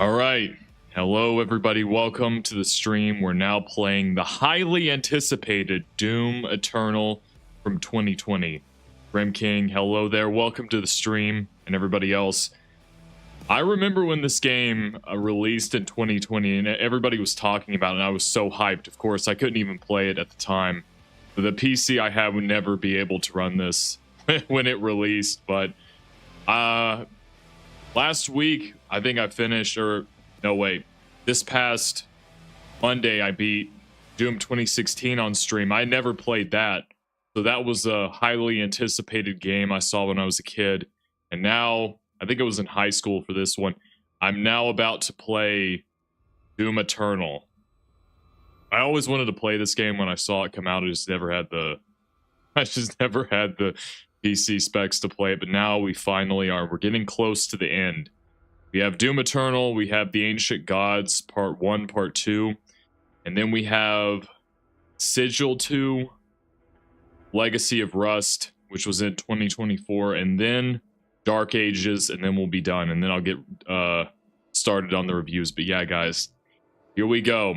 All right. Hello, everybody. Welcome to the stream. We're now playing the highly anticipated Doom Eternal from 2020. Grim King, hello there. Welcome to the stream, and everybody else. I remember when this game released in 2020, and everybody was talking about it, and I was so hyped. Of course, I couldn't even play it at the time. The PC I had would never be able to run this when it released, but last week, I think I finished, or no, wait, this past Monday, I beat Doom 2016 on stream. I never played that. So that was a highly anticipated game I saw when I was a kid. And now, I think it was in high school for this one. I'm now about to play Doom Eternal. I always wanted to play this game when I saw it come out. I just never had the PC specs to play it, but now we finally are. We're getting close to the end. We have Doom Eternal, we have the Ancient Gods Part 1, Part 2, and then we have Sigil 2, Legacy of Rust, which was in 2024, and then Dark Ages, and then we'll be done, and then I'll get started on the reviews. But yeah, guys, here we go.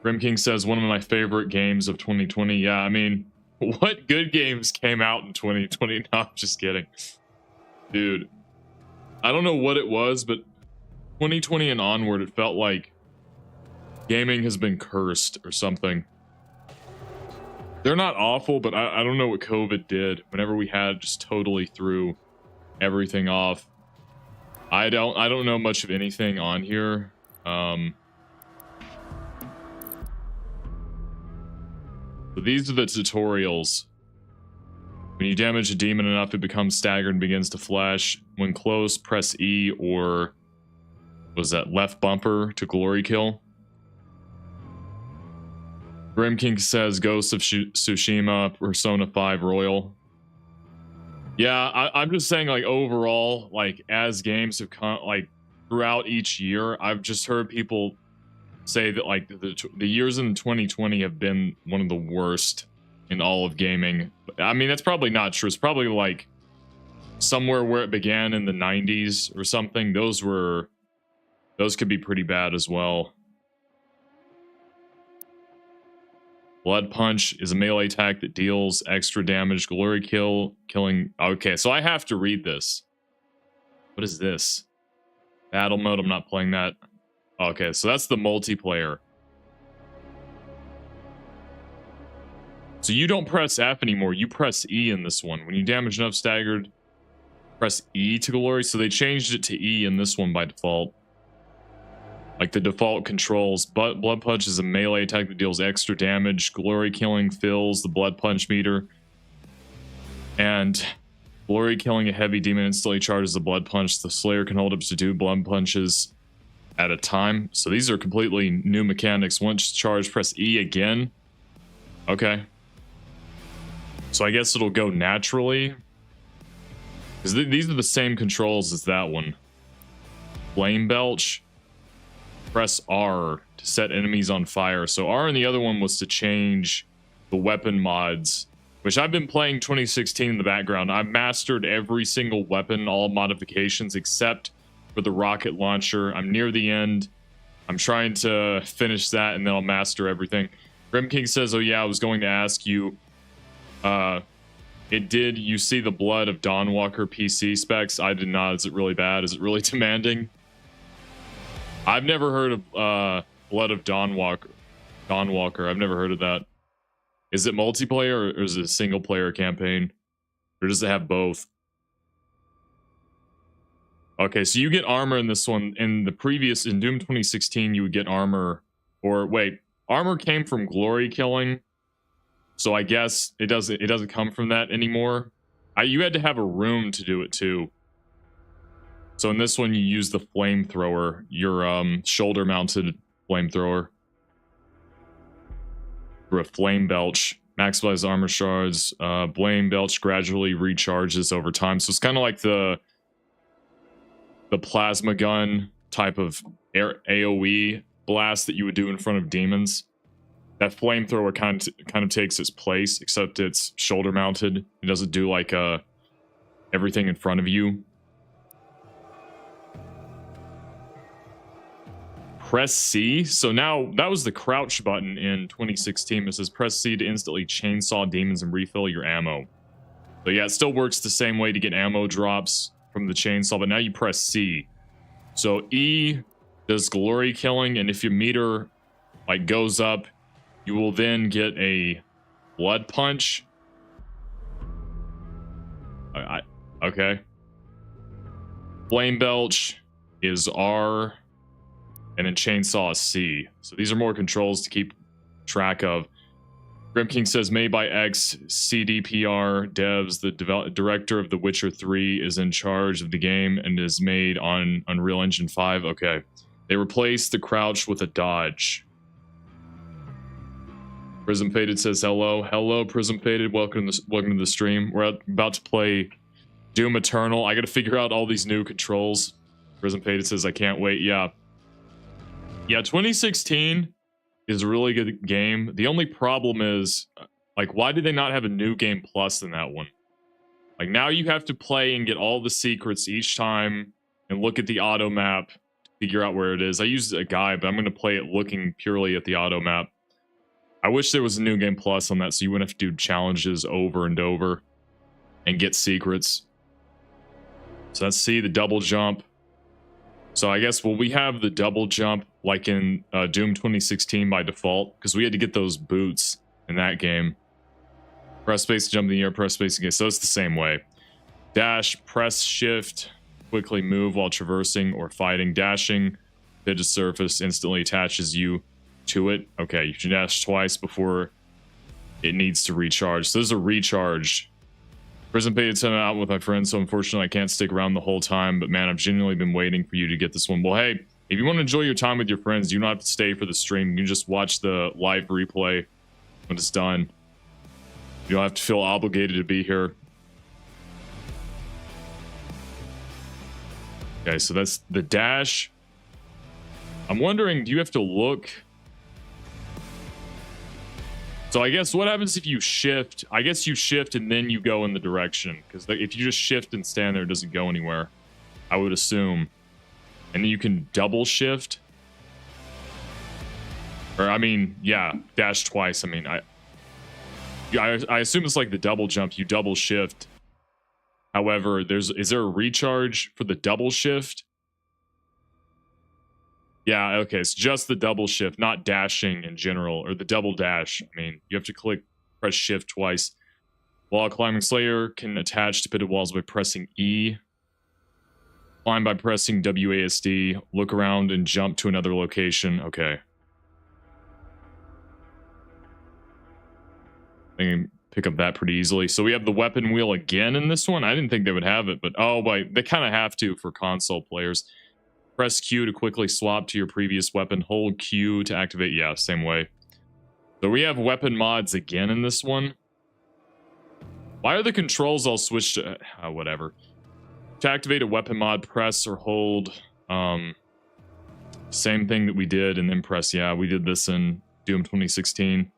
Grim King says, one of my favorite games of 2020. Yeah, I mean, what good games came out in 2020? No, I'm just kidding. Dude, I don't know what it was, but 2020 and onward, it felt like gaming has been cursed or something. They're not awful, but I don't know what COVID did. Whenever we had just totally threw everything off. I don't know much of anything on here. So these are the tutorials. When you damage a demon enough, it becomes staggered and begins to flash. When close, press E or was that left bumper to glory kill. Grim King says Ghost of Tsushima, Persona 5 Royal. Yeah, I'm just saying, like, overall, like, as games have come, like, throughout each year, I've just heard people say that, like, the years in 2020 have been one of the worst in all of gaming. I mean, that's probably not true. It's probably, like, somewhere where it began in the 90s or something. Those could be pretty bad as well. Blood Punch is a melee attack that deals extra damage. Glory killing. Okay, so I have to read this. What is this? Battle mode. I'm not playing that. Okay, so that's the multiplayer. So you don't press F anymore. You press E in this one. When you damage enough staggered, press E to glory. So they changed it to E in this one by default. Like the default controls. But Blood Punch is a melee attack that deals extra damage. Glory killing fills the Blood Punch meter. And glory killing a heavy demon instantly charges the Blood Punch. The Slayer can hold up to 2 Blood Punches at a time. So these are completely new mechanics. Once charged, press E again. Okay. So I guess it'll go naturally. Because these are the same controls as that one. Flame Belch. Press R to set enemies on fire. So R in the other one was to change the weapon mods, which I've been playing 2016 in the background. I've mastered every single weapon, all modifications, except for the rocket launcher. I'm near the end. I'm trying to finish that, and then I'll master everything. Grim King says, oh yeah, I was going to ask you, you see the Blood of Dawnwalker PC specs? I did not. Is it really bad? Is it really demanding? I've never heard of Blood of Dawnwalker. I've never heard of that. Is it multiplayer or is it a single player campaign? Or does it have both? Okay, so you get armor in this one. In Doom 2016, you would get armor. Or wait, armor came from glory killing. So I guess it doesn't come from that anymore. You had to have a room to do it too. So in this one, you use the flamethrower, your shoulder-mounted flamethrower. For a flame belch, maximize armor shards. Flame belch gradually recharges over time. So it's kind of like the plasma gun type of AoE blast that you would do in front of demons. That flamethrower kind of takes its place, except it's shoulder-mounted. It doesn't do like a everything in front of you. Press C. So now that was the crouch button in 2016. It says press C to instantly chainsaw demons and refill your ammo. So yeah, it still works the same way to get ammo drops from the chainsaw, but now you press C. So E does glory killing, and if your meter like goes up, you will then get a blood punch. Okay. Flame belch is R, and then chainsaw is C. So these are more controls to keep track of. Grim King says, made by X, CDPR devs, the director of The Witcher 3 is in charge of the game and is made on Unreal Engine 5. Okay. They replaced the crouch with a dodge. Prism Faded says, hello. Hello, Prism Faded. Welcome to the stream. We're about to play Doom Eternal. I got to figure out all these new controls. Prism Faded says, I can't wait. Yeah. Yeah, 2016 is a really good game. The only problem is, like, why did they not have a new game plus in that one? Like, now you have to play and get all the secrets each time and look at the auto map to figure out where it is. I used a guide, but I'm going to play it looking purely at the auto map. I wish there was a new game plus on that so you wouldn't have to do challenges over and over and get secrets. So let's see the double jump. So I guess, will we have the double jump like in Doom 2016 by default? Because we had to get those boots in that game. Press space to jump in the air, press space again. So it's the same way. Dash, press shift, quickly move while traversing or fighting. Dashing, hit a surface, instantly attaches you to it. Okay, you should dash twice before it needs to recharge. So there's a recharge. Prison paid time out with my friends, so unfortunately I can't stick around the whole time, but man, I've genuinely been waiting for you to get this one. Well, hey, if you want to enjoy your time with your friends, you don't have to stay for the stream. You can just watch the live replay when it's done. You don't have to feel obligated to be here. Okay, so that's the dash. I'm wondering, do you have to look? So I guess what happens if you shift? I guess you shift and then you go in the direction. Because if you just shift and stand there, it doesn't go anywhere. I would assume. And then you can double shift. Or, I mean, yeah, dash twice. I mean, I assume it's like the double jump. You double shift. However, is there a recharge for the double shift? Yeah, okay, it's just the double shift, not dashing in general, or the double dash. I mean, you have to press shift twice. Wall climbing Slayer can attach to pitted walls by pressing E. Climb by pressing WASD. Look around and jump to another location. Okay. I can pick up that pretty easily. So we have the weapon wheel again in this one. I didn't think they would have it, but oh, wait, they kind of have to for console players. Press Q to quickly swap to your previous weapon. Hold Q to activate. Yeah, same way. So we have weapon mods again in this one. Why are the controls all switched to... whatever. To activate a weapon mod, press or hold. Same thing that we did, and then press. Yeah, we did this in Doom 2016.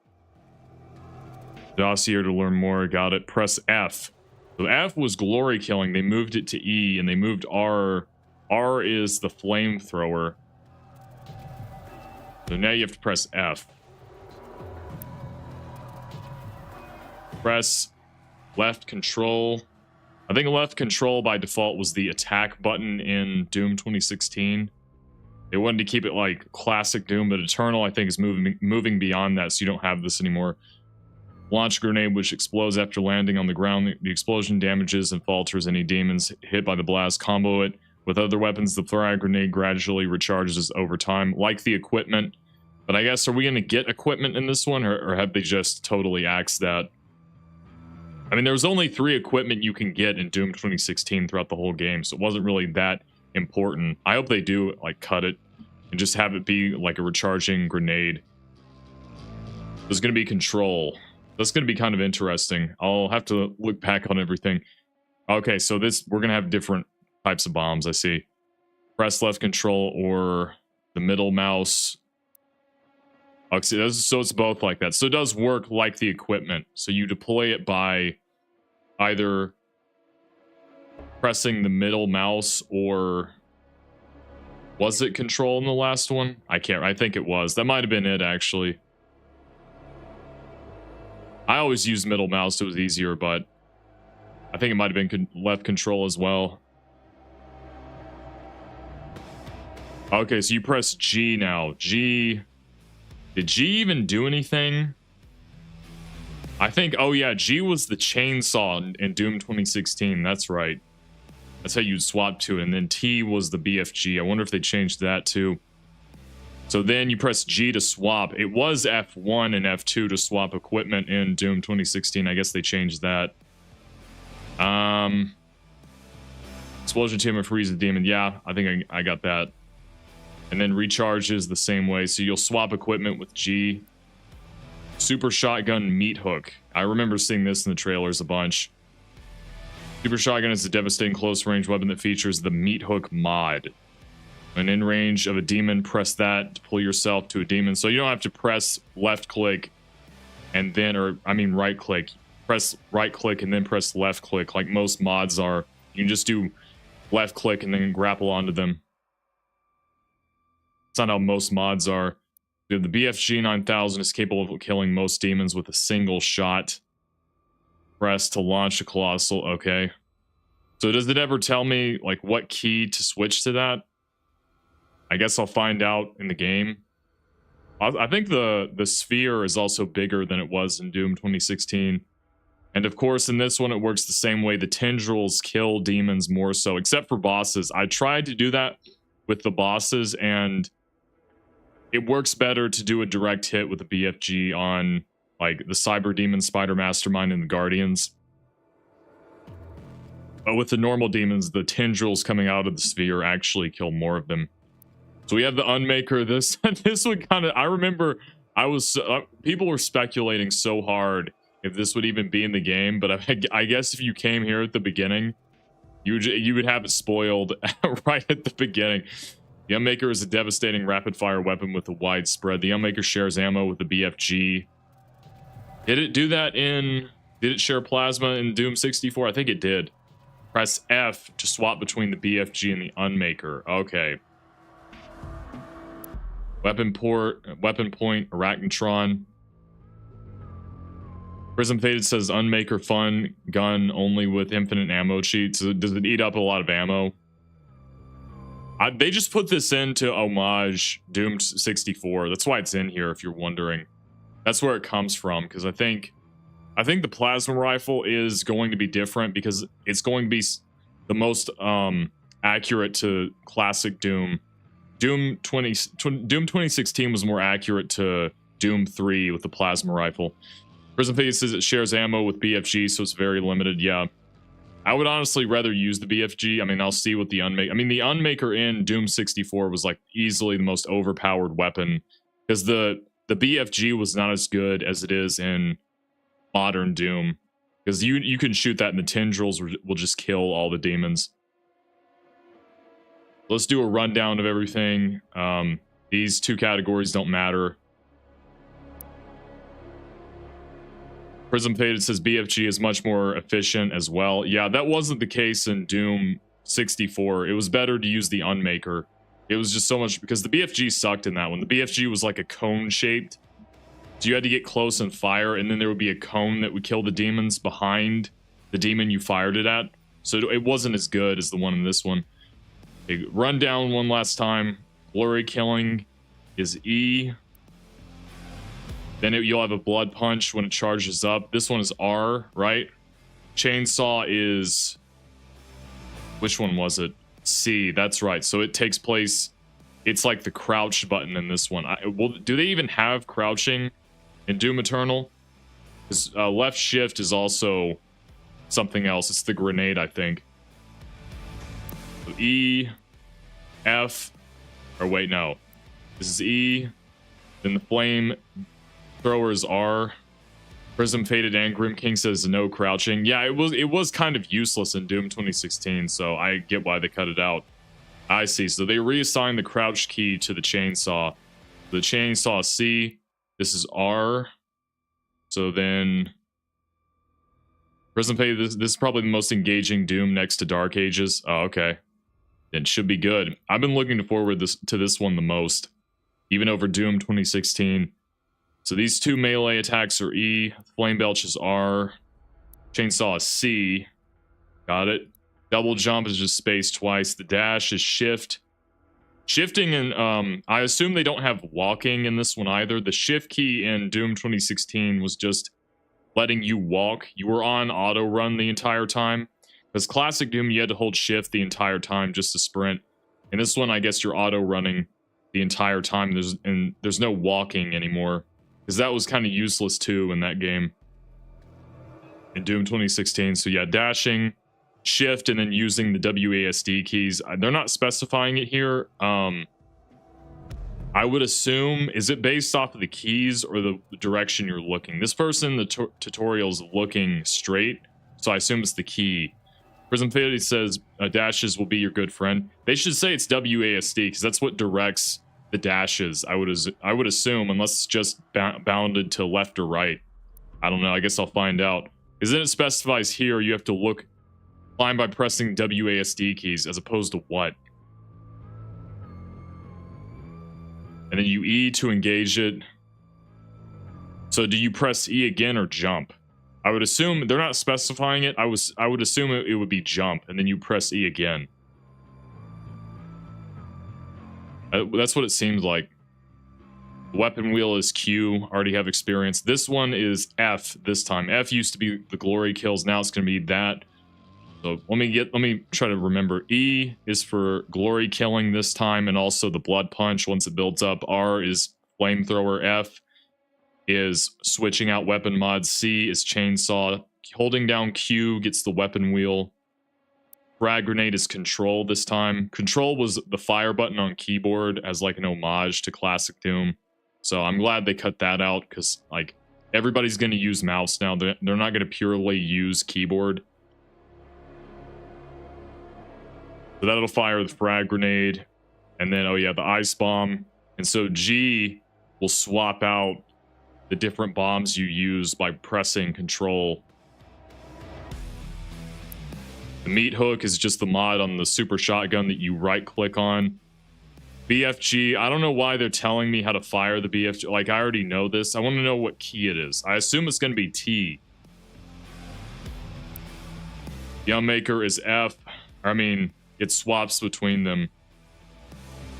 Dossier to learn more. Got it. Press F. So F was glory killing. They moved it to E, and they moved R... R is the flamethrower. So now you have to press F. Press left control. I think left control by default was the attack button in Doom 2016. They wanted to keep it like classic Doom, but Eternal I think is moving beyond that, so you don't have this anymore. Launch grenade, which explodes after landing on the ground. The explosion damages and falters any demons hit by the blast. Combo it with other weapons. The frag grenade gradually recharges over time, like the equipment. But I guess, are we going to get equipment in this one, or have they just totally axed that? I mean, there was only 3 equipment you can get in Doom 2016 throughout the whole game, so it wasn't really that important. I hope they do, like, cut it and just have it be like a recharging grenade. There's going to be control. That's going to be kind of interesting. I'll have to look back on everything. Okay, so we're going to have different types of bombs, I see. Press left control or the middle mouse. Okay, so it's both like that. So it does work like the equipment. So you deploy it by either pressing the middle mouse, or was it control in the last one? I think it was. That might have been it, actually. I always use middle mouse. It was easier, but I think it might have been left control as well. Okay, so you press G now. G. Did G even do anything? I think, oh yeah, G was the chainsaw in Doom 2016. That's right. That's how you'd swap to it. And then T was the BFG. I wonder if they changed that too. So then you press G to swap. It was F1 and F2 to swap equipment in Doom 2016. I guess they changed that. Explosion Chamber freeze the demon. Yeah, I think I got that. And then recharges the same way. So you'll swap equipment with G. Super Shotgun Meat Hook. I remember seeing this in the trailers a bunch. Super Shotgun is a devastating close-range weapon that features the Meat Hook mod. When in range of a demon, press that to pull yourself to a demon. So you don't have to press left-click and then, or I mean right-click. Press right-click and then press left-click like most mods are. You can just do left-click and then grapple onto them. It's not how most mods are. The BFG 9000 is capable of killing most demons with a single shot. Press to launch a colossal. Okay. So does it ever tell me like what key to switch to that? I guess I'll find out in the game. I think the sphere is also bigger than it was in Doom 2016. And of course, in this one, it works the same way. The tendrils kill demons more so, except for bosses. I tried to do that with the bosses, and it works better to do a direct hit with the BFG on like the Cyber Demon, Spider Mastermind, and the Guardians. But with the normal demons, the tendrils coming out of the sphere actually kill more of them. So we have the Unmaker. This would kind of, I remember people were speculating so hard if this would even be in the game, but I guess if you came here at the beginning, you would have it spoiled right at the beginning. The Unmaker is a devastating rapid-fire weapon with a wide spread. The Unmaker shares ammo with the BFG. Did it do that in... Did it share plasma in Doom 64? I think it did. Press F to swap between the BFG and the Unmaker. Okay. Weapon point, Arachnotron. Prism Faded says Unmaker fun gun only with infinite ammo cheats. Does it eat up a lot of ammo? They just put this in to homage Doom 64. That's why it's in here, if you're wondering. That's where it comes from, because I think the plasma rifle is going to be different because it's going to be the most accurate to classic Doom. Doom 2016 was more accurate to Doom 3 with the plasma rifle. Prism Fade says it shares ammo with BFG, so it's very limited. Yeah. I would honestly rather use the BFG. I mean, I'll see what the Unmaker... I mean, the Unmaker in Doom 64 was, like, easily the most overpowered weapon. Because the BFG was not as good as it is in modern Doom. Because you can shoot that and the tendrils will just kill all the demons. Let's do a rundown of everything. These two categories don't matter. Prism Faded says BFG is much more efficient as well. Yeah, that wasn't the case in Doom 64. It was better to use the Unmaker. It was just so much... Because the BFG sucked in that one. The BFG was like a cone-shaped. So you had to get close and fire, and then there would be a cone that would kill the demons behind the demon you fired it at. So it wasn't as good as the one in this one. Okay, run down one last time. Glory Killing is E. Then you'll have a Blood Punch when it charges up. This one is R, right? Chainsaw is... Which one was it? C, that's right. So it takes place... It's like the crouch button in this one. Well, do they even have crouching in Doom Eternal? Because left shift is also something else. It's the grenade, I think. So E, F... Or wait, no. This is E. Then the flame... Throwers are Prism Faded and Grim King says no crouching. Yeah, it was kind of useless in Doom 2016, so I get why they cut it out. I see. So they reassigned the crouch key to the chainsaw. The chainsaw C. This is R. So then Prison Pay, this is probably the most engaging Doom next to Dark Ages. Oh, okay. It should be good. I've been looking forward to this one the most, even over Doom 2016. So these two melee attacks are E, Flame Belch is R, Chainsaw is C. Got it. Double jump is just space twice. The dash is shift. Shifting and I assume they don't have walking in this one either. The shift key in Doom 2016 was just letting you walk. You were on auto run the entire time. Because classic Doom, you had to hold shift the entire time just to sprint. In this one, I guess you're auto running the entire time. There's no walking anymore. Because that was kind of useless too in that game. In Doom 2016. So yeah, dashing, shift, and then using the WASD keys. They're not specifying it here. I would assume, is it based off of the keys or the direction you're looking? This person in the tutorial is looking straight, so I assume it's the key. Prism Infinity says dashes will be your good friend. They should say it's WASD because that's what directs the dashes. I would assume, unless it's just bounded to left or right. I don't know. I guess I'll find out. Because then it specifies here you have to climb by pressing WASD keys as opposed to what? And then you E to engage it. So do you press E again or jump? I would assume they're not specifying it. I would assume it would be jump, and then you press E again. That's what it seems like. The weapon wheel is Q. Already have experience. This one is F this time. F used to be the glory kills. Now it's going to be that. So let me try to remember. E is for glory killing this time, and also the blood punch once it builds up. R is flamethrower. F is switching out weapon mods. C is chainsaw. Holding down Q gets the weapon wheel. Frag grenade is control this time. Control was the fire button on keyboard as like an homage to classic Doom. So I'm glad they cut that out because like everybody's going to use mouse now. They're not going to purely use keyboard. So that'll fire the frag grenade. And then, oh yeah, the ice bomb. And so G will swap out the different bombs you use by pressing control. The meat hook is just the mod on the super shotgun that you right click on. BFG, I don't know why they're telling me how to fire the BFG. Like, I already know this. I want to know what key it is. I assume it's going to be T. The Unmaker is F. I mean, it swaps between them.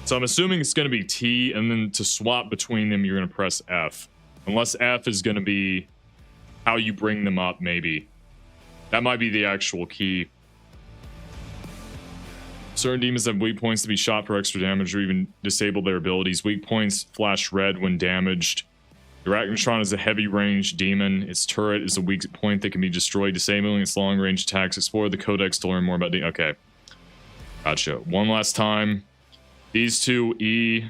So I'm assuming it's going to be T, and then to swap between them, you're going to press F. Unless F is going to be how you bring them up, maybe. That might be the actual key. Certain demons have weak points to be shot for extra damage or even disable their abilities. Weak points flash red when damaged. The Arachnotron is a heavy range demon. Its turret is a weak point that can be destroyed, disabling its long range attacks. Explore the codex to learn more about okay. Gotcha. One last time. These two, E,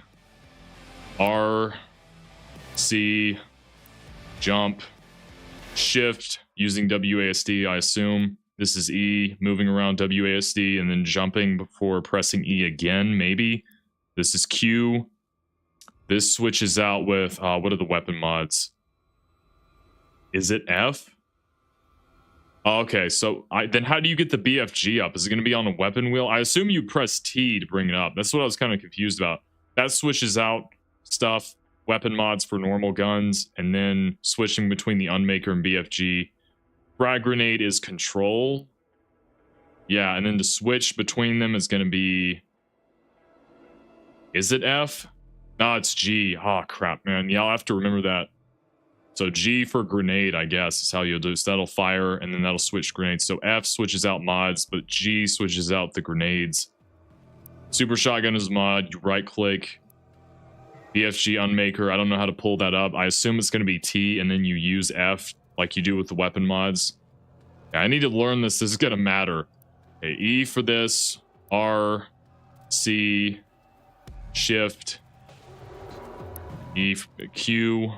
R, C, jump, shift using WASD, I assume. This is E, moving around WASD, and then jumping before pressing E again, maybe. This is Q. This switches out with, what are the weapon mods? Is it F? Oh, okay, so then how do you get the BFG up? Is it going to be on a weapon wheel? I assume you press T to bring it up. That's what I was kind of confused about. That switches out stuff, weapon mods for normal guns, and then switching between the Unmaker and BFG. Frag grenade is control. Yeah, and then the switch between them is going to be... Is it F? No, it's G. Oh, crap, man. Yeah, I'll have to remember that. So G for grenade, I guess, is how you'll do. So that'll fire, and then that'll switch grenades. So F switches out mods, but G switches out the grenades. Super Shotgun is mod. You right-click. BFG Unmaker. I don't know how to pull that up. I assume it's going to be T, and then you use F, like you do with the weapon mods. Yeah, I need to learn this. This is going to matter. Okay, E for this. R. C. Shift. E. Q.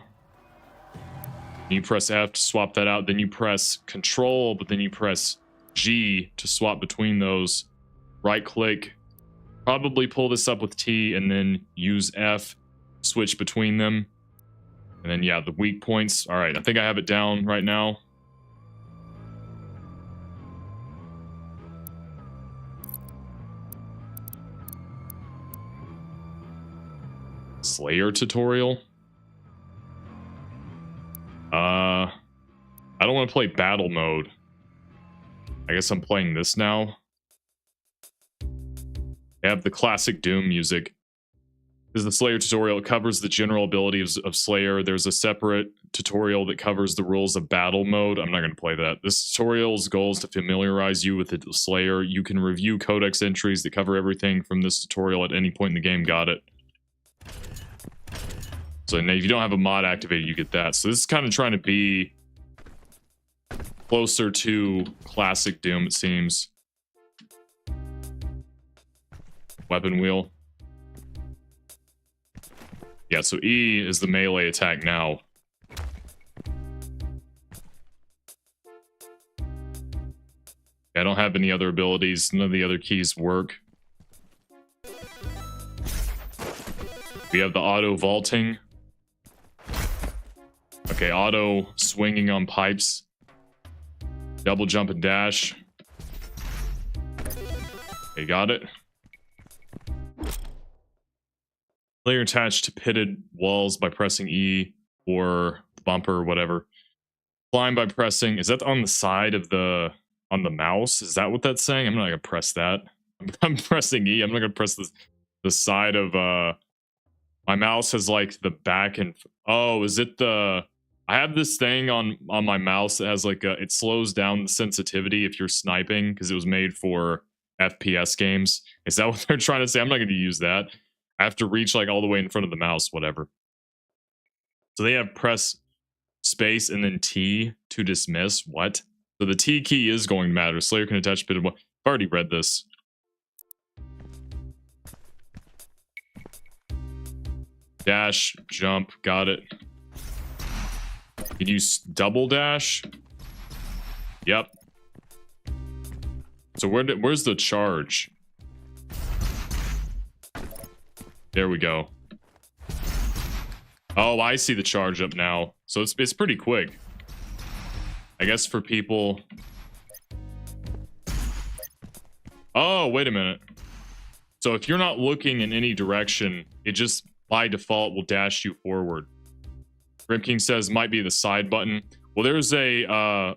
You press F to swap that out. Then you press Control, but then you press G to swap between those. Right click. Probably pull this up with T and then use F. Switch between them. And then, yeah, the weak points. All right, I think I have it down right now. Slayer tutorial. I don't want to play battle mode. I guess I'm playing this now. I have the classic Doom music. This is the Slayer tutorial. It covers the general abilities of Slayer. There's a separate tutorial that covers the rules of battle mode. I'm not going to play that. This tutorial's goal is to familiarize you with the Slayer. You can review codex entries that cover everything from this tutorial at any point in the game. Got it. So now if you don't have a mod activated, you get that. So this is kind of trying to be closer to classic Doom, it seems. Weapon wheel. Yeah, so E is the melee attack now. I don't have any other abilities. None of the other keys work. We have the auto vaulting. Okay, auto swinging on pipes. Double jump and dash. Okay, got it. Layer attached to pitted walls by pressing E or bumper or whatever. Climb by pressing. Is that on the side of the on the mouse? Is that what that's saying? I'm not gonna press that. I'm pressing E. I'm not gonna press the side of my mouse has like the back and oh, is it the I have this thing on my mouse that has like it slows down the sensitivity if you're sniping because it was made for FPS games. Is that what they're trying to say? I'm not going to use that. I have to reach like all the way in front of the mouse, whatever. So they have press space and then T to dismiss. What? So the T key is going to matter. Slayer can attach bit of what? I've already read this. Dash, jump, got it. Can you double dash? Yep. So where's the charge? There we go. Oh, I see the charge up now. So it's pretty quick. I guess for people. Oh, wait a minute. So if you're not looking in any direction, it just by default will dash you forward. Grim King says might be the side button. Well, there's a I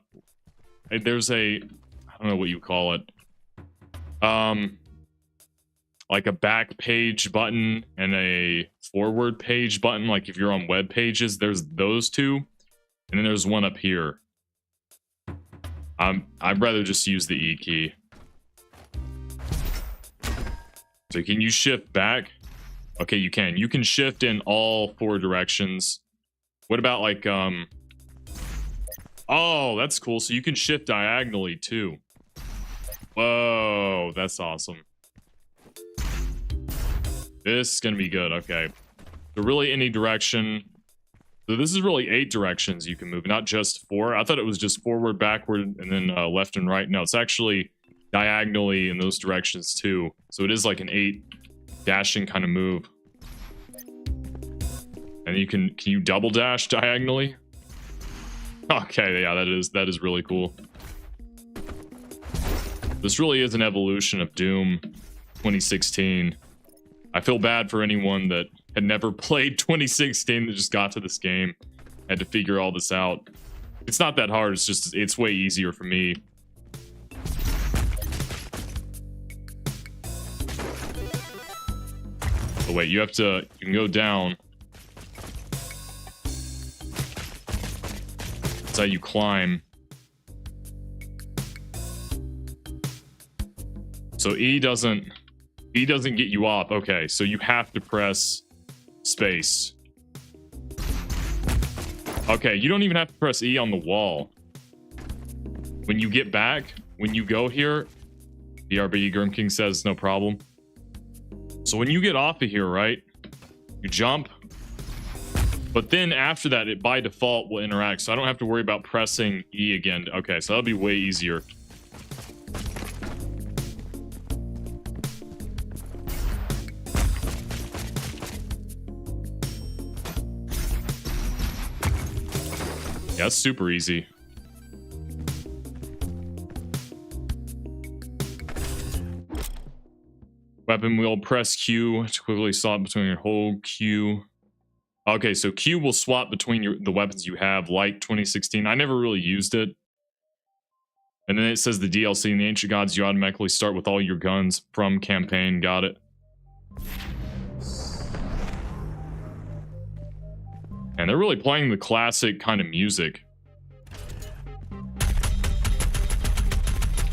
don't know what you call it. Like a back page button and a forward page button. Like if you're on web pages, there's those two, and then there's one up here. I'd rather just use the E key. So can you shift back? Okay, you can. You can shift in all four directions. What about like oh, that's cool. So you can shift diagonally too. Whoa, that's awesome. This is gonna be good. Okay. So really any direction. So this is really 8 directions you can move, not just 4. I thought it was just forward, backward, and then left and right. No, it's actually diagonally in those directions too. So it is like an 8 dashing kind of move. And you can you double dash diagonally? Okay, yeah, that is really cool. This really is an evolution of Doom 2016. I feel bad for anyone that had never played 2016 that just got to this game, had to figure all this out. It's not that hard, it's just, it's way easier for me. Oh wait, you can go down. That's how you climb. So E doesn't get you off. Okay, so you have to press space. Okay, you don't even have to press E on the wall. When you get back, when you go here, BRB Grim King says no problem. So when you get off of here, right, you jump, but then after that, it by default will interact. So I don't have to worry about pressing E again. Okay, so that'll be way easier. Yeah, that's super easy. Weapon wheel, press Q to quickly slot between your hold Q Okay, so Q will swap between the weapons you have, like 2016. I never really used it. And then it says the DLC in the Ancient Gods, you automatically start with all your guns from campaign. Got it. And they're really playing the classic kind of music.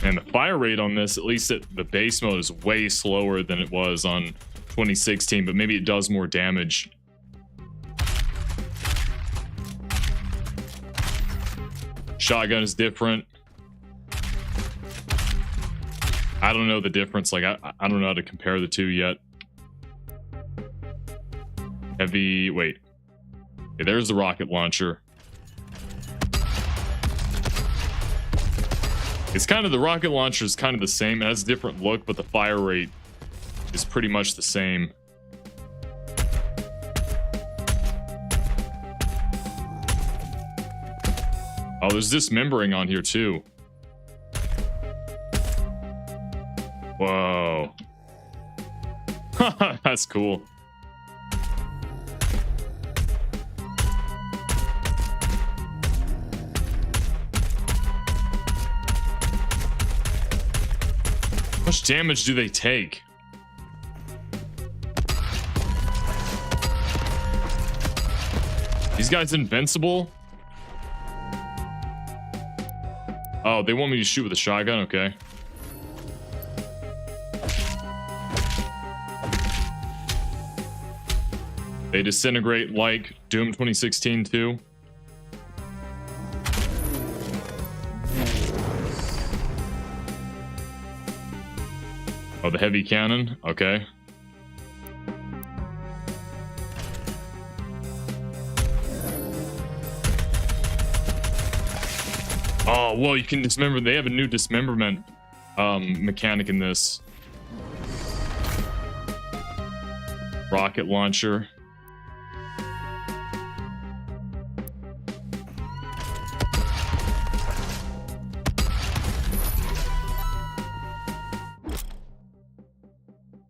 And the fire rate on this, at least at the base mode, is way slower than it was on 2016, but maybe it does more damage. Shotgun is different. I don't know the difference. Like, I don't know how to compare the two yet. Heavy, wait. Okay, there's the rocket launcher. It's kind of, the rocket launcher is kind of the same. It has a different look, but the fire rate is pretty much the same. Oh, there's dismembering on here too. Whoa. That's cool. How much damage do they take? These guys invincible? Oh, they want me to shoot with a shotgun? Okay. They disintegrate like Doom 2016 too. Oh, the heavy cannon? Okay. Oh, whoa, you can dismember. They have a new dismemberment mechanic in this. Rocket launcher.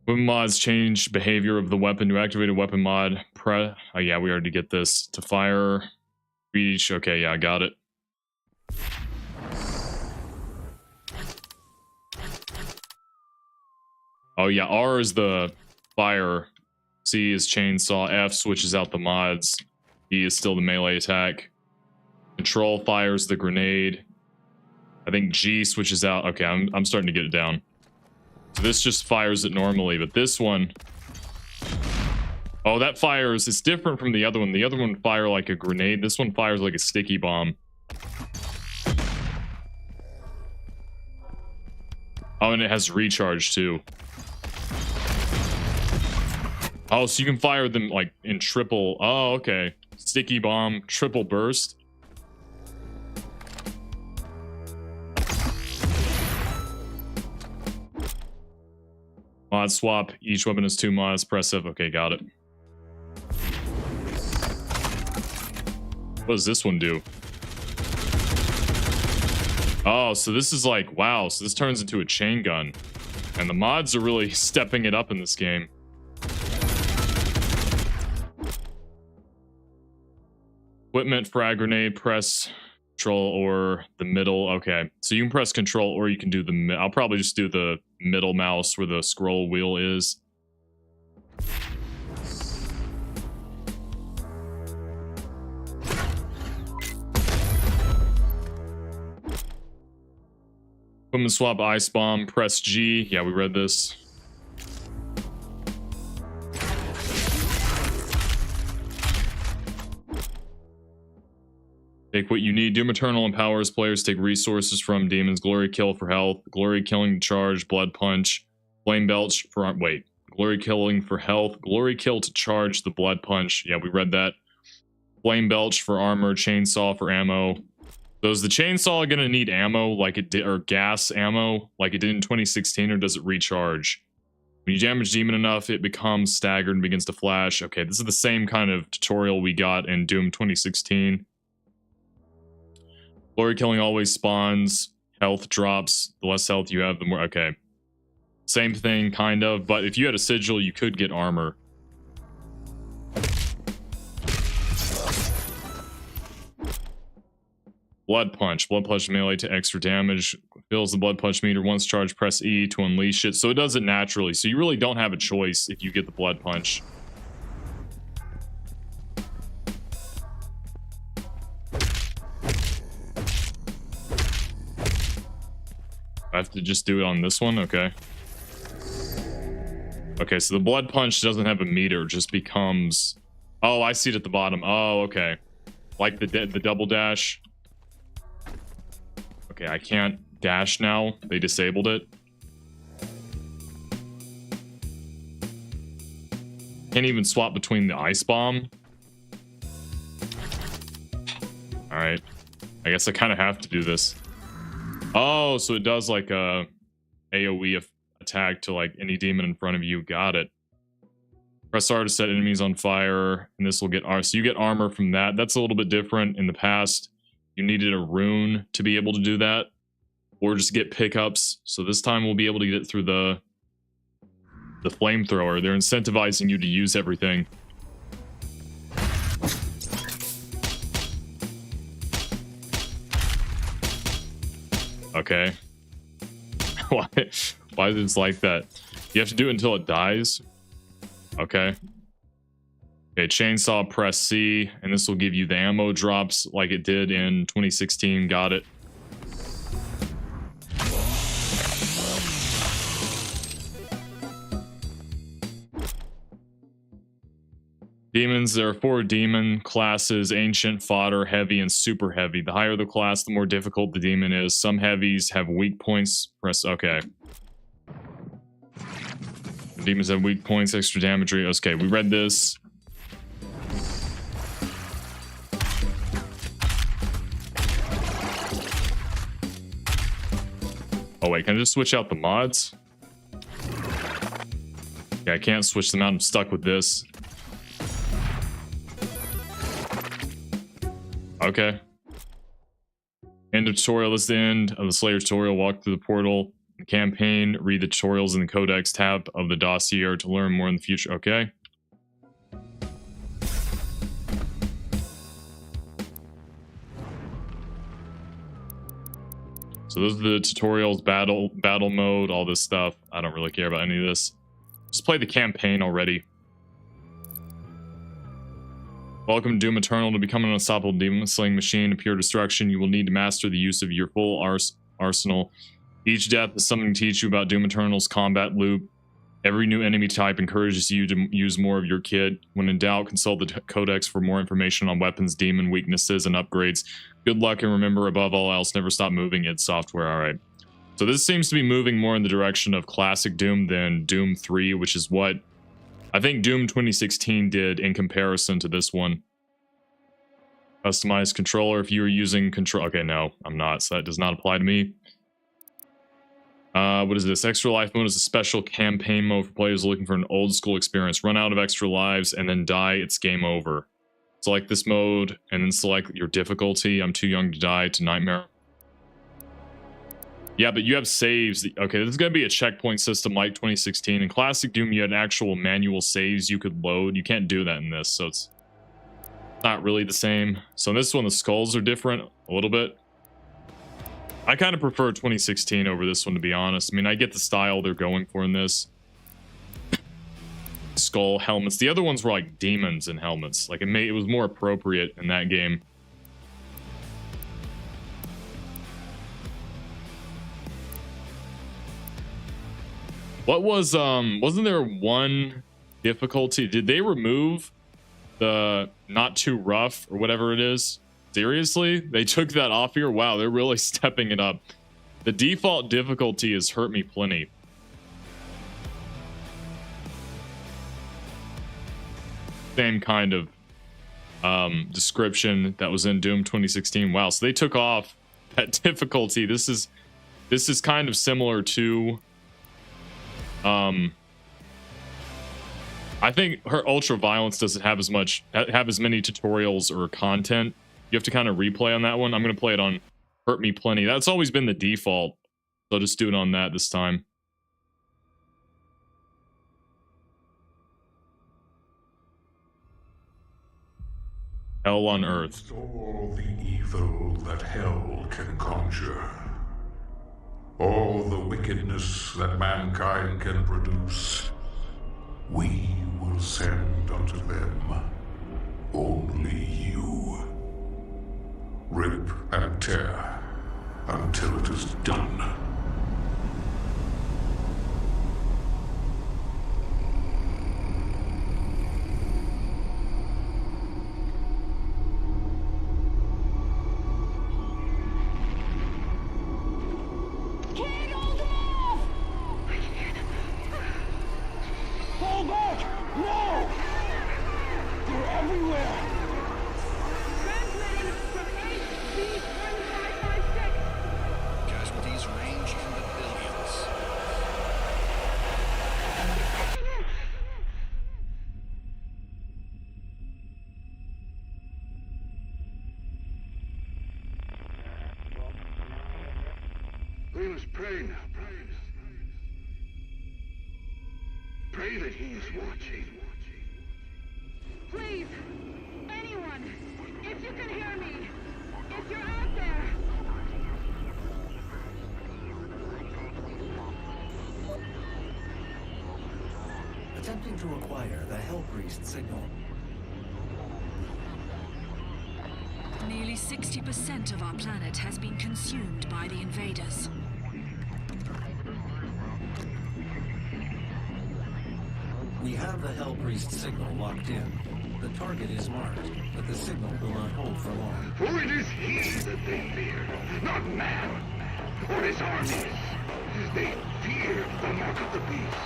Weapon mods change behavior of the weapon. To activate a weapon mod, oh yeah, we already get this. To fire, reach. Okay, yeah, I got it. Oh yeah, R is the fire. C is chainsaw. F switches out the mods. E is still the melee attack. Control fires the grenade. I think G switches out. Okay, I'm starting to get it down. So this just fires it normally, but this one... Oh, that fires... It's different from the other one. The other one fire like a grenade. This one fires like a sticky bomb. Oh, and it has recharge too. Oh, so you can fire them like in triple... Oh, okay. Sticky bomb, triple burst. Mod swap. Each weapon has 2 mods. Press F. Okay, got it. What does this one do? Oh, so this is like... Wow, so this turns into a chain gun. And the mods are really stepping it up in this game. Equipment, frag grenade, press control or the middle. Okay, so you can press control or you can do the... I'll probably just do the middle mouse where the scroll wheel is. Equipment swap, ice bomb, press G. Yeah, we read this. Take what you need. Doom Eternal empowers players to take resources from demons. Glory kill for health. Glory killing charge. Blood punch. Flame belch for... Wait. Glory killing for health. Glory kill to charge the blood punch. Yeah, we read that. Flame belch for armor. Chainsaw for ammo. So is the chainsaw going to need ammo like it did... Or gas ammo like it did in 2016? Or does it recharge? When you damage demon enough, it becomes staggered and begins to flash. Okay, this is the same kind of tutorial we got in Doom 2016. Glory killing always spawns. Health drops. The less health you have, the more... Okay. Same thing, kind of. But if you had a sigil, you could get armor. Blood punch. Blood punch melee to extra damage. Fills the blood punch meter. Once charged, press E to unleash it. So it does it naturally. So you really don't have a choice if you get the blood punch. I have to just do it on this one? Okay. Okay, so the blood punch doesn't have a meter. It just becomes... Oh, I see it at the bottom. Oh, okay. Like the double dash. Okay, I can't dash now. They disabled it. Can't even swap between the ice bomb. Alright. I guess I kind of have to do this. Oh, so it does like a AoE attack to like any demon in front of you. Got it. Press R to set enemies on fire, and this will get R. So you get armor from that. That's a little bit different. In the past, you needed a rune to be able to do that, or just get pickups. So this time we'll be able to get it through the flamethrower. They're incentivizing you to use everything. Okay. Why is it like that? You have to do it until it dies? Okay. Okay, chainsaw, press C, and this will give you the ammo drops like it did in 2016. Got it. Demons, there are 4 demon classes: ancient, fodder, heavy, and super heavy. The higher the class, the more difficult the demon is. Some heavies have weak points. Press, okay. The demons have weak points, extra damage. Okay, we read this. Oh wait, can I just switch out the mods? Okay, I can't switch them out. I'm stuck with this. Okay. End of tutorial is the end of the Slayer tutorial. Walk through the portal. The campaign. Read the tutorials in the Codex tab of the dossier to learn more in the future. Okay. So those are the tutorials, battle mode, all this stuff. I don't really care about any of this. Just play the campaign already. Welcome to Doom Eternal. To become an unstoppable demon-slaying machine of pure destruction, you will need to master the use of your full arsenal. Each death is something to teach you about Doom Eternal's combat loop. Every new enemy type encourages you to use more of your kit. When in doubt, consult the Codex for more information on weapons, demon weaknesses, and upgrades. Good luck, and remember, above all else, never stop moving id Software. Alright. So this seems to be moving more in the direction of classic Doom than Doom 3, which is what I think Doom 2016 did in comparison to this one. Customized controller if you were using control. Okay, no, I'm not, so that does not apply to me. What is this? Extra Life mode is a special campaign mode for players looking for an old school experience. Run out of extra lives and then die, it's game over. Select this mode and then select your difficulty. I'm too young to die to Nightmare. Yeah, but you have saves. Okay, this is going to be a checkpoint system like 2016. In Classic Doom, you had actual manual saves you could load. You can't do that in this, so it's not really the same. So in this one, the skulls are different a little bit. I kind of prefer 2016 over this one, to be honest. I mean, I get the style they're going for in this. Skull helmets. The other ones were like demons and helmets. Like it was more appropriate in that game. What was wasn't there one difficulty? Did they remove the not too rough or whatever it is? Seriously? They took that off here? Wow, they're really stepping it up. The default difficulty has hurt me plenty. Same kind of description that was in Doom 2016. Wow, so they took off that difficulty. This is kind of similar to I think her Ultra Violence doesn't have as many tutorials or content. You have to kind of replay on that one. I'm going to play it on Hurt Me Plenty. That's always been the default. So I'll just do it on that this time. Hell on Earth. All the evil that hell can conjure. All the wickedness that mankind can produce. We will send unto them only you. Rip and tear until it is done. We must pray now, brothers. Pray that he is watching. Please, anyone, if you can hear me, if you're out there. Attempting to acquire the Hell Priest signal. Nearly 60% of our planet has been consumed by the invaders. We have the Hell Priest signal locked in. The target is marked, but the signal will not hold for long. For it is he that they fear, not man, or his armies. They fear the mark of the beast.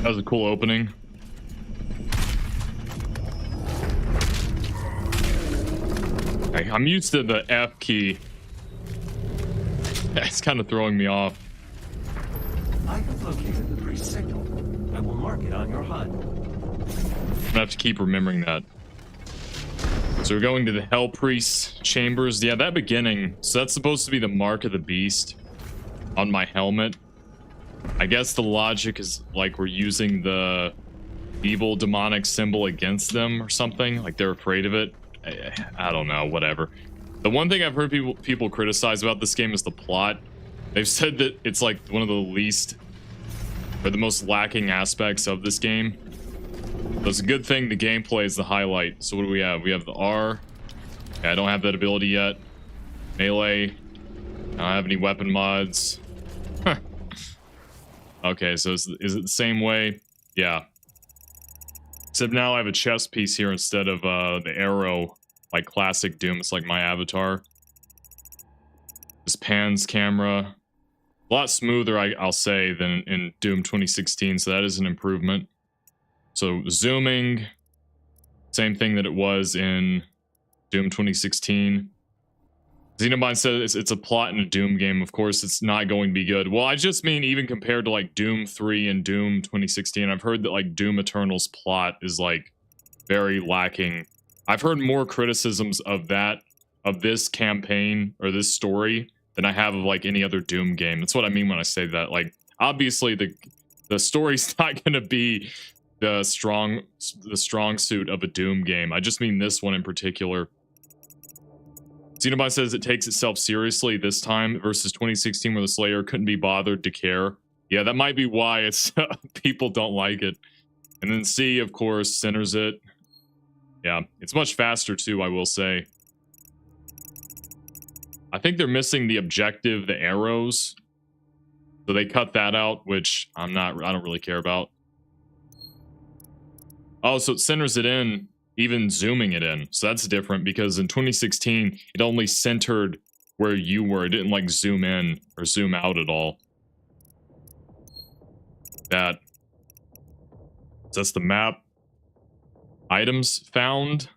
That was a cool opening. Okay, I'm used to the F key. It's kind of throwing me off. I have located the priest signal. I will mark it on your HUD. I'm gonna have to keep remembering that. So we're going to the Hell Priest chambers. Yeah, that beginning. So that's supposed to be the mark of the beast on my helmet. I guess the logic is like we're using the evil demonic symbol against them or something. Like they're afraid of it. I don't know, whatever. The one thing I've heard people criticize about this game is the plot. They've said that it's like one of the least or the most lacking aspects of this game. So it's a good thing the gameplay is the highlight. So what do we have? We have the R. Okay, I don't have that ability yet. Melee. I don't have any weapon mods. Okay, so is it the same way? Yeah. Except now I have a chest piece here instead of the arrow, like classic Doom. It's like my avatar. This pans camera. A lot smoother, I'll say, than in Doom 2016, so that is an improvement. So zooming, same thing that it was in Doom 2016. Xenobond says it's a plot in a Doom game. Of course, it's not going to be good. Well, I just mean even compared to like Doom 3 and Doom 2016, I've heard that like Doom Eternal's plot is like very lacking. I've heard more criticisms of this campaign or this story than I have of like any other Doom game. That's what I mean when I say that. Like, obviously the story's not going to be the strong suit of a Doom game. I just mean this one in particular. Xenobot says it takes itself seriously this time versus 2016 where the Slayer couldn't be bothered to care. Yeah, that might be why it's people don't like it. And then C, of course, centers it. Yeah, it's much faster too, I will say. I think they're missing the objective, the arrows. So they cut that out, which I don't really care about. Oh, so it centers it in. even zooming it in. So that's different because in 2016, it only centered where you were. It didn't like zoom in or zoom out at all. So that's the map. Items found.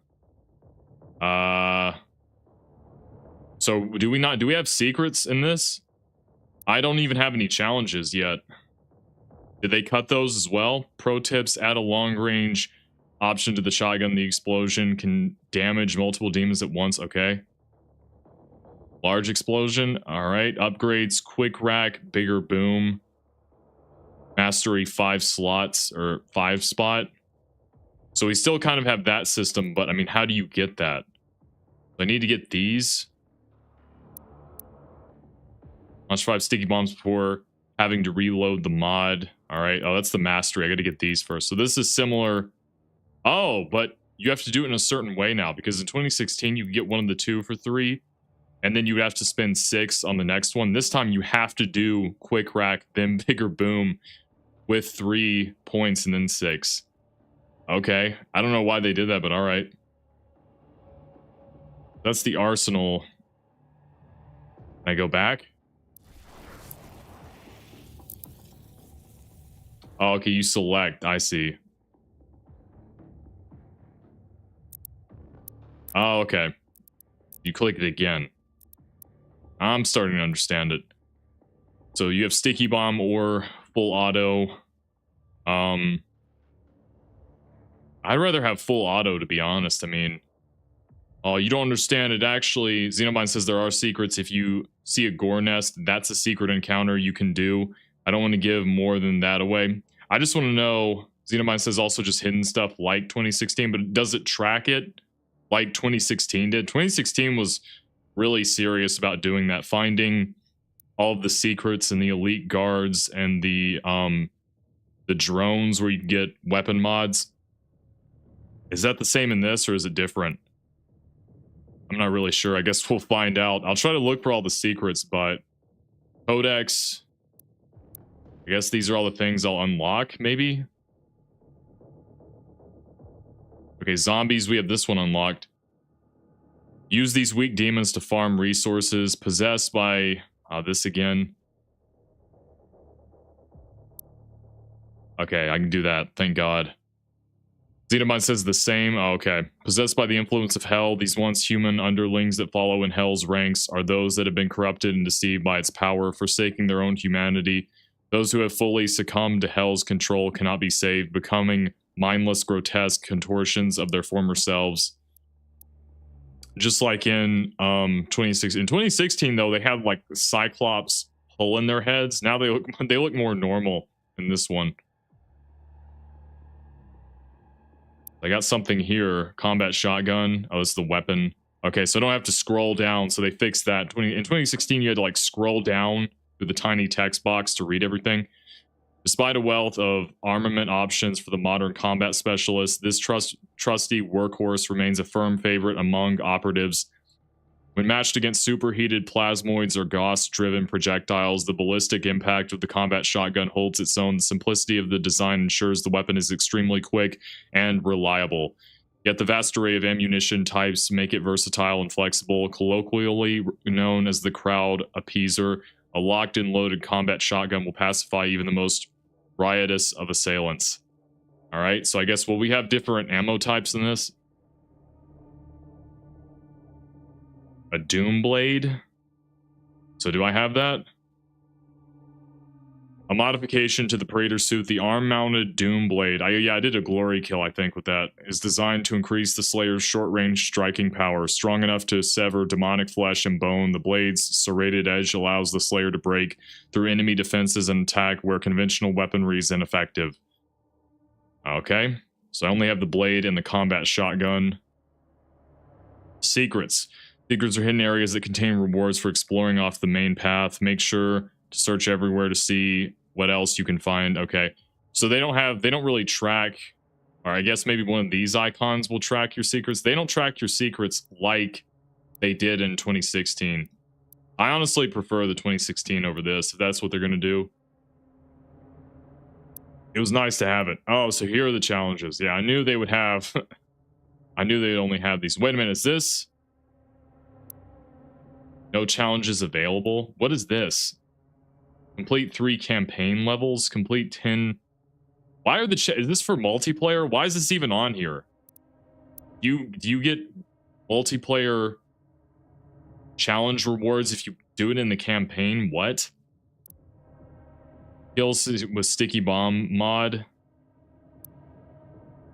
So do we have secrets in this? I don't even have any challenges yet. Did they cut those as well? Pro tips, add a long range option to the shotgun. The explosion can damage multiple demons at once. Okay. Large explosion. All right. Upgrades, quick rack, bigger boom. Mastery 5 slots or 5 spot. So we still kind of have that system, but I mean, how do you get that? I need to get these. Launch 5 sticky bombs before having to reload the mod. All right. Oh, that's the mastery. I got to get these first. So this is similar. Oh, but you have to do it in a certain way now because in 2016, you can get one of the 2 for 3. And then you have to spend 6 on the next one. This time you have to do quick rack, then bigger boom with 3 points and then 6. Okay. I don't know why they did that, but all right. That's the arsenal. Can I go back? Oh, okay, you select. I see. Oh, okay. You click it again. I'm starting to understand it. So you have sticky bomb or full auto. I'd rather have full auto, to be honest. I mean, oh, you don't understand it. Actually, Xenobind says there are secrets. If you see a gore nest, that's a secret encounter you can do. I don't want to give more than that away. I just want to know, Xenobind says also just hidden stuff like 2016, but does it track it like 2016 did? 2016 was really serious about doing that, finding all of the secrets and the elite guards and the drones where you can get weapon mods. Is that the same in this or is it different? I'm not really sure. I guess we'll find out. I'll try to look for all the secrets, but Codex, I guess these are all the things I'll unlock, maybe? Okay, zombies, we have this one unlocked. Use these weak demons to farm resources. Possessed by this again. Okay, I can do that. Thank God. Xenobind says the same. Oh, okay. Possessed by the influence of hell, these once human underlings that follow in hell's ranks are those that have been corrupted and deceived by its power, forsaking their own humanity. Those who have fully succumbed to hell's control cannot be saved, becoming mindless, grotesque contortions of their former selves. Just like in 2016. In 2016, though, they had like the Cyclops hole in their heads. Now they look more normal in this one. I got something here. Combat shotgun. Oh, it's the weapon. Okay, so I don't have to scroll down. So they fixed that. In 2016, you had to like scroll down through the tiny text box to read everything. Despite a wealth of armament options for the modern combat specialist, this trusty workhorse remains a firm favorite among operatives. When matched against superheated plasmoids or Gauss-driven projectiles, the ballistic impact of the combat shotgun holds its own. The simplicity of the design ensures the weapon is extremely quick and reliable. Yet the vast array of ammunition types make it versatile and flexible. Colloquially known as the crowd appeaser, a locked and loaded combat shotgun will pacify even the most riotous of assailants. All right, so I guess, well, we have different ammo types in this. A Doom Blade. So do I have that? A modification to the Praetor suit, the arm-mounted Doom Blade. I did a glory kill, I think, with that. Is designed to increase the Slayer's short-range striking power. Strong enough to sever demonic flesh and bone, the blade's serrated edge allows the Slayer to break through enemy defenses and attack where conventional weaponry is ineffective. Okay, so I only have the blade and the combat shotgun. Secrets. Secrets are hidden areas that contain rewards for exploring off the main path. Make sure to search everywhere to see what else you can find. Okay, so they don't really track, or I guess maybe one of these icons will track your secrets. They don't track your secrets like they did in 2016. I honestly prefer the 2016 over this, if that's what they're going to do. It was nice to have it. Oh, so here are the challenges. Yeah, I knew they would have I knew they only had these. Wait a minute, is this? No challenges available? What is this? Complete 3 campaign levels, complete 10. Why are is this for multiplayer? Why is this even on here? Do you get multiplayer challenge rewards if you do it in the campaign? What? Kills with sticky bomb mod.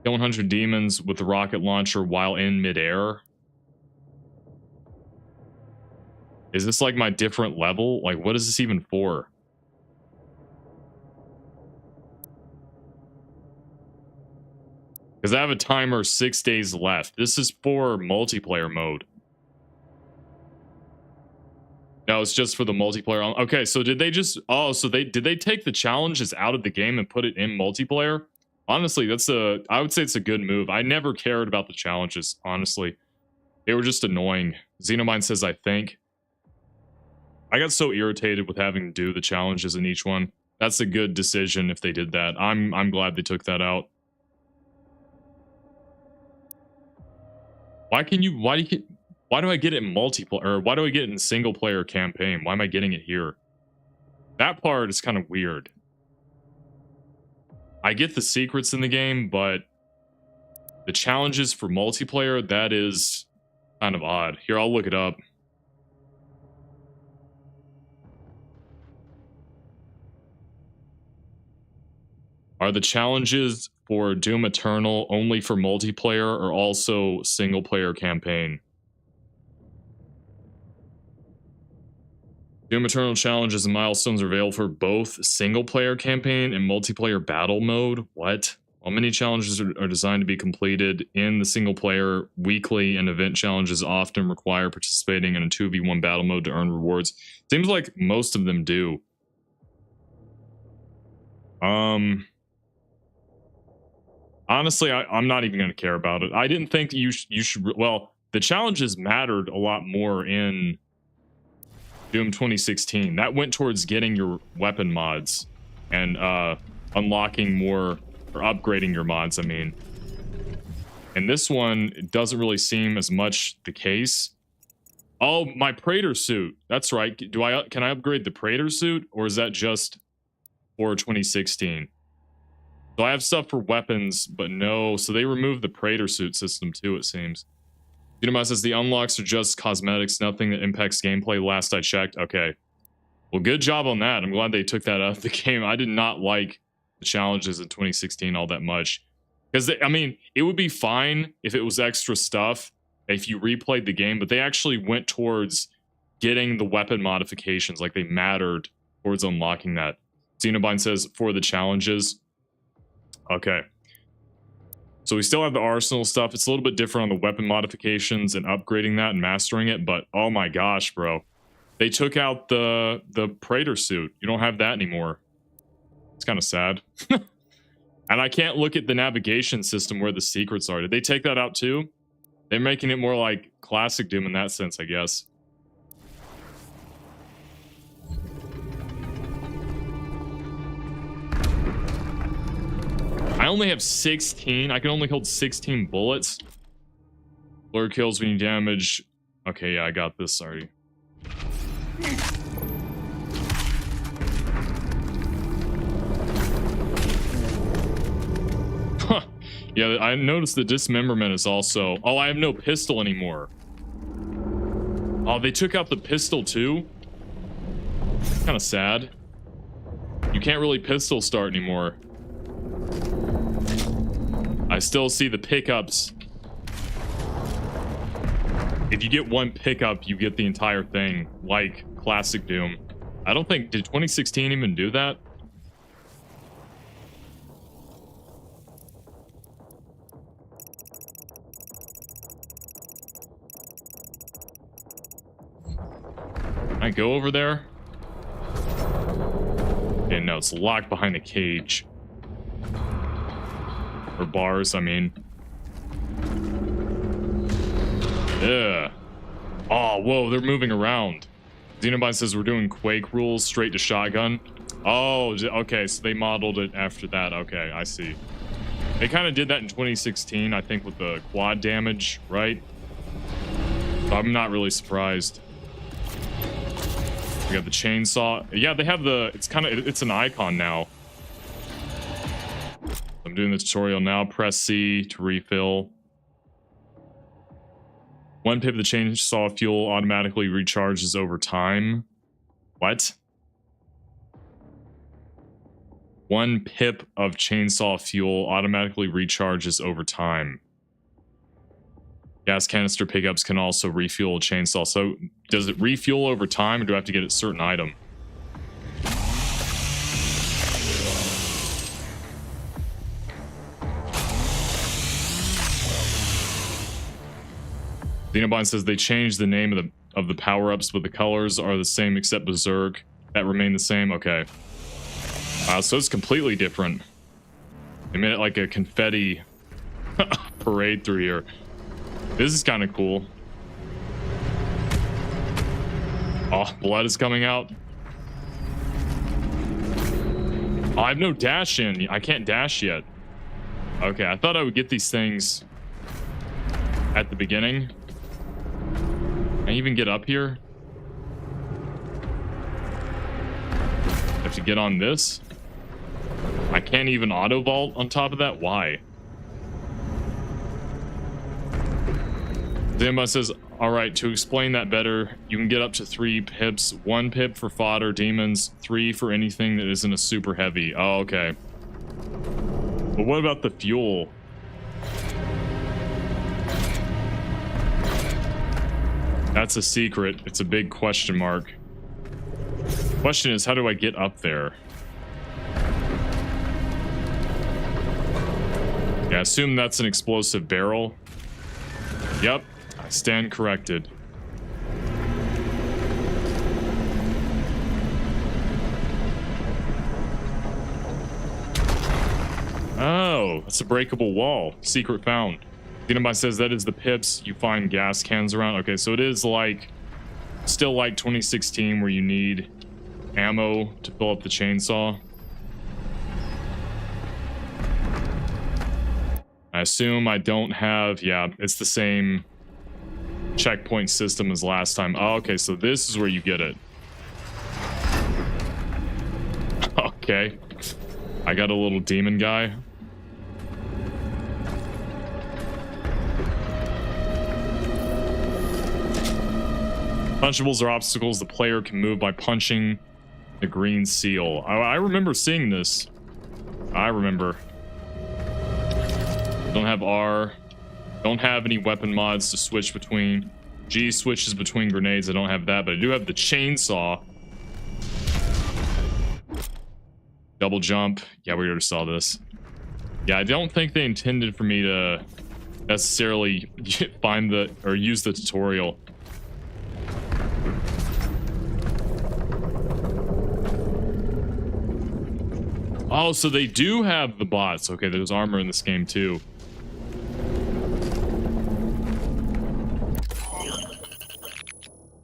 Kill 100 demons with the rocket launcher while in midair. Is this like my different level? Like, what is this even for? Because I have a timer 6 days left. This is for multiplayer mode. No, it's just for the multiplayer. Okay, so did they just... Oh, so did they take the challenges out of the game and put it in multiplayer? Honestly, I would say it's a good move. I never cared about the challenges, honestly. They were just annoying. Xenomind says, I think. I got so irritated with having to do the challenges in each one. That's a good decision if they did that. I'm glad they took that out. Why do I get it in multiplayer, or why do I get it in single player campaign? Why am I getting it here? That part is kind of weird. I get the secrets in the game, but the challenges for multiplayer, that is kind of odd. Here, I'll look it up. Are the challenges for Doom Eternal only for multiplayer or also single player campaign? Doom Eternal challenges and milestones are available for both single player campaign and multiplayer battle mode. What? While many challenges are designed to be completed in the single player, weekly and event challenges often require participating in a 2v1 battle mode to earn rewards. Seems like most of them do. Honestly, I'm not even going to care about it. I didn't think you should... Well, the challenges mattered a lot more in Doom 2016. That went towards getting your weapon mods and unlocking more, or upgrading your mods, I mean. And this one, it doesn't really seem as much the case. Oh, my Praetor suit. That's right. Can I upgrade the Praetor suit, or is that just for 2016? So I have stuff for weapons, but no. So they removed the Praetor suit system too, it seems. Unima says the unlocks are just cosmetics, nothing that impacts gameplay. Last I checked. Okay. Well, good job on that. I'm glad they took that out of the game. I did not like the challenges in 2016 all that much. Because, I mean, it would be fine if it was extra stuff, if you replayed the game, but they actually went towards getting the weapon modifications. Like, they mattered towards unlocking that. Xenobine says, for the challenges. Okay. So we still have the arsenal stuff. It's a little bit different on the weapon modifications and upgrading that and mastering it, but oh my gosh, bro. They took out the Praetor suit. You don't have that anymore. It's kind of sad. And I can't look at the navigation system where the secrets are. Did they take that out too? They're making it more like classic Doom in that sense, I guess. I only have 16. I can only hold 16 bullets. Blur kills when you damage. Okay, yeah, I got this. Sorry. Huh. Yeah, I noticed the dismemberment is also... Oh, I have no pistol anymore. Oh, they took out the pistol too? Kind of sad. You can't really pistol start anymore. I still see the pickups. If you get one pickup, you get the entire thing, like classic Doom. I don't think... Did 2016 even do that? Can I go over there? Okay, no, it's locked behind the cage. Or bars, I mean. Yeah. Oh, whoa, they're moving around. Xenobite says we're doing Quake rules straight to shotgun. Oh, okay, so they modeled it after that. Okay, I see. They kind of did that in 2016, I think, with the quad damage, right? So I'm not really surprised. We got the chainsaw. Yeah, they have the, it's an icon now. I'm doing the tutorial now. Press C to refill. One pip of the chainsaw fuel automatically recharges over time. What? 1 pip of chainsaw fuel automatically recharges over time. Gas canister pickups can also refuel a chainsaw. So does it refuel over time, or do I have to get a certain item? Xenobond says they changed the name of the power-ups, but the colors are the same except Berserk. That remain the same? Okay. Wow, so it's completely different. They made it like a confetti parade through here. This is kind of cool. Oh, blood is coming out. Oh, I have no dash in. I can't dash yet. Okay, I thought I would get these things at the beginning. Can I even get up here? I have to get on this? I can't even auto vault on top of that? Why? Zamba says, alright, to explain that better, you can get up to 3 pips. 1 pip for fodder demons, 3 for anything that isn't a super heavy. Oh, okay. But what about the fuel? That's a secret. It's a big question mark. Question is, how do I get up there? Yeah, I assume that's an explosive barrel. Yep, I stand corrected. Oh, that's a breakable wall. Secret found. Xenobot says that is the pips you find gas cans around. Okay, so it is like, still like 2016 where you need ammo to fill up the chainsaw. I assume I don't have, yeah, it's the same checkpoint system as last time. Oh, okay, so this is where you get it. Okay. I got a little demon guy. Punchables are obstacles the player can move by punching the green seal. I remember seeing this. I remember. Don't have R. Don't have any weapon mods to switch between. G switches between grenades. I don't have that, but I do have the chainsaw. Double jump. Yeah, we already saw this. Yeah, I don't think they intended for me to necessarily find the or use the tutorial. Oh, so they do have the bots. Okay, there's armor in this game too.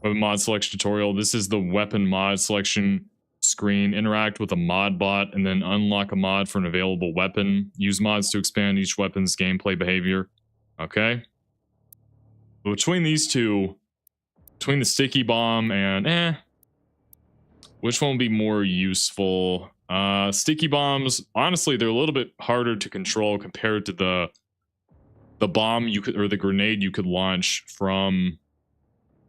Weapon mod selection tutorial. This is the weapon mod selection screen. Interact with a mod bot and then unlock a mod for an available weapon. Use mods to expand each weapon's gameplay behavior. Okay. But between these two, between the sticky bomb and which one will be more useful? Sticky bombs, honestly, they're a little bit harder to control compared to the bomb you could, or the grenade you could launch from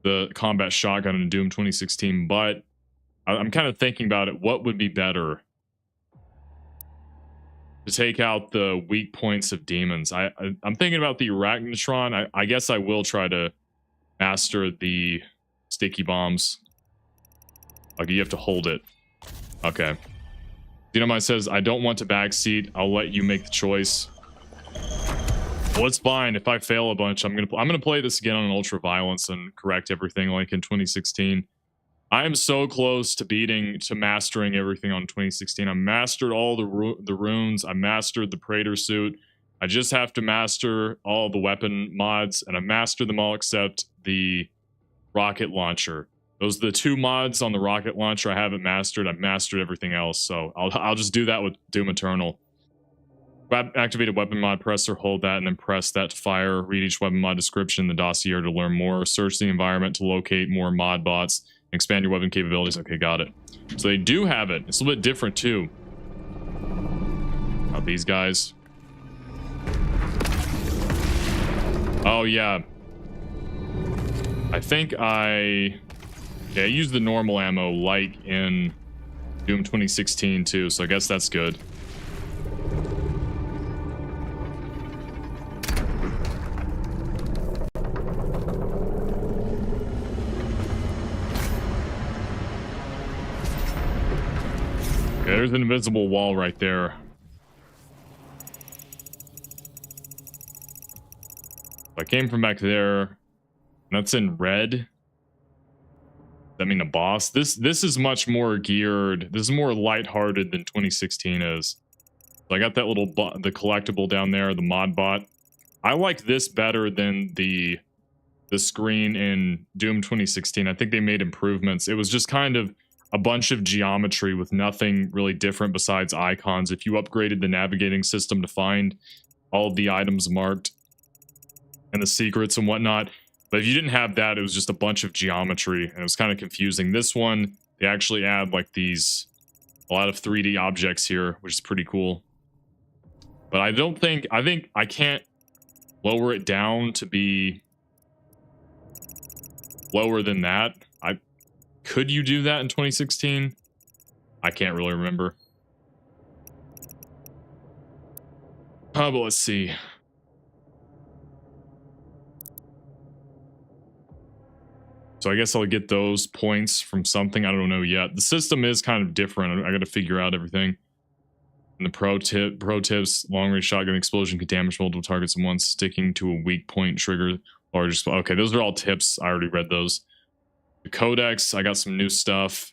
the combat shotgun in Doom 2016, but I'm kind of thinking about it. What would be better to take out the weak points of demons? I'm thinking about the Arachnotron. I guess I will try to master the sticky bombs. Okay, you have to hold it. Okay. Xenomite says, I don't want to backseat. I'll let you make the choice. Well, it's fine. If I fail a bunch, I'm gonna play this again on ultra violence and correct everything like in 2016. I am so close to mastering everything on 2016. I mastered all the runes. I mastered the Praetor suit. I just have to master all the weapon mods, and I mastered them all except the rocket launcher. Those are the 2 mods on the rocket launcher I haven't mastered. I've mastered everything else, so I'll just do that with Doom Eternal. Activated weapon mod, press or hold that and then press that to fire. Read each weapon mod description in the dossier to learn more. Search the environment to locate more mod bots. Expand your weapon capabilities. Okay, got it. So they do have it. It's a little bit different too. Oh, these guys. Oh, yeah. I think I used the normal ammo like in Doom 2016 too, so I guess that's good. Okay, there's an invisible wall right there. I came from back there. That's in red. Does that mean a boss? This is much more geared. This is more lighthearted than 2016 is. So I got that little the collectible down there, the mod bot. I like this better than the screen in Doom 2016. I think they made improvements. It was just kind of a bunch of geometry with nothing really different besides icons. If you upgraded the navigating system to find all of the items marked and the secrets and whatnot. But if you didn't have that, it was just a bunch of geometry, and it was kind of confusing. This one, they actually add like a lot of 3D objects here, which is pretty cool. But I think I can't lower it down to be lower than that. Could you do that in 2016? I can't really remember. But let's see. So I guess I'll get those points from something. I don't know yet. The system is kind of different. I got to figure out everything. And the pro tips: long-range shotgun explosion can damage multiple targets at once. Sticking to a weak point trigger large. Okay, those are all tips. I already read those. The codex. I got some new stuff.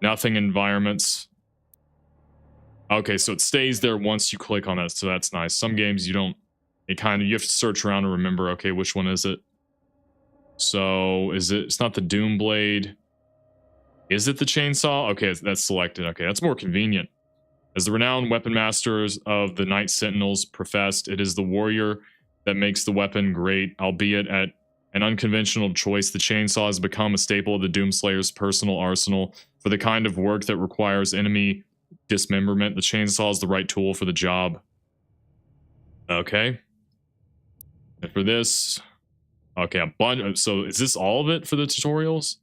Nothing environments. Okay, so it stays there once you click on that. So that's nice. Some games you don't. You have to search around and remember. Okay, which one is it? So, it's not the Doom Blade. Is it the chainsaw? Okay, that's selected. Okay, that's more convenient. As the renowned weapon masters of the Night Sentinels professed, it is the warrior that makes the weapon great, albeit at an unconventional choice. The chainsaw has become a staple of the Doomslayer's personal arsenal. For the kind of work that requires enemy dismemberment, the chainsaw is the right tool for the job. Okay. And for this... Okay, a bunch. So is this all of it for the tutorials?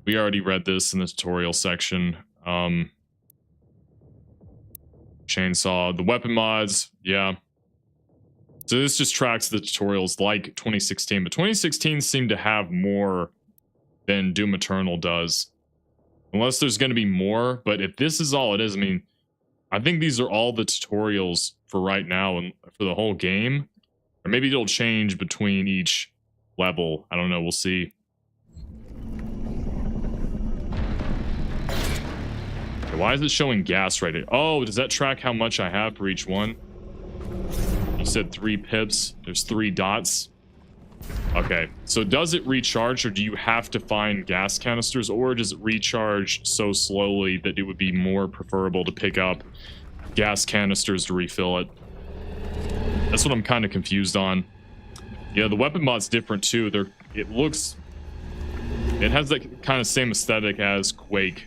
We already read this in the tutorial section. Chainsaw, the weapon mods, yeah. So this just tracks the tutorials like 2016, but 2016 seemed to have more than Doom Eternal does. Unless there's going to be more, but if this is all it is, I mean, I think these are all the tutorials for right now and for the whole game. Or maybe it'll change between each level. I don't know. We'll see. Okay, why is it showing gas right here? Oh, does that track how much I have for each one? You said 3 pips. There's 3 dots. Okay. So does it recharge, or do you have to find gas canisters, or does it recharge so slowly that it would be more preferable to pick up gas canisters to refill it? That's what I'm kind of confused on. Yeah, the weapon mod's different too. It has that kind of same aesthetic as Quake.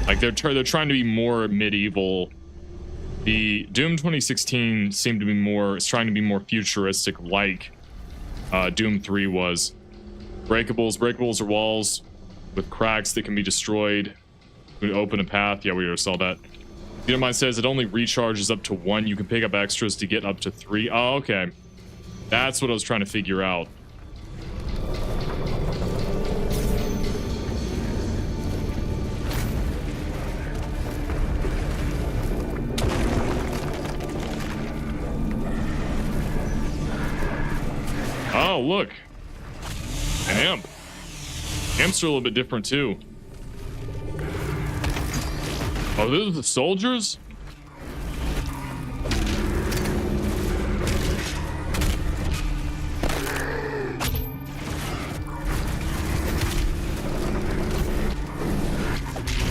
Like they're trying to be more medieval. The Doom 2016 seemed to be more, it's trying to be more futuristic, like Doom 3 was. Breakables are walls with cracks that can be destroyed. We open a path. Yeah, we already saw that. Mine says it only recharges up to 1. You can pick up extras to get up to 3. Oh, okay. That's what I was trying to figure out. Oh, look. An imp. Imps are a little bit different too. Oh, those are the soldiers?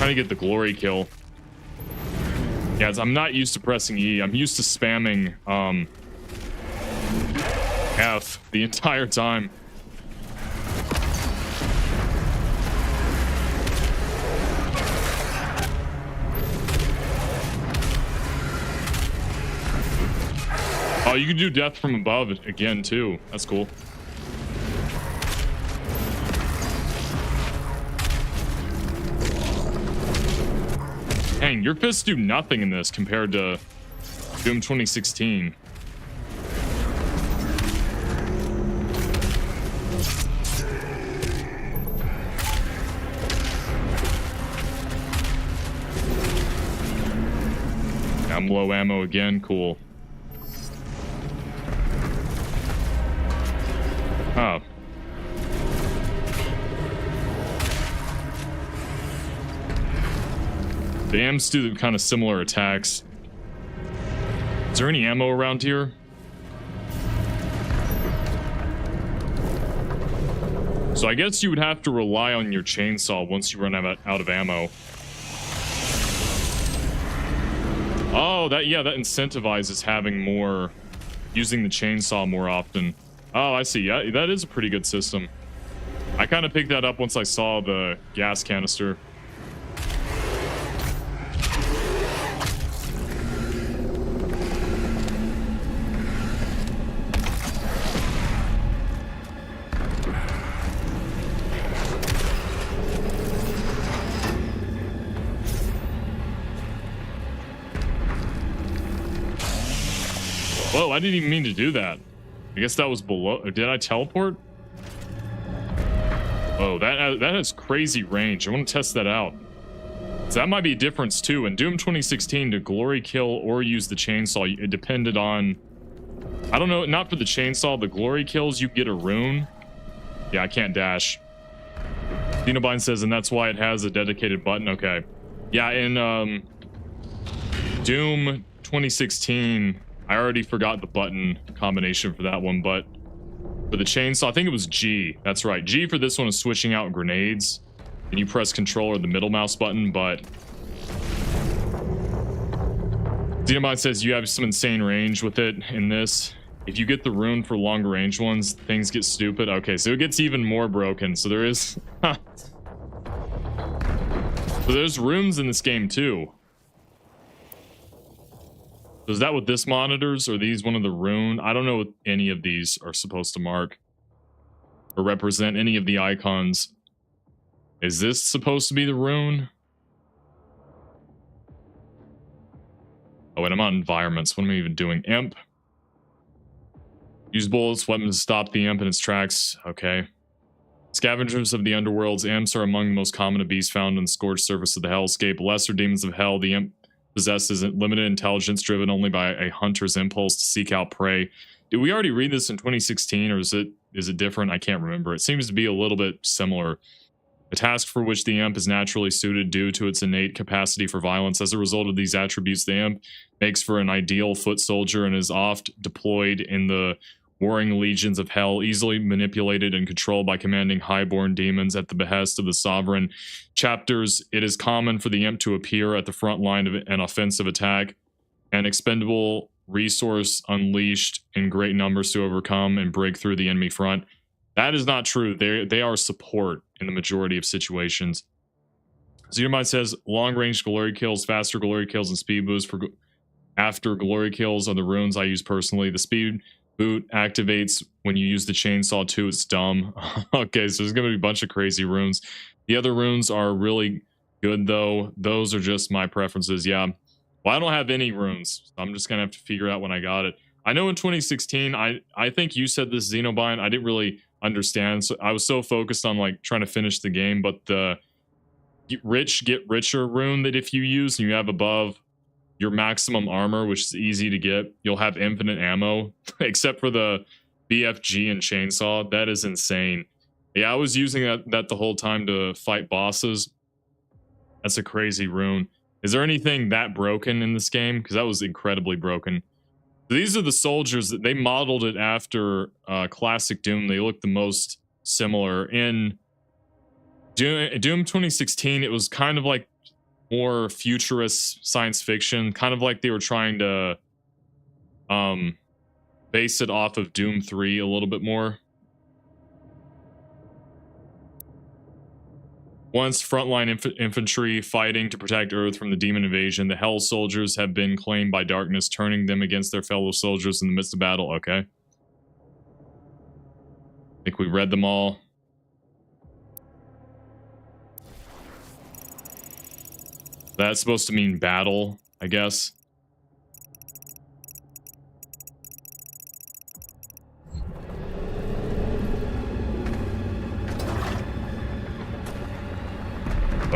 trying to get the glory kill. Yeah, I'm not used to pressing E. I'm used to spamming F the entire time. Oh, you can do death from above again too. That's cool. Dang, your fists do nothing in this compared to Doom 2016. I'm low ammo again. Cool. Oh. The Ams do kind of similar attacks. Is there any ammo around here? So I guess you would have to rely on your chainsaw once you run out of ammo. Oh, that incentivizes having more, using the chainsaw more often. Oh, I see. Yeah, that is a pretty good system. I kind of picked that up once I saw the gas canister. Whoa, I didn't even mean to do that. I guess that was below. Did I teleport? Oh, that has crazy range. I want to test that out. So that might be a difference too. In Doom 2016, to glory kill or use the chainsaw, it depended on... I don't know, not for the chainsaw. The glory kills, you get a rune. Yeah, I can't dash. Xenobine says, and that's why it has a dedicated button. Okay. Yeah, in Doom 2016... I already forgot the button combination for that one, but for the chainsaw, I think it was G. That's right. G for this one is switching out grenades. And you press control or the middle mouse button, but... Xenobot says you have some insane range with it in this. If you get the rune for longer range ones, things get stupid. Okay, so it gets even more broken. So there is... So there's runes in this game too. So is that what this monitors? Or are these one of the rune? I don't know what any of these are supposed to mark or represent any of the icons. Is this supposed to be the rune? Oh, and I'm on environments. What am I even doing? Imp. Use bullets, weapons to stop the imp in its tracks. Okay. Scavengers of the underworlds. Imps are among the most common of beasts found on the scorched surface of the hellscape. Lesser demons of hell. The imp possesses limited intelligence, driven only by a hunter's impulse to seek out prey. Did we already read this in 2016, or is it different? I can't remember. It seems to be a little bit similar. A task for which the imp is naturally suited due to its innate capacity for violence. As a result of these attributes, the imp makes for an ideal foot soldier and is oft deployed in the warring legions of hell, easily manipulated and controlled by commanding highborn demons at the behest of the sovereign. Chapters, it is common for the imp to appear at the front line of an offensive attack, an expendable resource unleashed in great numbers to overcome and break through the enemy front. That is not true. They are support in the majority of situations. Xenomite says long-range glory kills, faster glory kills, and speed boosts for after glory kills are the runes I use personally. The speed boot activates when you use the chainsaw too. It's dumb. Okay, so there's gonna be a bunch of crazy runes. The other runes are really good though. Those are just my preferences. Yeah. Well, I don't have any runes. So I'm just gonna have to figure out when I got it. I know in 2016, I think you said this, Xenobine. I didn't really understand. So I was so focused on like trying to finish the game, but the get richer rune that if you use and you have above your maximum armor, which is easy to get, you'll have infinite ammo, except for the BFG and chainsaw. That is insane. Yeah, I was using that the whole time to fight bosses. That's a crazy rune. Is there anything that broken in this game? Because that was incredibly broken. So these are the soldiers that they modeled it after classic Doom. They look the most similar. In Doom 2016, it was kind of like more futurist science fiction, kind of like they were trying to base it off of Doom 3 a little bit more. Once frontline infantry fighting to protect Earth from the demon invasion, the Hell soldiers have been claimed by darkness, turning them against their fellow soldiers in the midst of battle. Okay. I think we read them all. That's supposed to mean battle, I guess.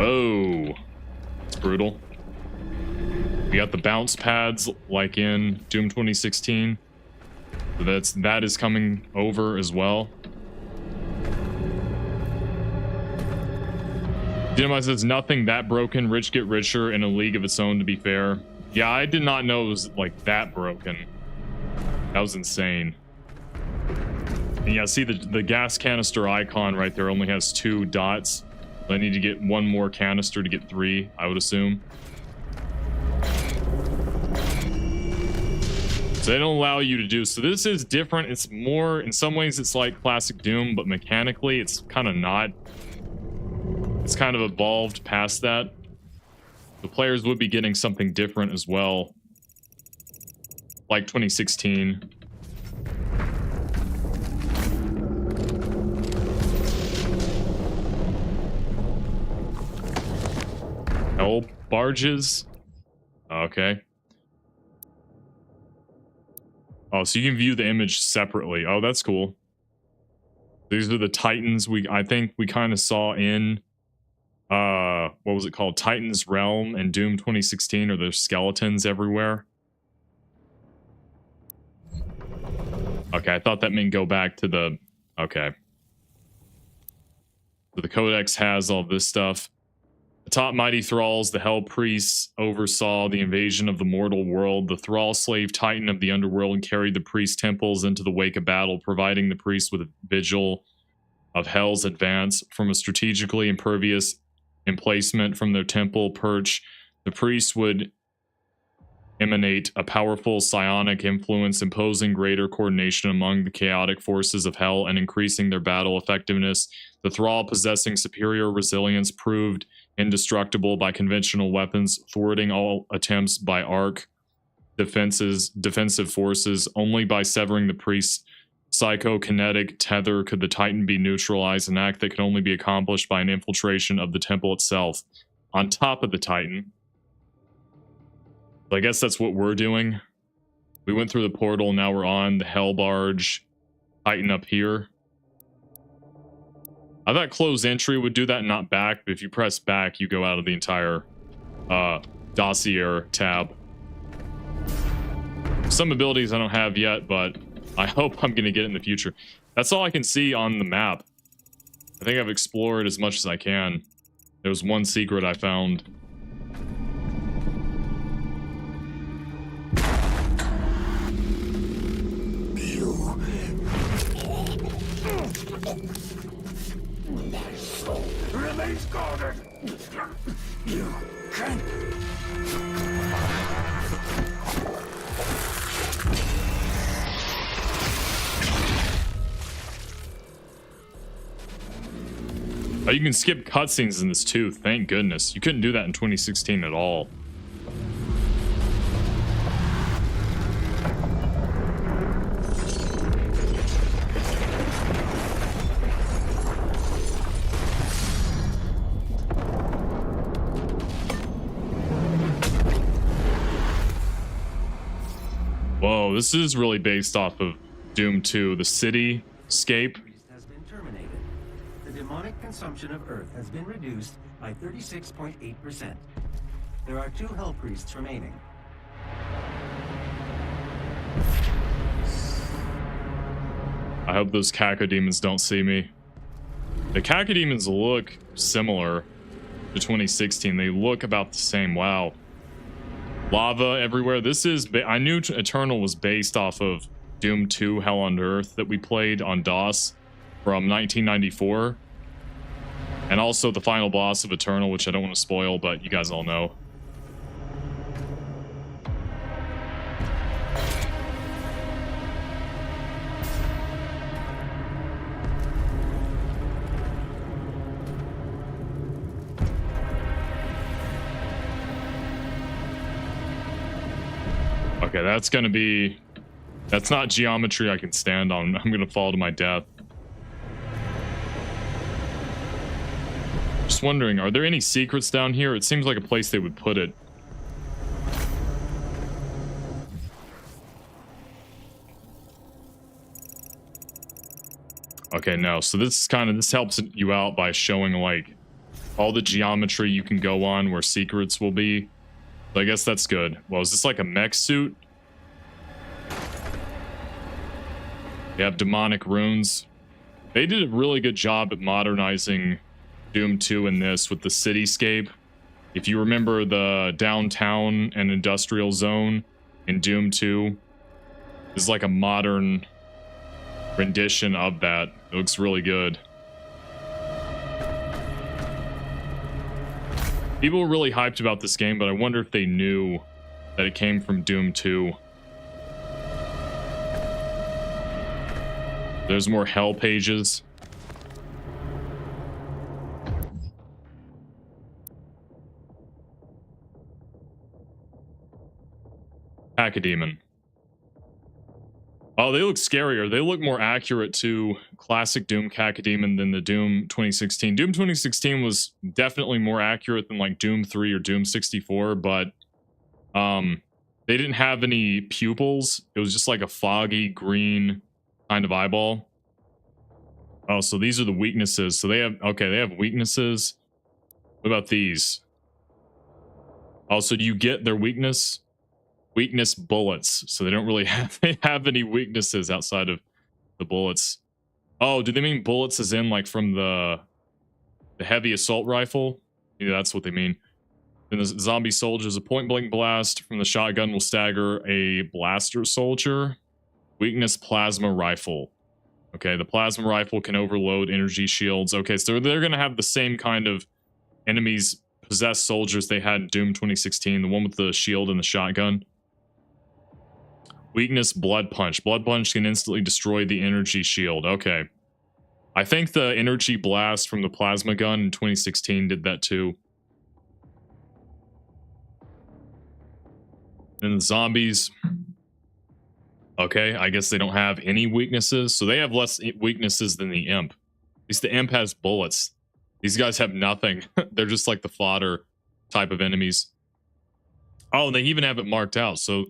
Oh, it's brutal. We got the bounce pads like in Doom 2016. So that is coming over as well. Dynamite says nothing that broken. Rich get richer in a league of its own, to be fair. Yeah, I did not know it was like that broken. That was insane. And yeah, see the gas canister icon right there only has 2 dots. I need to get 1 more canister to get 3, I would assume. So they don't allow you to do. So this is different. It's more, in some ways it's like classic Doom, but mechanically it's kind of not. It's kind of evolved past that. The players would be getting something different as well. Like 2016. Hell barges. Okay. Oh, so you can view the image separately. Oh, that's cool. These are the Titans I think we kind of saw in what was it called? Titan's Realm and Doom 2016, or there's skeletons everywhere. Okay, I thought that meant go back to the okay. So the Codex has all this stuff. The top mighty thralls, the Hell Priests, oversaw the invasion of the mortal world. The thrall slave titan of the underworld carried the priest temples into the wake of battle, providing the priests with a vigil of Hell's advance. From a strategically impervious emplacement from their temple perch, the priests would emanate a powerful psionic influence, imposing greater coordination among the chaotic forces of Hell and increasing their battle effectiveness. The thrall, possessing superior resilience, proved indestructible by conventional weapons, thwarting all attempts by arc defensive forces. Only by severing the priest's psychokinetic tether could the Titan be neutralized, an act that could only be accomplished by an infiltration of the temple itself. On top of the Titan. So I guess that's what we're doing. We went through the portal, now we're on the Hell Barge. Titan up here. I thought close entry would do that and not back, but if you press back, you go out of the entire dossier tab. Some abilities I don't have yet, but I hope I'm going to get it in the future. That's all I can see on the map. I think I've explored as much as I can. There was one secret I found. My soul remains guarded. You can't. Oh, you can skip cutscenes in this too, thank goodness. You couldn't do that in 2016 at all. Whoa, this is really based off of Doom 2, the cityscape. Has been terminated. The demonic consumption of Earth has been reduced by 36.8%. There are 2 Hell Priests remaining. I hope those cacodemons don't see me. The cacodemons look similar to 2016. They look about the same. Wow. Lava everywhere. This is... I knew Eternal was based off of Doom 2 Hell on Earth that we played on DOS from 1994. And also the final boss of Eternal, which I don't want to spoil, but you guys all know. Okay, that's gonna be... That's not geometry I can stand on. I'm gonna fall to my death. Just wondering, are there any secrets down here? It seems like a place they would put it. Okay, no. So this helps you out by showing like all the geometry you can go on where secrets will be. So I guess that's good. Well, is this like a mech suit? They have demonic runes. They did a really good job at modernizing Doom 2 in this with the cityscape. If you remember the downtown and industrial zone in Doom 2, this is like a modern rendition of that. It looks really good. People were really hyped about this game, but I wonder if they knew that it came from Doom 2. There's more hell pages. Academon. Oh, they look scarier. They look more accurate to classic Doom Cacodemon than the Doom 2016. Doom 2016 was definitely more accurate than like Doom 3 or Doom 64, but they didn't have any pupils. It was just like a foggy green kind of eyeball. Oh, so these are the weaknesses. So they have, okay, they have weaknesses. What about these? Also, do you get their weakness? Weakness bullets. So they don't really have any weaknesses outside of the bullets. Oh, do they mean bullets as in like from the heavy assault rifle? Yeah, that's what they mean. Then the zombie soldiers, a point blank blast from the shotgun will stagger a blaster soldier. Weakness plasma rifle. Okay, the plasma rifle can overload energy shields. Okay, so they're going to have the same kind of enemies, possessed soldiers they had in Doom 2016, the one with the shield and the shotgun. Weakness blood punch. Blood punch can instantly destroy the energy shield. Okay. I think the energy blast from the plasma gun in 2016 did that too. And the zombies. Okay, I guess they don't have any weaknesses. So they have less weaknesses than the imp. At least the imp has bullets. These guys have nothing. They're just like the fodder type of enemies. Oh, and they even have it marked out. So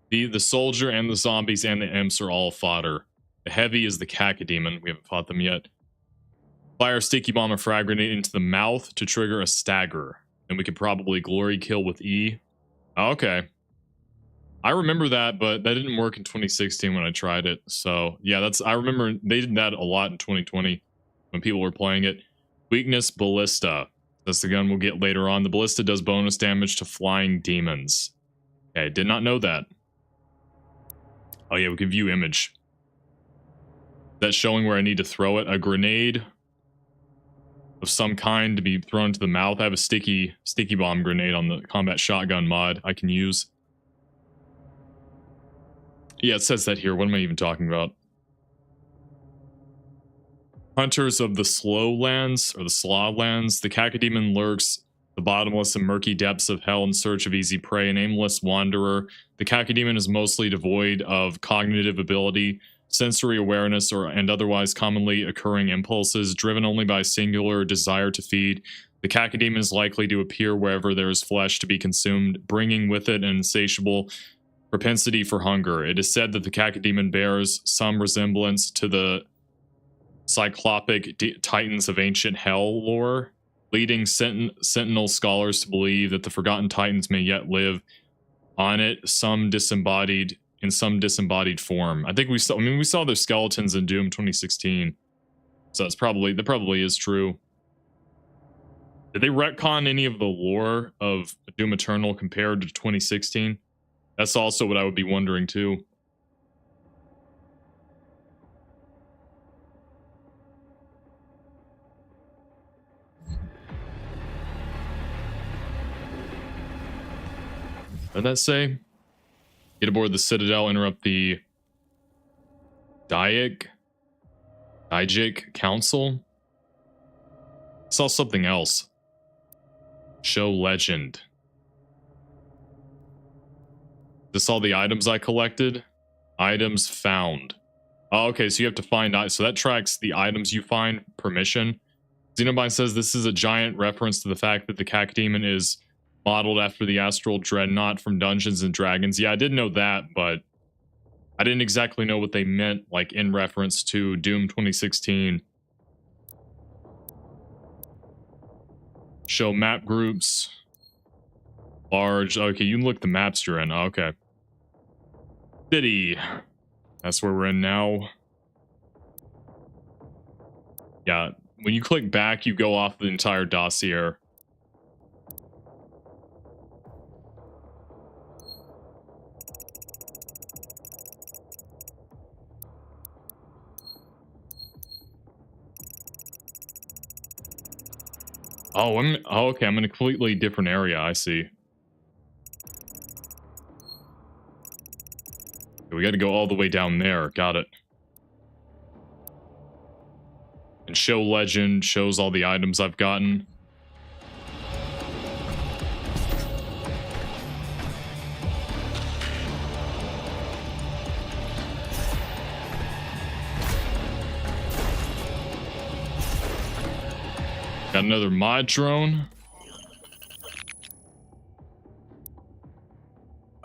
the soldier and the zombies and the imps are all fodder. The heavy is the Cacodemon. We haven't fought them yet. Fire a sticky bomb or frag grenade into the mouth to trigger a stagger. And we could probably glory kill with E. Okay. I remember that, but that didn't work in 2016 when I tried it. So yeah, I remember they did that a lot in 2020 when people were playing it. Weakness ballista. That's the gun we'll get later on. The ballista does bonus damage to flying demons. Okay, did not know that. Oh yeah, we can view image. That's showing where I need to throw it. A grenade of some kind to be thrown into the mouth. I have a sticky bomb grenade on the combat shotgun mod I can use. Yeah, it says that here. What am I even talking about? Hunters of the slow lands, or the slaw lands. The Cacodemon lurks the bottomless and murky depths of hell in search of easy prey, an aimless wanderer. The Cacodemon is mostly devoid of cognitive ability, sensory awareness, and otherwise commonly occurring impulses, driven only by a singular desire to feed. The Cacodemon is likely to appear wherever there is flesh to be consumed, bringing with it an insatiable propensity for hunger. It is said that the Cacodemon bears some resemblance to the cyclopic titans of ancient hell lore, leading sentinel scholars to believe that the forgotten titans may yet live on it, in some disembodied form. I think we saw their skeletons in Doom 2016, so that probably is true. Did they retcon any of the lore of Doom Eternal compared to 2016? That's also what I would be wondering too. What did that say? Get aboard the Citadel, interrupt the Dijic Council. Saw something else. Show legend. This all the items I collected? Items found. Oh, okay, so you have to find... So that tracks the items you find per mission. Xenobite says this is a giant reference to the fact that the Cacodemon is modeled after the Astral Dreadnought from Dungeons and Dragons. Yeah, I did know that, but I didn't exactly know what they meant, like, in reference to Doom 2016. Show map groups. Large. Okay, you can look the maps you're in. Okay. City. That's where we're in now. Yeah, when you click back, you go off the entire dossier. Oh, okay, I'm in a completely different area, I see. We got to go all the way down there. Got it. And show legend shows all the items I've gotten. Got another mod drone.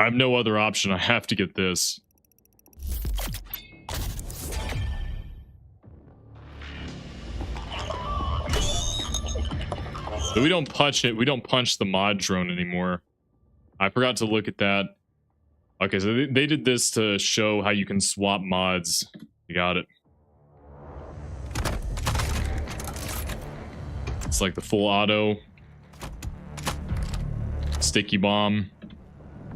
I have no other option. I have to get this. So we don't punch it. We don't punch the mod drone anymore. I forgot to look at that. Okay, so they did this to show how you can swap mods. You got it. It's like the full auto. Sticky bomb.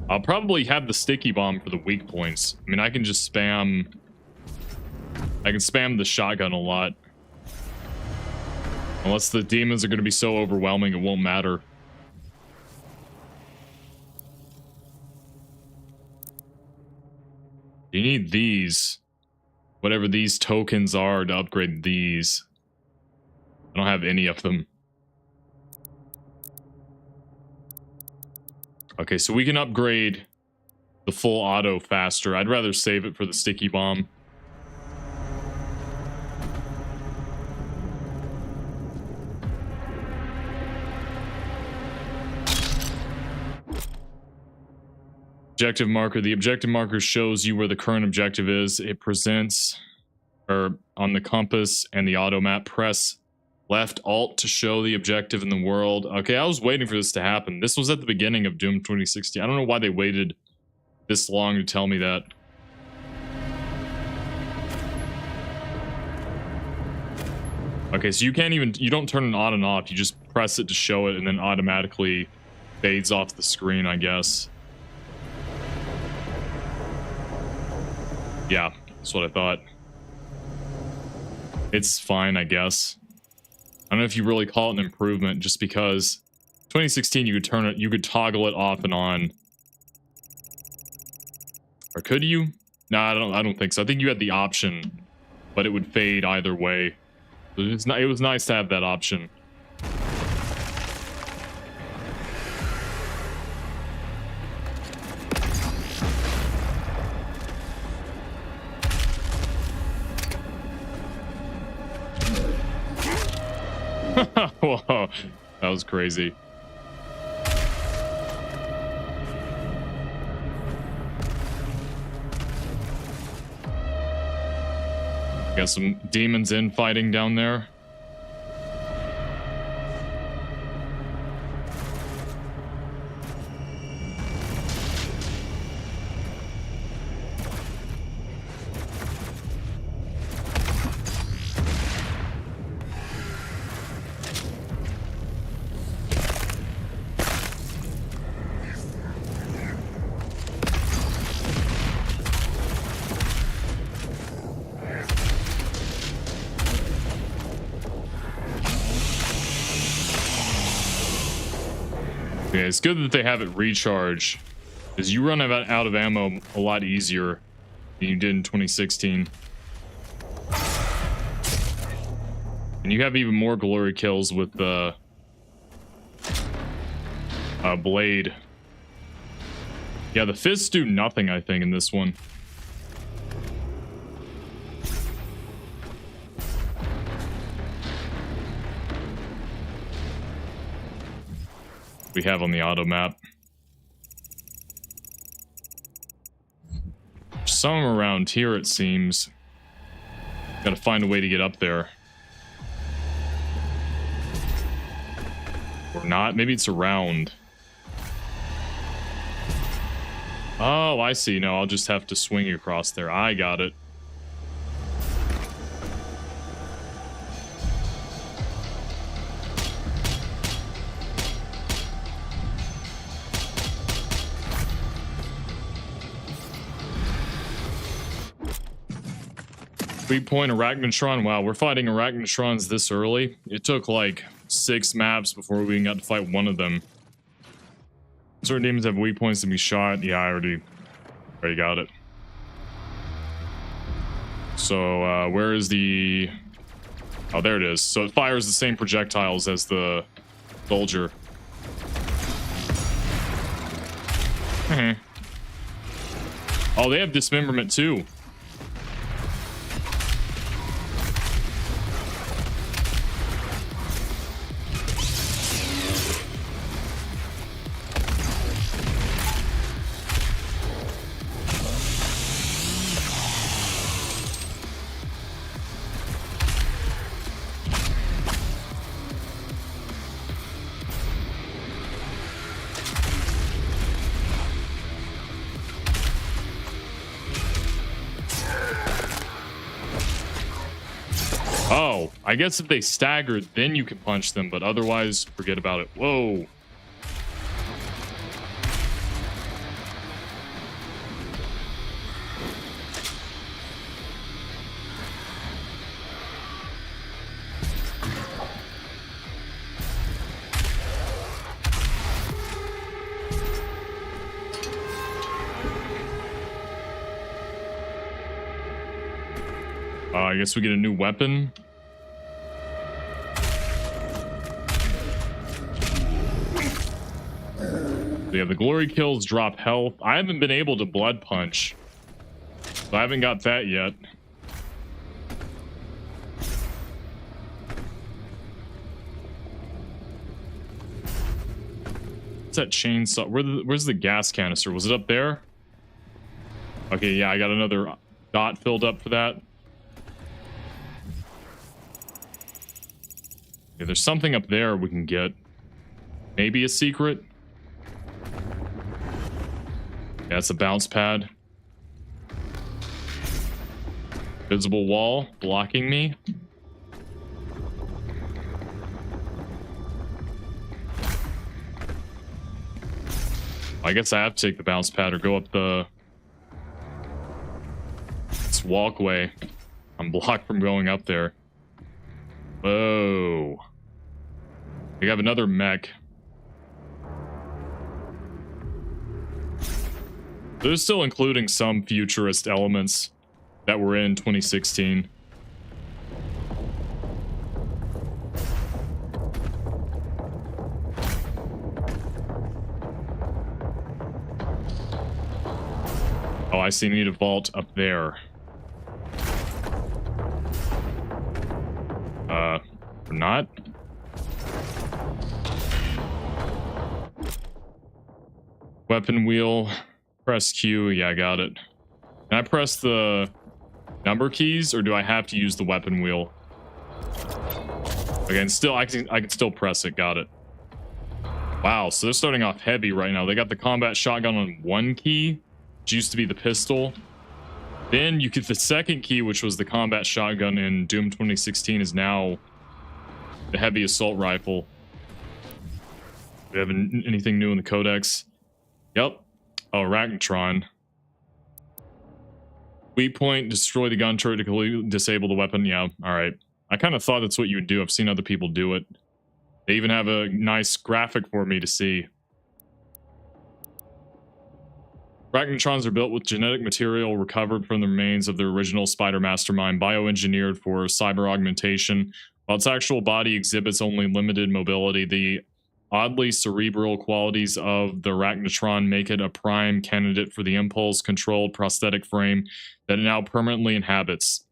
I'll probably have the sticky bomb for the weak points. I mean, I can just spam... I can spam the shotgun a lot. Unless the demons are going to be so overwhelming, it won't matter. You need these. Whatever these tokens are to upgrade these. I don't have any of them. Okay, so we can upgrade the full auto faster. I'd rather save it for the sticky bomb. Objective marker. The objective marker shows you where the current objective is. It presents, or on the compass and the auto map, press left alt to show the objective in the world. Okay, I was waiting for this to happen. This was at the beginning of Doom 2016. I don't know why they waited this long to tell me that. Okay, so you can't even, you don't turn it on and off. You just press it to show it and then automatically fades off the screen, I guess. Yeah, that's what I thought. It's fine, I guess. I don't know if you really call it an improvement, just because 2016 you could turn it, you could toggle it off and on. Or could you? No, I don't think so. I think you had the option, but it would fade either way. It was nice to have that option. Whoa, that was crazy. Got some demons infighting down there. Yeah, it's good that they have it recharge. Because you run out of ammo a lot easier than you did in 2016. And you have even more glory kills with the blade. Yeah, the fists do nothing, I think, in this one. We have on the auto map. Some around here, it seems. Gotta find a way to get up there. Or not. Maybe it's around. Oh, I see. No, I'll just have to swing across there. I got it. Weak point Arachnotron. Wow, we're fighting Arachnotrons this early. It took like 6 maps before we even got to fight one of them. Certain demons have weak points to be shot. Yeah, I already got it. So, where is the... Oh, there it is. So it fires the same projectiles as the soldier. Oh, they have dismemberment too. Oh, I guess if they staggered, then you can punch them, but otherwise, forget about it. Whoa. I guess we get a new weapon. Yeah, the glory kills drop health. I haven't been able to blood punch, so I haven't got that yet. What's that chainsaw? Where's the gas canister? Was it up there? Okay, yeah, I got another dot filled up for that. Yeah, there's something up there we can get. Maybe a secret. Yeah, it's a bounce pad. Visible wall blocking me. I guess I have to take the bounce pad or go up this walkway. I'm blocked from going up there. Whoa. We have another mech. They're still including some futurist elements that were in 2016. Oh, I see. Need a vault up there. Or not. Weapon wheel. Press Q. Yeah, I got it. Can I press the number keys, or do I have to use the weapon wheel? Again, still, I can still press it. Got it. Wow, so they're starting off heavy right now. They got the combat shotgun on 1 key, which used to be the pistol. Then you get the 2nd key, which was the combat shotgun in Doom 2016, is now the heavy assault rifle. Do we have anything new in the codex? Yep. Oh, Arachnotron. Weak point, destroy the gun turret to completely disable the weapon. Yeah, alright. I kind of thought that's what you would do. I've seen other people do it. They even have a nice graphic for me to see. Arachnotrons are built with genetic material recovered from the remains of the original spider mastermind, bioengineered for cyber augmentation. While its actual body exhibits only limited mobility, the oddly cerebral qualities of the Arachnotron make it a prime candidate for the impulse-controlled prosthetic frame that it now permanently inhabits.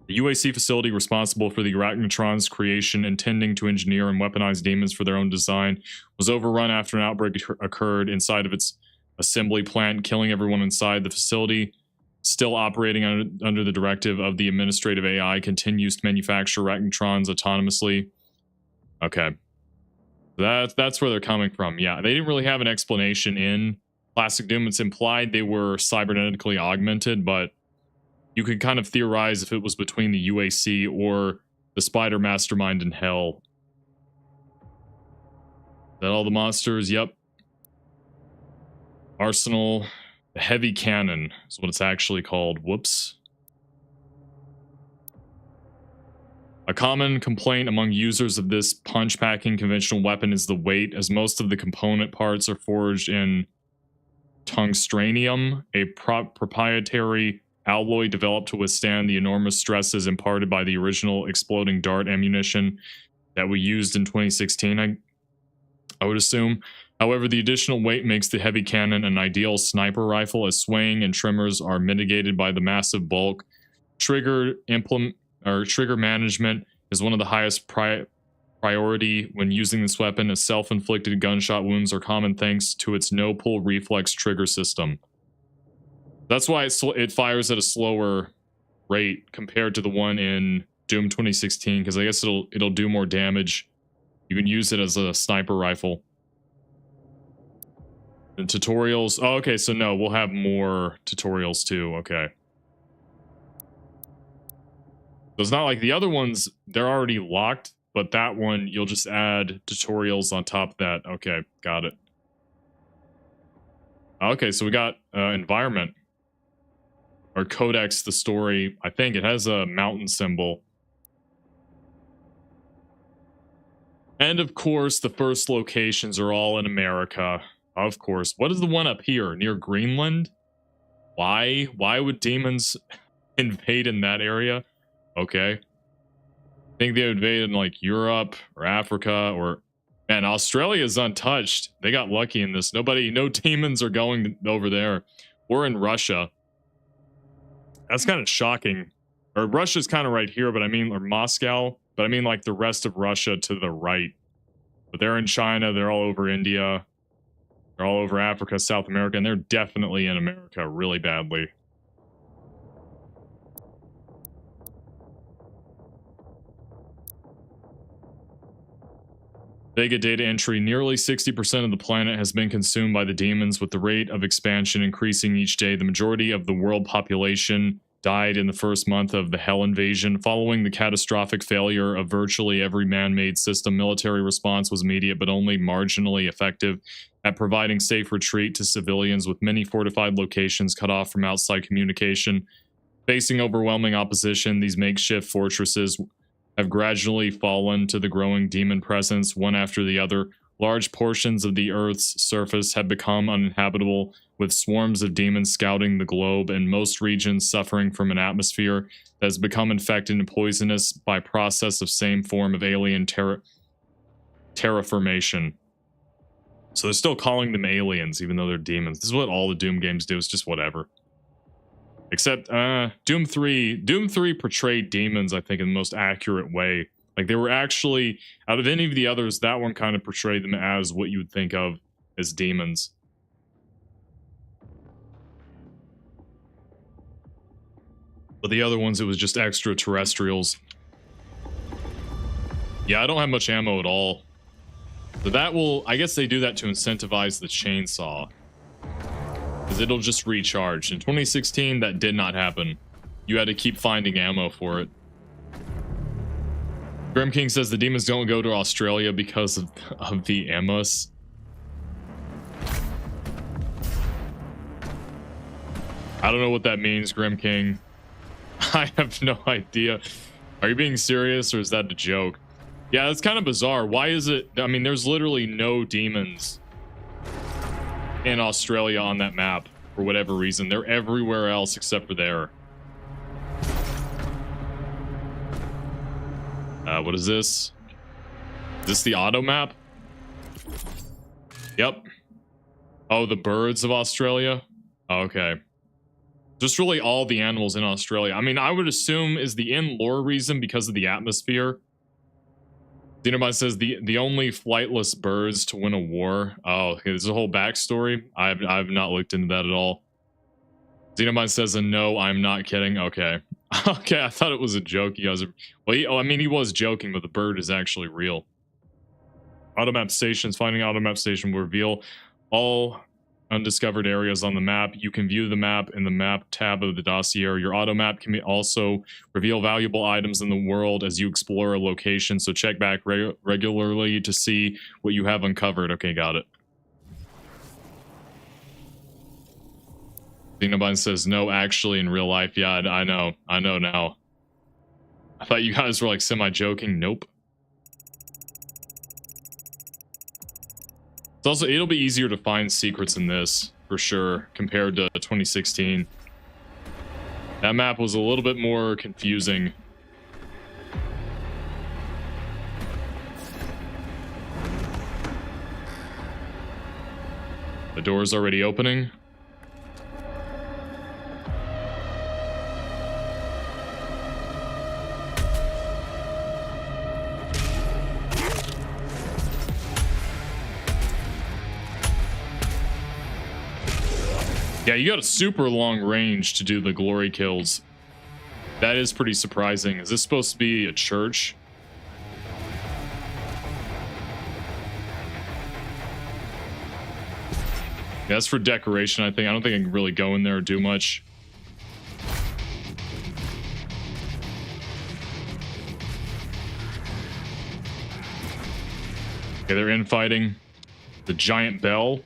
The UAC facility responsible for the Arachnotron's creation, intending to engineer and weaponize demons for their own design, was overrun after an outbreak occurred inside of its assembly plant, killing everyone inside. The facility, still operating under the directive of the administrative AI, continues to manufacture Arachnotrons autonomously. Okay. That's where they're coming from. Yeah, they didn't really have an explanation in Classic Doom. It's implied they were cybernetically augmented, but you could kind of theorize if it was between the UAC or the Spider Mastermind in Hell. Is that all the monsters? Yep. Arsenal. The Heavy Cannon is what it's actually called. Whoops. A common complaint among users of this punch-packing conventional weapon is the weight, as most of the component parts are forged in tungstranium, a proprietary alloy developed to withstand the enormous stresses imparted by the original exploding dart ammunition that we used in 2016, I would assume. However, the additional weight makes the Heavy Cannon an ideal sniper rifle, as swaying and tremors are mitigated by the massive bulk. Trigger management is one of the highest priority when using this weapon, as self-inflicted gunshot wounds are common thanks to its no-pull reflex trigger system. That's why it fires at a slower rate compared to the one in Doom 2016, because I guess it'll do more damage. You can use it as a sniper rifle. And tutorials. Oh, okay, so no, we'll have more tutorials too. Okay. So it's not like the other ones, they're already locked, but that one, you'll just add tutorials on top of that. Okay, got it. Okay, so we got environment. Or Codex, the story. I think it has a mountain symbol. And of course, the first locations are all in America. Of course. What is the one up here? Near Greenland? Why? Why would demons invade in that area? Okay. I think they would invade in like Europe or Africa or... Man, Australia's untouched. They got lucky in this. No demons are going over there. We're in Russia. That's kind of shocking. Or Russia's kind of right here, but I mean, or Moscow. But I mean like the rest of Russia to the right. But they're in China. They're all over India. They're all over Africa, South America, and they're definitely in America really badly. Vega data entry. Nearly 60% of the planet has been consumed by the demons, with the rate of expansion increasing each day. The majority of the world population died in the first month of the Hell invasion. Following the catastrophic failure of virtually every man-made system, military response was immediate but only marginally effective at providing safe retreat to civilians, with many fortified locations cut off from outside communication. Facing overwhelming opposition, these makeshift fortresses have gradually fallen to the growing demon presence, one after the other. Large portions of the Earth's surface have become uninhabitable, with swarms of demons scouting the globe, and most regions suffering from an atmosphere that has become infected and poisonous by process of same form of alien terraformation. So they're still calling them aliens, even though they're demons. This is what all the Doom games do. It's just whatever. Except, Doom 3 portrayed demons, I think, in the most accurate way. Like, they were actually, out of any of the others, that one kind of portrayed them as what you would think of as demons. But the other ones, it was just extraterrestrials. Yeah, I don't have much ammo at all. So that will, I guess they do that to incentivize the chainsaw. Because it'll just recharge. In 2016, that did not happen. You had to keep finding ammo for it. Grim King says the demons don't go to Australia because of the Amos. I don't know what that means, Grim King. I have no idea. Are you being serious or is that a joke? Yeah, that's kind of bizarre. Why is it? I mean, there's literally no demons in Australia on that map for whatever reason. They're everywhere else except for there. What is this? Is this the auto map? Yep. Oh, the birds of Australia? Okay. Just really all the animals in Australia. I mean, I would assume is the in-lore reason because of the atmosphere. Xenobot says the only flightless birds to win a war. Oh, okay, there's a whole backstory. I've not looked into that at all. Xenobot says, no, I'm not kidding. Okay. Okay, I thought it was a joke. You guys are... Well, I mean, he was joking, but the bird is actually real. Automap stations. Finding automap station will reveal all undiscovered areas on the map. You can view the map in the map tab of the dossier. Your automap can also reveal valuable items in the world as you explore a location, so check back regularly to see what you have uncovered. Okay, got it. Xenobine says, no, actually, in real life. Yeah, I know now. I thought you guys were like semi-joking. Nope. It's also, it'll be easier to find secrets in this, for sure, compared to 2016. That map was a little bit more confusing. The door's already opening. Yeah, you got a super long range to do the glory kills. That is pretty surprising. Is this supposed to be a church? Yeah, that's for decoration, I think. I don't think I can really go in there or do much. Okay, they're infighting. The giant bell.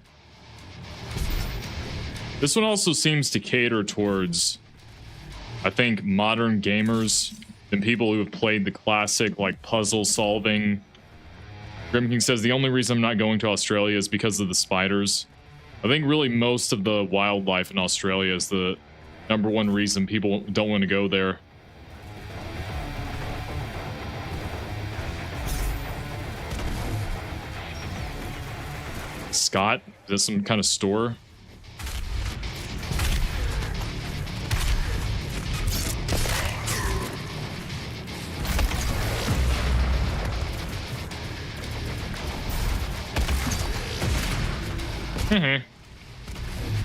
This one also seems to cater towards, I think, modern gamers and people who have played the classic, like, puzzle solving. Grim King says, the only reason I'm not going to Australia is because of the spiders. I think really most of the wildlife in Australia is the #1 reason people don't want to go there. Scott, is this some kind of store?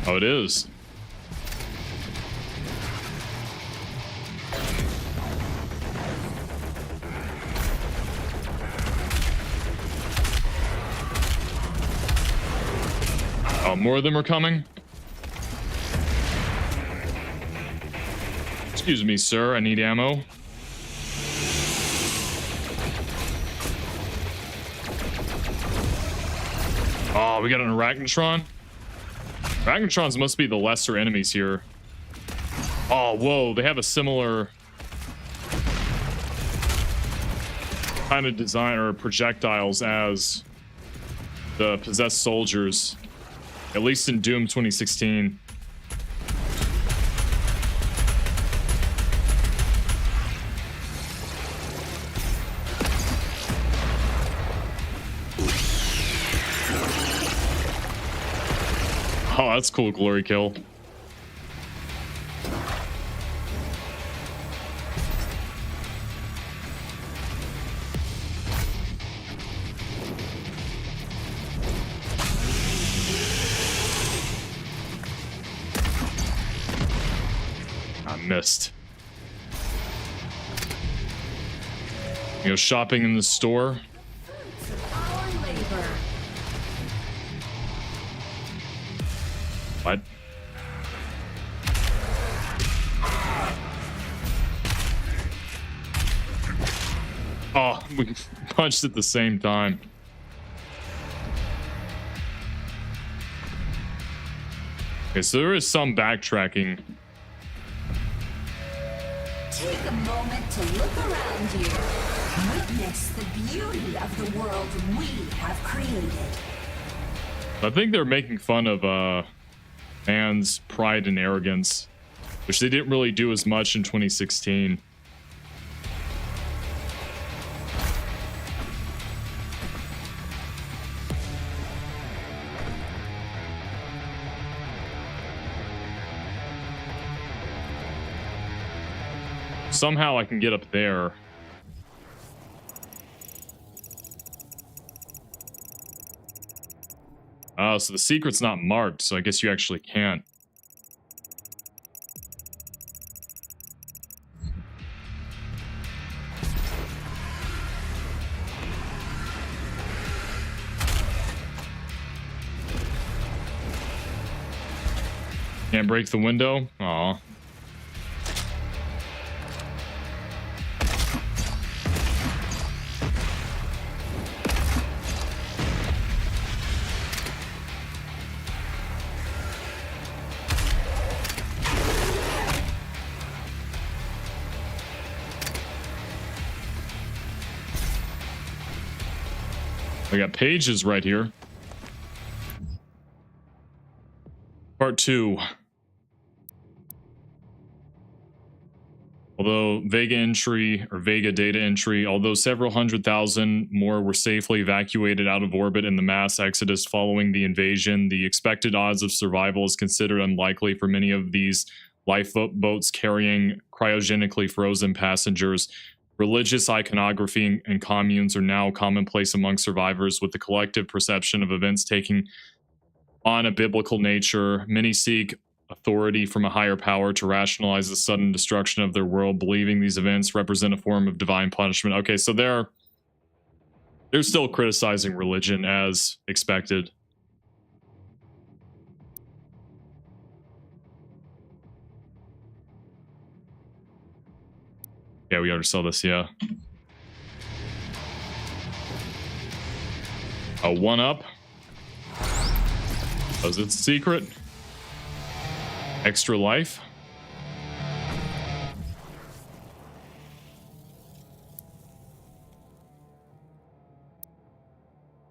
Oh, it is. Oh, more of them are coming? Excuse me, sir. I need ammo. Oh, we got an Arachnotron? Arachnotrons must be the lesser enemies here. Oh, whoa, they have a similar kind of design or projectiles as the possessed soldiers, at least in Doom 2016. Oh, that's cool, glory kill. I missed. You know, shopping in the store. What? Oh, we punched at the same time. Okay, so there is some backtracking. Take a moment to look around you. Witness the beauty of the world we have created. I think they're making fun of man's pride and arrogance, which they didn't really do as much in 2016. Somehow I can get up there. Oh, so the secret's not marked, so I guess you actually can't. Can't break the window? Aw. I got pages right here. Part 2. Although Vega data entry, although several 100,000 more were safely evacuated out of orbit in the mass exodus following the invasion, the expected odds of survival is considered unlikely for many of these lifeboats carrying cryogenically frozen passengers. Religious iconography and communes are now commonplace among survivors, with the collective perception of events taking on a biblical nature. Many seek authority from a higher power to rationalize the sudden destruction of their world, believing these events represent a form of divine punishment. Okay, so they're still criticizing religion as expected. Yeah, we already saw this, yeah. A 1-up. Was it secret? Extra life?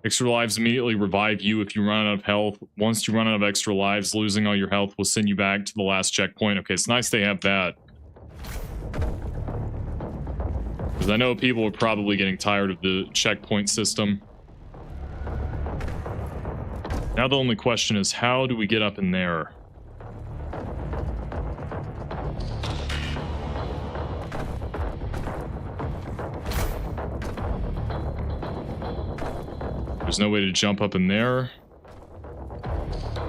Extra lives immediately revive you if you run out of health. Once you run out of extra lives, losing all your health will send you back to the last checkpoint. Okay, it's nice they have that. Because I know people are probably getting tired of the checkpoint system. Now the only question is, how do we get up in there? There's no way to jump up in there.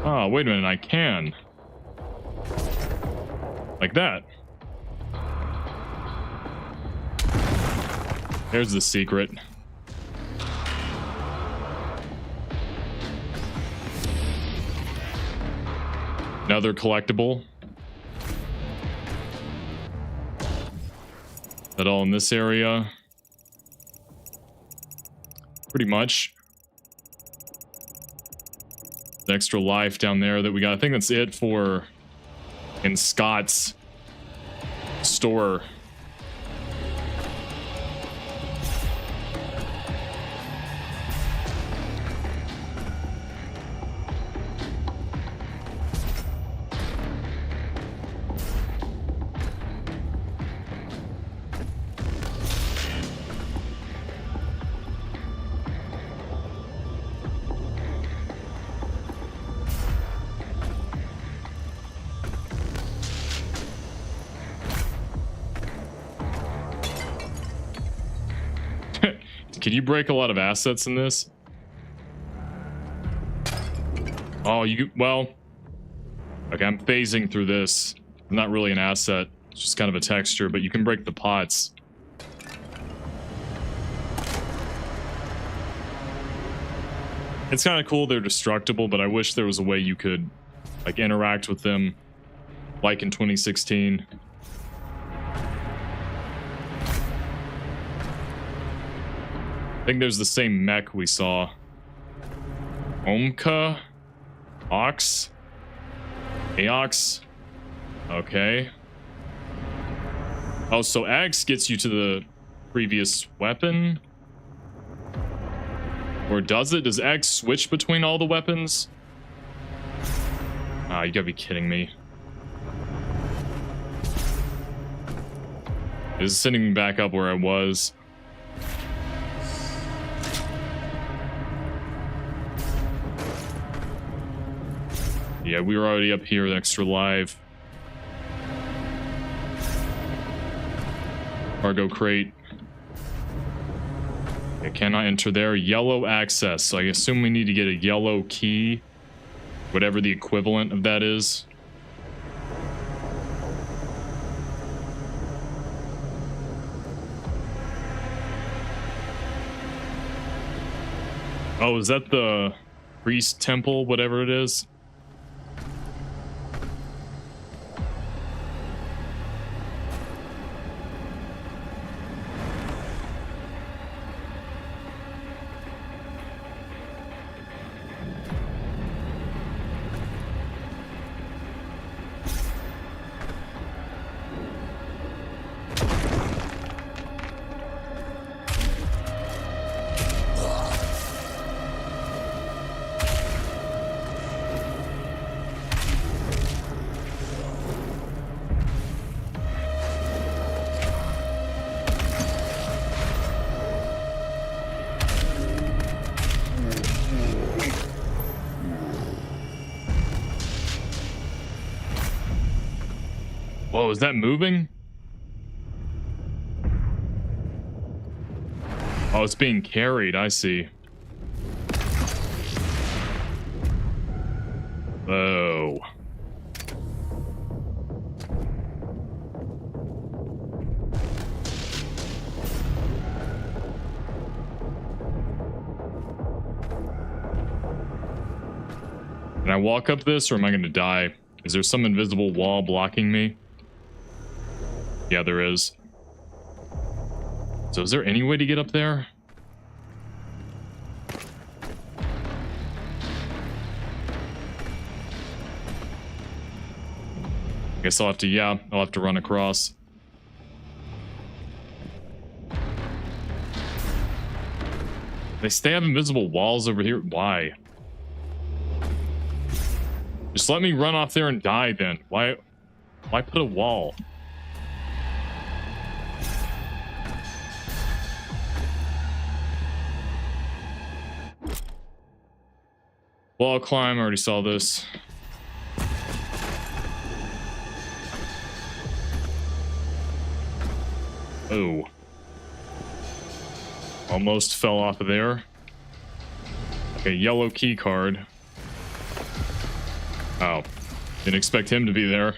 Oh, wait a minute, I can. Like that. There's the secret. Another collectible. That all in this area? Pretty much. The extra life down there that we got. I think that's it for in Scott's store. Can you break a lot of assets in this? Oh, well, okay, I'm phasing through this. Not really an asset, it's just kind of a texture, but you can break the pots. It's kind of cool they're destructible, but I wish there was a way you could, like, interact with them like in 2016. I think there's the same mech we saw. Omka? Ox? Aox? Okay. Oh, so Axe gets you to the previous weapon? Or does it? Does X switch between all the weapons? Ah, you gotta be kidding me. This is sitting back up where I was. Yeah, we were already up here with extra live. Cargo crate. I cannot enter there. Yellow access. So I assume we need to get a yellow key. Whatever the equivalent of that is. Oh, is that the priest temple, whatever it is? Whoa, is that moving? Oh, it's being carried, I see. Oh. Can I walk up this or am I gonna die? Is there some invisible wall blocking me? Yeah, there is. So is there any way to get up there? I guess I'll have to, yeah, I'll have to run across. They stay have invisible walls over here. Why? Just let me run off there and die then. Why put a wall? Wall climb, I already saw this. Oh. Almost fell off of there. Okay, yellow key card. Oh. Didn't expect him to be there.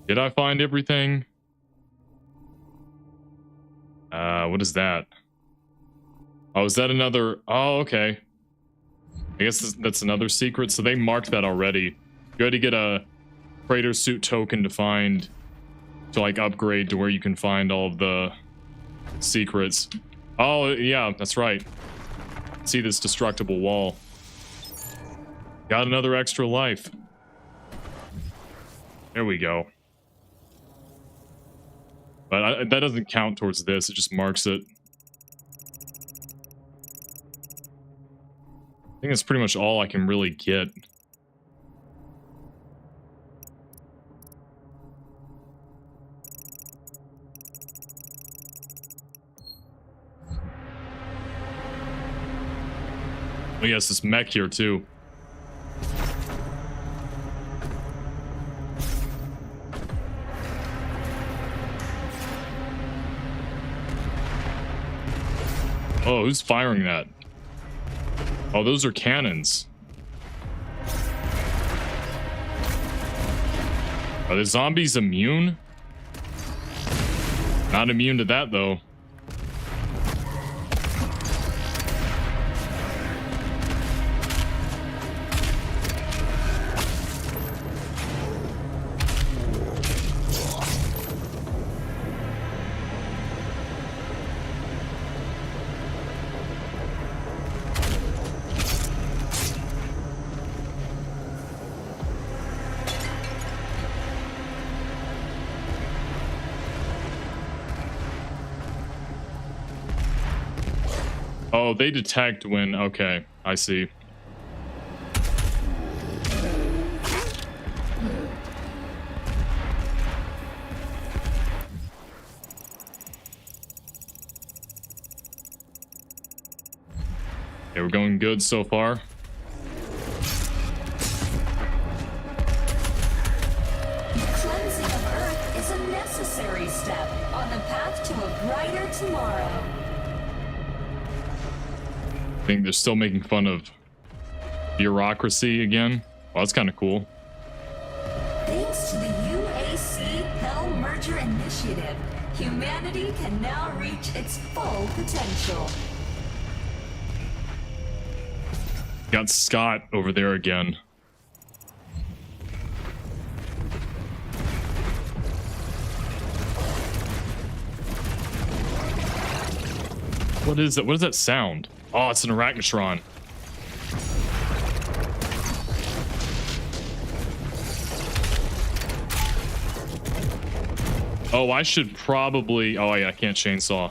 Did I find everything? What is that? Oh, is that another? Oh, okay. I guess that's another secret. So they marked that already. You had to get a Praetor suit token to like upgrade to where you can find all of the secrets. Oh, yeah, that's right. See this destructible wall. Got another extra life. There we go. But that doesn't count towards this, it just marks it. I think that's pretty much all I can really get. Oh yes, this mech here too. Oh, who's firing that? Oh, those are cannons. Are the zombies immune? Not immune to that, though. Oh, they detect when... Okay, I see. Okay, we're going good so far. Cleansing of Earth is a necessary step on the path to a brighter tomorrow. I think they're still making fun of bureaucracy again. Well, that's kind of cool. Thanks to the UAC Hell Merger Initiative, humanity can now reach its full potential. Got Scott over there again. What is that? What is that sound? Oh, it's an arachnotron. Oh, I should probably... Oh, yeah, I can't chainsaw.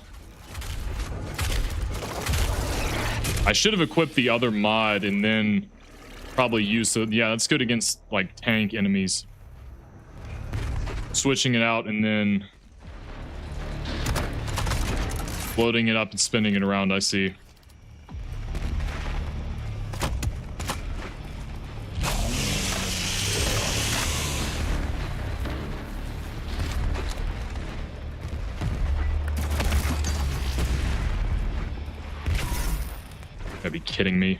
I should have equipped the other mod and then probably used... So, yeah, that's good against, like, tank enemies. Switching it out and then... Loading it up and spinning it around, I see. Gotta be kidding me.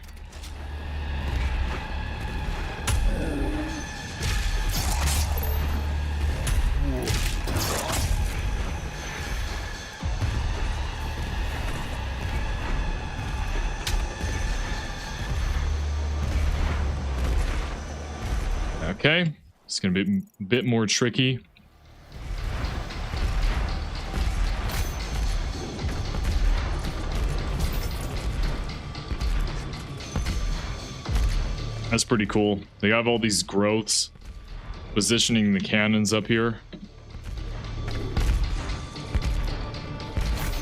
Okay, it's gonna be a bit more tricky. That's pretty cool. They have all these growths positioning the cannons up here.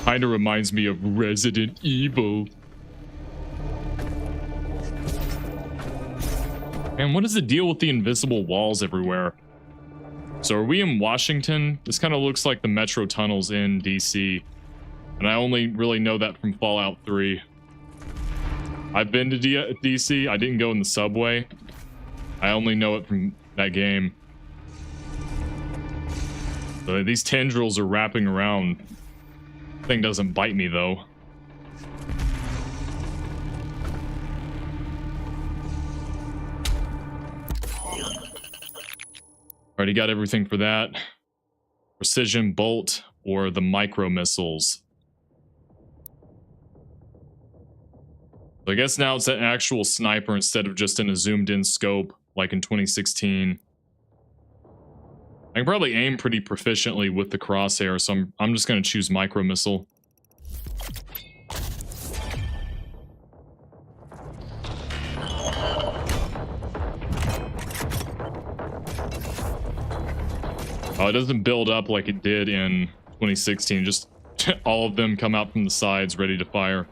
Kinda reminds me of Resident Evil. And what is the deal with the invisible walls everywhere? So are we in Washington? This kind of looks like the metro tunnels in DC. And I only really know that from Fallout 3. I've been to DC. I didn't go in the subway. I only know it from that game. So these tendrils are wrapping around. Thing doesn't bite me though. Already got everything for that. Precision bolt or the micro missiles. So I guess now it's an actual sniper instead of just in a zoomed in scope like in 2016. I can probably aim pretty proficiently with the crosshair, so I'm just going to choose micro missile. Oh, it doesn't build up like it did in 2016. Just all of them come out from the sides ready to fire.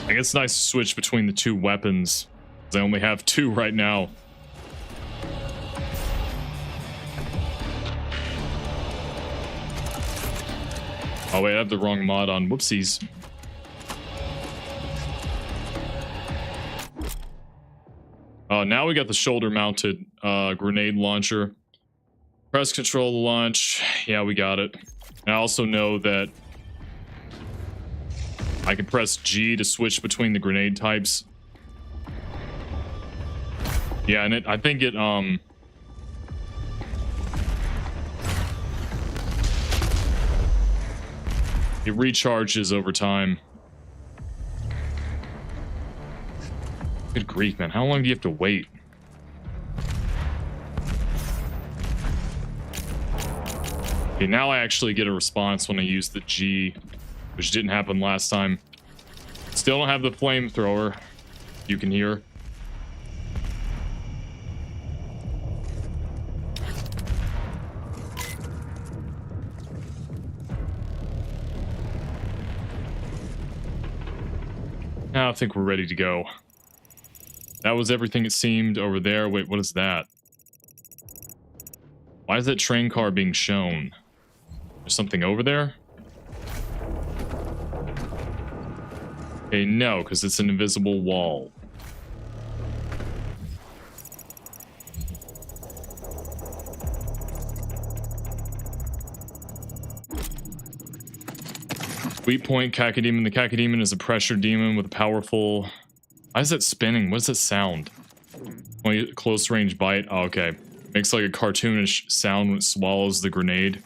I guess it's nice to switch between the two weapons, because I only have two right now. Oh wait, I have the wrong mod on. Whoopsies. Now we got the shoulder-mounted grenade launcher. Press control to launch. Yeah, we got it. And I also know that I can press G to switch between the grenade types. Yeah, and I think it recharges over time. Good grief, man. How long do you have to wait? Okay, now I actually get a response when I use the G, which didn't happen last time. Still don't have the flamethrower, you can hear. Now I think we're ready to go. That was everything it seemed over there. Wait, what is that? Why is that train car being shown? There's something over there? Okay, no, because it's an invisible wall. Weak point Cacodemon. The Cacodemon is a pressure demon with a powerful... Why is that spinning? What does that sound? Only close range bite? Oh, okay. Makes like a cartoonish sound when it swallows the grenade.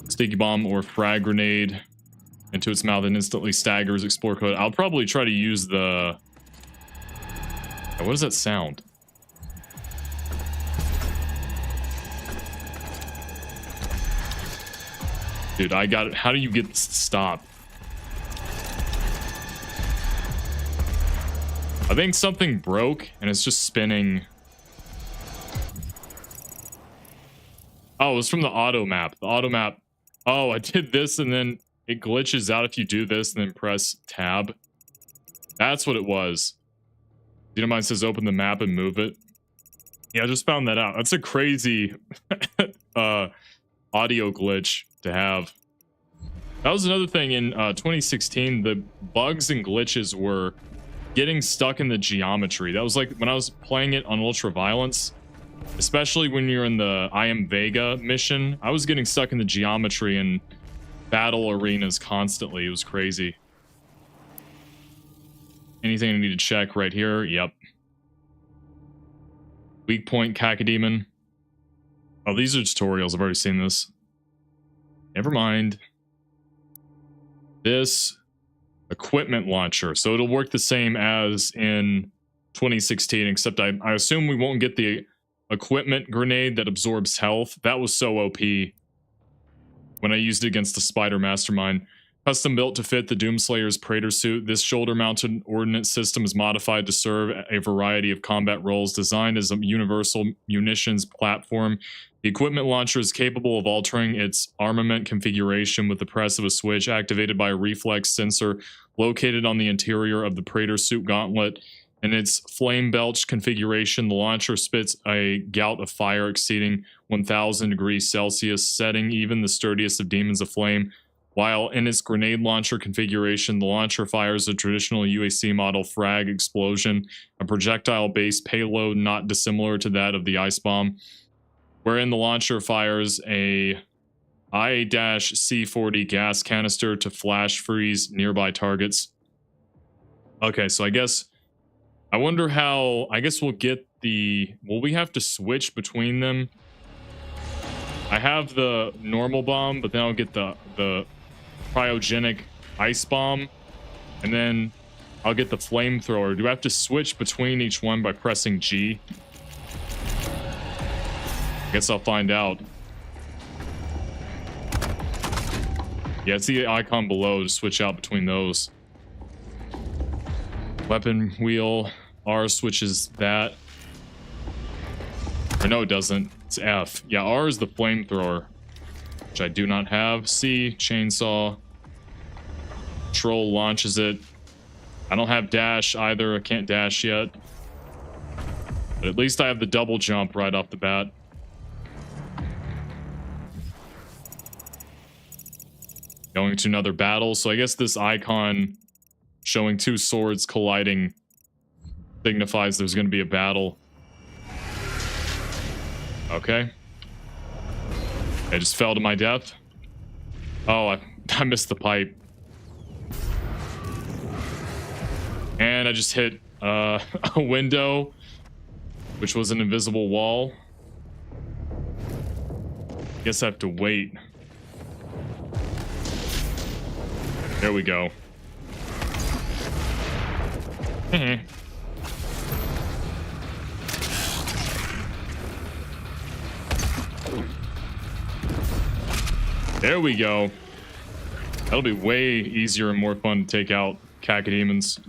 Sticky bomb or frag grenade into its mouth and instantly staggers explore code. I'll probably try to use the... What does that sound? Dude, I got it. How do you get this to stop? I think something broke and it's just spinning. Oh, it was from the auto map. The auto map. Oh, I did this and then it glitches out if you do this and then press tab. That's what it was. Dynamite says open the map and move it. Yeah, I just found that out. That's a crazy audio glitch to have. That was another thing in 2016. The bugs and glitches were getting stuck in the geometry. That was like when I was playing it on Ultraviolence, especially when you're in the I Am Vega mission. I was getting stuck in the geometry and battle arenas constantly. It was crazy. Anything I need to check right here? Yep. Weak point Cacodemon. Oh, these are tutorials. I've already seen this. Never mind. This equipment launcher. So it'll work the same as in 2016, except I assume we won't get the equipment grenade that absorbs health. That was so OP when I used it against the Spider Mastermind. Custom built to fit the Doomslayer's Praetor suit, this shoulder-mounted ordnance system is modified to serve a variety of combat roles. Designed as a universal munitions platform, the equipment launcher is capable of altering its armament configuration with the press of a switch activated by a reflex sensor located on the interior of the Praetor suit gauntlet. In its flame belch configuration, the launcher spits a gout of fire exceeding 1000 degrees Celsius, setting even the sturdiest of demons aflame. While in its grenade launcher configuration, the launcher fires a traditional UAC model frag explosion, a projectile-based payload not dissimilar to that of the ice bomb, wherein the launcher fires a I-C40 gas canister to flash freeze nearby targets. Okay, so I wonder how, I guess we'll get the, will we have to switch between them? I have the normal bomb, but then I'll get the cryogenic ice bomb, and then I'll get the flamethrower. Do I have to switch between each one by pressing G? I guess I'll find out. Yeah, it's the icon below to switch out between those. Weapon wheel. R switches that. Or no, it doesn't. It's F. Yeah, R is the flamethrower, which I do not have. C, chainsaw. Control launches it. I don't have dash either. I can't dash yet. But at least I have the double jump right off the bat. Going to another battle. So I guess this icon showing two swords colliding signifies there's going to be a battle. Okay. I just fell to my death. Oh, I missed the pipe. And I just hit a window, which was an invisible wall. Guess I have to wait. There we go. There we go. That'll be way easier and more fun to take out cacodemons.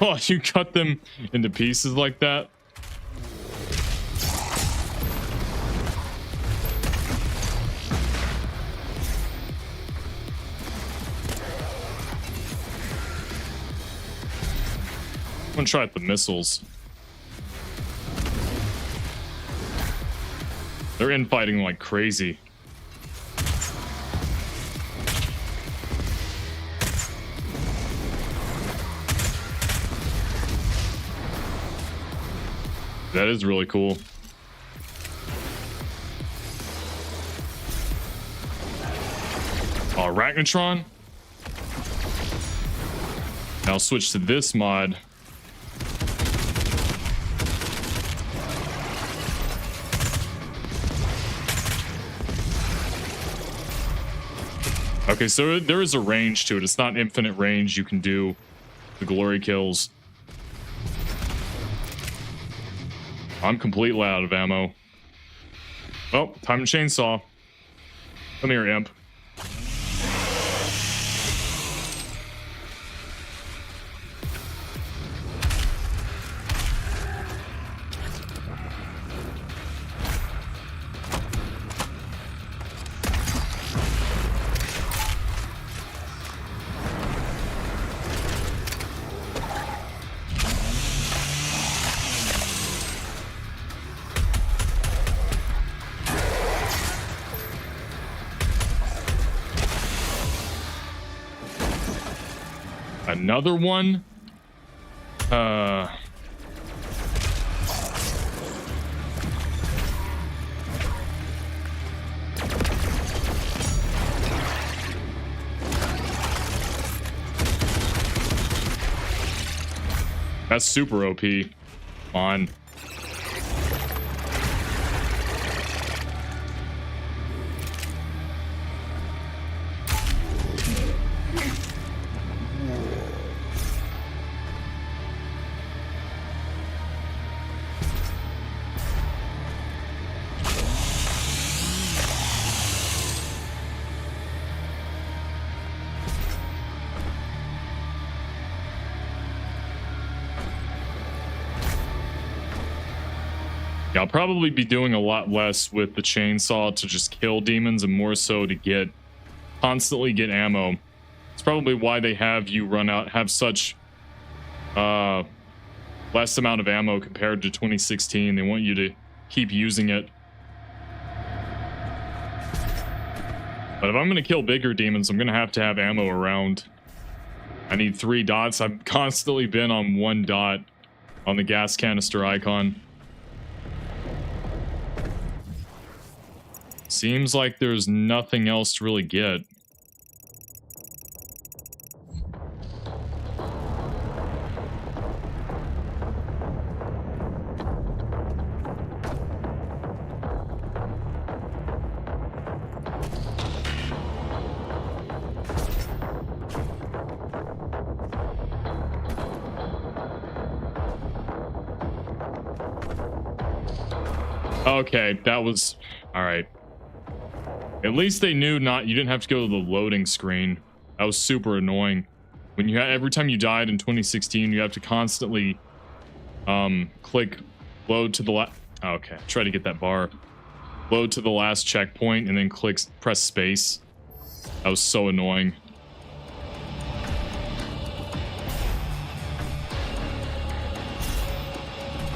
Oh, you cut them into pieces like that? I'm gonna try out the missiles. They're infighting like crazy. That is really cool. Oh, Arachnotron. Now I'll switch to this mod. Okay, so there is a range to it. It's not infinite range. You can do the glory kills. I'm completely out of ammo. Well, time to chainsaw. Come here, imp. Another one? That's super OP. On. Yeah, I'll probably be doing a lot less with the chainsaw to just kill demons and more so to constantly get ammo. It's probably why they have you have such less amount of ammo compared to 2016. They want you to keep using it. But if I'm going to kill bigger demons, I'm going to have ammo around. I need 3 dots. I've constantly been on 1 dot on the gas canister icon. Seems like there's nothing else to really get. Okay, that was... Alright. At least they knew you didn't have to go to the loading screen. That was super annoying. When every time you died in 2016, you have to constantly click load to the last... Okay, try to get that bar. Load to the last checkpoint and then press space. That was so annoying.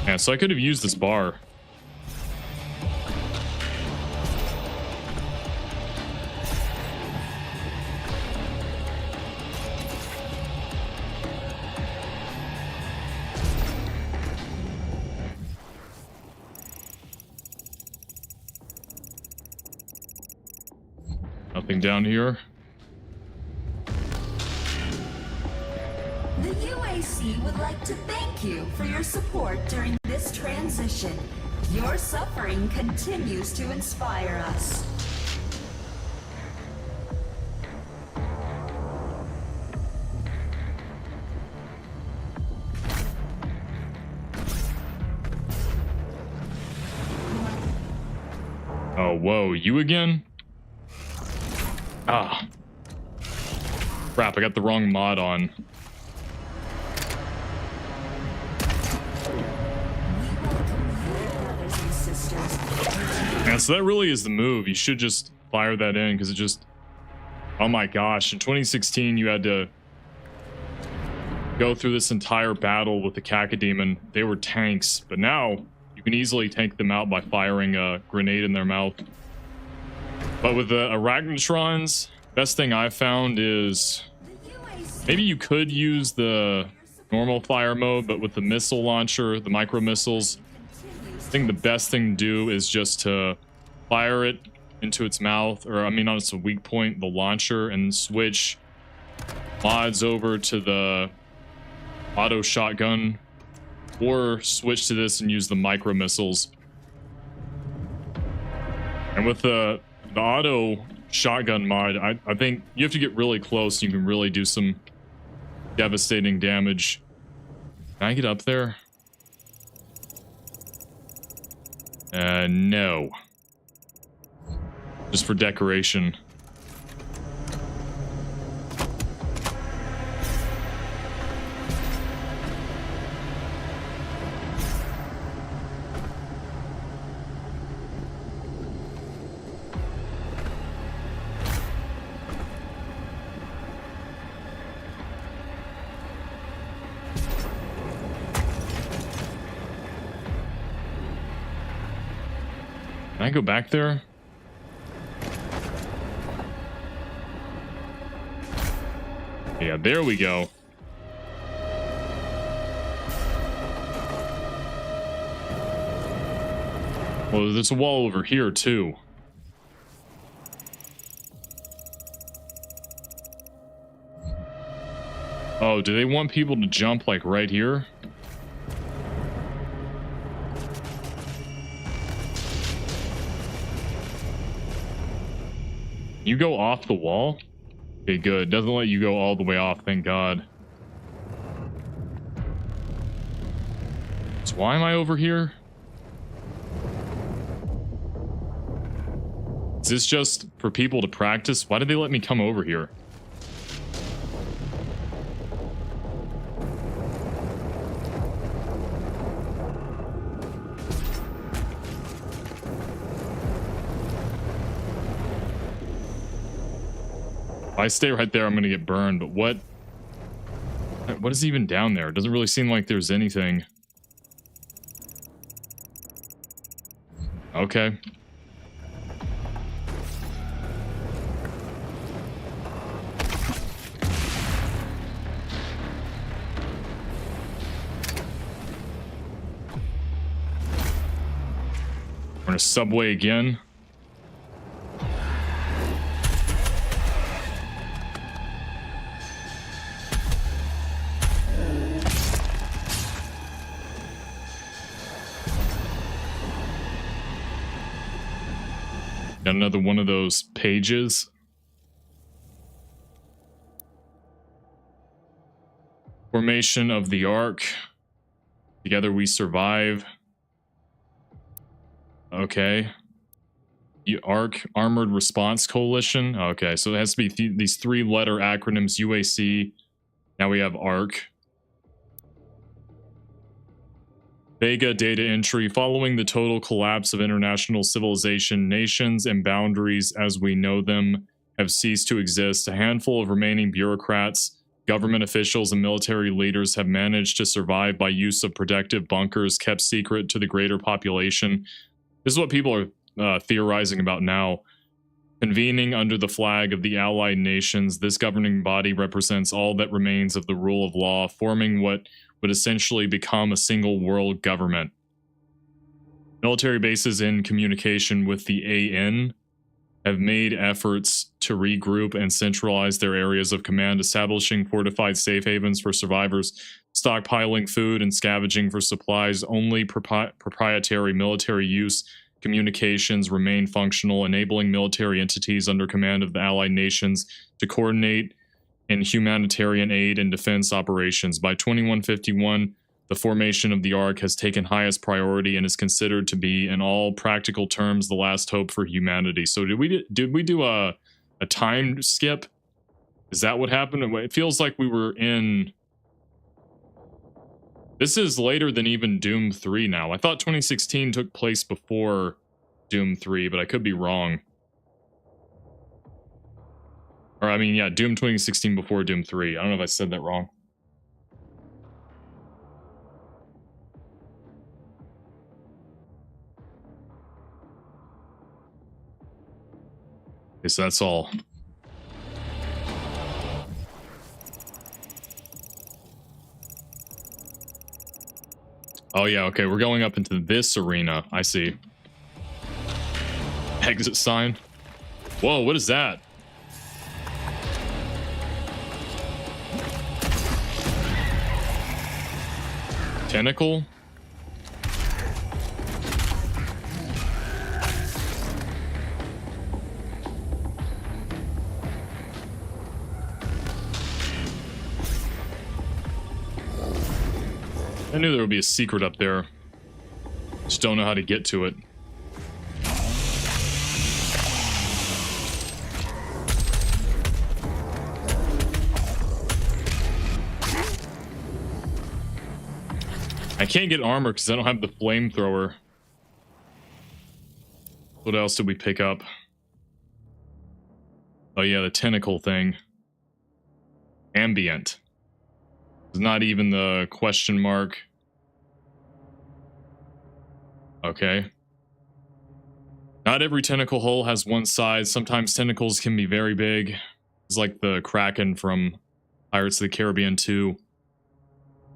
Yeah, so I could have used this bar. Nothing down here. The UAC would like to thank you for your support during this transition. Your suffering continues to inspire us. Oh, whoa, you again? Ah. Crap, I got the wrong mod on. Yeah, so that really is the move. You should just fire that in, because it just... Oh my gosh, in 2016 you had to go through this entire battle with the Cacodemon. They were tanks, but now you can easily tank them out by firing a grenade in their mouth. But with the Arachnotrons, best thing I've found is... Maybe you could use the normal fire mode, but with the missile launcher, the micro missiles, I think the best thing to do is just to fire it into its mouth, or I mean on its weak point, the launcher, and switch mods over to the auto shotgun, or switch to this and use the micro missiles. And with the auto shotgun mod, I think you have to get really close. You can really do some devastating damage. Can I get up there? No. Just for decoration. Can I go back there? Yeah, there we go. Well, there's a wall over here, too. Oh, do they want people to jump, like, right here? You go off the wall? Okay, good. Doesn't let you go all the way off, thank God. So why am I over here? Is this just for people to practice? Why did they let me come over here? If I stay right there, I'm gonna get burned, but what is even down there? It doesn't really seem like there's anything. Okay. We're in a subway again. Got another one of those pages. Formation of the Ark. Together we survive. Okay. The Ark Armored Response Coalition. Okay, so it has to be these three-letter acronyms: UAC. Now we have Ark. Vega data entry. Following the total collapse of international civilization, nations and boundaries as we know them have ceased to exist. A handful of remaining bureaucrats, government officials, and military leaders have managed to survive by use of protective bunkers kept secret to the greater population. This is what people are theorizing about now. Convening under the flag of the Allied Nations, this governing body represents all that remains of the rule of law, forming what would essentially become a single world government. Military bases in communication with the AN have made efforts to regroup and centralize their areas of command, establishing fortified safe havens for survivors, stockpiling food and scavenging for supplies. Only proprietary military use communications remain functional, enabling military entities under command of the allied nations to coordinate in humanitarian aid and defense operations. By 2151, the formation of the Ark has taken highest priority and is considered to be, in all practical terms, the last hope for humanity. So did we do a time skip? Is that what happened? It feels like we were in... This is later than even Doom 3 now. I thought 2016 took place before Doom 3, but I could be wrong. Or, I mean, yeah, Doom 2016 before Doom 3. I don't know if I said that wrong. Okay, so that's all. Oh, yeah, okay, we're going up into this arena. I see. Exit sign. Whoa, what is that? Tentacle? I knew there would be a secret up there. Just don't know how to get to it. I can't get armor because I don't have the flamethrower. What else did we pick up? Oh yeah, the tentacle thing. Ambient. It's not even the question mark. Okay. Not every tentacle hull has one size. Sometimes tentacles can be very big. It's like the Kraken from Pirates of the Caribbean 2.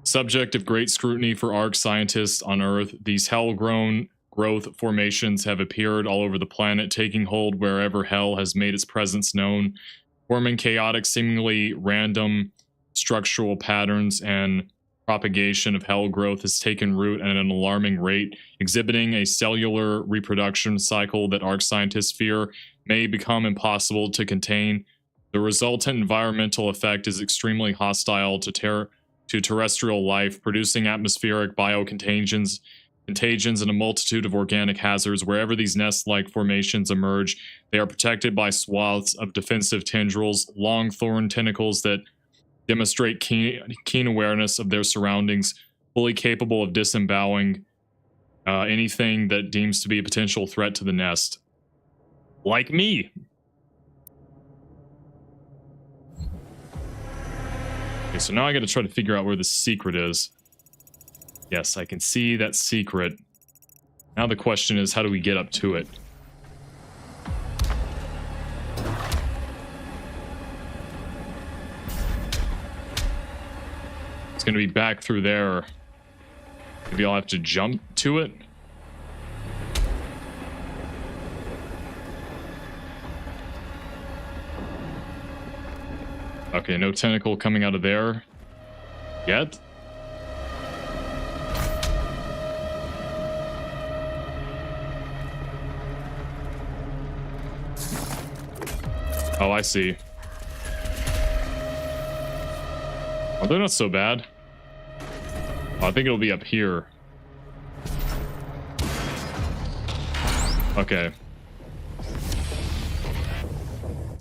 Subject of great scrutiny for Ark scientists on Earth, these hell-grown growth formations have appeared all over the planet, taking hold wherever hell has made its presence known, forming chaotic, seemingly random structural patterns, and propagation of hell growth has taken root at an alarming rate, exhibiting a cellular reproduction cycle that Ark scientists fear may become impossible to contain. The resultant environmental effect is extremely hostile to terrestrial life, producing atmospheric biocontagions, and a multitude of organic hazards. Wherever these nest-like formations emerge, they are protected by swaths of defensive tendrils, long thorn tentacles that demonstrate keen awareness of their surroundings, fully capable of disemboweling anything that deems to be a potential threat to the nest. Like me. Okay, so now I gotta try to figure out where the secret is. Yes, I can see that secret. Now the question is, how do we get up to it? It's gonna be back through there. Maybe I'll have to jump to it. Okay, no tentacle coming out of there yet. Oh, I see. Oh, they're not so bad. Oh, I think it'll be up here. Okay.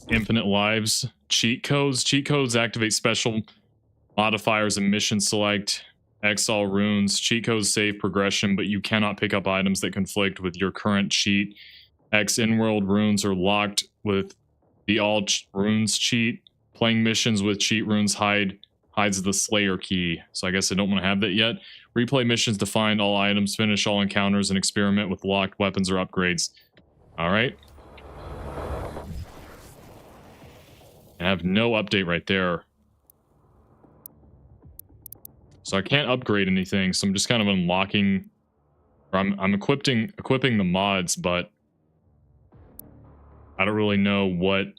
Infinite lives. Cheat codes. Cheat codes activate special modifiers and mission select. X all runes. Cheat codes save progression, but you cannot pick up items that conflict with your current cheat. X in-world runes are locked with the all runes cheat. Playing missions with cheat runes hides the Slayer key. So I guess I don't want to have that yet. Replay missions to find all items, finish all encounters, and experiment with locked weapons or upgrades. Alright. I have no update right there. So I can't upgrade anything, so I'm just kind of unlocking... Or I'm equipping the mods, but... I don't really know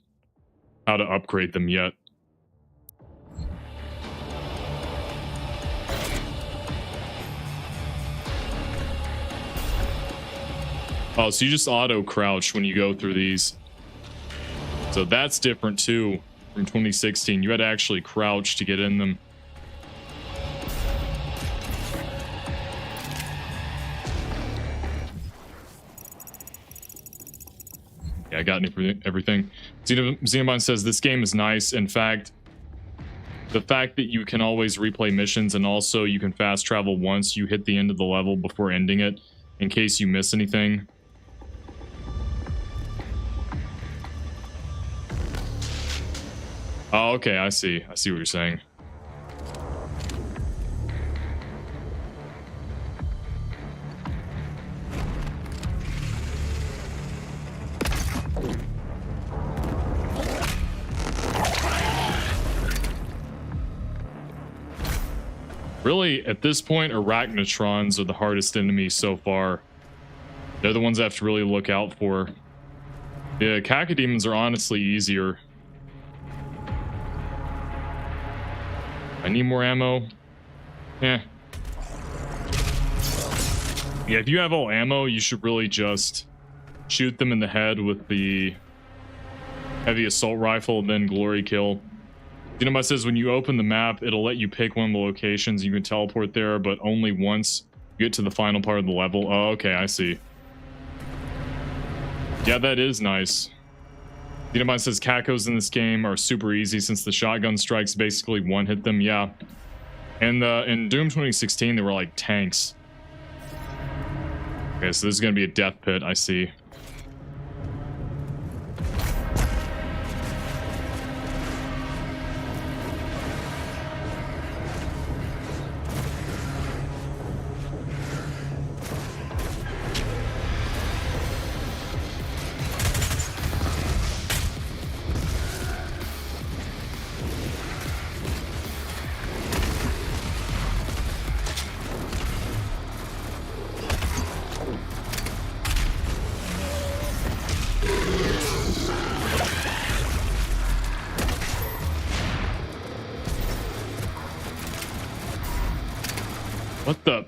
how to upgrade them yet. Oh, so you just auto crouch when you go through these. So that's different too from 2016. You had to actually crouch to get in them. Yeah, I got everything. Xenobon says this game is nice. In fact, the fact that you can always replay missions and also you can fast travel once you hit the end of the level before ending it in case you miss anything. Oh, okay, I see. I see what you're saying. Really, at this point, arachnotrons are the hardest enemy so far. They're the ones I have to really look out for. Yeah, cacodemons are honestly easier. I need more ammo. Yeah. Yeah, if you have all ammo, you should really just shoot them in the head with the heavy assault rifle and then glory kill. Xenobot says when you open the map, it'll let you pick one of the locations. You can teleport there, but only once you get to the final part of the level. Oh, okay, I see. Yeah, that is nice. Xenobot says Cacos in this game are super easy since the shotgun strikes basically one-hit them. Yeah. And in Doom 2016, they were like tanks. Okay, so this is going to be a death pit, I see. What the?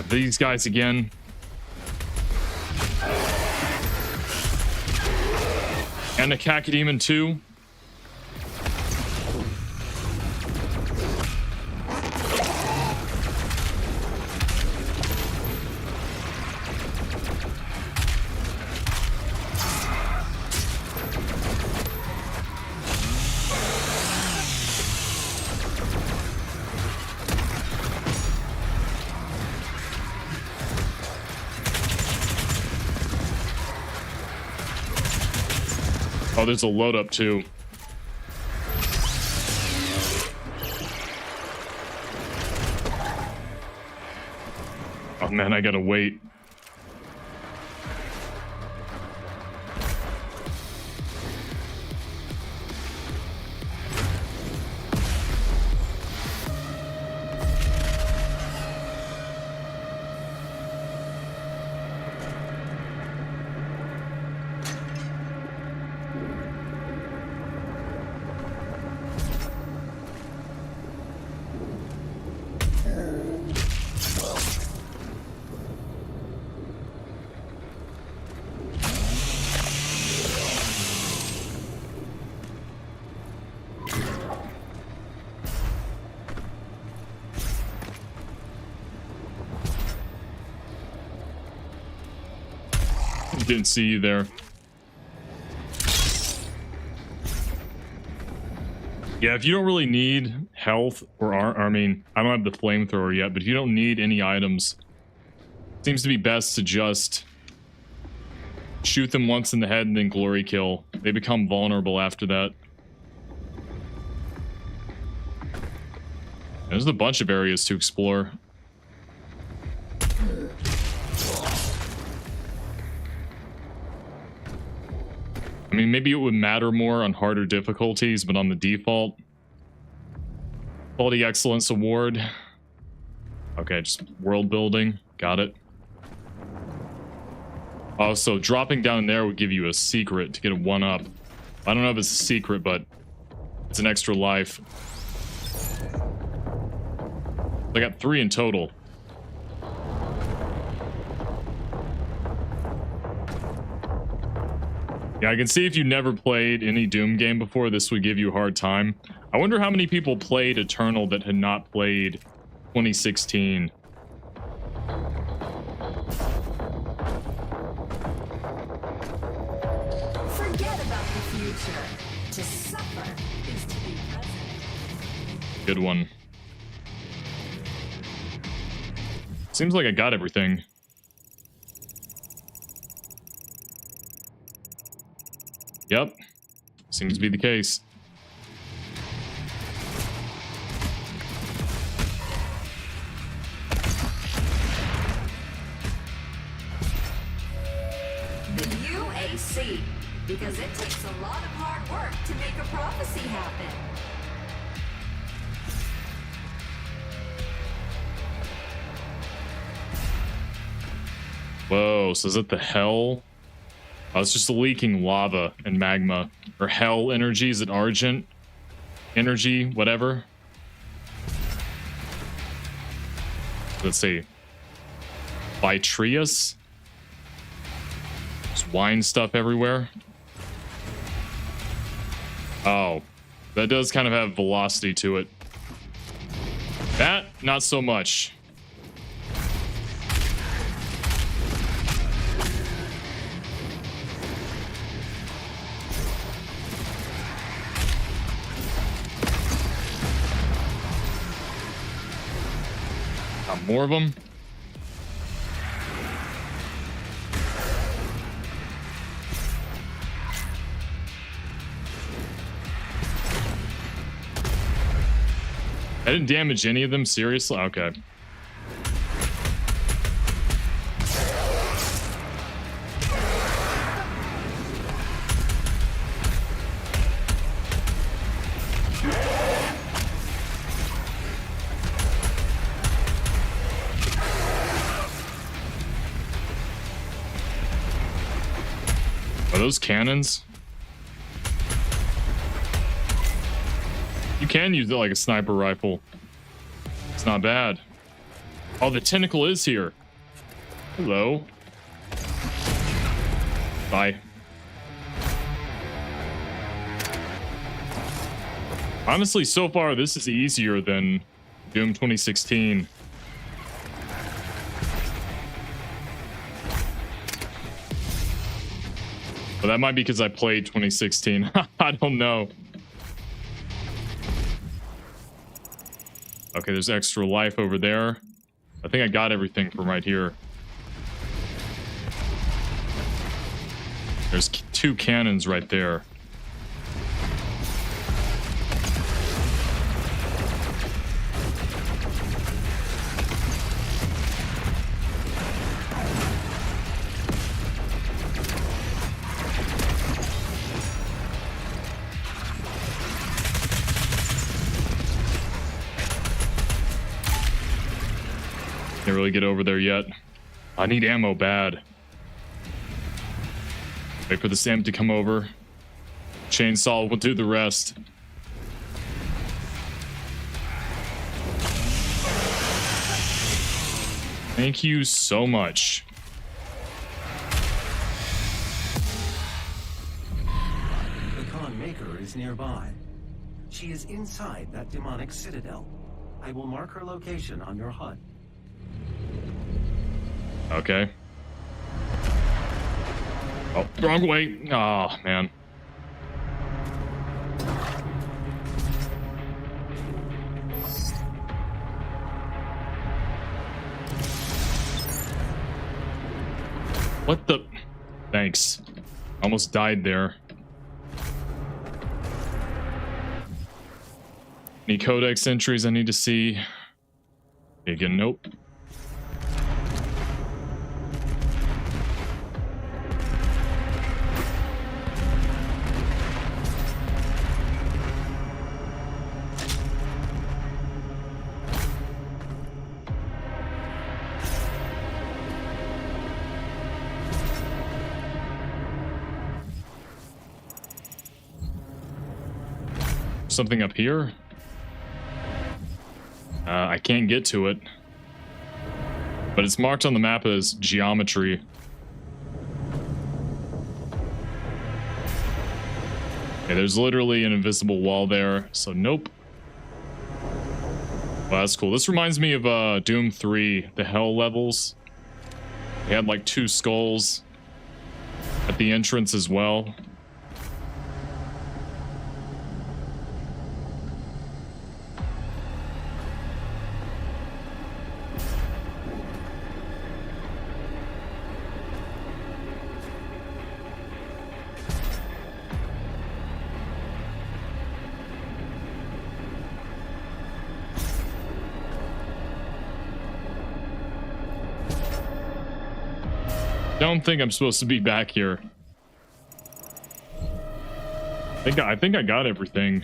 These guys again. And a cacodemon too. Oh, there's a load up too. Oh man, I gotta wait. Didn't see you there. Yeah, if you don't really need health or I mean, I don't have the flamethrower yet, but if you don't need any items, it seems to be best to just shoot them once in the head and then glory kill. They become vulnerable after that. There's a bunch of areas to explore. mean, maybe it would matter more on harder difficulties, but on the default. Quality Excellence Award. Okay, just world building. Got it. Oh, so dropping down there would give you a secret to get a 1-up. I don't know if it's a secret, but it's an extra life. I got 3 in total. Yeah, I can see if you never played any Doom game before, this would give you a hard time. I wonder how many people played Eternal that had not played 2016. Forget about the future. To suffer is to be present. Good one. Seems like I got everything. Yep. Seems to be the case. The UAC, because it takes a lot of hard work to make a prophecy happen. Whoa, so is it the hell? Oh, it's just leaking lava and magma. Or hell energy, is it Argent? Energy, whatever. Let's see. Vitrius? There's wine stuff everywhere. Oh, that does kind of have velocity to it. That, not so much. More of them. I didn't damage any of them, seriously? Okay. Are those cannons? You can use it like a sniper rifle. It's not bad. Oh, the tentacle is here. Hello. Bye. Honestly, so far, this is easier than Doom 2016. But that might be because I played 2016. I don't know. Okay, there's extra life over there. I think I got everything from right here. There's 2 cannons right there. Can't really get over there yet. I need ammo bad. Wait for the Sam to come over. Chainsaw will do the rest. Thank you so much. The Khan Maker is nearby. She is inside that demonic citadel. I will mark her location on your HUD. Okay. Oh, wrong way. Oh, man. What the? Thanks. Almost died there. Any codex entries I need to see? Again, nope. Something up here? I can't get to it. But it's marked on the map as geometry. Okay, there's literally an invisible wall there, so nope. Well, that's cool. This reminds me of Doom 3, the hell levels. They had like 2 skulls at the entrance as well. Don't think I'm supposed to be back here. I think I got everything.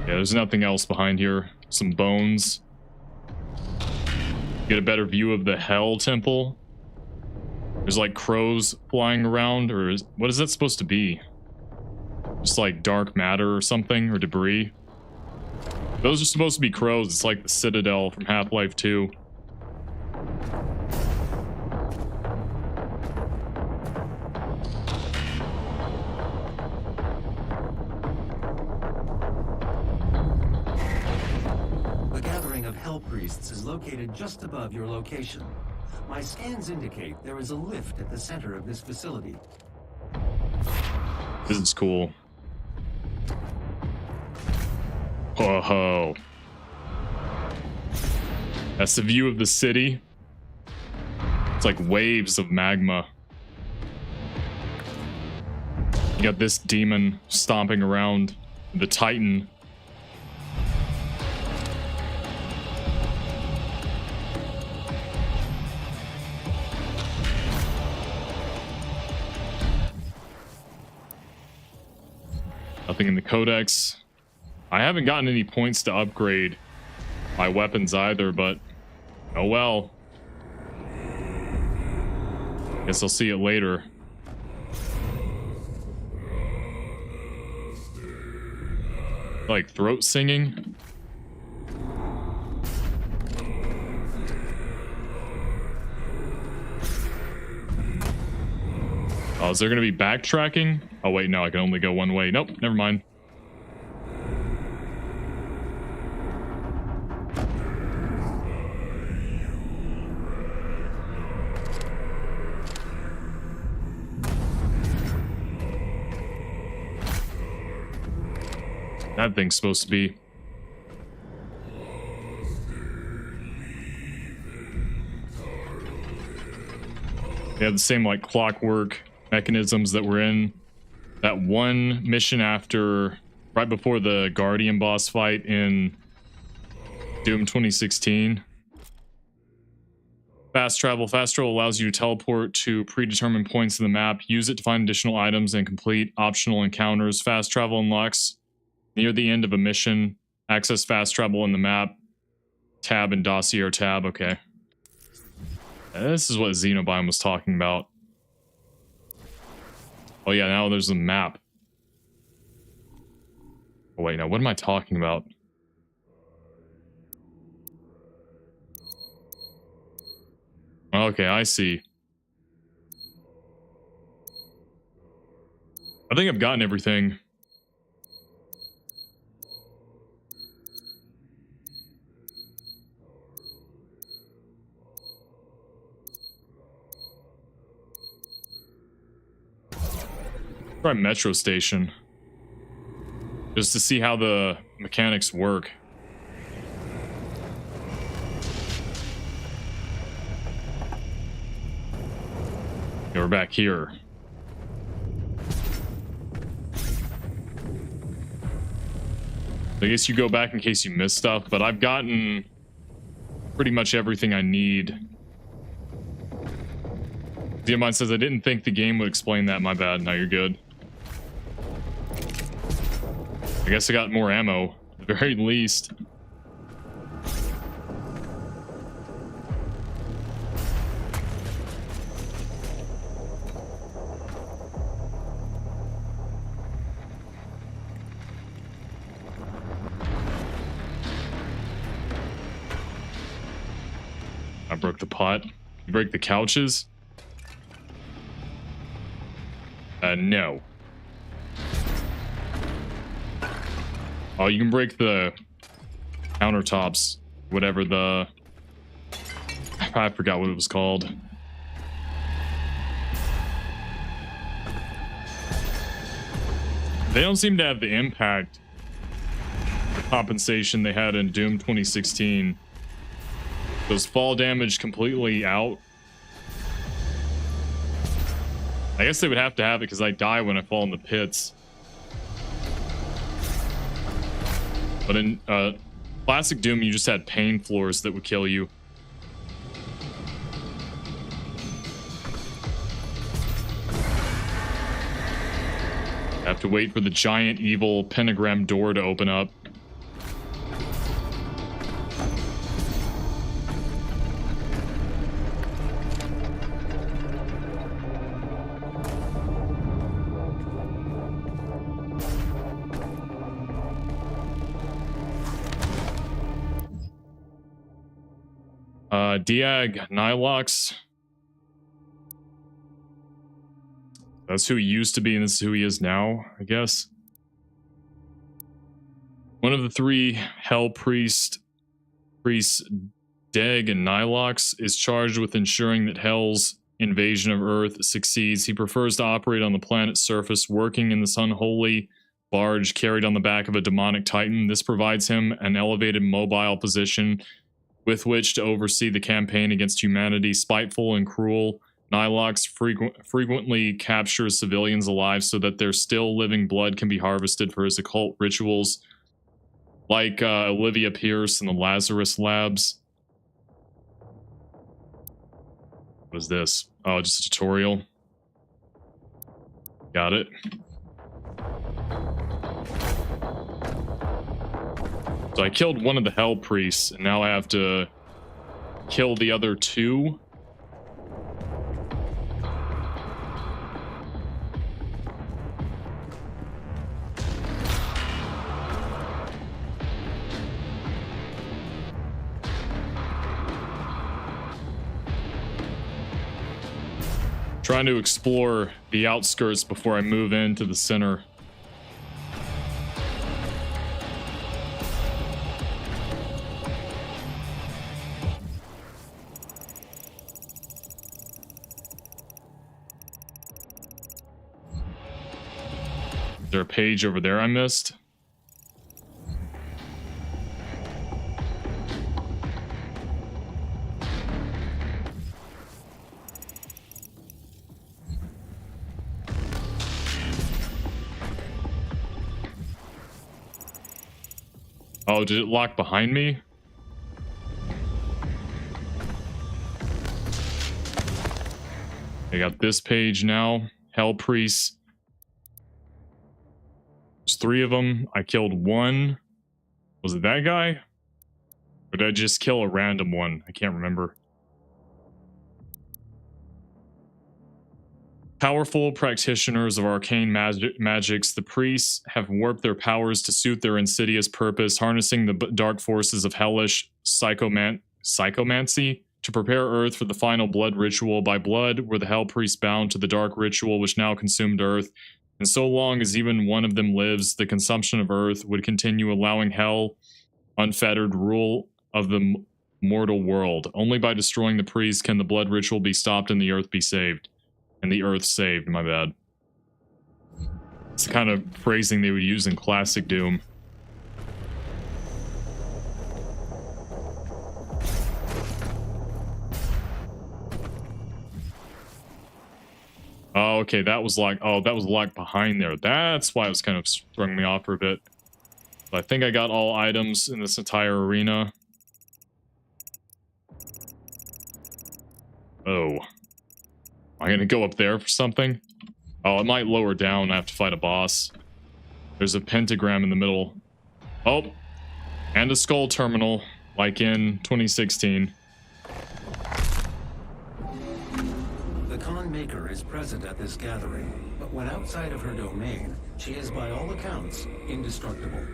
Yeah, there's nothing else behind here. Some bones. Get a better view of the Hell Temple. There's like crows flying around, or what is that supposed to be? Just like dark matter or something, or debris. Those are supposed to be crows. It's like the Citadel from Half-Life 2. The gathering of Hell Priests is located just above your location. My scans indicate there is a lift at the center of this facility. This is cool. Whoa. That's the view of the city. It's like waves of magma. You got this demon stomping around, the Titan. Nothing in the codex. I haven't gotten any points to upgrade my weapons either, but oh well. Guess I'll see it later. Like throat singing. Oh, is there gonna be backtracking? Oh wait, no, I can only go one way. Nope, never mind. That thing's supposed to be. They have the same like clockwork mechanisms that were in that one mission right before the Guardian boss fight in Doom 2016. Fast travel. Fast travel allows you to teleport to predetermined points in the map. Use it to find additional items and complete optional encounters. Fast travel unlocks near the end of a mission. Access fast travel in the map. Tab and dossier tab. Okay. This is what Xenobiome was talking about. Oh yeah, now there's a map. Oh wait, now what am I talking about? Okay, I see. I think I've gotten everything. Try Metro Station. Just to see how the mechanics work. Okay, we're back here. I guess you go back in case you miss stuff, but I've gotten pretty much everything I need. Diamond says, I didn't think the game would explain that. My bad. Now you're good. I guess I got more ammo, at the very least. I broke the pot. You break the couches? No. Oh, you can break the countertops. Whatever the... I forgot what it was called. They don't seem to have the impact compensation they had in Doom 2016. Does fall damage completely out? I guess they would have to have it because I die when I fall in the pits. But in classic Doom, you just had pain floors that would kill you. I have to wait for the giant evil pentagram door to open up. Diag Nylox. That's who he used to be, and this is who he is now, I guess. One of the three Hell priests, Deg and Nylox, is charged with ensuring that Hell's invasion of Earth succeeds. He prefers to operate on the planet's surface, working in this unholy barge carried on the back of a demonic titan. This provides him an elevated mobile position with which to oversee the campaign against humanity. Spiteful and cruel, Nylox frequently captures civilians alive so that their still living blood can be harvested for his occult rituals, like Olivia Pierce in the Lazarus Labs. What is this? Oh, just a tutorial. Got it. So I killed one of the Hell Priests, and now I have to kill the other two. Trying to explore the outskirts before I move into the center. Is there a page over there I missed? Oh, did it lock behind me? I got this page now. Hell Priests. There's 3 of them. I killed one. Was it that guy? Or did I just kill a random one? I can't remember. Powerful practitioners of arcane magics, the priests have warped their powers to suit their insidious purpose, harnessing the dark forces of hellish psychomancy to prepare Earth for the final blood ritual. By blood were the Hell Priests bound to the dark ritual which now consumed Earth, and so long as even one of them lives, the consumption of Earth would continue, allowing Hell unfettered rule of the mortal world. Only by destroying the priests can the blood ritual be stopped and the Earth be saved. And the Earth saved, my bad. It's the kind of phrasing they would use in classic Doom. Oh, okay, that was like, oh, that was locked behind there. That's why it was kind of throwing me off for a bit. But I think I got all items in this entire arena. Oh. Am I gonna go up there for something? Oh, it might lower down. I have to fight a boss. There's a pentagram in the middle. Oh, and a skull terminal, like in 2016. The Khan Maker is present at this gathering, but when outside of her domain, she is by all accounts indestructible.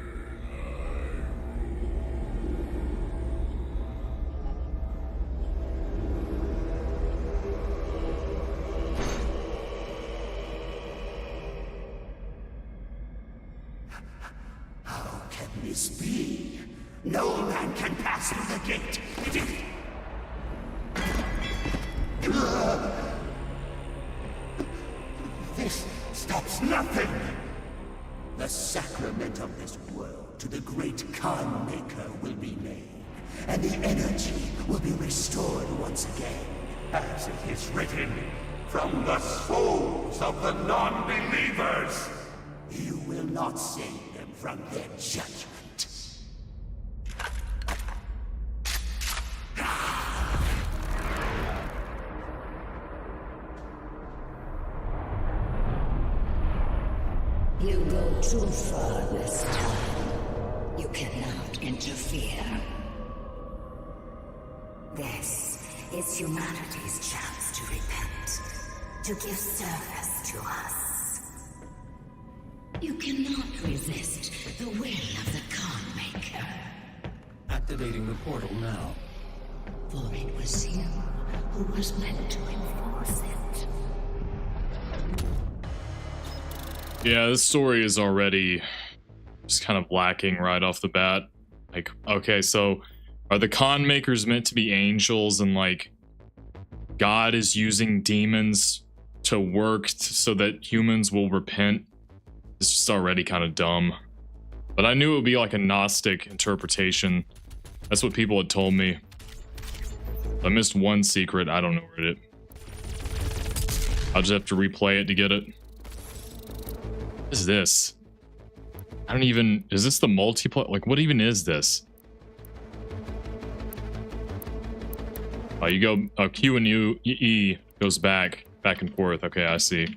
this be? No man can pass through the gate. It is... This stops nothing. The sacrament of this world to the great Khan Maker will be made, and the energy will be restored once again. As it is written, from the souls of the non-believers, you will not save them from their judgment. You go too far this time. You cannot interfere. This is humanity's chance to repent, to give service to us. You cannot resist the will of the Khan Maker. Activating the portal now. For it was you who was meant to enforce it. Yeah, this story is already just kind of lacking right off the bat. Like, okay, so are the Khan Makers meant to be angels and like God is using demons to work so that humans will repent? It's just already kind of dumb. But I knew it would be like a Gnostic interpretation. That's what people had told me. I missed one secret. I don't know where it is. I'll just have to replay it to get it. What is this? I don't even... Is this the multiplayer? Like, what even is this? Oh, you go... Oh, Q and E goes back and forth. Okay, I see.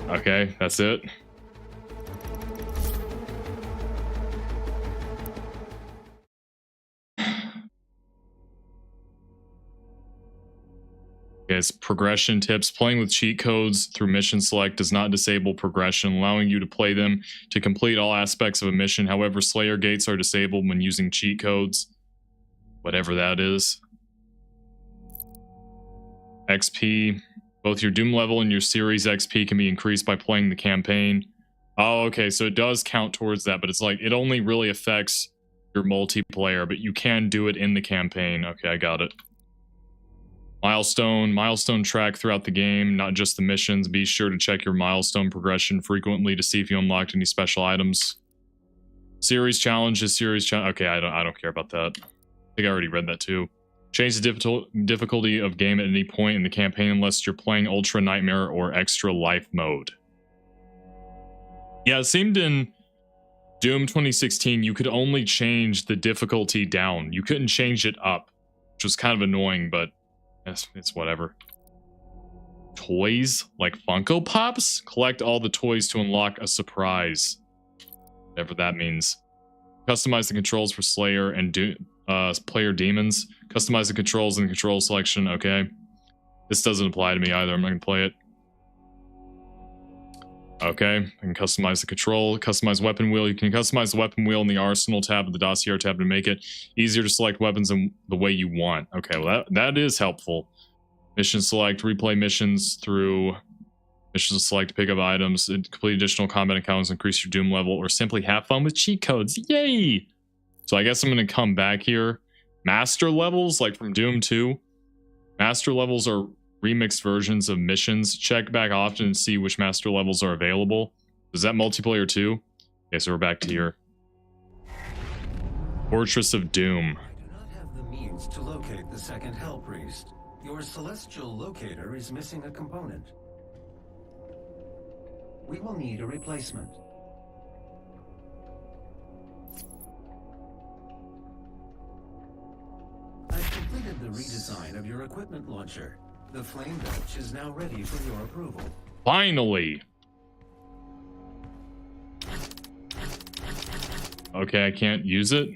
Okay, that's it. It's progression tips. Playing with cheat codes through mission select does not disable progression, allowing you to play them to complete all aspects of a mission. However, Slayer gates are disabled when using cheat codes. Whatever that is. XP. Both your Doom level and your series XP can be increased by playing the campaign. Oh, okay, so it does count towards that, but it's like, it only really affects your multiplayer, but you can do it in the campaign. Okay, I got it. Milestone track throughout the game, not just the missions. Be sure to check your milestone progression frequently to see if you unlocked any special items. Series challenges, okay, I don't care about that. I think I already read that too. Change the difficulty of game at any point in the campaign unless you're playing Ultra Nightmare or Extra Life mode. Yeah, it seemed in Doom 2016 you could only change the difficulty down. You couldn't change it up, which was kind of annoying, but it's whatever. Toys? Like Funko Pops? Collect all the toys to unlock a surprise. Whatever that means. Customize the controls for Slayer and player demons. Customize the controls in the control selection. Okay. This doesn't apply to me either. I'm not going to play it. Okay. I can customize the control. Customize weapon wheel. You can customize the weapon wheel in the arsenal tab of the dossier tab to make it easier to select weapons in the way you want. Okay, well that is helpful. Mission select. Replay missions through missions select to pick up items. Complete additional combat encounters. Increase your Doom level. Or simply have fun with cheat codes. Yay! So I guess I'm going to come back here. Master levels, like from Doom 2. Master levels are remixed versions of missions. Check back often and see which master levels are available. Is that multiplayer too? Okay, so we're back to here. Fortress of Doom. I do not have the means to locate the second Hell Priest. Your celestial locator is missing a component. We will need a replacement. I've completed the redesign of your equipment launcher. The flame belch is now ready for your approval. Finally! Okay, I can't use it.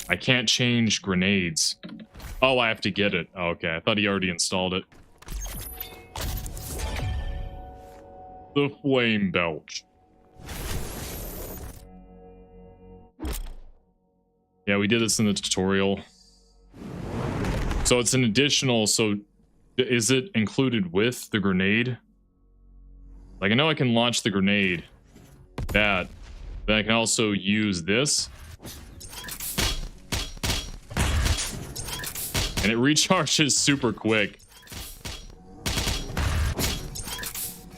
I can't change grenades. Oh, I have to get it. Oh, okay, I thought he already installed it. The flame belch. Yeah, we did this in the tutorial. So it's an additional, so is it included with the grenade? Like, I know I can launch the grenade, that, then I can also use this. And it recharges super quick.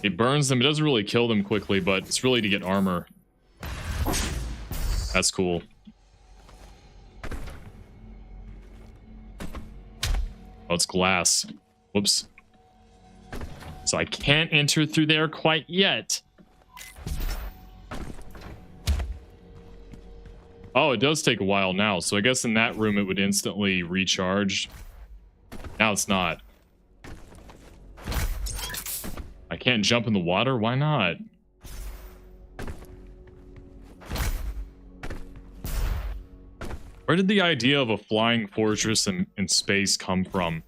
It burns them, it doesn't really kill them quickly, but it's really to get armor. That's cool. Oh, it's glass. Whoops. So I can't enter through there quite yet. Oh, it does take a while now. So I guess in that room it would instantly recharge. Now it's not. I can't jump in the water? Why not? Where did the idea of a flying fortress in space come from?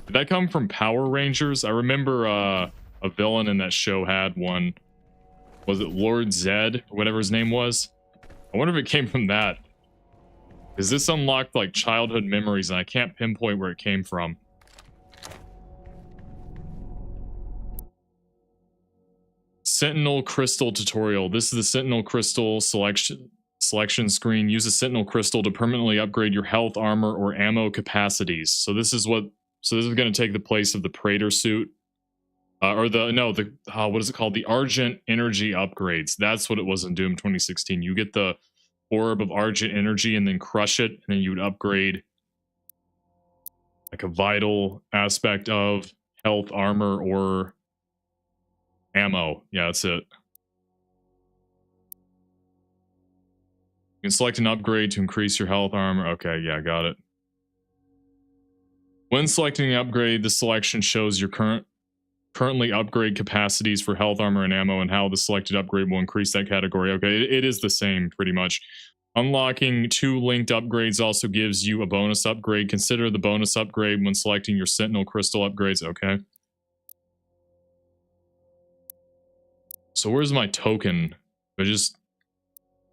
Did that come from Power Rangers? I remember a villain in that show had one. Was it Lord Zed, or whatever his name was? I wonder if it came from that. Because this unlocked like childhood memories and I can't pinpoint where it came from. Sentinel Crystal tutorial. This is the Sentinel Crystal selection screen. Use a Sentinel Crystal to permanently upgrade your health, armor, or ammo capacities. So this is going to take the place of the Praetor suit. What is it called? The Argent Energy upgrades. That's what it was in Doom 2016. You get the orb of Argent Energy and then crush it, and then you would upgrade like a vital aspect of health, armor, or ammo. Yeah, that's it. You can select an upgrade to increase your health, armor. Okay, yeah, got it. When selecting an upgrade, the selection shows your currently upgrade capacities for health, armor, and ammo, and how the selected upgrade will increase that category. Okay, it is the same, pretty much. Unlocking 2 linked upgrades also gives you a bonus upgrade. Consider the bonus upgrade when selecting your Sentinel Crystal upgrades. Okay. So where's my token?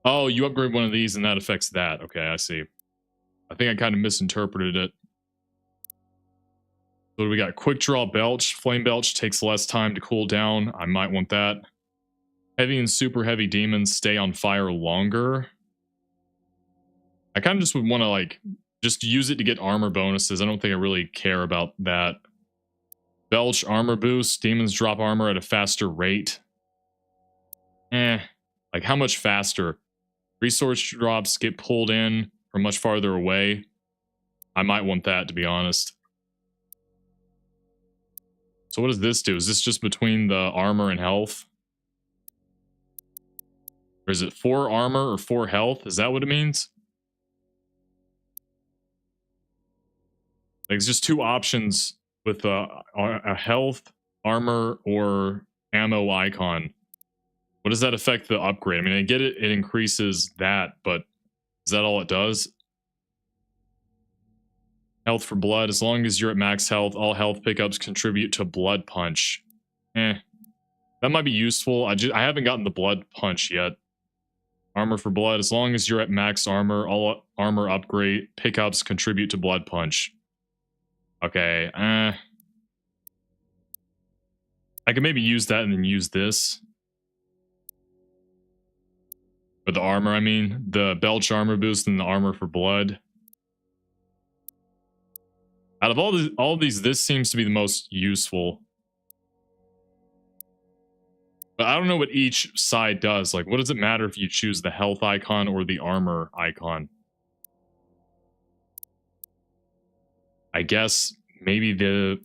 Oh, you upgrade one of these and that affects that. Okay, I see. I think I kind of misinterpreted it. So we got Quick Draw Belch. Flame Belch takes less time to cool down. I might want that. Heavy and super heavy demons stay on fire longer. I kind of just would want to like just use it to get armor bonuses. I don't think I really care about that. Belch armor boost. Demons drop armor at a faster rate. Like how much faster? Resource drops get pulled in from much farther away. I might want that, to be honest. So what does this do? Is this just between the armor and health? Or is it 4 armor or 4 health? Is that what it means? Like it's just 2 options with a health, armor, or ammo icon. What does that affect the upgrade? I mean, I get it, it increases that, but is that all it does? Health for blood. As long as you're at max health, all health pickups contribute to blood punch. That might be useful. I haven't gotten the blood punch yet. Armor for blood. As long as you're at max armor, all armor upgrade pickups contribute to blood punch. Okay. I could maybe use that and then use this. For the armor, I mean. The Belch armor boost and the armor for blood. Out of all of these, this seems to be the most useful. But I don't know what each side does. Like, what does it matter if you choose the health icon or the armor icon? I guess maybe the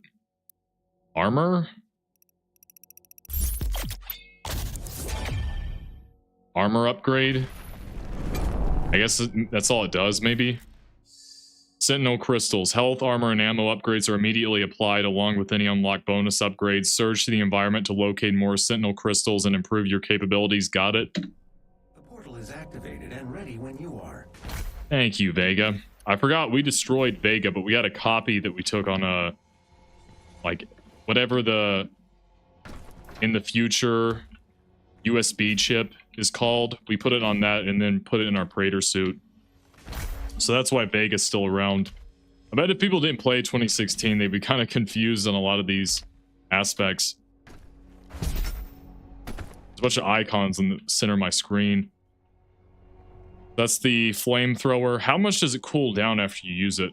armor? Armor upgrade? I guess that's all it does, maybe? Sentinel crystals. Health, armor, and ammo upgrades are immediately applied along with any unlocked bonus upgrades. Surge to the environment to locate more Sentinel crystals and improve your capabilities. Got it? The portal is activated and ready when you are. Thank you, Vega. I forgot we destroyed Vega, but we had a copy that we took on a... like, whatever the... in the future USB chip is called. We put it on that and then put it in our Praetor suit. So that's why Vega's still around. I bet if people didn't play 2016, they'd be kind of confused on a lot of these aspects. There's a bunch of icons in the center of my screen. That's the flamethrower. How much does it cool down after you use it?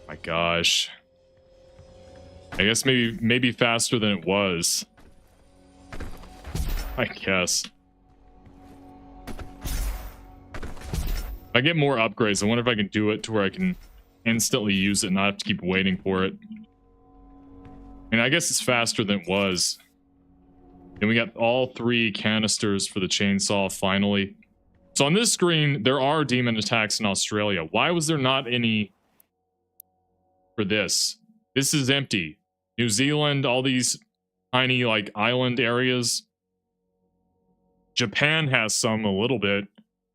My gosh. I guess maybe faster than it was. I guess. If I get more upgrades, I wonder if I can do it to where I can instantly use it and not have to keep waiting for it. And I guess it's faster than it was. And we got all 3 canisters for the chainsaw finally. So on this screen, there are demon attacks in Australia. Why was there not any for this? This is empty. New Zealand, all these tiny like island areas. Japan has some a little bit,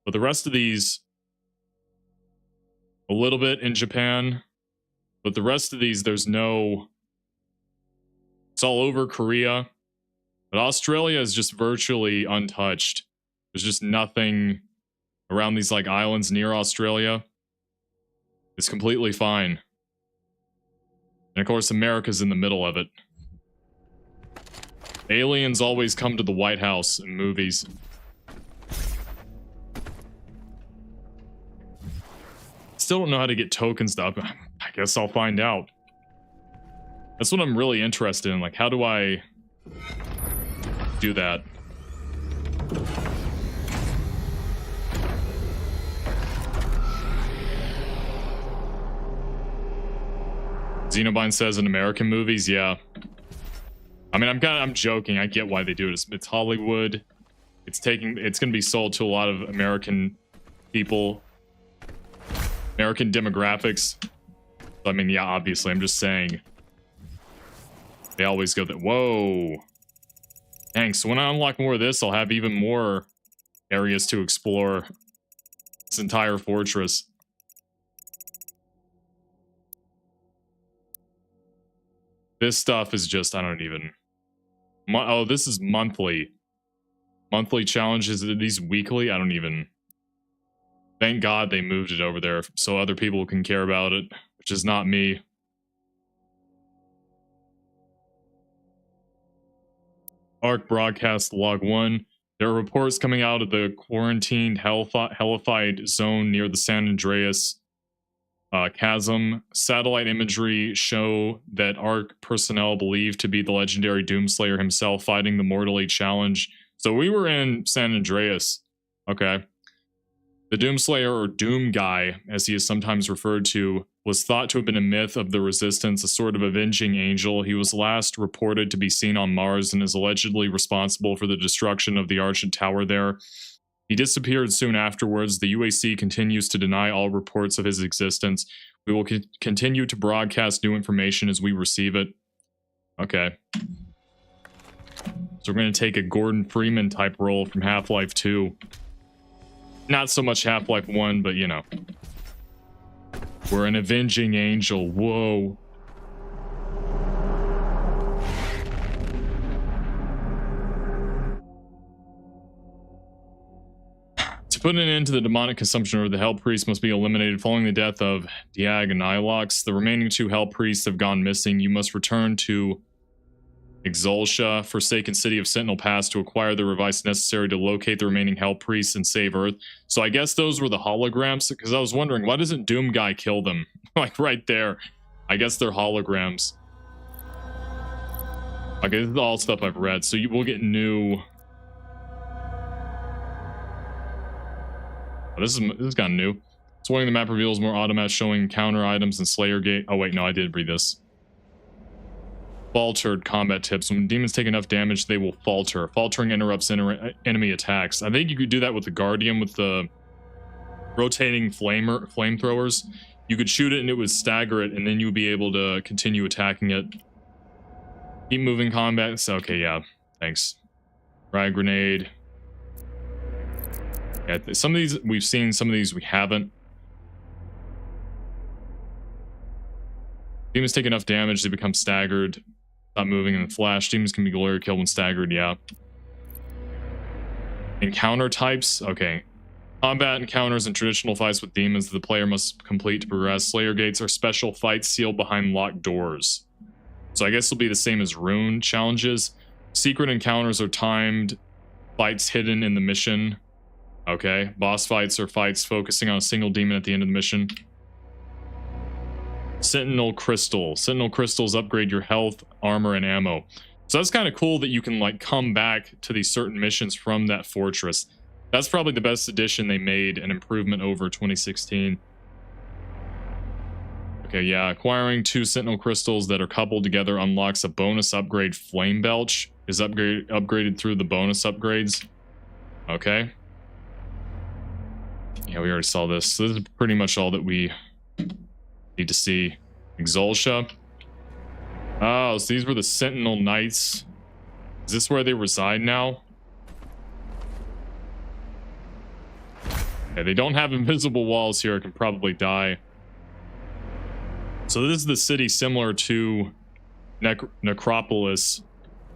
but the rest of these, a little bit in Japan, but the rest of these, there's no, it's all over Korea, but Australia is just virtually untouched. There's just nothing around these like islands near Australia. It's completely fine. And of course, America's in the middle of it. Aliens always come to the White House in movies. Still don't know how to get tokens up. I guess I'll find out. That's what I'm really interested in. Like, how do I do that? Xenobine says in American movies, yeah. I mean, I'm joking. I get why they do it. It's Hollywood. It's going to be sold to a lot of American people, American demographics. So, I mean, yeah, obviously, I'm just saying. They always go that. Whoa. Dang, so when I unlock more of this, I'll have even more areas to explore this entire fortress. This stuff is just, I don't even... Oh, this is monthly. Monthly challenges. Are these weekly? I don't even... Thank God they moved it over there so other people can care about it, which is not me. ARC broadcast log 1. There are reports coming out of the quarantined hellified zone near the San Andreas chasm. Satellite imagery show that ARC personnel believed to be the legendary Doomslayer himself fighting the mortally challenged. So we were in San Andreas. Okay. The Doomslayer, or Doom Guy, as he is sometimes referred to, was thought to have been a myth of the Resistance, a sort of avenging angel. He was last reported to be seen on Mars and is allegedly responsible for the destruction of the Argent Tower there. He disappeared soon afterwards. The UAC continues to deny all reports of his existence. We will continue to broadcast new information as we receive it. Okay. So we're going to take a Gordon Freeman type role from Half-Life 2. Not so much Half-Life 1, but you know. We're an avenging angel. Whoa. To put an end to the demonic consumption of the Hell Priest must be eliminated following the death of Diag and Nilox. The remaining 2 Hell Priests have gone missing. You must return to Exultia, Forsaken City of Sentinel Pass, to acquire the device necessary to locate the remaining Hell Priests and save Earth. So I guess those were the holograms, because I was wondering, why doesn't Doom Guy kill them? Like right there. I guess they're holograms. Okay, this is all stuff I've read, so we'll get new... Oh, this is kind of new. Swinging the map reveals more automats showing counter items and Slayer Gate. Oh wait, no, I did read this. Faltered combat tips. When demons take enough damage, they will falter. Faltering interrupts enemy attacks. I think you could do that with the Guardian with the rotating flamethrowers. You could shoot it and it would stagger it, and then you would be able to continue attacking it. Keep moving combat. So, okay, yeah. Thanks. Frag grenade. Yeah, some of these we've seen, some of these we haven't. Demons take enough damage, they become staggered. Stop moving in the flash. Demons can be glory killed when staggered, yeah. Encounter types. Okay. Combat encounters and traditional fights with demons the player must complete to progress. Slayer gates are special fights sealed behind locked doors. So I guess it'll be the same as rune challenges. Secret encounters are timed fights hidden in the mission. Okay. Boss fights are fights focusing on a single demon at the end of the mission. Sentinel crystal. Sentinel crystals upgrade your health, armor, and ammo. So that's kind of cool that you can like come back to these certain missions from that fortress. That's probably the best addition they made, an improvement over 2016. Okay, yeah, acquiring 2 Sentinel crystals that are coupled together unlocks a bonus upgrade. Flame Belch is upgraded through the bonus upgrades. Okay. Yeah, we already saw this. So this is pretty much all that we need to see. Exultia. Oh, so these were the Sentinel Knights. Is this where they reside now? Okay, they don't have invisible walls here. I can probably die. So this is the city similar to Necropolis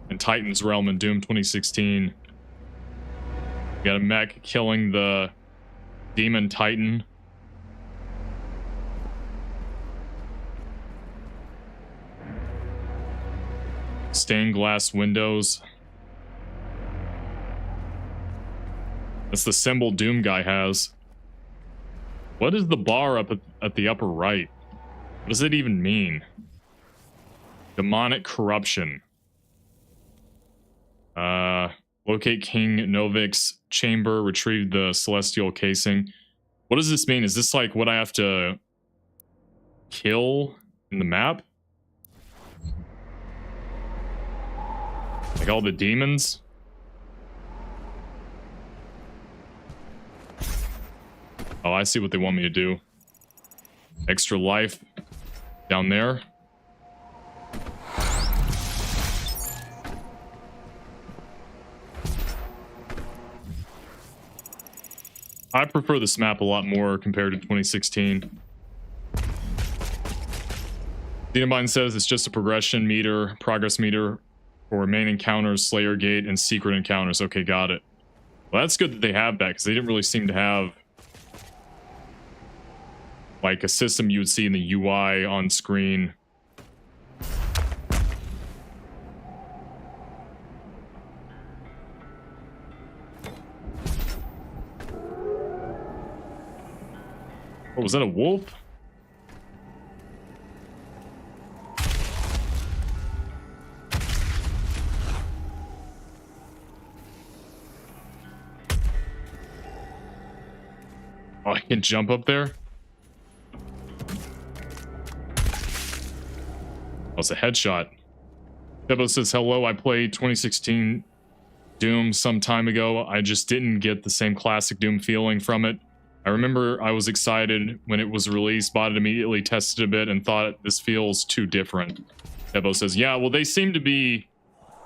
and Titan's Realm in Doom 2016. We got a mech killing the Demon Titan. Stained glass windows. That's the symbol Doom guy has. What is the bar up at the upper right? What does it even mean? Demonic corruption. Locate King Novik's chamber, retrieve the celestial casing. What does this mean? Is this like what I have to kill in the map? Like all the demons? Oh, I see what they want me to do. Extra life down there. I prefer this map a lot more compared to 2016. Xenobine says it's just a progression meter, progress meter for main encounters, Slayer Gate, and secret encounters. Okay, got it. Well, that's good that they have that, because they didn't really seem to have like a system you would see in the UI on screen. Oh, was that a wolf? Oh, I can jump up there? Oh, it's a headshot. Debo says, hello, I played 2016 Doom some time ago. I just didn't get the same classic Doom feeling from it. I remember I was excited when it was released, bought it immediately, tested a bit, and thought this feels too different. Debo says, yeah, well, they seem to be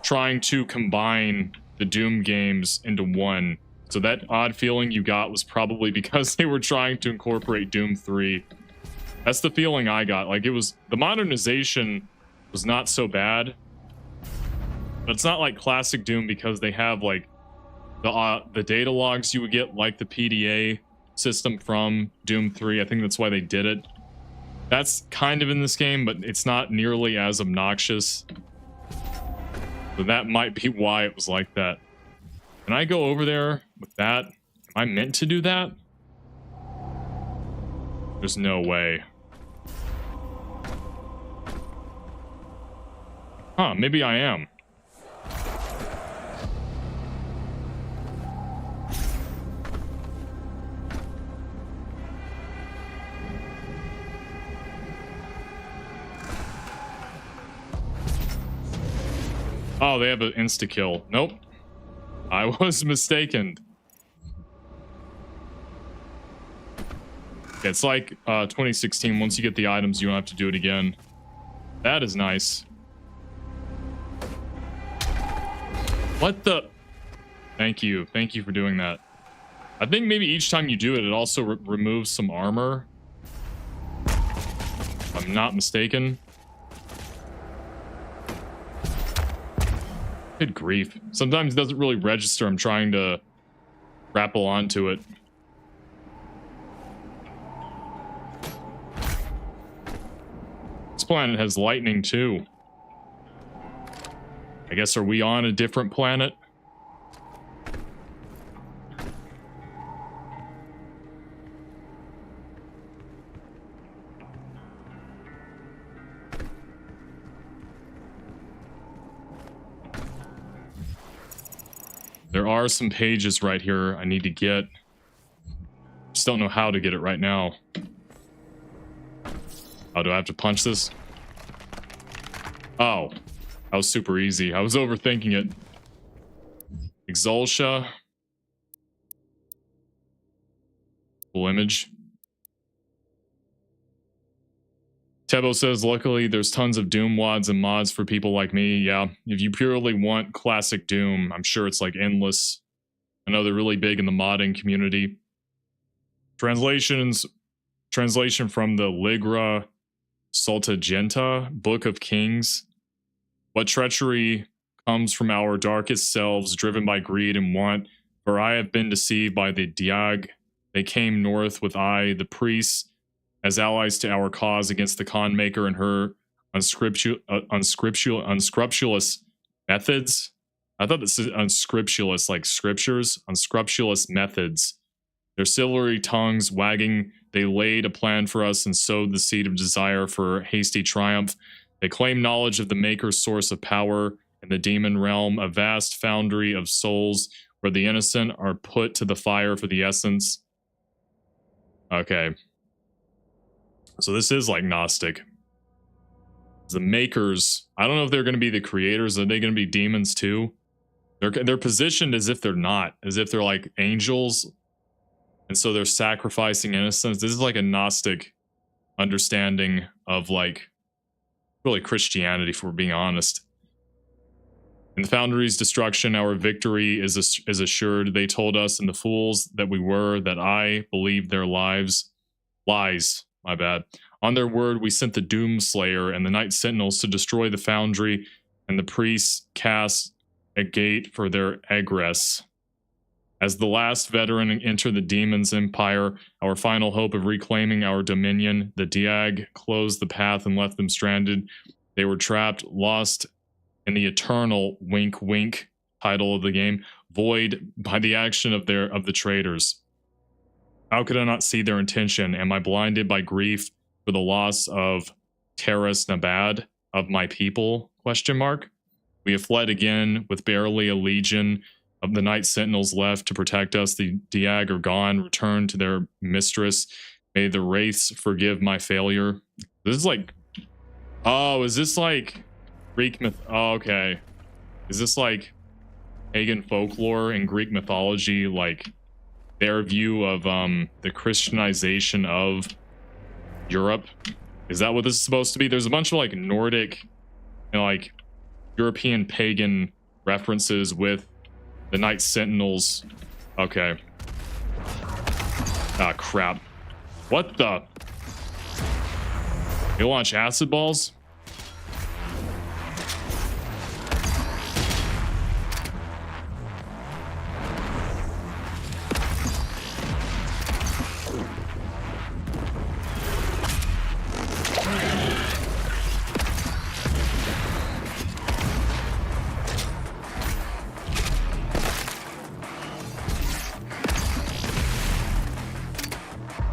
trying to combine the Doom games into one. So that odd feeling you got was probably because they were trying to incorporate Doom 3. That's the feeling I got. Like, it was, the modernization was not so bad, but it's not like classic Doom because they have like the data logs you would get, like the PDA system from Doom 3. I think that's why they did it. That's kind of in this game, but it's not nearly as obnoxious. So that might be why it was like that. Can I go over there with that? Am I meant to do that? There's no way. Huh, maybe I am. Oh, they have an insta-kill. Nope. I was mistaken. It's like 2016. Once you get the items, you don't have to do it again. That is nice. What the? Thank you. Thank you for doing that. I think maybe each time you do it, it also removes some armor. If I'm not mistaken. Good grief. Sometimes it doesn't really register. I'm trying to grapple onto it. This planet has lightning too. I guess, are we on a different planet? There are some pages right here I need to get. Just don't know how to get it right now. Oh, do I have to punch this? Oh, that was super easy. I was overthinking it. Exultia. Full image. Tebo says, luckily there's tons of Doom wads and mods for people like me. Yeah, if you purely want classic Doom, I'm sure it's like endless. I know they're really big in the modding community. Translation from the Ligra Saltagenta, Book of Kings. What treachery comes from our darkest selves, driven by greed and want. For I have been deceived by the Diag. They came north with I, the priests, as allies to our cause against the Khan Maker and her unscrupulous methods. I thought this is unscrupulous, like scriptures. Unscrupulous methods. Their silvery tongues wagging, they laid a plan for us and sowed the seed of desire for hasty triumph. They claim knowledge of the Maker's source of power in the demon realm, a vast foundry of souls where the innocent are put to the fire for the essence. Okay. So this is like Gnostic. The Makers, I don't know if they're going to be the creators. Are they going to be demons too? They're positioned as if they're not, as if they're like angels. And so they're sacrificing innocence. This is like a Gnostic understanding of like really Christianity, if we're being honest. In the Foundry's destruction, our victory is assured. They told us, and the fools that we were, that I believed their lies. My bad. On their word, we sent the Doomslayer and the Night Sentinels to destroy the Foundry, and the priests cast a gate for their egress. As the last veteran entered the Demon's Empire, our final hope of reclaiming our dominion, the Diag closed the path and left them stranded. They were trapped, lost in the eternal wink wink title of the game, void by the action of the traitors. How could I not see their intention? Am I blinded by grief for the loss of Terras Nabad, of my people? Question mark. We have fled again with barely a legion of the Night Sentinels left to protect us. The Diag are gone, returned to their mistress. May the Wraiths forgive my failure. This is like... Oh, is this like Greek myth? Oh, okay. Is this like pagan folklore and Greek mythology, like their view of the Christianization of Europe? Is that what this is supposed to be? There's a bunch of like Nordic and like European pagan references with the Night Sentinels. Okay. Ah, crap. What the? You launch acid balls?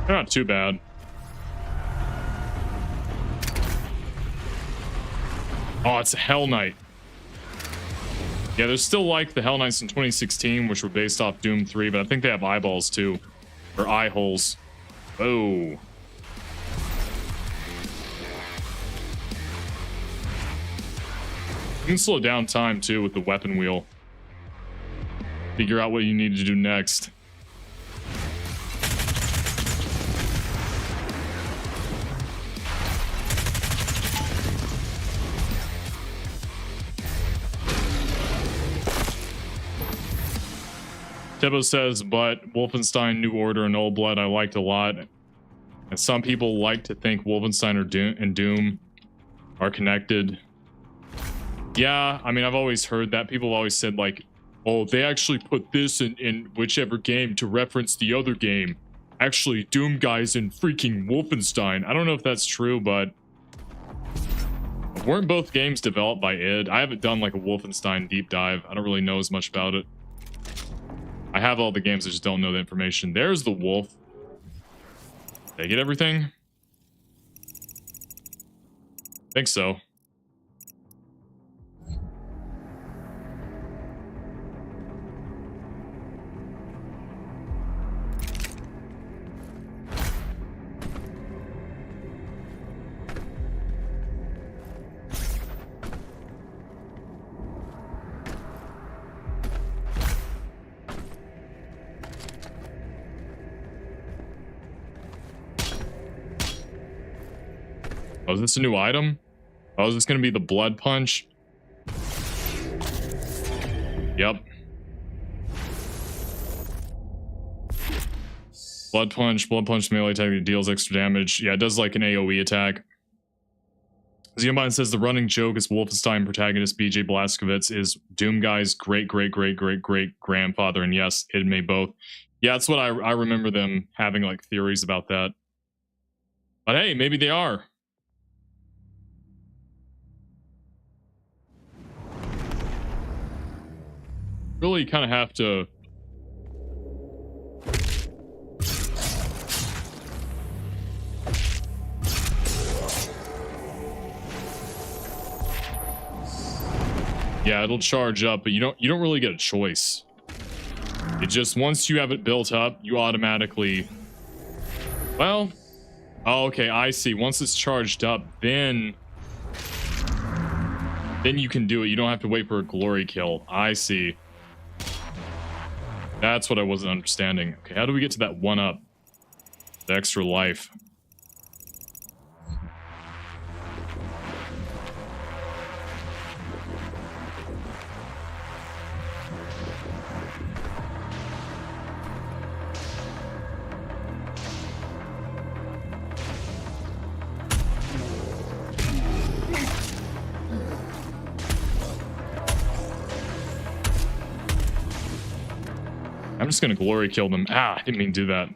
They're not too bad. Oh, it's a Hell Knight. Yeah, there's still like the Hell Knights in 2016, which were based off Doom 3, but I think they have eyeballs too. Or eye holes. Oh. You can slow down time too with the weapon wheel. Figure out what you need to do next. Tebo says, but Wolfenstein, New Order, and Old Blood I liked a lot. And some people like to think Wolfenstein and Doom are connected. Yeah, I mean, I've always heard that. People have always said, like, oh, they actually put this in whichever game to reference the other game. Actually, Doom Guy's in freaking Wolfenstein. I don't know if that's true, but weren't both games developed by id? I haven't done like a Wolfenstein deep dive. I don't really know as much about it. I have all the games, I just don't know the information. There's the wolf. Did I get everything? I think so. Oh, is this a new item? Oh, is this going to be the blood punch? Yep. Blood punch melee attack that deals extra damage. Yeah, it does like an AoE attack. Xenobite says the running joke is Wolfenstein protagonist BJ Blazkowicz is Doom Guy's great-great-great-great-great-grandfather, and yes, it made both. Yeah, that's what I remember them having like theories about that. But hey, maybe they are. Really kind of have to yeah, it'll charge up, but you don't really get a choice. It just, once you have it built up, you automatically, well, oh, okay, I see. Once it's charged up, then you can do it. You don't have to wait for a glory kill. I see. That's what I wasn't understanding. Okay, how do we get to that 1-up? The extra life. I'm just gonna glory kill them. Ah, I didn't mean to do that.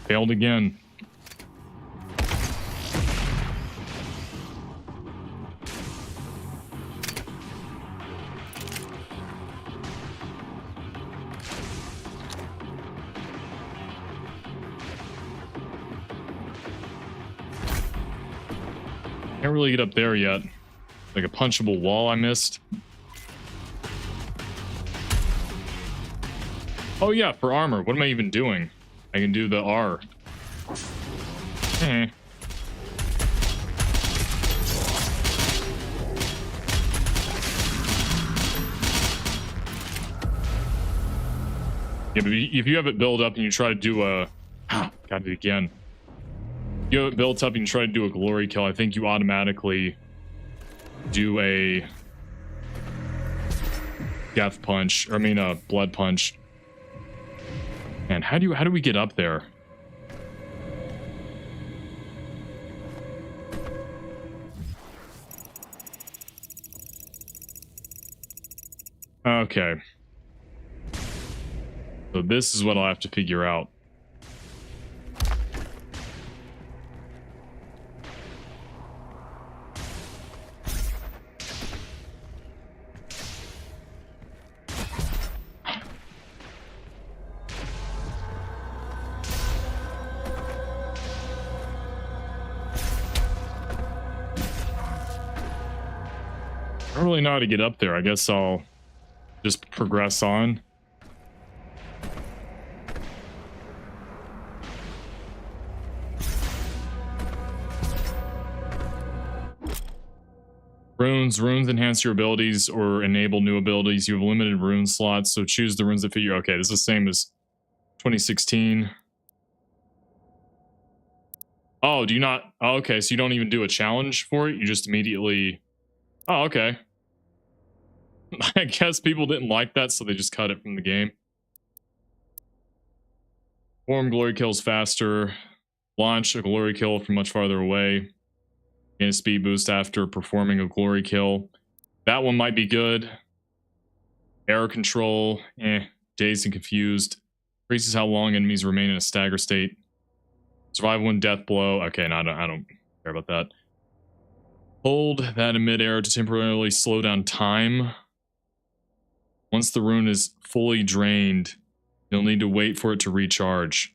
Failed again. Can't really get up there yet. Like a punchable wall I missed. Oh yeah, for armor. What am I even doing? I can do the R. Eh. Yeah, but if you have it built up and you try to do a... Got it again. You have it built up and you try to do a glory kill, I think you automatically do a death punch, or I mean a blood punch. Man, how do we get up there? Okay. So this is what I'll have to figure out. I don't really know how to get up there. I guess I'll just progress on. Runes enhance your abilities or enable new abilities. You have limited rune slots, so choose the runes that fit you. Okay, this is the same as 2016. Oh, do you not? Oh, okay, so you don't even do a challenge for it? You just immediately... Oh, okay. I guess people didn't like that, so they just cut it from the game. Form glory kills faster. Launch a glory kill from much farther away. Gain a speed boost after performing a glory kill. That one might be good. Error control, dazed and confused. Increases how long enemies remain in a stagger state. Survival and death blow. Okay, no, I don't care about that. Hold that in midair to temporarily slow down time. Once the rune is fully drained, you'll need to wait for it to recharge.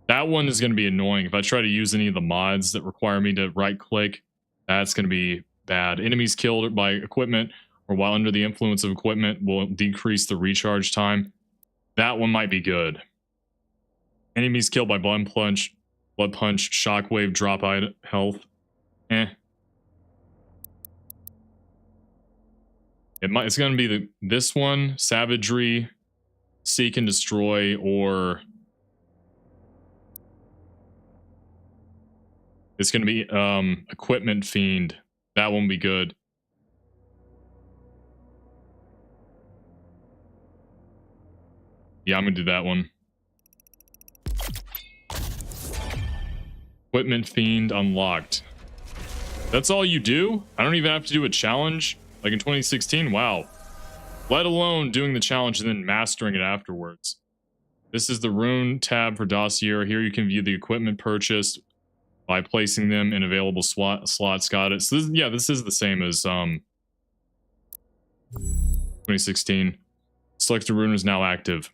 That one is going to be annoying. If I try to use any of the mods that require me to right click, that's going to be bad. Enemies killed by equipment or while under the influence of equipment will decrease the recharge time. That one might be good. Enemies killed by blood punch, shockwave, drop health. It's going to be this one, savagery, seek and destroy, or it's going to be equipment fiend. That won't be good. Yeah, I'm going to do that one. Equipment fiend unlocked. That's all you do? I don't even have to do a challenge? Like in 2016? Wow. Let alone doing the challenge and then mastering it afterwards. This is the rune tab for dossier. Here you can view the equipment purchased by placing them in available slots. Got it. So this is the same as 2016. Select a rune is now active.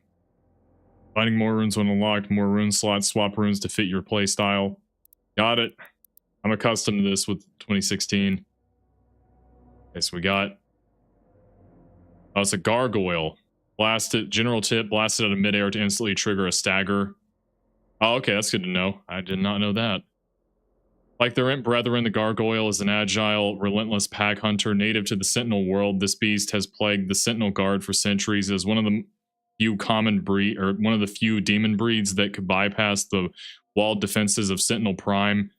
Finding more runes when unlocked. More rune slots. Swap runes to fit your playstyle. Got it. I'm accustomed to this with 2016. Okay, so we got... Oh, it's a gargoyle. Blasted. General tip. Blasted out of midair to instantly trigger a stagger. Oh, okay. That's good to know. I did not know that. Like their imp brethren, the gargoyle is an agile, relentless pack hunter native to the Sentinel world. This beast has plagued the Sentinel Guard for centuries. It is one of the few one of the few demon breeds that could bypass the walled defenses of Sentinel Prime.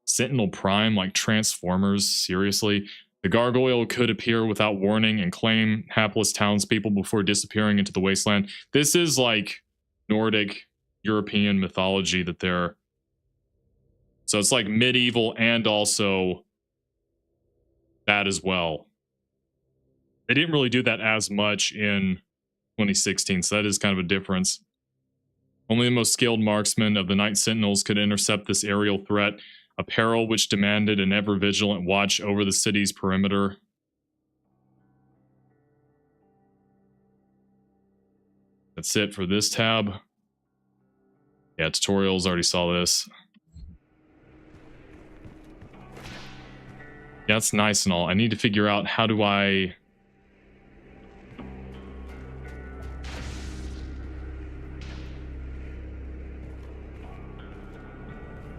Sentinel Prime, like Transformers, seriously. The gargoyle could appear without warning and claim hapless townspeople before disappearing into the wasteland. This is like Nordic European mythology that they're... So it's like medieval and also that as well. They didn't really do that as much in 2016, so that is kind of a difference. Only the most skilled marksmen of the Night Sentinels could intercept this aerial threat, a peril which demanded an ever-vigilant watch over the city's perimeter. That's it for this tab. Yeah, tutorials, already saw this. Yeah, that's nice and all. I need to figure out how do I...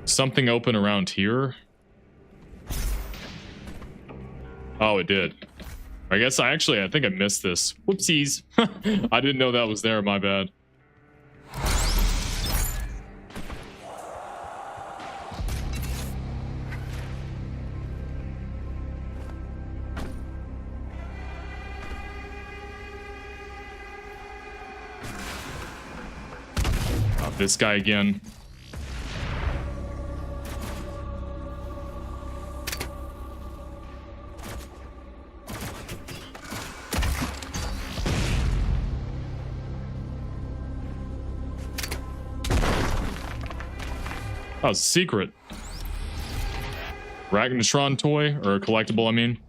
Something open around here? Oh, it did. I guess I think I missed this. Whoopsies. I didn't know that was there, my bad. This guy again. Oh, it's a secret. Ragnatron toy, or a collectible, I mean.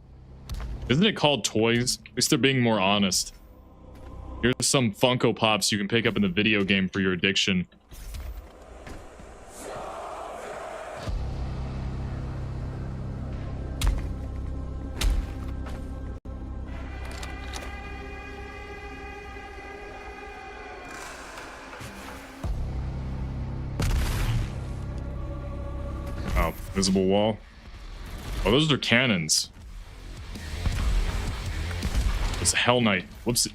Isn't it called toys? At least they're being more honest. Here's some Funko Pops you can pick up in the video game for your addiction. Oh, visible wall. Oh, those are cannons. It's a Hell Knight. Whoops.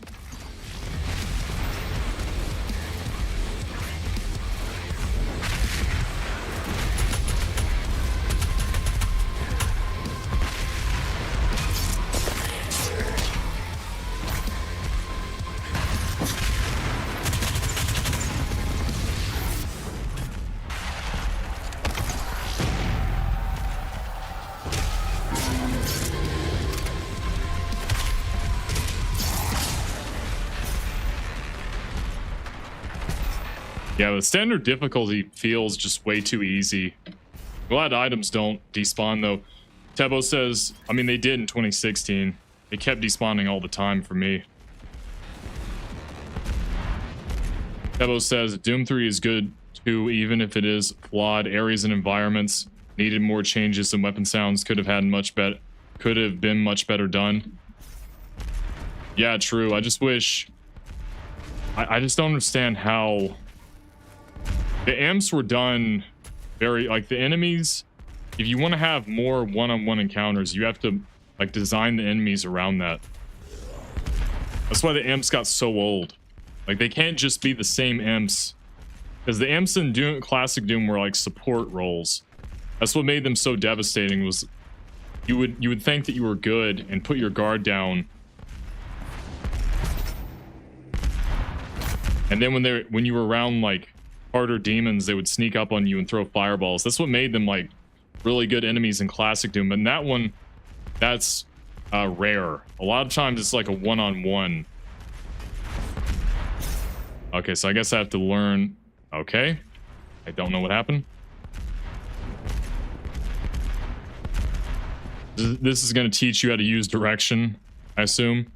Yeah, the standard difficulty feels just way too easy. Glad items don't despawn though. Tebo says, I mean, they did in 2016. They kept despawning all the time for me. Tebo says, Doom 3 is good too, even if it is flawed. Areas and environments needed more changes, and weapon sounds could have been much better done. Yeah, true. I just wish... I just don't understand how... The imps were done very... Like, the enemies... If you want to have more one-on-one encounters, you have to, like, design the enemies around that. That's why the imps got so old. Like, they can't just be the same imps. Because the imps in Doom, classic Doom were, like, support roles. That's what made them so devastating, was... You would think that you were good and put your guard down. And then when you were around, like, harder demons, they would sneak up on you and throw fireballs. That's what made them, like, really good enemies in classic Doom. And that one, that's rare. A lot of times it's like a one-on-one. Okay, so I guess I have to learn. Okay, I don't know what happened. This is going to teach you how to use direction, I assume.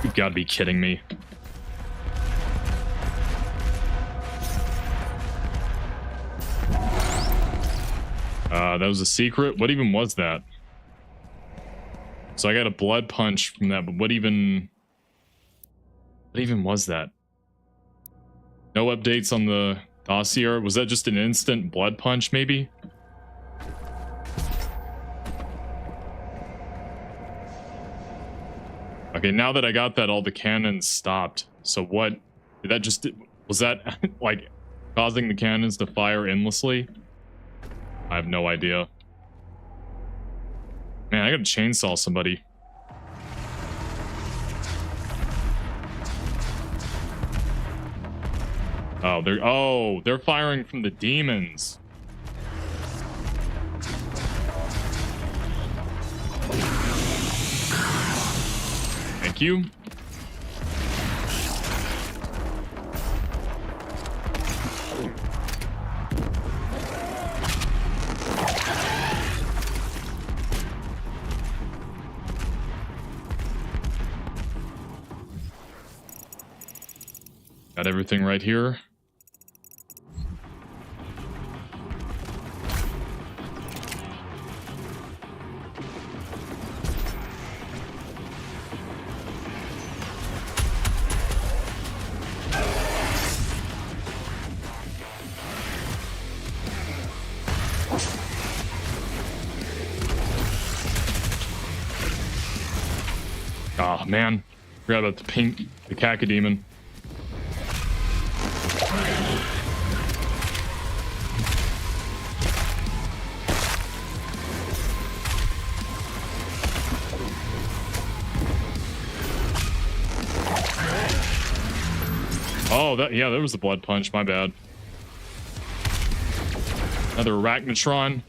You've got to be kidding me. That was a secret? What even was that? So I got a blood punch from that, but what even was that? No updates on the dossier? Was that just an instant blood punch, maybe? Okay, now that I got that, all the cannons stopped. So what? Did that just... Was that, like, causing the cannons to fire endlessly? I have no idea. Man, I gotta chainsaw somebody. Oh, they're firing from the demons. Thank you. Got everything right here. Oh man, forgot about the cacodemon. Oh, yeah, there was a blood punch, my bad. Another arachnotron.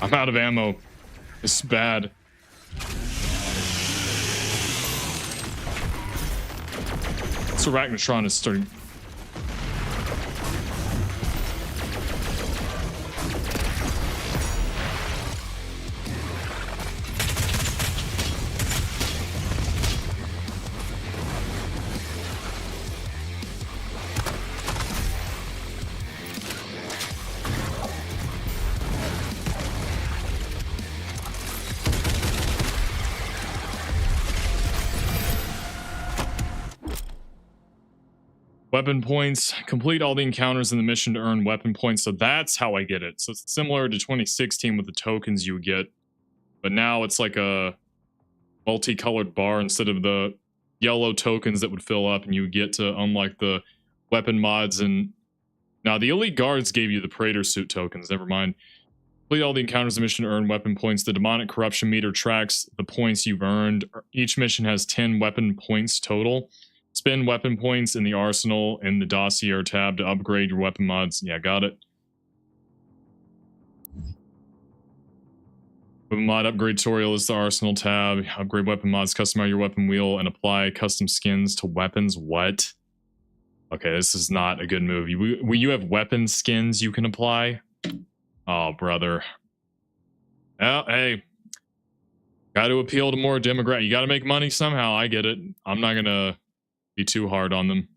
I'm out of ammo. It's bad. This arachnotron is starting. Weapon points. Complete all the encounters in the mission to earn weapon points. So that's how I get it. So it's similar to 2016 with the tokens you get. But now it's like a multicolored bar instead of the yellow tokens that would fill up, and you get to unlock the weapon mods and Now, the elite guards gave you the Praetor suit tokens. Never mind. Complete all the encounters in the mission to earn weapon points. The demonic corruption meter tracks the points you've earned. Each mission has 10 weapon points total. Spend weapon points in the arsenal in the dossier tab to upgrade your weapon mods. Yeah, got it. Weapon mod upgrade tutorial is the arsenal tab. Upgrade weapon mods, customize your weapon wheel, and apply custom skins to weapons. What? Okay, this is not a good move. You have weapon skins you can apply? Oh, brother. Oh, hey. Got to appeal to more demographic. You got to make money somehow. I get it. I'm not going to be too hard on them.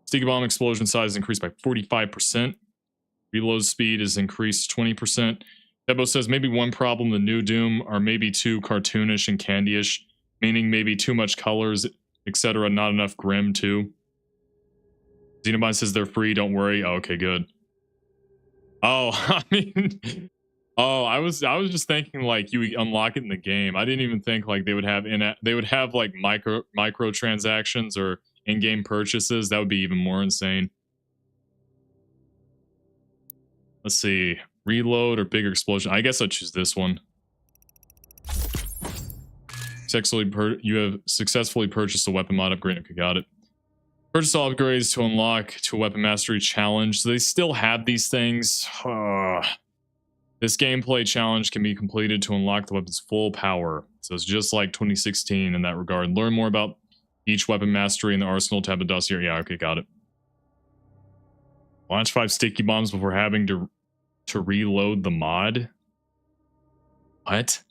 Sticky bomb explosion size increased by 45%. Reload speed is increased 20%. Debo says maybe one problem, the new Doom are maybe too cartoonish and candyish, meaning maybe too much colors, etc. Not enough grim too. Xenobite says they're free, don't worry. Oh, okay, good. Oh, I mean, oh, I was just thinking like you unlock it in the game. I didn't even think like they would have like micro transactions or in-game purchases. That would be even more insane. Let's see, reload or bigger explosion. I guess I'll choose this one. You have successfully purchased a weapon mod upgrade. Okay, got it. Purchase all upgrades to unlock to a weapon mastery challenge. So they still have these things. This gameplay challenge can be completed to unlock the weapon's full power. So it's just like 2016 in that regard. Learn more about each weapon mastery in the arsenal tab of dossier. Yeah, okay, got it. Launch 5 sticky bombs before having to reload the mod. What?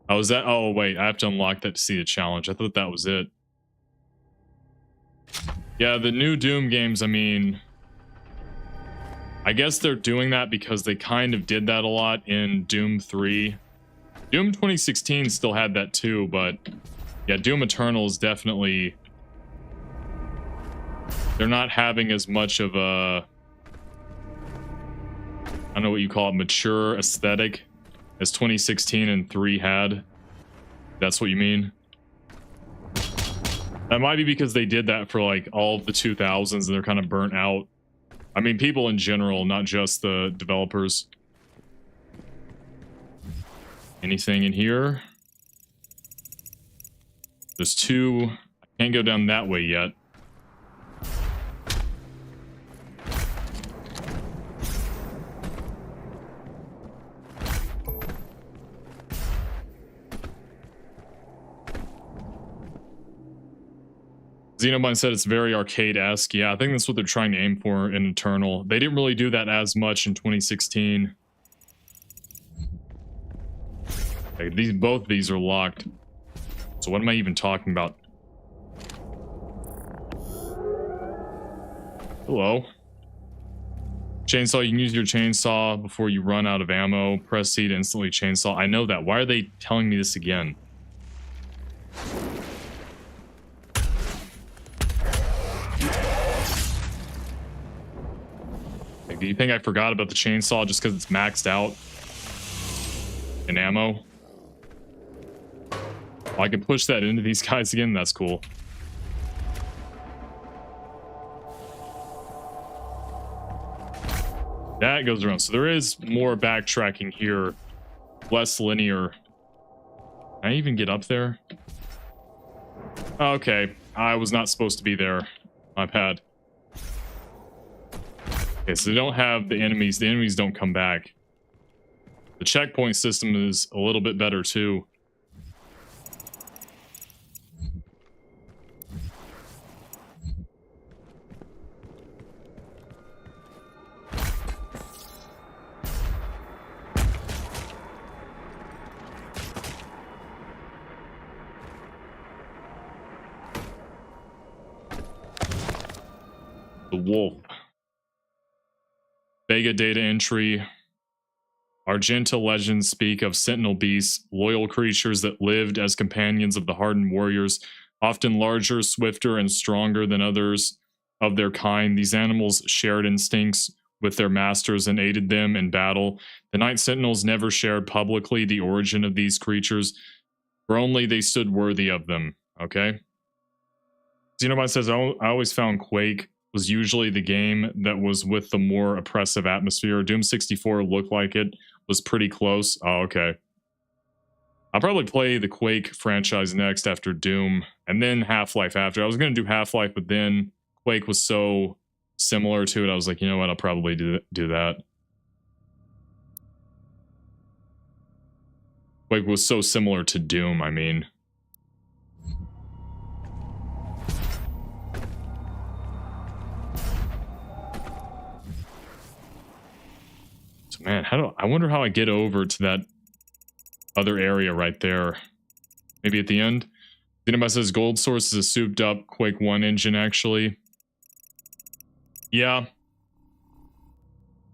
Oh, is that? Oh, wait, I have to unlock that to see the challenge. I thought that was it. Yeah, the new Doom games, I mean, I guess they're doing that because they kind of did that a lot in Doom 3. Doom 2016 still had that too, but yeah, Doom Eternal is definitely... They're not having as much of a... I don't know what you call it, mature aesthetic as 2016 and 3 had. That's what you mean? That might be because they did that for like all of the 2000s and they're kind of burnt out. I mean, people in general, not just the developers. Anything in here? There's 2. I can't go down that way yet. Xenobite said it's very arcade-esque. Yeah, I think that's what they're trying to aim for in Eternal. They didn't really do that as much in 2016. Okay, both these are locked. So what am I even talking about? Hello. Chainsaw, you can use your chainsaw before you run out of ammo. Press C to instantly chainsaw. I know that. Why are they telling me this again? Do you think I forgot about the chainsaw just because it's maxed out in ammo? Oh, I can push that into these guys again. That's cool. That goes around. So there is more backtracking here. Less linear. Can I even get up there? Okay. I was not supposed to be there. My bad. Okay, so they don't have the enemies. The enemies don't come back. The checkpoint system is a little bit better too. The wolf. Vega data entry. Argenta legends speak of sentinel beasts, loyal creatures that lived as companions of the hardened warriors, often larger, swifter, and stronger than others of their kind. These animals shared instincts with their masters and aided them in battle. The Night Sentinels never shared publicly the origin of these creatures, for only they stood worthy of them. Okay? Xenobot says, I always found Quake was usually the game that was with the more oppressive atmosphere. Doom 64 looked like it was pretty close. Oh, okay. I'll probably play the Quake franchise next after Doom, and then Half-Life after. I was going to do Half-Life, but then Quake was so similar to it, I was like, you know what, I'll probably do that. Quake was so similar to Doom, I mean. So man, I wonder how I get over to that other area right there. Maybe at the end? Xenobot says Gold Source is a souped up Quake 1 engine, actually. Yeah.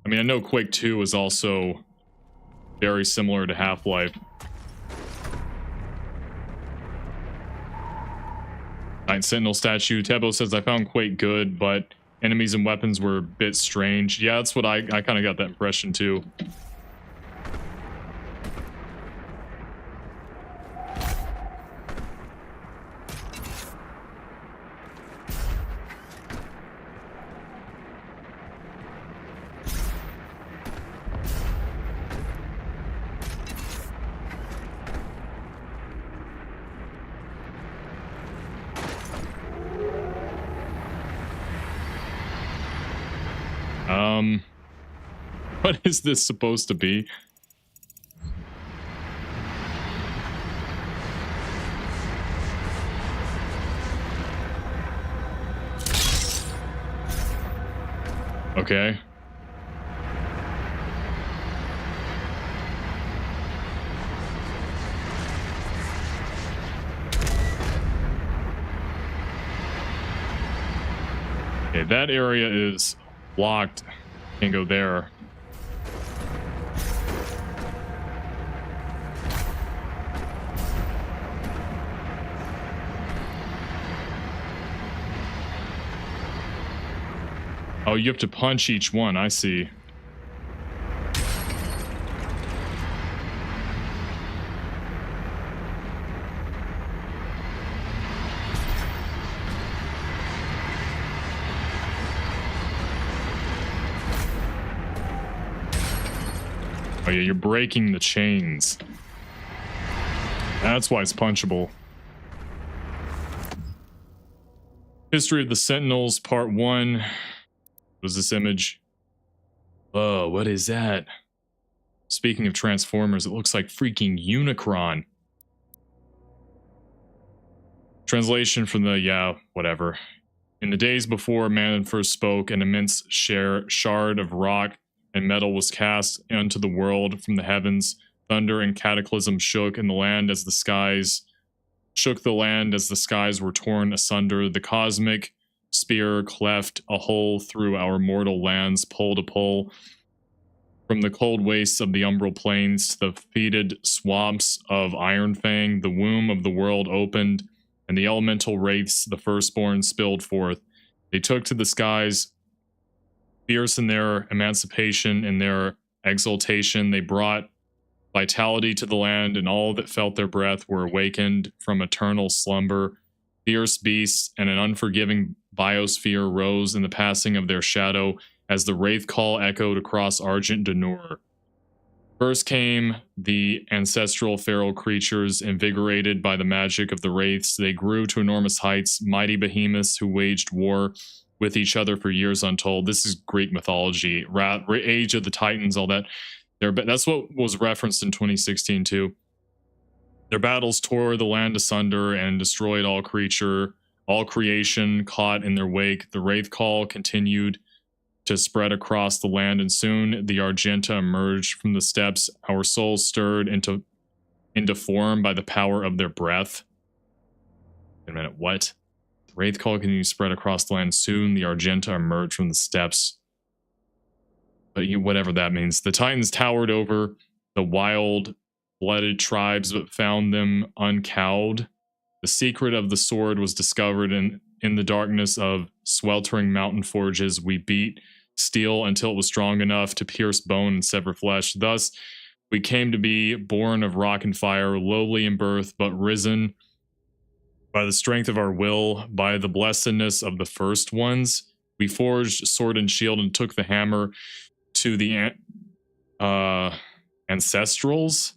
I mean, I know Quake 2 is also very similar to Half-Life. Night Sentinel statue. Tebo says, I found Quake good, but enemies and weapons were a bit strange. Yeah, that's what I kind of got that impression too. What is this supposed to be? Okay. Okay, that area is locked. Can't go there. Oh, you have to punch each one. I see. Oh yeah, you're breaking the chains. That's why it's punchable. History of the Sentinels, Part 1. What is this image? Oh, what is that? Speaking of Transformers, it looks like freaking Unicron. Translation from the, yeah, whatever. In the days before man first spoke, an immense shard of rock and metal was cast unto the world from the heavens. Thunder and cataclysm shook in the land as the skies shook the land as the skies were torn asunder. The cosmic spear cleft a hole through our mortal lands, pole to pole. From the cold wastes of the umbral plains to the fetid swamps of Ironfang, the womb of the world opened, and the elemental wraiths, the firstborn, spilled forth. They took to the skies, fierce in their emancipation and their exultation. They brought vitality to the land, and all that felt their breath were awakened from eternal slumber. Fierce beasts and an unforgiving biosphere rose in the passing of their shadow as the wraith call echoed across Argent Denur. First came the ancestral feral creatures, invigorated by the magic of the wraiths. They grew to enormous heights, mighty behemoths who waged war with each other for years untold. This is Greek mythology, Age of the Titans, all that. That's what was referenced in 2016 too. Their battles tore the land asunder and destroyed all creation caught in their wake. The wraith call continued to spread across the land, and soon the Argenta emerged from the steppes. Our souls stirred into form by the power of their breath. Wait a minute, what? The wraith call continued to spread across the land. Soon the Argenta emerged from the steppes. But whatever that means. The Titans towered over the wild-blooded tribes, but found them uncowed. The secret of the sword was discovered in the darkness of sweltering mountain forges. We beat steel until it was strong enough to pierce bone and sever flesh. Thus, we came to be born of rock and fire, lowly in birth, but risen By the strength of our will, by the blessedness of the first ones, we forged sword and shield and took the hammer to the ancestrals.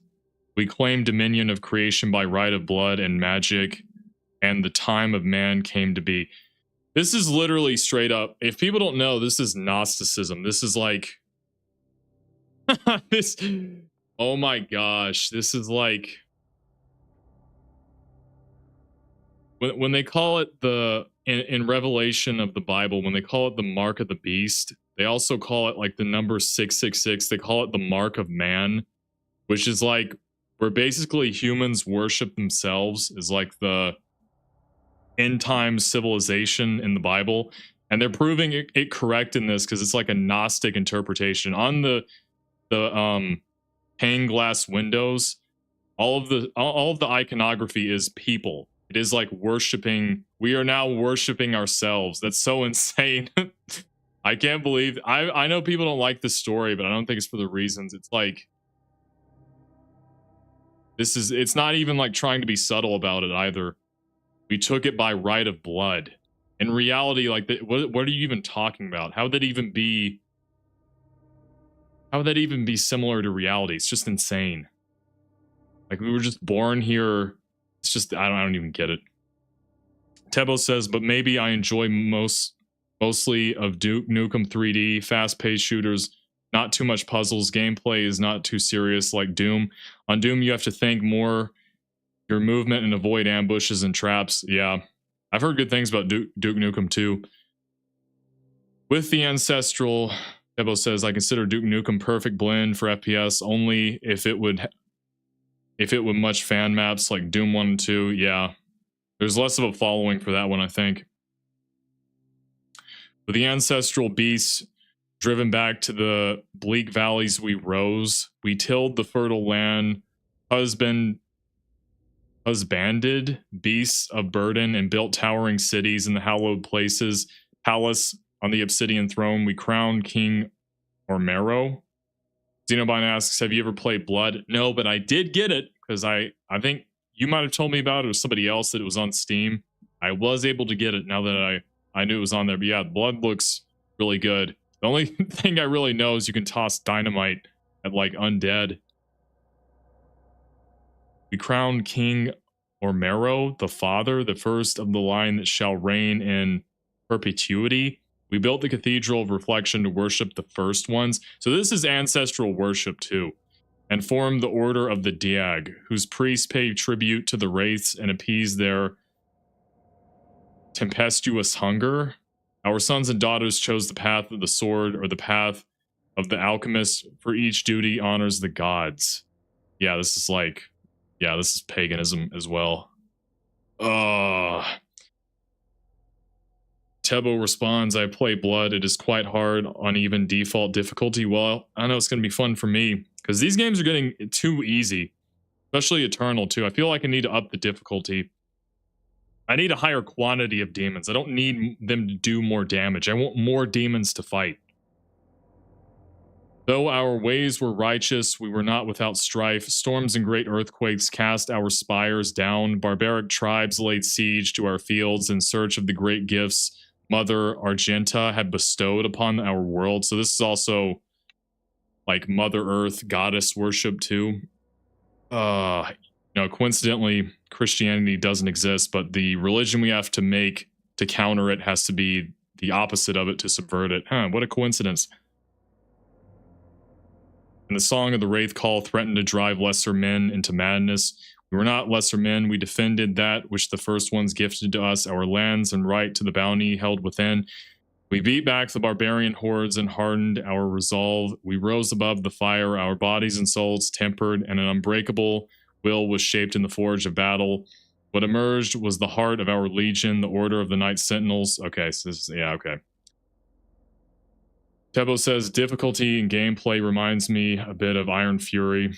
We claimed dominion of creation by right of blood and magic, and the time of man came to be. This is literally straight up. If people don't know, this is Gnosticism. This is like this. Oh my gosh, this is like when they call it the in Revelation of the Bible, when they call it the mark of the beast, they also call it like the number 666. They call it the mark of man, which is like where basically humans worship themselves, is like the end time civilization in the Bible. And they're proving it correct in this because it's like a Gnostic interpretation. On the pane glass windows, all of the iconography is people. It is like worshiping. We are now worshiping ourselves. That's so insane. I can't believe. I know people don't like this story, but I don't think it's for the reasons. It's like it's not even like trying to be subtle about it either. We took it by right of blood. In reality, like what are you even talking about? How would that even be? How would that even be similar to reality? It's just insane. Like we were just born here. It's just I don't even get it. Tebo says, but maybe I enjoy mostly of Duke Nukem 3D, fast-paced shooters, not too much puzzles. Gameplay is not too serious like Doom. On Doom, you have to think more your movement and avoid ambushes and traps. Yeah, I've heard good things about Duke Nukem too. With the Ancestral, Tebo says, I consider Duke Nukem perfect blend for FPS only if it would much fan maps like Doom 1 and 2. Yeah, there's less of a following for that one, I think. With the ancestral beasts driven back to the bleak valleys we rose, we tilled the fertile land, husbanded beasts of burden, and built towering cities in the hallowed places. Palace on the obsidian throne, we crowned King Ormero. Xenobine asks, have you ever played Blood? No, but I did get it, because I think you might have told me about it, or somebody else, that it was on Steam. I was able to get it now that I knew it was on there. But yeah, Blood looks really good. The only thing I really know is you can toss dynamite at like undead. We crowned King Ormero, the father, the first of the line that shall reign in perpetuity. We built the Cathedral of Reflection to worship the first ones. So this is ancestral worship too. And formed the Order of the Diag, whose priests pay tribute to the wraiths and appease their tempestuous hunger. Our sons and daughters chose the path of the sword or the path of the alchemist, for each duty honors the gods. Yeah, this is like, yeah, this is paganism as well. Tebo responds, I play Blood. It is quite hard on even default difficulty. Well, I know it's going to be fun for me, because these games are getting too easy, especially Eternal too. I feel like I need to up the difficulty. I need a higher quantity of demons. I don't need them to do more damage. I want more demons to fight. Though our ways were righteous, we were not without strife. Storms and great earthquakes cast our spires down. Barbaric tribes laid siege to our fields in search of the great gifts Mother Argenta had bestowed upon our world. So this is also like Mother Earth goddess worship too. Coincidentally, Christianity doesn't exist, but the religion we have to make to counter it has to be the opposite of it to subvert it. What a coincidence. And the Song of the Wraith Call threatened to drive lesser men into madness. We were not lesser men. We defended that which the first ones gifted to us, our lands and right to the bounty held within. We beat back the barbarian hordes and hardened our resolve. We rose above the fire, our bodies and souls tempered, and an unbreakable will was shaped in the forge of battle. What emerged was the heart of our legion, the order of the Night Sentinels. Okay, so this is, yeah, okay. Tebo says, difficulty in gameplay reminds me a bit of Iron Fury.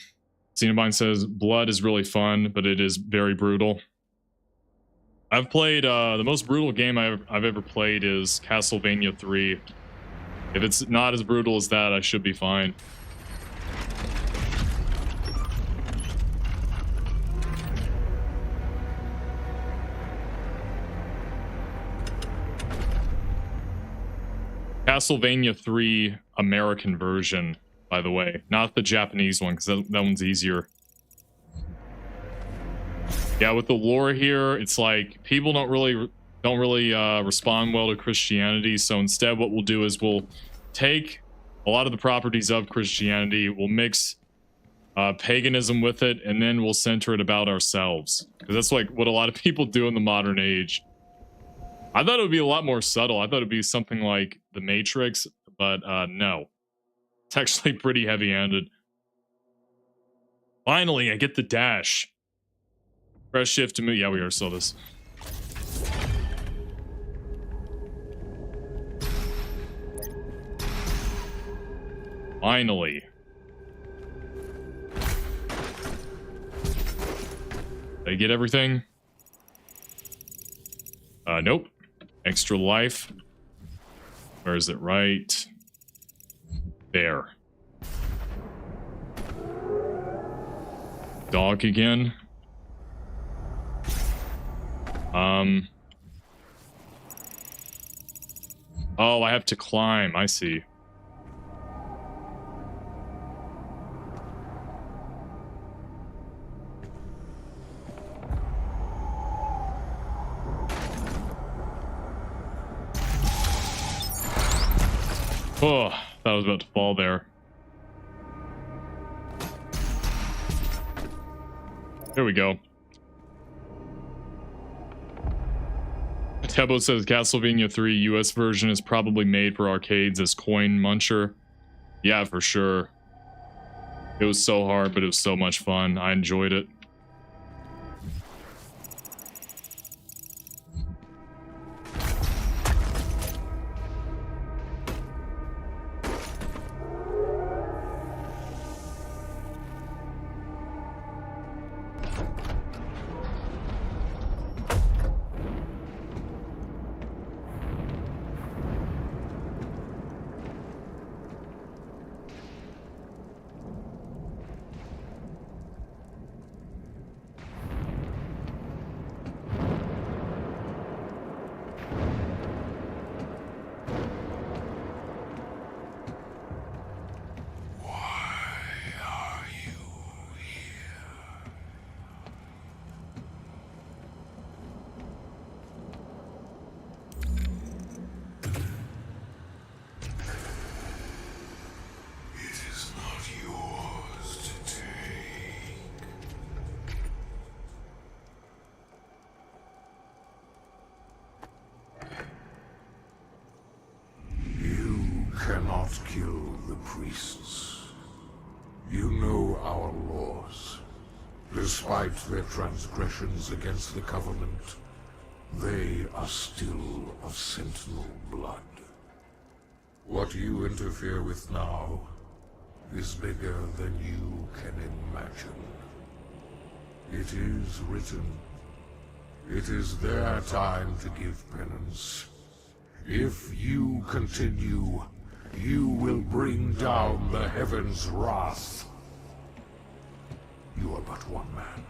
Xenobine says, Blood is really fun, but it is very brutal. I've played, the most brutal game I've ever played is Castlevania 3. If it's not as brutal as that, I should be fine. Castlevania 3 American version, by the way, not the Japanese one, because that one's easier. Yeah, with the lore here, it's like people don't really respond well to Christianity. So instead, what we'll do is we'll take a lot of the properties of Christianity, we'll mix paganism with it, and then we'll center it about ourselves, because that's like what a lot of people do in the modern age. I thought it would be a lot more subtle. I thought it'd be something like The Matrix, but no. It's actually pretty heavy-handed. Finally, I get the dash. Press shift to move. Yeah, we already saw this. Finally. Did I get everything? Nope. Extra life. Where is it? Right there. Dog again. Oh, I have to climb. I see. Oh, thought I was about to fall there. There we go. Tebo says Castlevania 3 US version is probably made for arcades as coin muncher. Yeah, for sure. It was so hard, but it was so much fun. I enjoyed it. Kill the priests. You know our laws. Despite their transgressions against the Covenant, they are still of Sentinel blood. What you interfere with now is bigger than you can imagine. It is written. It is their time to give penance. If you continue, you will bring down the heavens' wrath. You are but one man.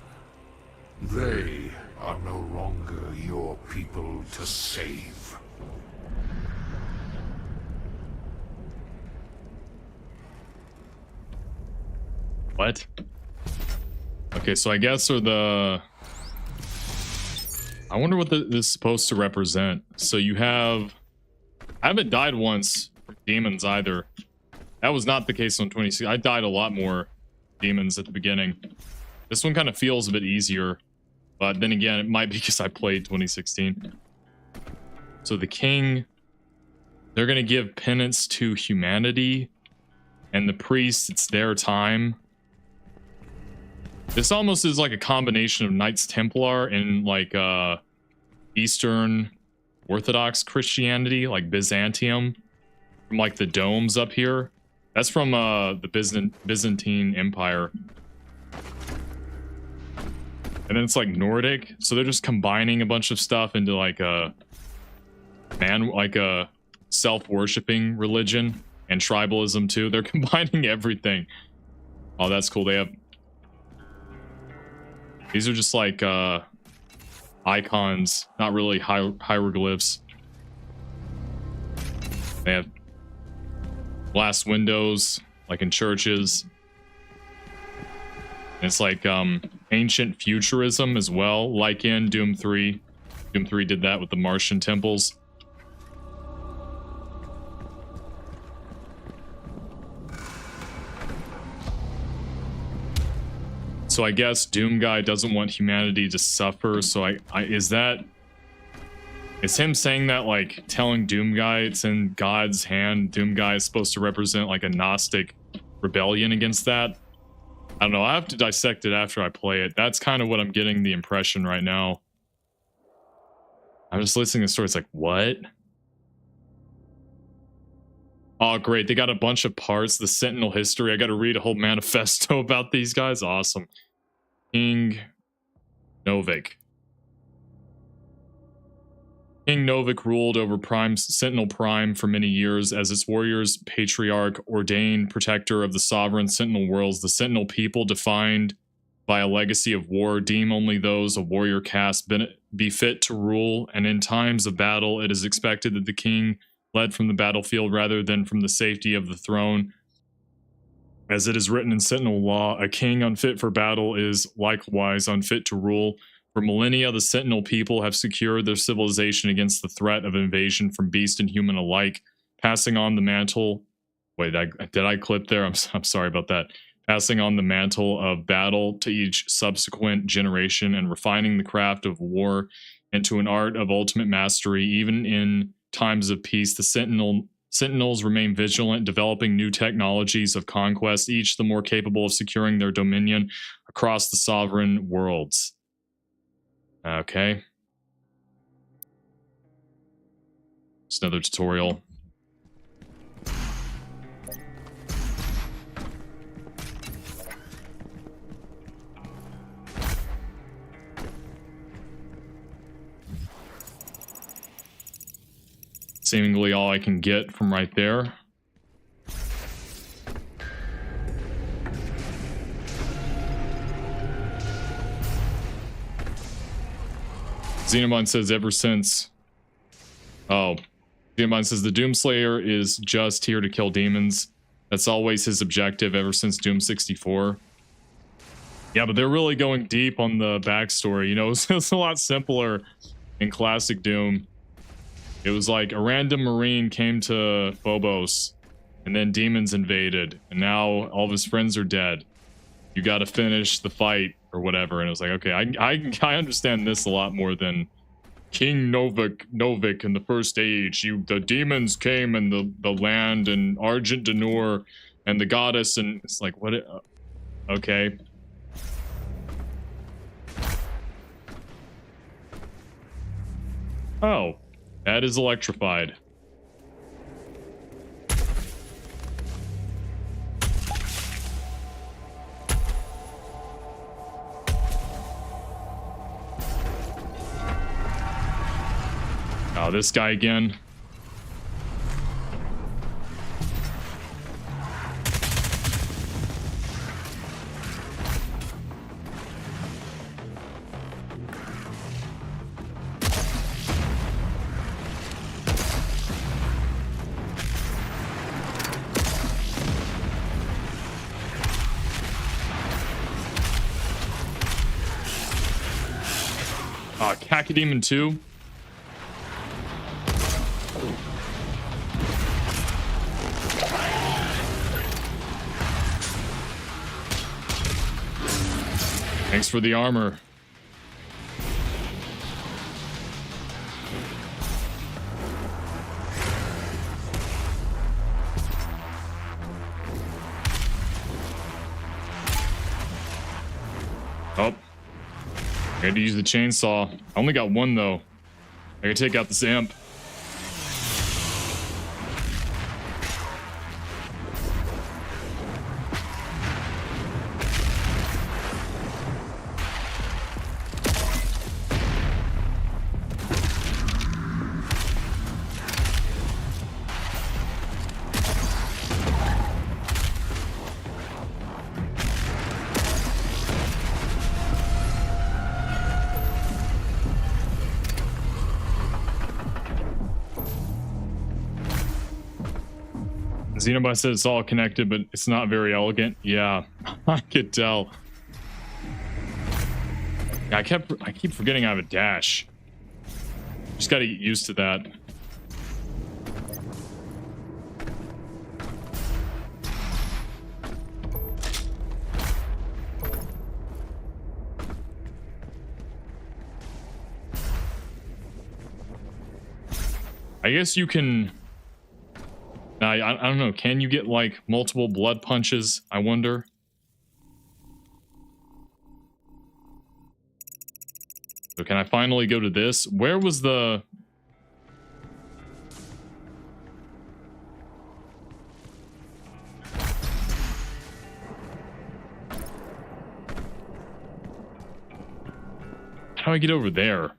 They are no longer your people to save. What? Okay, so I guess I wonder what this is supposed to represent. So you have... I haven't died once from demons either. That was not the case on 26. I died a lot more demons at the beginning. This one kind of feels a bit easier. But then again, it might be because I played 2016. So the king... They're going to give penance to humanity. And the priests, it's their time. This almost is like a combination of Knights Templar and like Eastern Orthodox Christianity, like Byzantium, from like the domes up here. That's from the Byzantine Empire. And then it's like Nordic, so they're just combining a bunch of stuff into like a self-worshipping religion and tribalism too. They're combining everything. Oh, that's cool. They have... These are just like icons, not really hieroglyphs. They have glass windows, like in churches. It's like ancient futurism as well, like in Doom 3. Doom 3 did that with the Martian temples. So I guess Doom Guy doesn't want humanity to suffer. So is him saying that, like telling Doom Guy it's in God's hand? Doom Guy is supposed to represent like a Gnostic rebellion against that. I don't know. I have to dissect it after I play it. That's kind of what I'm getting the impression right now. I'm just listening to the story. It's like, what? Oh, great. They got a bunch of parts. The Sentinel history. I got to read a whole manifesto about these guys. Awesome. King Novik. King Novik ruled over Sentinel Prime for many years as its warriors, patriarch, ordained protector of the sovereign Sentinel worlds. The Sentinel people, defined by a legacy of war, deem only those of warrior caste be fit to rule, and in times of battle, it is expected that the king led from the battlefield rather than from the safety of the throne. As it is written in Sentinel law, a king unfit for battle is likewise unfit to rule. For millennia, the Sentinel people have secured their civilization against the threat of invasion from beast and human alike, passing on the mantle. Wait, did I clip there? I'm sorry about that. Passing on the mantle of battle to each subsequent generation and refining the craft of war into an art of ultimate mastery. Even in times of peace, the Sentinels remain vigilant, developing new technologies of conquest, each the more capable of securing their dominion across the sovereign worlds. Okay. Just another tutorial. Seemingly all I can get from right there. Xenomon says ever since... Oh. Xenomon says the Doomslayer is just here to kill demons. That's always his objective ever since Doom 64. Yeah, but they're really going deep on the backstory. You know, it's a lot simpler in classic Doom. It was like a random Marine came to Phobos, and then demons invaded, and now all of his friends are dead. You gotta finish the fight, or whatever. And it was like, okay, I understand this a lot more than King Novik in the First Age. The demons came, and the land, and Argent Denur, and the goddess, and it's like, what? Okay. Oh. That is electrified. Oh, this guy again. Cacodemon 2. Thanks for the armor. Oh. I had to use the chainsaw. I only got one, though. I can take out this imp. Xenobot says it's all connected, but it's not very elegant. Yeah, I could tell. Yeah, I keep forgetting I have a dash. Just gotta get used to that. I guess you can... I don't know. Can you get, like, multiple blood punches? I wonder. So can I finally go to this? Where was the... How do I get over there?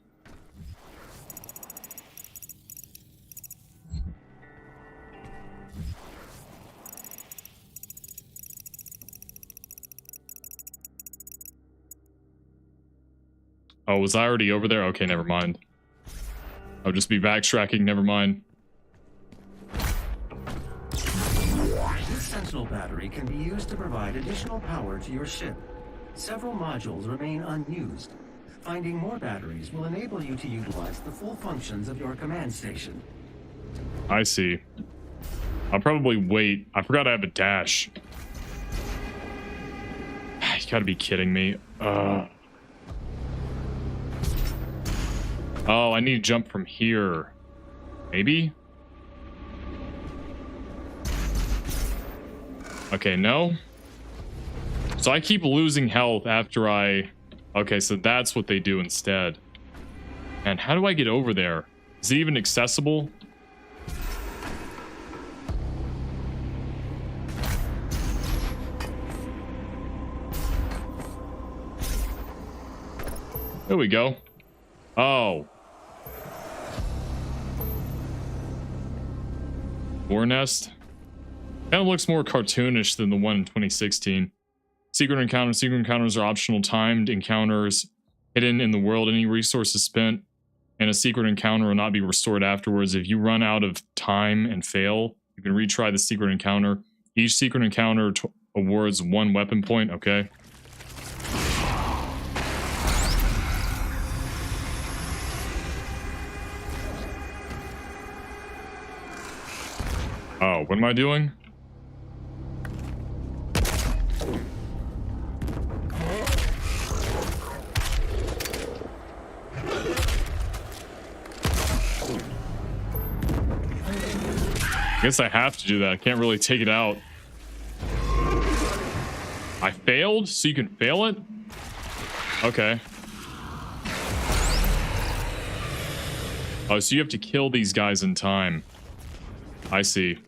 Oh, was I already over there? Okay, never mind. I'll just be backtracking, never mind. This Sentinel battery can be used to provide additional power to your ship. Several modules remain unused. Finding more batteries will enable you to utilize the full functions of your command station. I see. I'll probably wait. I forgot I have a dash. You gotta be kidding me. Oh, I need to jump from here. Maybe? Okay, no. So I keep losing health after I... Okay, so that's what they do instead. And how do I get over there? Is it even accessible? There we go. Oh. War nest? Kind of looks more cartoonish than the one in 2016. Secret encounters. Secret encounters are optional timed encounters hidden in the world. Any resources spent in a secret encounter will not be restored afterwards. If you run out of time and fail, you can retry the secret encounter. Each secret encounter awards 1 weapon point. Okay. Oh, what am I doing? I guess I have to do that. I can't really take it out. I failed? So you can fail it? Okay. Oh, so you have to kill these guys in time. I see.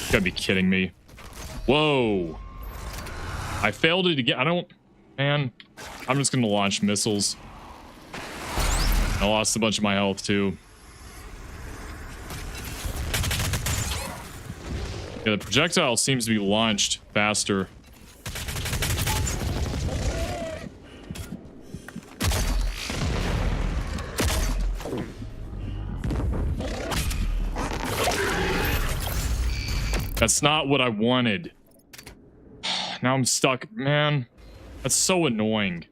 You gotta be kidding me. Whoa. I failed it again. I don't... Man. I'm just gonna launch missiles. I lost a bunch of my health too. Yeah, the projectile seems to be launched faster. That's not what I wanted. Now I'm stuck. Man, that's so annoying.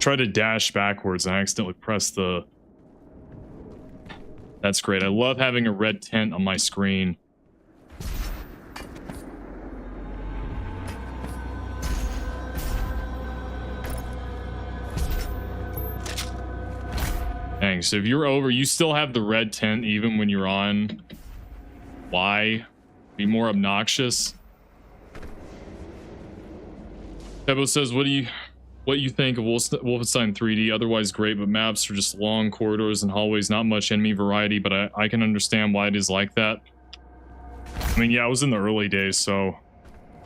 Try to dash backwards and I accidentally press the... That's great. I love having a red tint on my screen. Dang, so if you're over, you still have the red tint even when you're on. Why? Be more obnoxious. Tebo says, what do you think of Wolfenstein 3D? Otherwise great, but maps are just long corridors and hallways, not much enemy variety, but I can understand why it is like that. I mean, yeah, I was in the early days, so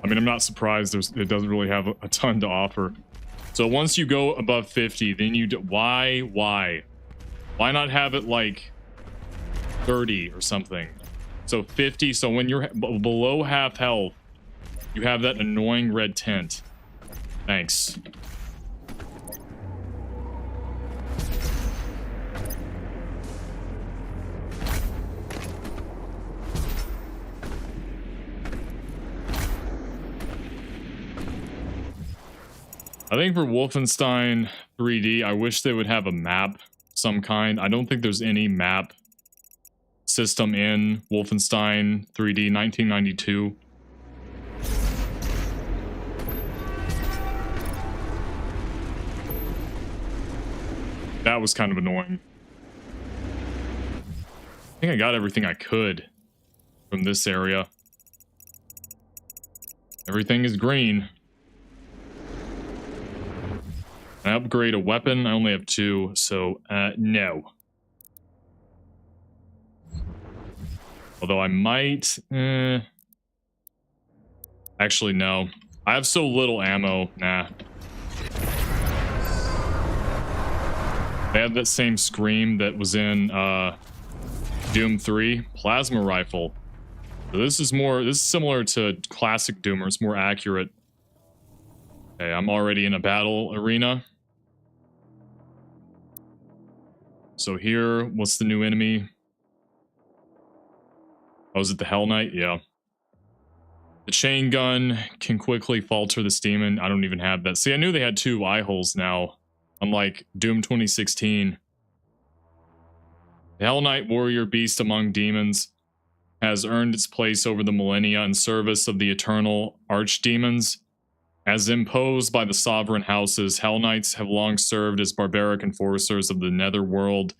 I mean, I'm not surprised it doesn't really have a ton to offer. So once you go above 50, then you why not have it like 30 or something? So 50, so when you're below half health, you have that annoying red tint. Thanks. I think for Wolfenstein 3D, I wish they would have a map of some kind. I don't think there's any map system in Wolfenstein 3D 1992. That was kind of annoying. I think I got everything I could from this area. Everything is green. Can I upgrade a weapon? I only have 2, so no. Although I might... Actually, no. I have so little ammo. Nah. They have that same scream that was in Doom 3. Plasma rifle. So this is similar to classic Doom, or it's more accurate. Okay, I'm already in a battle arena. So here, what's the new enemy? Oh, is it the Hell Knight? Yeah. The chain gun can quickly falter this demon. I don't even have that. See, I knew they had 2 eye holes now. Unlike Doom 2016. The Hell Knight warrior beast among demons has earned its place over the millennia in service of the eternal archdemons. As imposed by the sovereign houses, Hell Knights have long served as barbaric enforcers of the netherworld,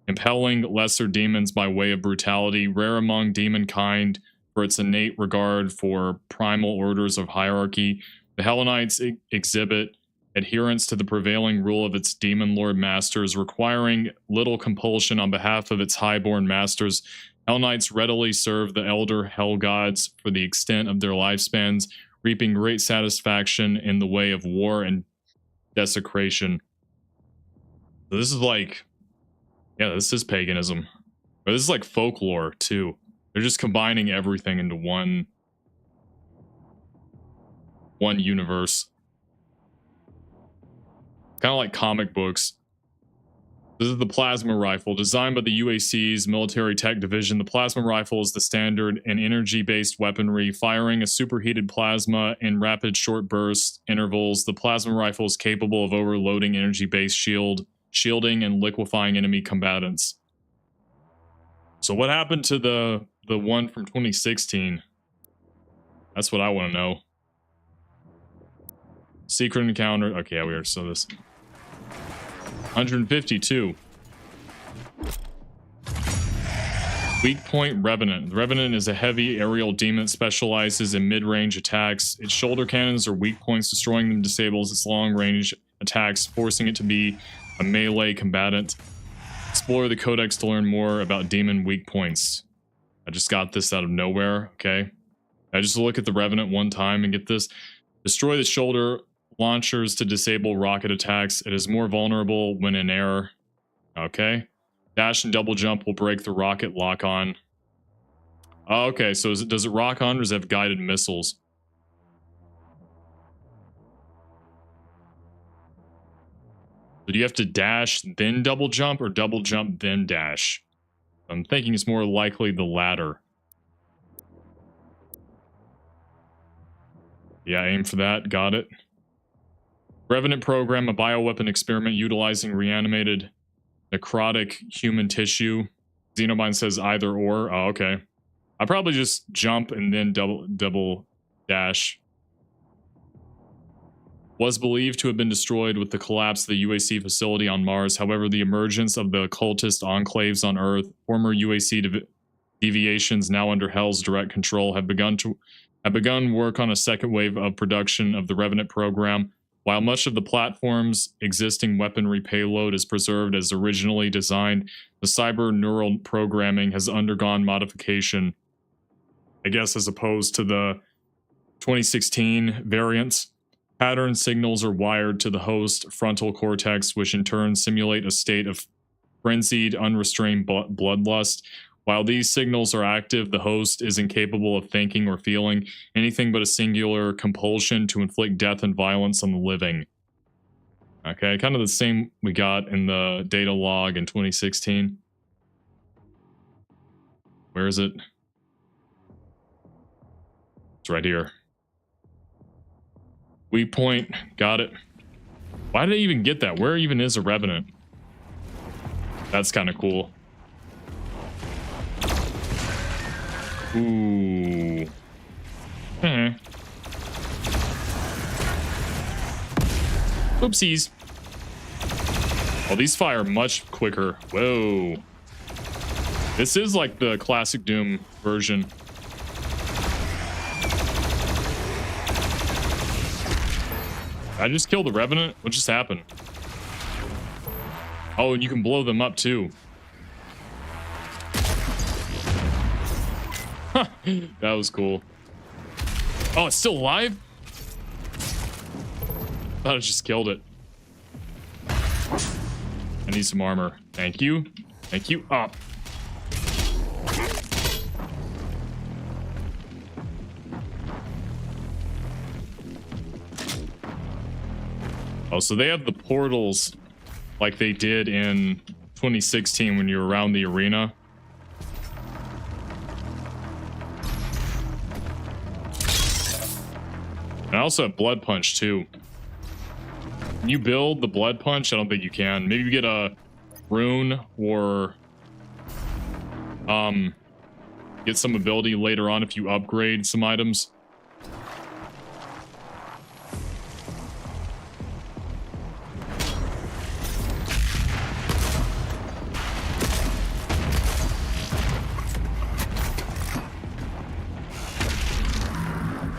impelling lesser demons by way of brutality, rare among demonkind for its innate regard for primal orders of hierarchy. The Hell Knights exhibit adherence to the prevailing rule of its demon lord masters, requiring little compulsion on behalf of its highborn masters. Hell Knights readily serve the elder Hell Gods for the extent of their lifespans, reaping great satisfaction in the way of war and desecration. So this is like, yeah, this is paganism. But this is like folklore too. They're just combining everything into one universe. Kind of like comic books. This is the plasma rifle, designed by the UAC's Military Tech Division. The plasma rifle is the standard and energy-based weaponry, firing a superheated plasma in rapid short burst intervals. The plasma rifle is capable of overloading energy-based shielding and liquefying enemy combatants. So what happened to the one from 2016? That's what I want to know. Secret encounter. Okay, yeah, we already saw this. 152. Weak point Revenant. The Revenant is a heavy aerial demon that specializes in mid-range attacks. Its shoulder cannons are weak points, destroying them disables its long-range attacks, forcing it to be a melee combatant. Explore the codex to learn more about demon weak points. I just got this out of nowhere, okay? I just look at the Revenant one time and get this. Destroy the shoulder launchers to disable rocket attacks. It is more vulnerable when in air. Okay. Dash and double jump will break the rocket lock-on. Oh, okay, so does it rock on, or does it have guided missiles? So do you have to dash then double jump, or double jump then dash? I'm thinking it's more likely the latter. Yeah, aim for that. Got it. Revenant program, a bioweapon experiment utilizing reanimated necrotic human tissue. Xenobind says either or. Oh, okay. I'll probably just jump and then double dash. Was believed to have been destroyed with the collapse of the UAC facility on Mars. However, the emergence of the occultist enclaves on Earth, former UAC deviations now under Hell's direct control, have begun work on a second wave of production of the Revenant program. While much of the platform's existing weaponry payload is preserved as originally designed, the cyber neural programming has undergone modification, I guess, as opposed to the 2016 variants. Pattern signals are wired to the host frontal cortex, which in turn simulate a state of frenzied, unrestrained bloodlust. While these signals are active, the host is incapable of thinking or feeling anything but a singular compulsion to inflict death and violence on the living. Okay, kind of the same we got in the data log in 2016. Where is it? It's right here. Weak point. Got it. Why did I even get that? Where even is a Revenant? That's kind of cool. Ooh. Oopsies. Oh, these fire much quicker. Whoa. This is like the classic Doom version. I just killed the Revenant? What just happened? Oh, and you can blow them up too. Huh. That was cool. Oh, it's still alive? Thought I just killed it. I need some armor. Thank you. Thank you. Up. Oh, so they have the portals like they did in 2016 when you were around the arena. And I also have Blood Punch too. Can you build the Blood Punch? I don't think you can. Maybe you get a rune or get some ability later on if you upgrade some items.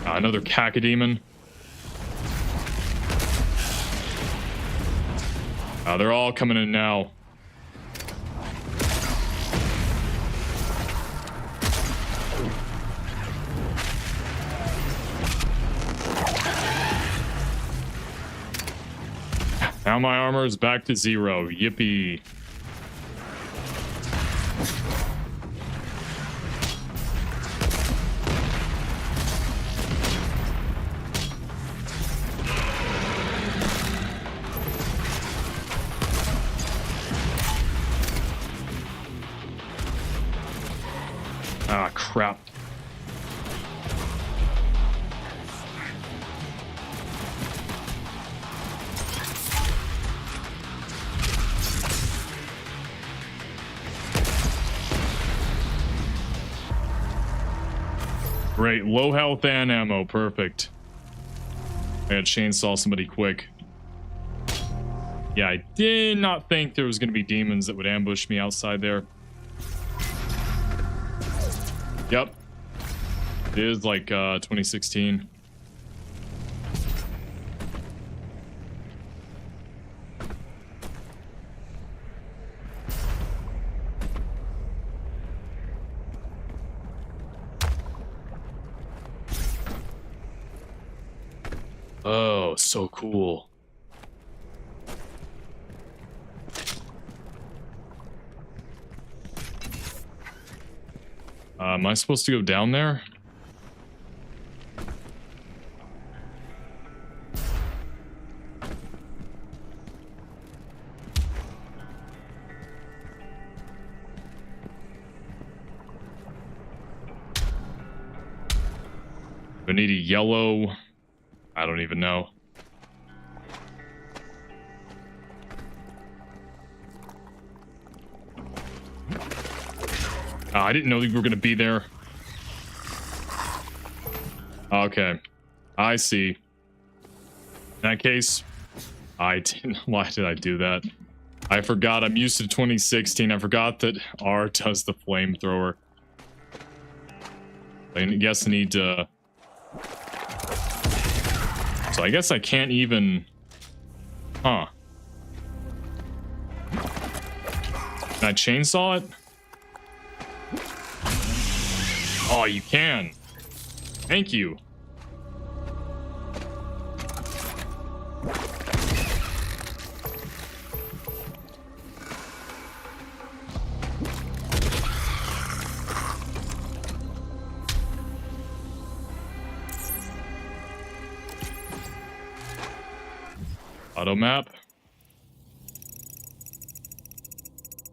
Another Cacodemon. They're all coming in now. Now my armor is back to 0. Yippee. Ah, crap. Great, low health and ammo, perfect. I gotta chainsaw somebody quick. Yeah, I did not think there was gonna be demons that would ambush me outside there. Yep. It is like 2016. Oh, so cool. Am I supposed to go down there? I need a yellow. I don't even know. I didn't know you were going to be there. Okay. I see. In that case, I didn't. Why did I do that? I forgot. I'm used to 2016. I forgot that R does the flamethrower. I guess I need to... So I guess I can't even... Huh. Can I chainsaw it? Oh, you can. Thank you. Auto map. I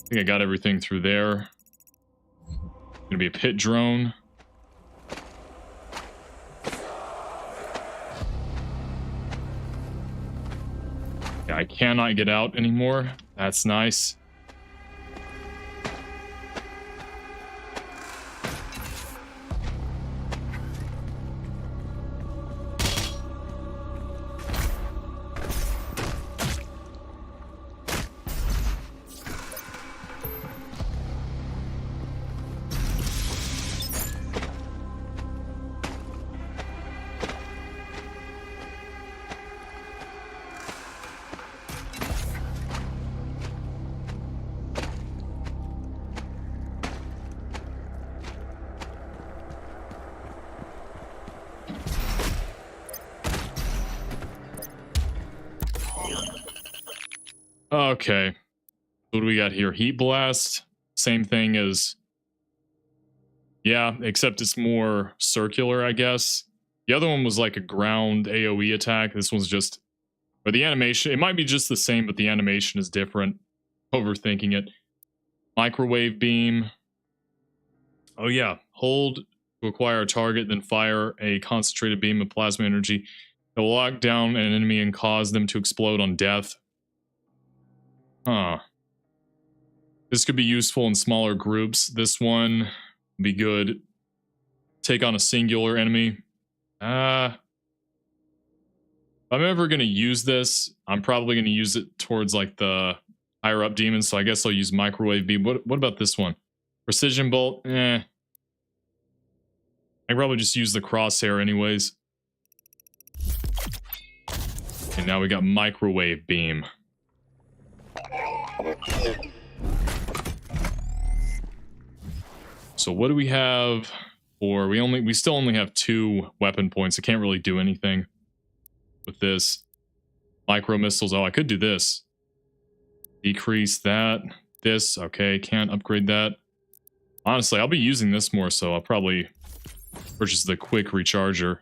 think I got everything through there. Gonna be a pit drone. Yeah, I cannot get out anymore. That's nice. Okay. What do we got here? Heat blast. Same thing as... Yeah, except it's more circular, I guess. The other one was like a ground AoE attack. This one's just... Or the animation... It might be just the same, but the animation is different. Overthinking it. Microwave beam. Oh yeah. Hold to acquire a target, then fire a concentrated beam of plasma energy. It will lock down an enemy and cause them to explode on death. Huh. This could be useful in smaller groups. This one would be good. Take on a singular enemy. If I'm ever going to use this, I'm probably going to use it towards like the higher up demons, so I guess I'll use microwave beam. What about this one? Precision bolt? I can probably just use the crosshair anyways. Okay, now we got microwave beam. So what do we have for... We still only have 2 weapon points. I can't really do anything with this. Micro missiles. Oh, I could do this. Decrease that. This. Okay, can't upgrade that. Honestly, I'll be using this more, so I'll probably purchase the quick recharger.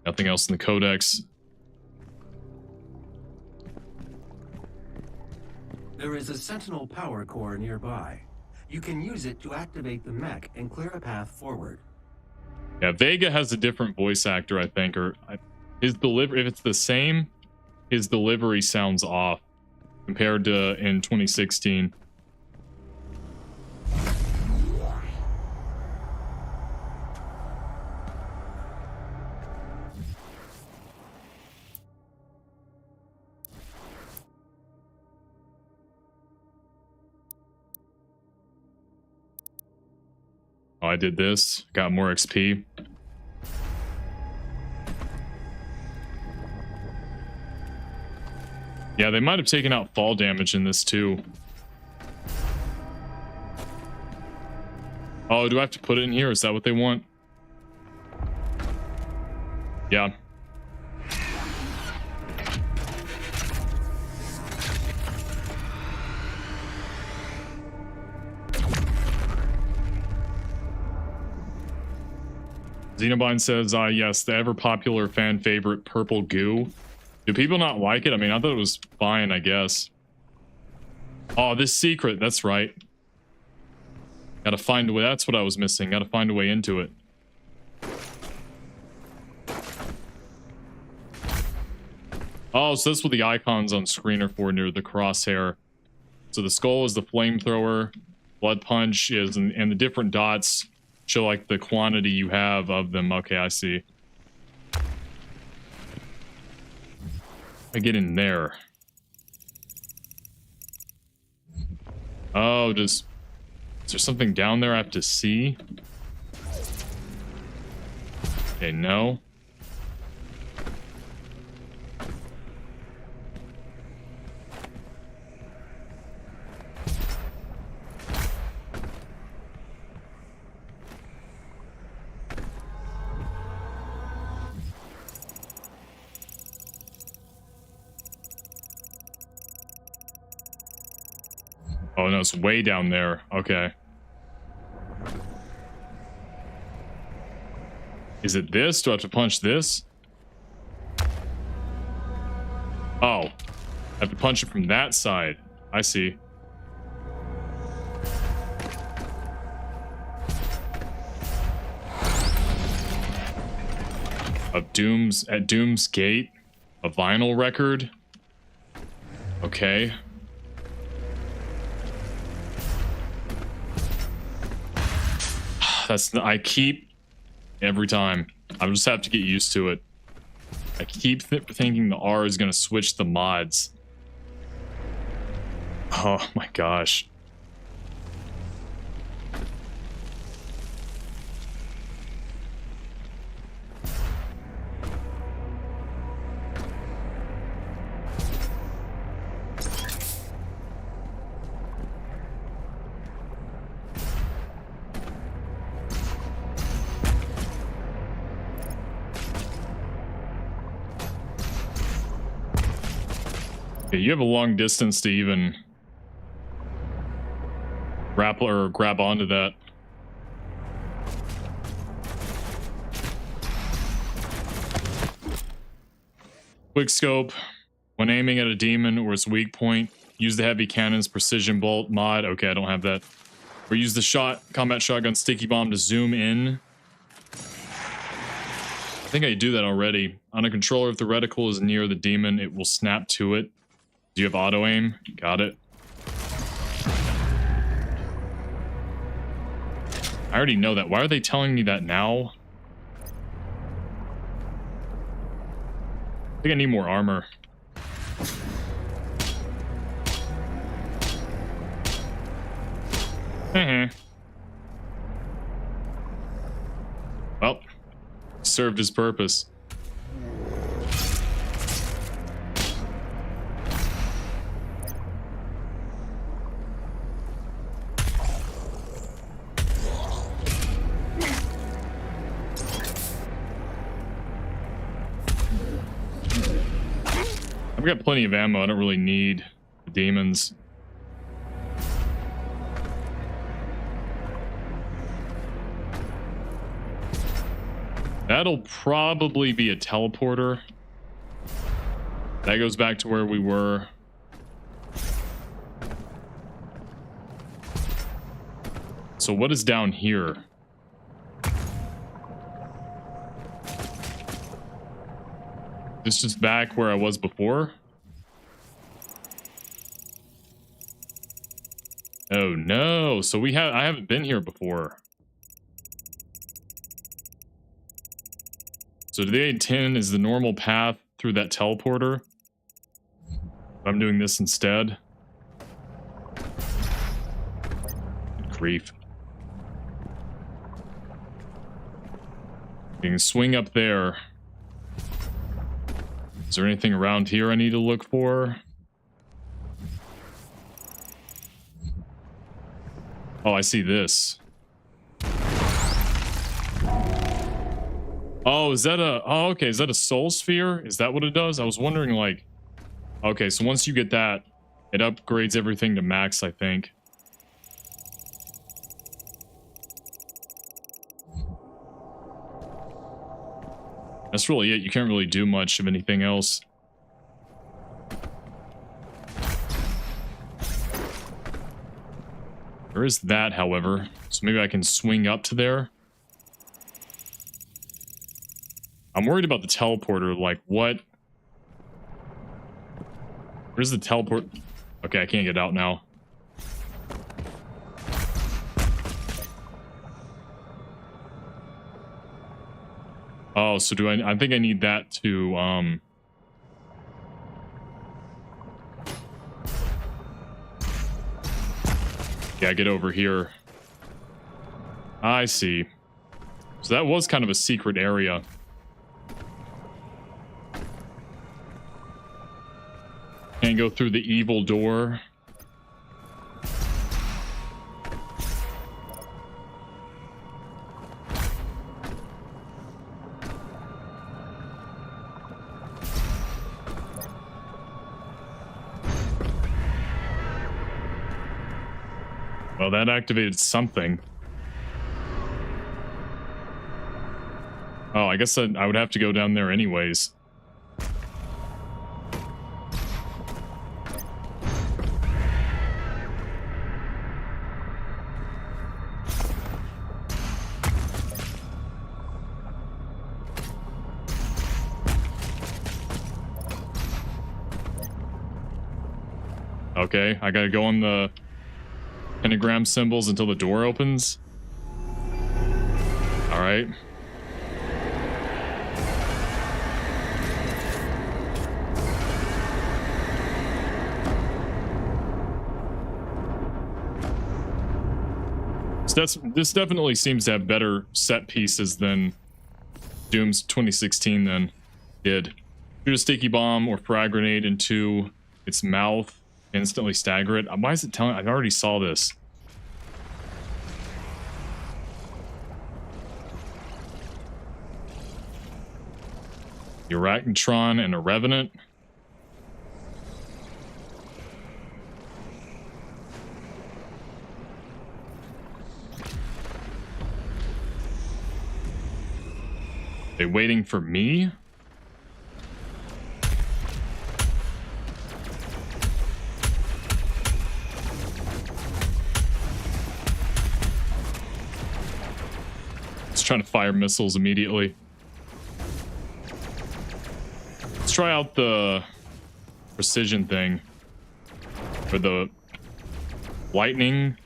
Nothing else in the codex. There is a Sentinel power core nearby. You can use it to activate the mech and clear a path forward. Yeah, Vega has a different voice actor, I think, or his delivery. If it's the same, his delivery sounds off compared to in 2016. Oh, I did this. Got more XP. Yeah, they might have taken out fall damage in this too. Oh, do I have to put it in here? Is that what they want? Yeah. Xenobine says, yes, the ever-popular fan favorite purple goo. Do people not like it? I mean, I thought it was fine, I guess. Oh, this secret. That's right. Gotta find a way. That's what I was missing. Gotta find a way into it. Oh, so that's what the icons on screen are for near the crosshair. So the skull is the flamethrower. Blood punch is, and the different dots show like the quantity you have of them. Okay, I see. I get in there. Oh, is there something down there I have to see? Okay, no. Oh no, it's way down there. Okay. Is it this? Do I have to punch this? Oh. I have to punch it from that side. I see. Of at Doom's Gate? A vinyl record? Okay. I keep every time. I just have to get used to it. I keep thinking the R is going to switch the mods. Oh my gosh. Okay, you have a long distance to even grapple or grab onto that. Quick scope. When aiming at a demon or its weak point, use the heavy cannon's precision bolt mod. Okay, I don't have that. Or use the combat shotgun sticky bomb to zoom in. I think I do that already. On a controller, if the reticle is near the demon, it will snap to it. Do you have auto aim? Got it. I already know that. Why are they telling me that now? I think I need more armor. Well, served his purpose. I've got plenty of ammo. I don't really need the demons. That'll probably be a teleporter. That goes back to where we were. So what is down here? This is back where I was before. Oh no, so I haven't been here before. So the A10 is the normal path through that teleporter. I'm doing this instead. Good grief. You can swing up there. Is there anything around here I need to look for? Oh, I see this. Oh, is that oh, okay, is that a soul sphere? Is that what it does? I was wondering, like, okay, so once you get that, it upgrades everything to max, I think. That's really it. You can't really do much of anything else. There is that, however. So maybe I can swing up to there. I'm worried about the teleporter. Like, what? Where's the teleport? Okay, I can't get out now. Oh, so do I think I need that to, yeah, get over here. I see. So that was kind of a secret area. Can't go through the evil door. Well, that activated something. Oh, I guess I would have to go down there anyways. Okay, I gotta go on the pentagram symbols until the door opens. All right. This definitely seems to have better set pieces than Doom's 2016 then did. Shoot a sticky bomb or frag grenade into its mouth, instantly stagger it. Why is it telling? I already saw this. Arachnotron and a Revenant. They waiting for me? Let's try to fire missiles immediately. Let's try out the precision thing. Or the lightning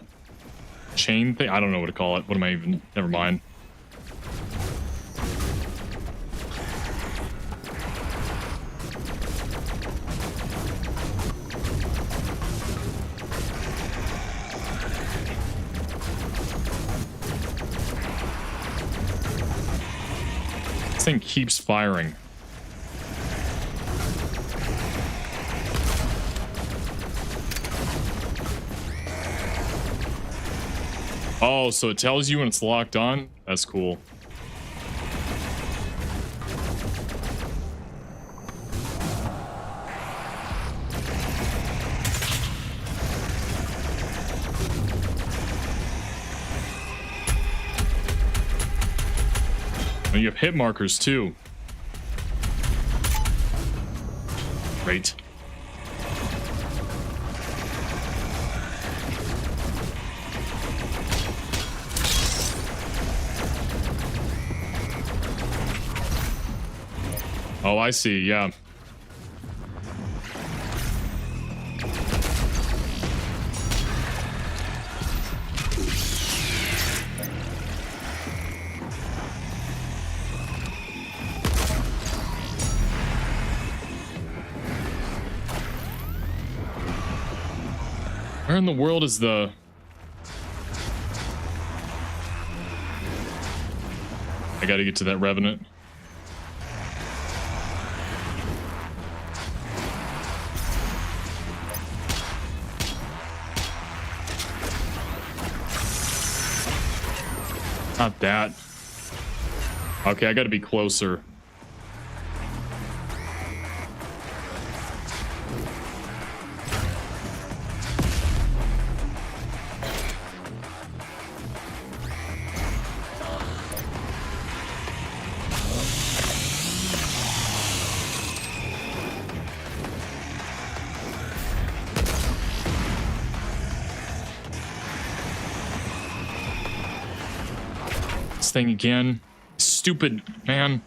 chain thing. I don't know what to call it. What am I even? Never mind. This thing keeps firing. Oh, so it tells you when it's locked on? That's cool. And you have hit markers too. Great. Oh, I see, yeah. Where in the world is the... I gotta get to that Revenant. Not that. Okay, I gotta be closer. Thing again. Stupid man.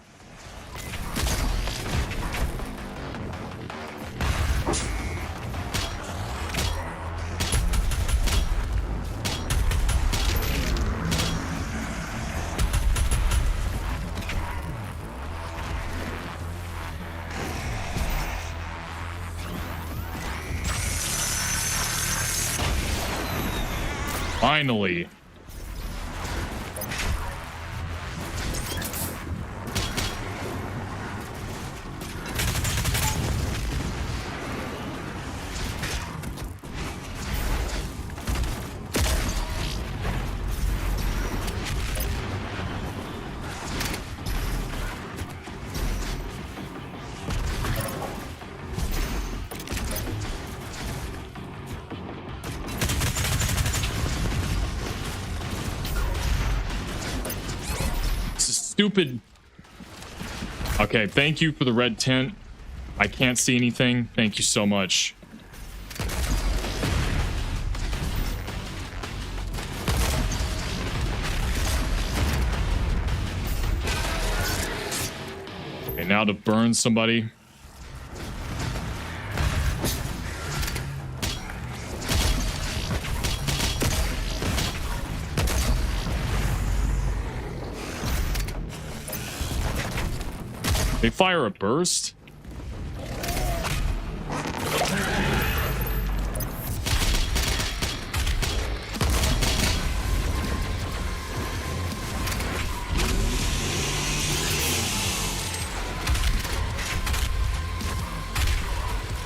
Finally. Stupid Okay, thank you for the red tint. I can't see anything. Thank you so much. Okay, now to burn somebody. They fire a burst?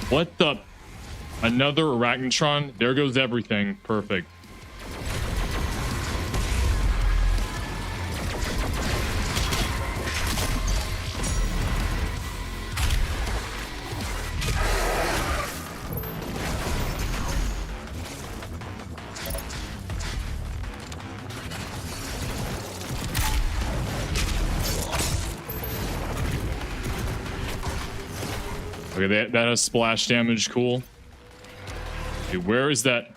What the? Another Arachnotron? There goes everything. Perfect. Okay, that has splash damage. Cool. Okay, where is that?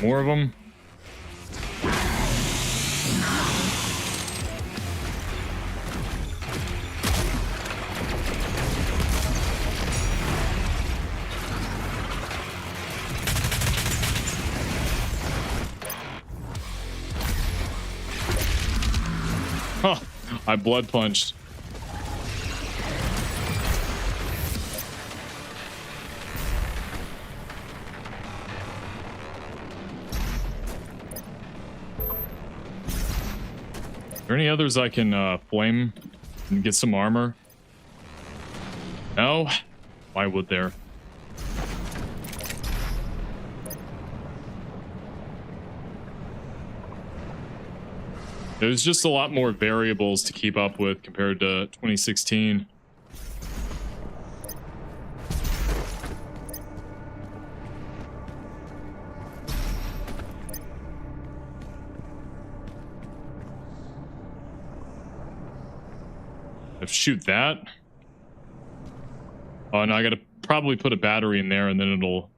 More of them. Huh, I blood punched. Are there any others I can flame and get some armor? No? Why would there? There's just a lot more variables to keep up with compared to 2016. Shoot that. Oh, no, I gotta probably put a battery in there and then it'll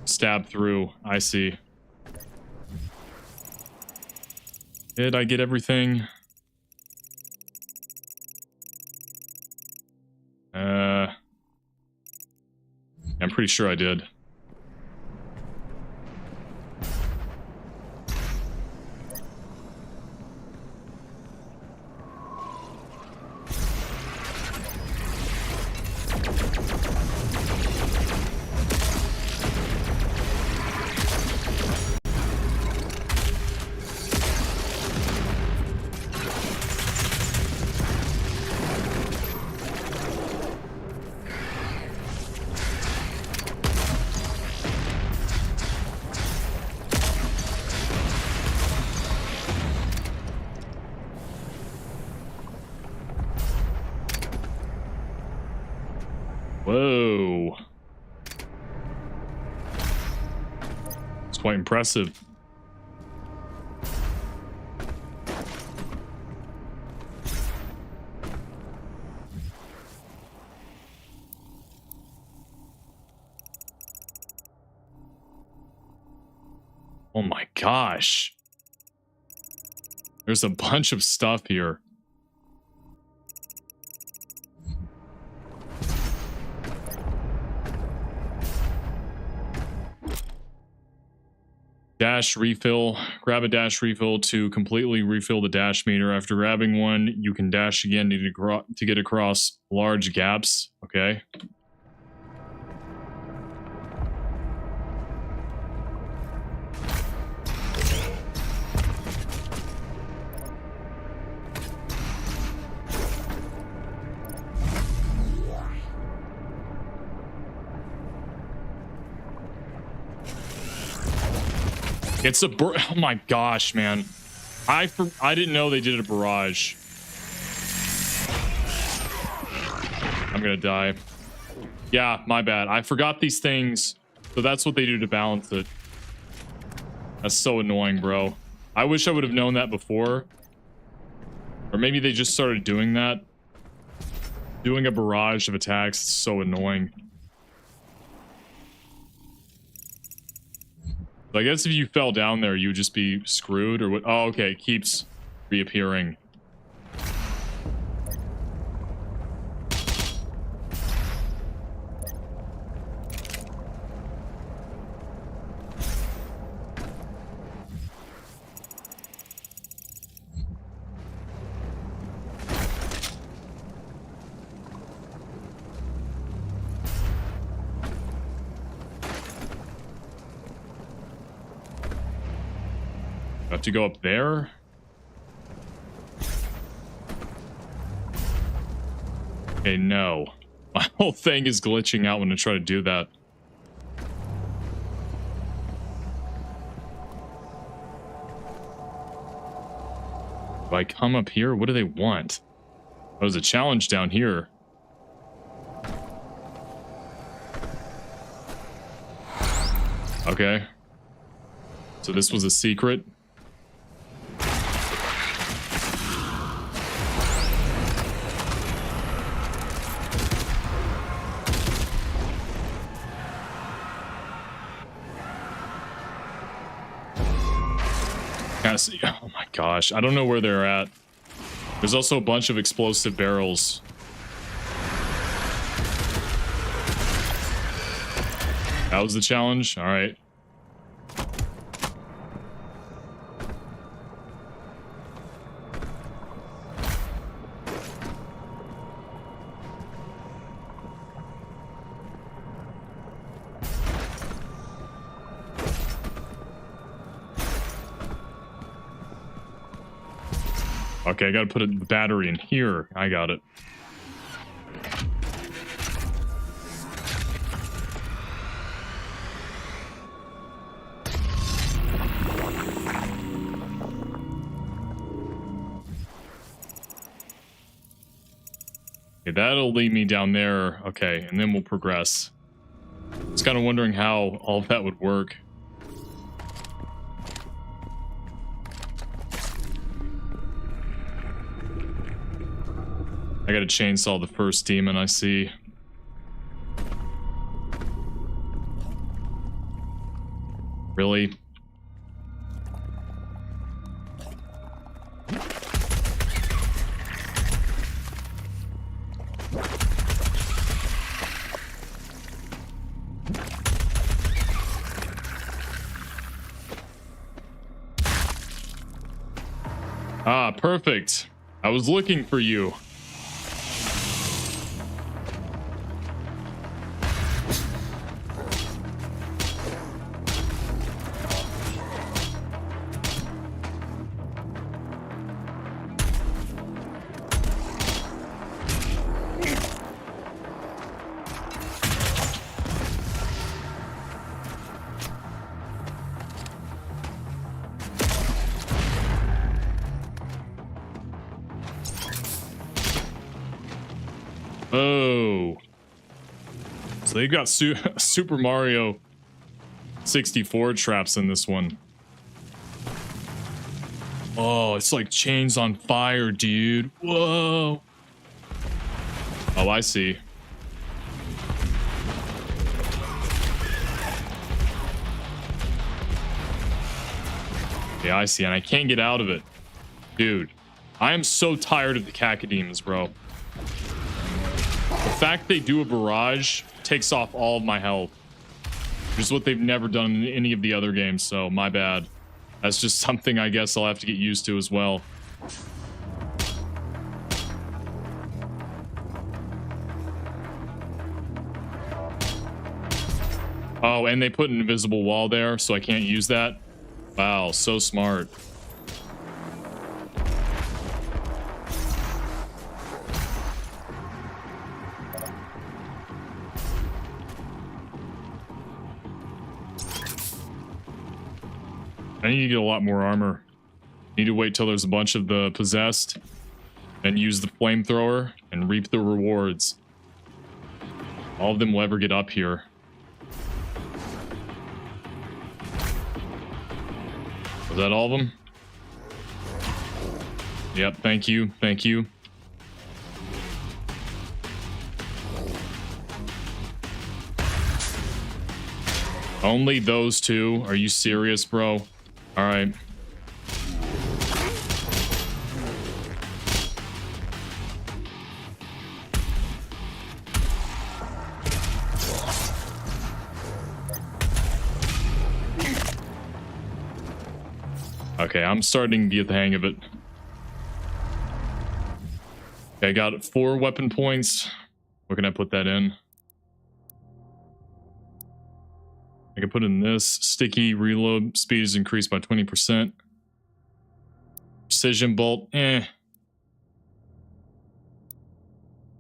stab through. I see. Did I get everything? I'm pretty sure I did. Whoa. It's quite impressive. Oh my gosh. There's a bunch of stuff here. Dash refill. Grab a dash refill to completely refill the dash meter. After grabbing one, you can dash again to get across large gaps. Okay. It's a oh my gosh, man. I didn't know they did a barrage. I'm gonna die. Yeah, my bad. I forgot these things. So that's what they do to balance it. That's so annoying, bro. I wish I would have known that before. Or maybe they just started doing that. Doing a barrage of attacks is so annoying. I guess if you fell down there, you would just be screwed or what? Oh, okay. It keeps reappearing. Have to go up there? Okay, no. My whole thing is glitching out when I try to do that. Do I come up here? What do they want? Oh, there's a challenge down here. Okay. So this was a secret. See. Oh my gosh, I don't know where they're at. There's also a bunch of explosive barrels. That was the challenge? All right. Okay, I gotta put a battery in here. I got it. Okay, that'll lead me down there. Okay, and then we'll progress. I was kind of wondering how all of that would work. I gotta chainsaw the first demon I see. Really? Ah, perfect. I was looking for you. Oh. So they've got Super Mario 64 traps in this one. Oh, it's like chains on fire, dude. Whoa. Oh, I see. Yeah, I see. And I can't get out of it. Dude, I am so tired of the Cacodemons, bro. The fact they do a barrage takes off all of my health. Which is what they've never done in any of the other games, so my bad. That's just something I guess I'll have to get used to as well. Oh, and they put an invisible wall there, so I can't use that. Wow, so smart. I need to get a lot more armor. Need to wait till there's a bunch of the possessed and use the flamethrower and reap the rewards. All of them will ever get up here. Was that all of them? Yep, thank you, thank you. Only those two? Are you serious, bro? Alright. Okay, I'm starting to get the hang of it. Okay, I got 4 weapon points. Where can I put that in? I can put in this. Sticky reload speed is increased by 20%. Precision bolt, Might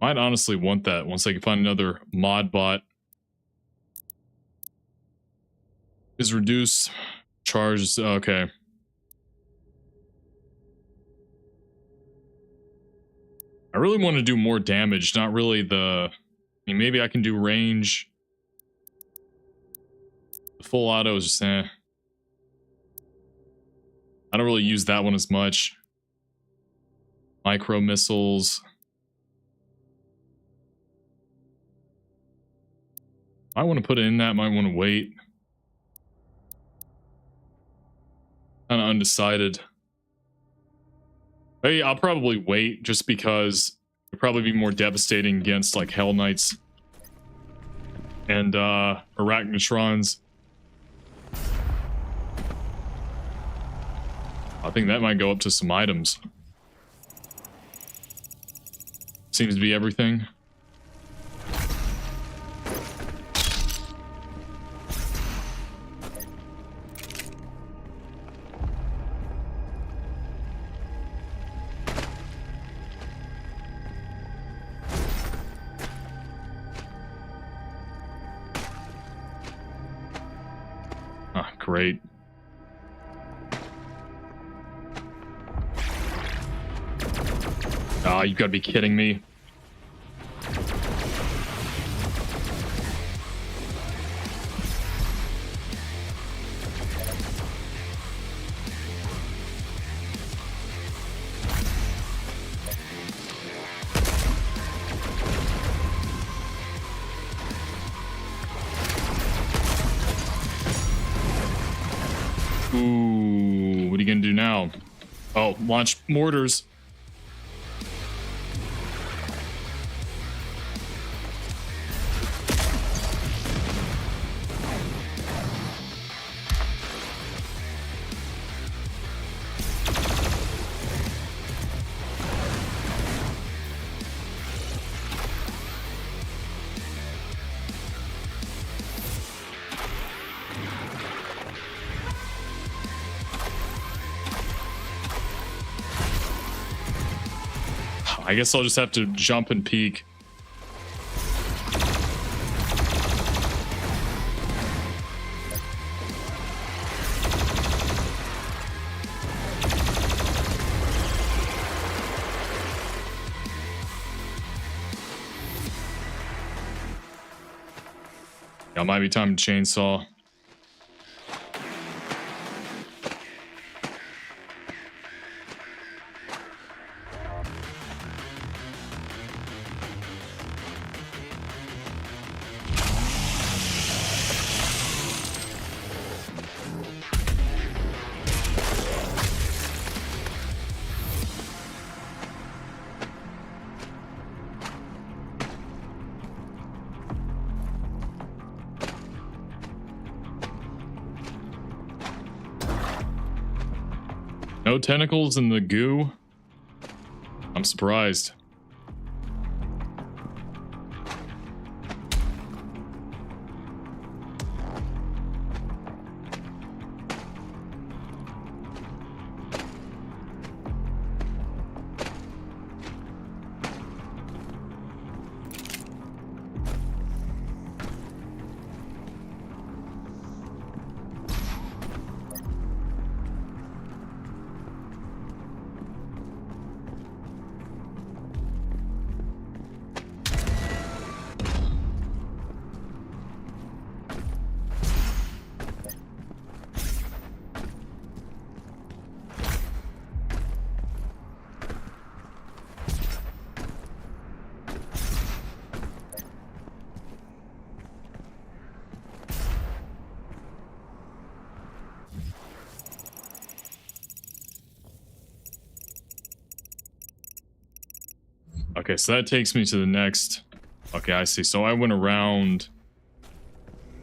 honestly want that once I can find another mod bot. Is reduced charges. Okay. I really want to do more damage, not really the... I mean, maybe I can do range. The full auto is just I don't really use that one as much. Micro missiles. I want to put it in that, might want to wait. Kind of undecided. Hey, I'll probably wait just because it'll probably be more devastating against like Hell Knights and Arachnotrons. I think that might go up to some items. Seems to be everything. Ah, great. Ah, you gotta be kidding me. Ooh, what are you gonna do now? Oh, launch mortars. I guess I'll just have to jump and peek. Yeah, it might be time to chainsaw. No tentacles in the goo? I'm surprised. Okay, so that takes me to the next. Okay, I see. So I went around.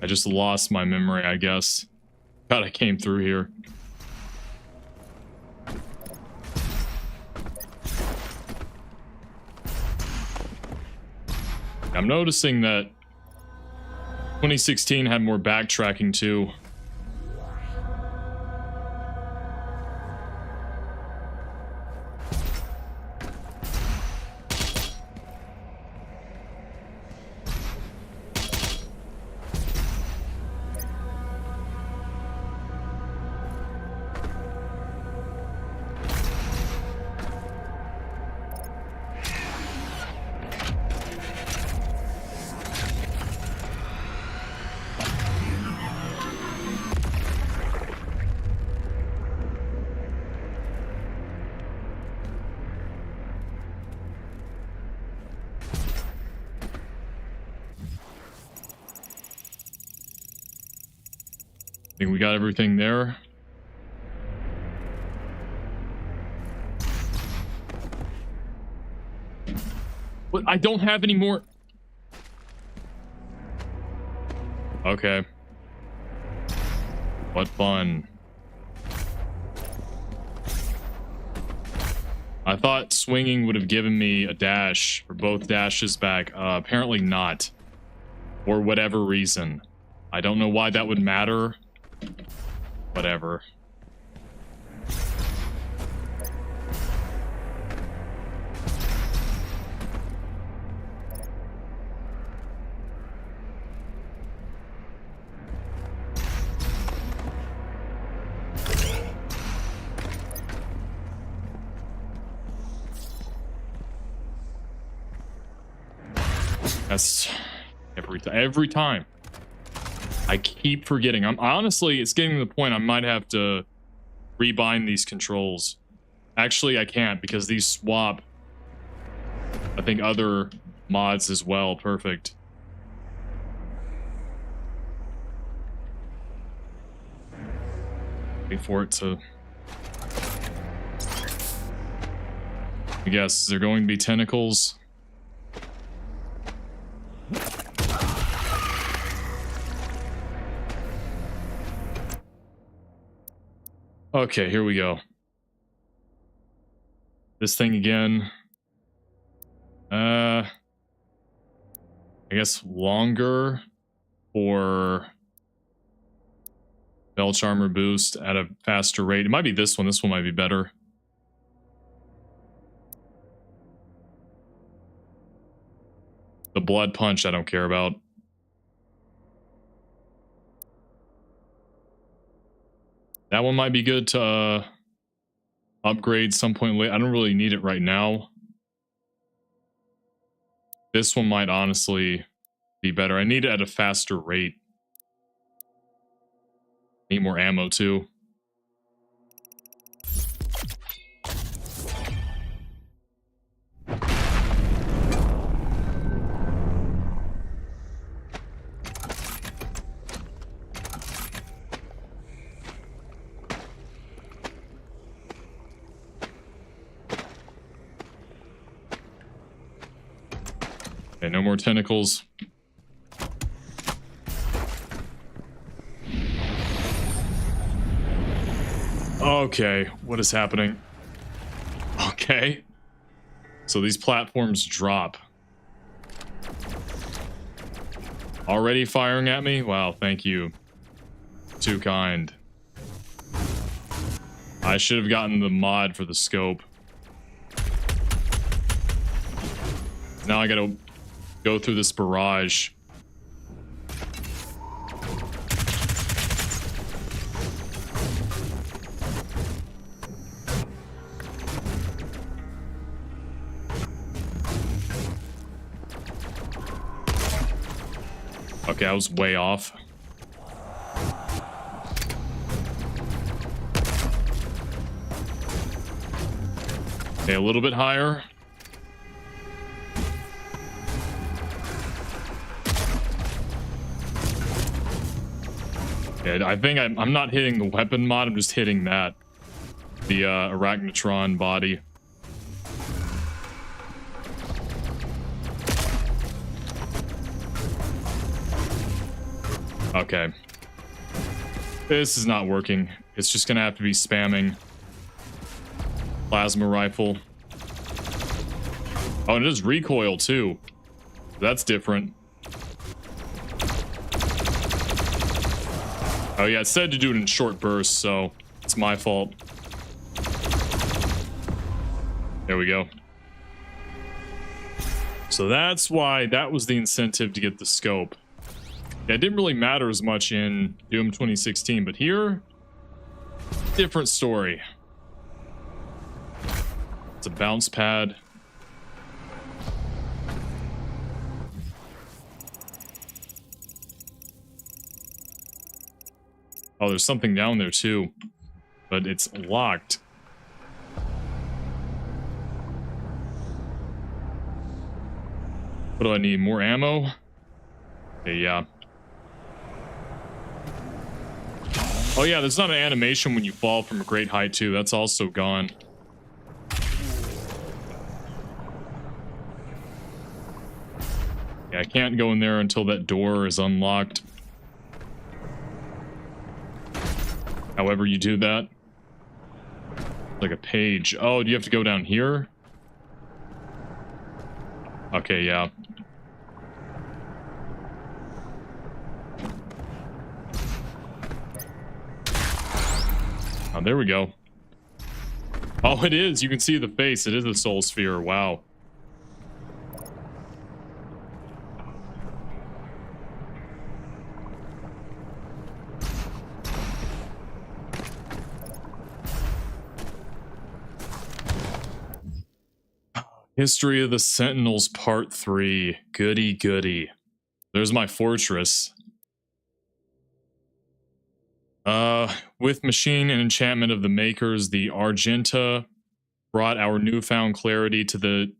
I just lost my memory, I guess. God, I came through here. I'm noticing that 2016 had more backtracking too. I think we got everything there. What? I don't have any more. Okay. What fun. I thought swinging would have given me a dash for both dashes back. Apparently not. For whatever reason. I don't know why that would matter. Whatever. That's every time. I keep forgetting. I'm honestly, it's getting to the point I might have to rebind these controls. Actually, I can't because these swap, I think, other mods as well. Perfect. Wait for it to... I guess, is there going to be tentacles? Okay, here we go. This thing again. I guess longer for belch armor boost at a faster rate. It might be this one. This one might be better. The blood punch I don't care about. That one might be good to upgrade some point later. I don't really need it right now. This one might honestly be better. I need it at a faster rate. Need more ammo too. Okay, no more tentacles. Okay, what is happening? Okay. So these platforms drop. Already firing at me? Wow, thank you. Too kind. I should have gotten the mod for the scope. Now I gotta go through this barrage. Okay, I was way off. Okay, a little bit higher. Okay, I think I'm not hitting the weapon mod, I'm just hitting that. The Arachnotron body. Okay. This is not working. It's just gonna have to be spamming plasma rifle. Oh, and it does recoil too. That's different. Oh yeah, it said to do it in short bursts, so it's my fault. There we go. So that's why that was the incentive to get the scope. Yeah, it didn't really matter as much in Doom 2016, but here, different story. It's a bounce pad. Oh, there's something down there too, but it's locked. What do I need? More ammo? Okay, yeah. Oh yeah, there's not an animation when you fall from a great height too. That's also gone. Yeah, I can't go in there until that door is unlocked. However you do that. Like a page. Oh, do you have to go down here? Okay, yeah. Oh, there we go. Oh, it is. You can see the face. It is a soul sphere. Wow. History of the Sentinels Part 3. Goody goody. There's my fortress. With machine and enchantment of the makers, the Argenta brought our newfound clarity to the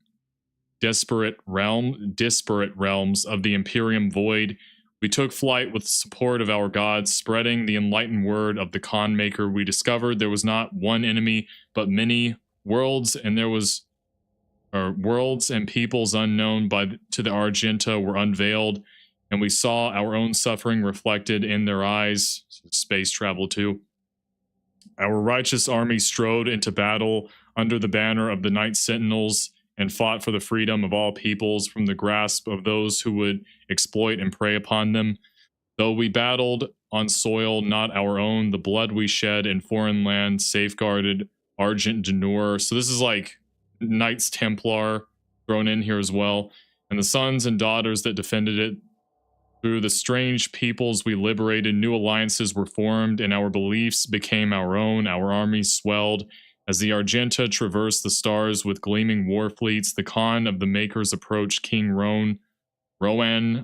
disparate realms of the Imperium Void. We took flight with the support of our gods, spreading the enlightened word of the Khan Maker. We discovered there was not one enemy, but many worlds, and worlds and peoples unknown to the Argenta were unveiled, and we saw our own suffering reflected in their eyes. Space travel too. Our righteous army strode into battle under the banner of the Night Sentinels and fought for the freedom of all peoples from the grasp of those who would exploit and prey upon them. Though we battled on soil not our own, the blood we shed in foreign land safeguarded Argent Denur. So this is like Knights Templar thrown in here as well. And the sons and daughters that defended it. Through the strange peoples we liberated, new alliances were formed, and our beliefs became our own. Our armies swelled. As the Argenta traversed the stars with gleaming war fleets, the Khan of the Makers approached King Rohan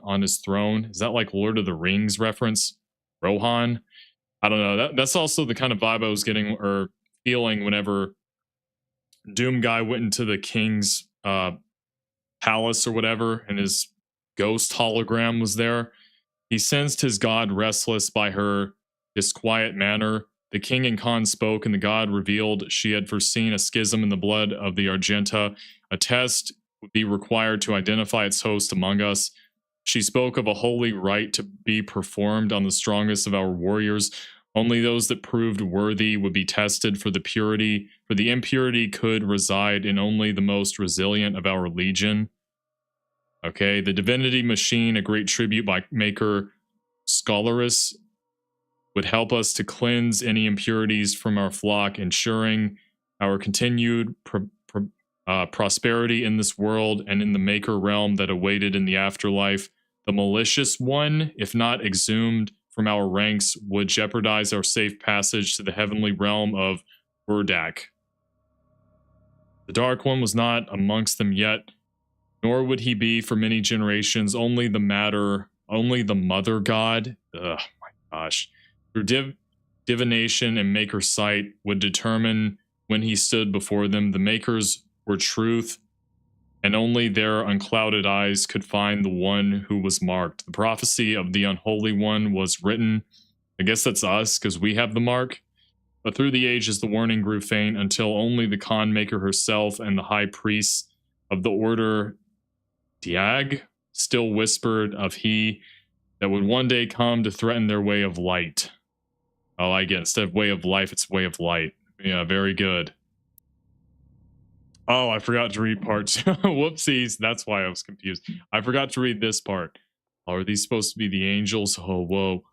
on his throne. Is that like Lord of the Rings reference? Rohan? I don't know. That's also the kind of vibe I was getting or feeling whenever Doom Guy went into the king's palace or whatever, and his ghost hologram was there. He sensed his god restless by her disquiet manner. The king and Khan spoke, and the god revealed she had foreseen a schism in the blood of the Argenta. A test would be required to identify its host among us. She spoke of a holy rite to be performed on the strongest of our warriors. Only those that proved worthy would be tested for the purity, for the impurity could reside in only the most resilient of our legion. Okay, the divinity machine, a great tribute by Maker Scholaris, would help us to cleanse any impurities from our flock, ensuring our continued prosperity in this world and in the Maker realm that awaited in the afterlife. The malicious one, if not exhumed from our ranks, would jeopardize our safe passage to the heavenly realm of Urdak. The Dark One was not amongst them yet, nor would he be for many generations. Only the Mother God, ugh, my gosh, through divination and Maker sight would determine when he stood before them. The Makers were truth, and only their unclouded eyes could find the one who was marked. The prophecy of the Unholy One was written. I guess that's us, because we have the mark. But through the ages, the warning grew faint until only the Khan Maker herself and the high priests of the order Diag still whispered of he that would one day come to threaten their way of light. I like it. Instead of way of life, it's way of light. Yeah, very good. Oh, I forgot to read part 2. Whoopsies. That's why I was confused. I forgot to read this part. Are these supposed to be the angels? Oh, whoa.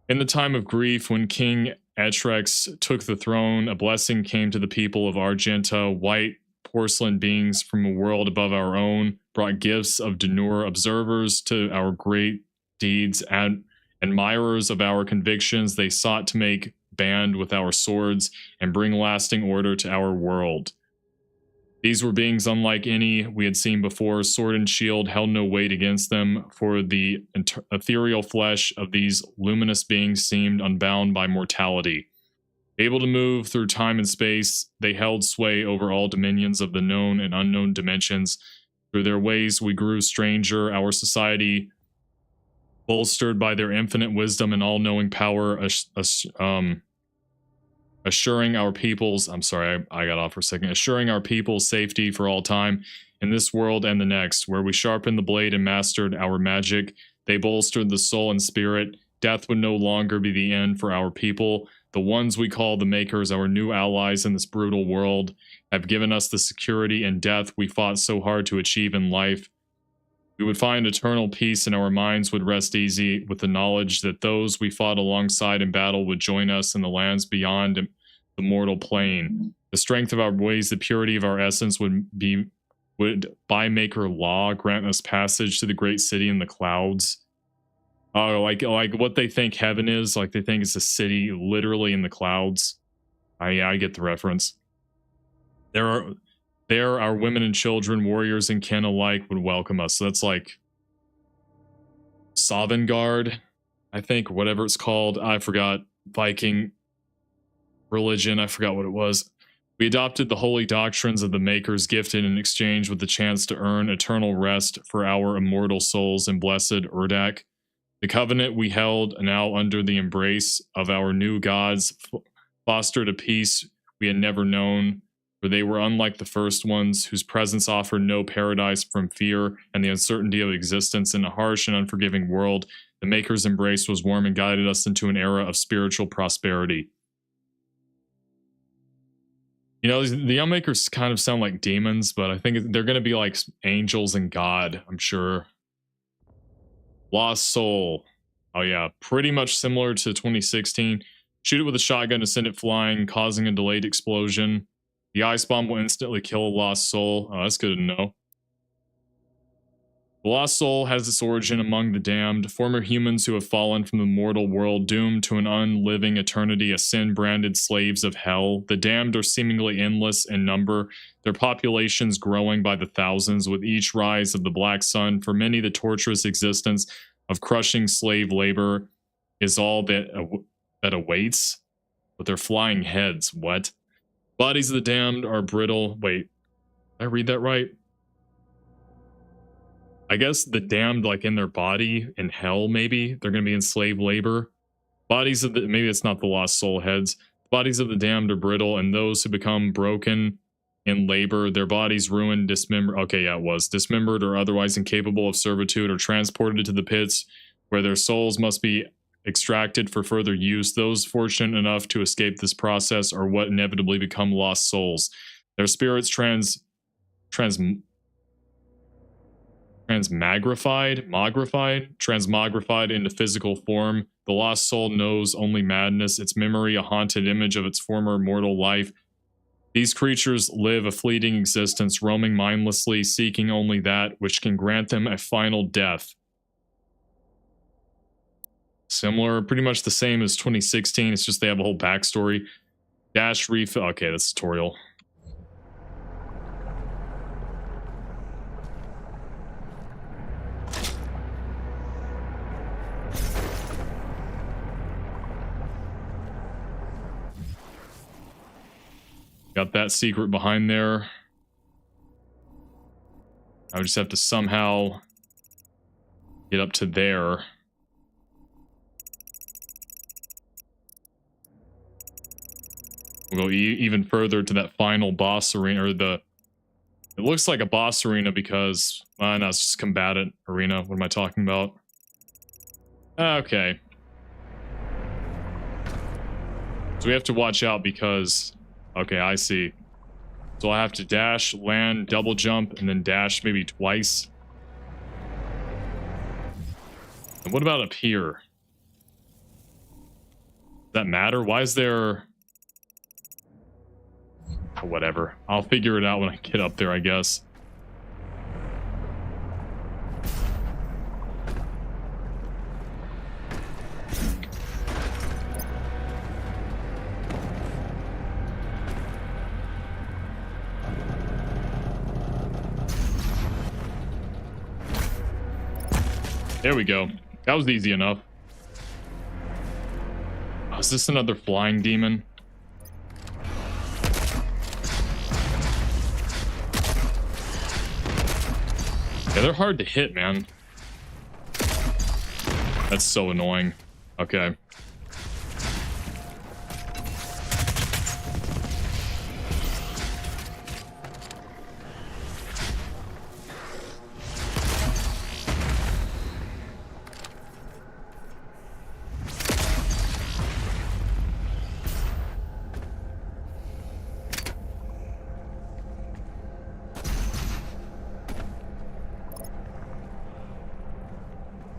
In the time of grief, when King Etrex took the throne, a blessing came to the people of Argenta. White porcelain beings from a world above our own brought gifts of demure observers to our great deeds and admirers of our convictions. They sought to make band with our swords and bring lasting order to our world. These were beings unlike any we had seen before. Sword and shield held no weight against them, for the ethereal flesh of these luminous beings seemed unbound by mortality. Able to move through time and space, they held sway over all dominions of the known and unknown dimensions. Through their ways we grew stranger, our society, bolstered by their infinite wisdom and all-knowing power, assuring our people's, I'm sorry, I got off for a second, assuring our people's safety for all time in this world and the next, where we sharpened the blade and mastered our magic. They bolstered the soul and spirit. Death would no longer be the end for our people. The ones we call the Makers, our new allies in this brutal world, have given us the security and death we fought so hard to achieve in life. We would find eternal peace and our minds would rest easy with the knowledge that those we fought alongside in battle would join us in the lands beyond the mortal plane. The strength of our ways, the purity of our essence would by Maker law grant us passage to the great city in the clouds. Like what they think heaven is, like they think it's a city literally in the clouds. I get the reference. There, our women and children, warriors and kin alike would welcome us. So that's like Sovngarde, I think, or whatever it's called. I forgot. Viking religion, I forgot what it was. We adopted the holy doctrines of the Makers, gifted in exchange with the chance to earn eternal rest for our immortal souls in blessed Urdak. The covenant we held, now under the embrace of our new gods, fostered a peace we had never known, for they were unlike the first ones, whose presence offered no paradise from fear and the uncertainty of existence in a harsh and unforgiving world. The Maker's embrace was warm and guided us into an era of spiritual prosperity. You know, the Unmakers kind of sound like demons, but I think they're going to be like angels and God, I'm sure. Lost Soul. Oh yeah, pretty much similar to 2016. Shoot it with a shotgun to send it flying, causing a delayed explosion. The ice bomb will instantly kill a lost soul. Oh, that's good to know. The lost soul has its origin among the damned, former humans who have fallen from the mortal world, doomed to an unliving eternity as sin-branded slaves of hell. The damned are seemingly endless in number, their populations growing by the thousands with each rise of the black sun. For many, the torturous existence of crushing slave labor is all that awaits. With their flying heads, what? Bodies of the damned are brittle. Wait, did I read that right? I guess the damned, like in their body in hell, maybe they're going to be in slave labor. Bodies of the, maybe it's not the lost soul heads. Bodies of the damned are brittle, and those who become broken in labor, their bodies ruined, dismembered. Okay, yeah, it was dismembered or otherwise incapable of servitude, or transported to the pits where their souls must be extracted for further use. Those fortunate enough to escape this process are what inevitably become lost souls. Their spirits transmogrified into physical form. The lost soul knows only madness, its memory a haunted image of its former mortal life. These creatures live a fleeting existence, roaming mindlessly, seeking only that which can grant them a final death. Similar, pretty much the same as 2016, it's just they have a whole backstory. Dash refill, okay, that's tutorial. Got that secret behind there. I would just have to somehow get up to there. We'll go even further to that final boss arena, or the It looks like a boss arena because, no, it's just combatant arena. What am I talking about? Okay. So we have to watch out because, okay, I see. So I have to dash, land, double jump, and then dash maybe twice. And what about up here? Does that matter? Why is there... Whatever. I'll figure it out when I get up there, I guess. There we go. That was easy enough. Oh, is this another flying demon? Yeah, they're hard to hit, man. That's so annoying. Okay.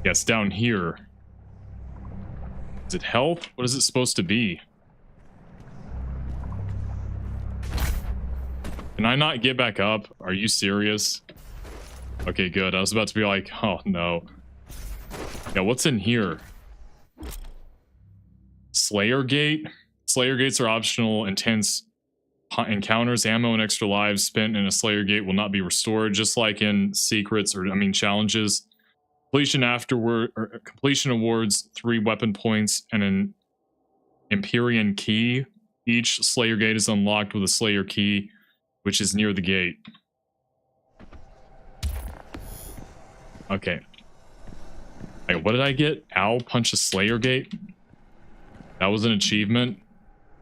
Yes, down here. Is it health? What is it supposed to be? Can I not get back up? Are you serious? Okay, good. I was about to be like, oh no. Yeah, what's in here? Slayer Gate? Slayer Gates are optional. Intense encounters, ammo, and extra lives spent in a Slayer Gate will not be restored, just like in secrets or, challenges. Completion awards 3 weapon points and an Empyrean key. Each Slayer Gate is unlocked with a Slayer key, which is near the gate. Okay. Wait, what did I get? Ow, punch a Slayer Gate? That was an achievement?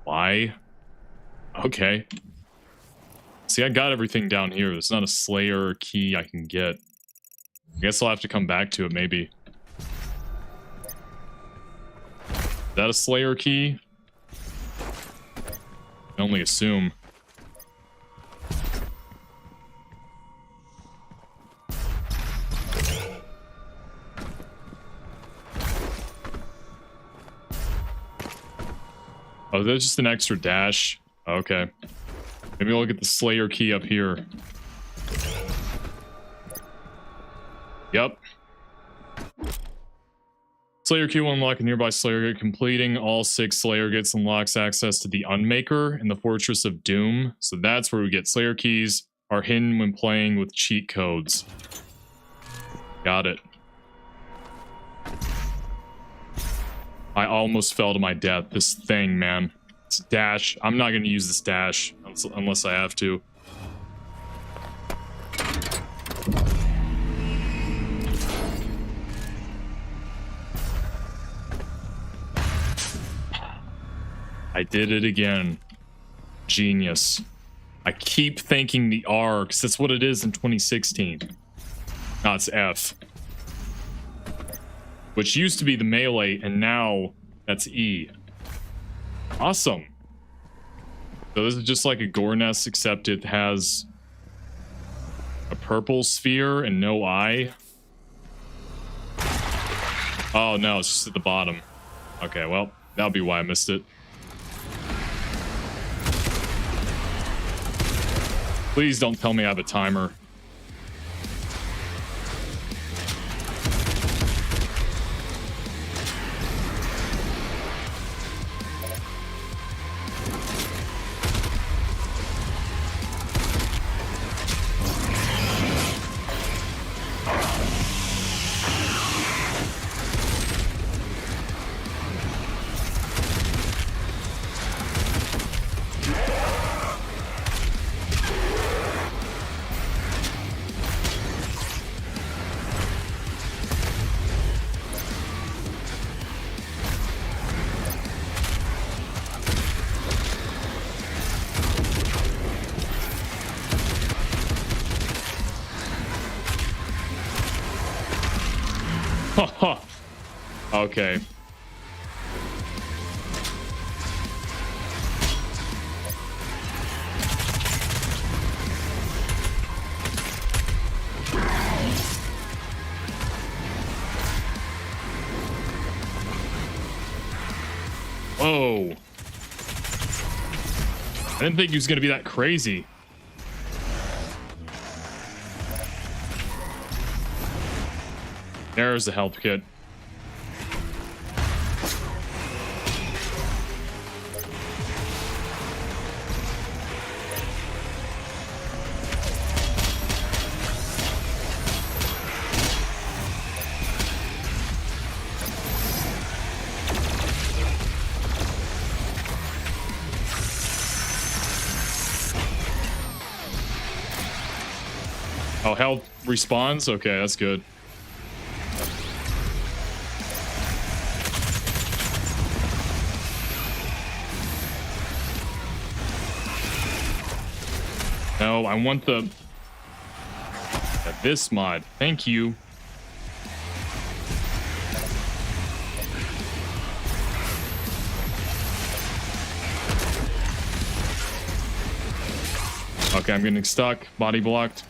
Why? Okay. See, I got everything down here. There's not a Slayer key I can get. I guess I'll have to come back to it, maybe. Is that a Slayer key? I can only assume. Oh, that's just an extra dash. Okay. Maybe I'll get the Slayer key up here. Yep. Slayer key will unlock a nearby Slayer Gate. Completing all 6 Slayer Gates unlocks access to the Unmaker in the Fortress of Doom. So that's where we get Slayer keys. Are hidden when playing with cheat codes. Got it. I almost fell to my death. This thing, man. This dash. I'm not going to use this dash unless I have to. I did it again. Genius. I keep thinking the R, because that's what it is in 2016. No, it's F. Which used to be the melee, and now that's E. Awesome. So this is just like a gore nest, except it has a purple sphere and no eye. Oh no, it's just at the bottom. Okay, well, that'll be why I missed it. Please don't tell me I have a timer. Okay. Whoa. I didn't think he was going to be that crazy. There's the health kit. Oh, health respawns? Okay, that's good. No, I want this mod. Thank you. Okay, I'm getting stuck. Body blocked.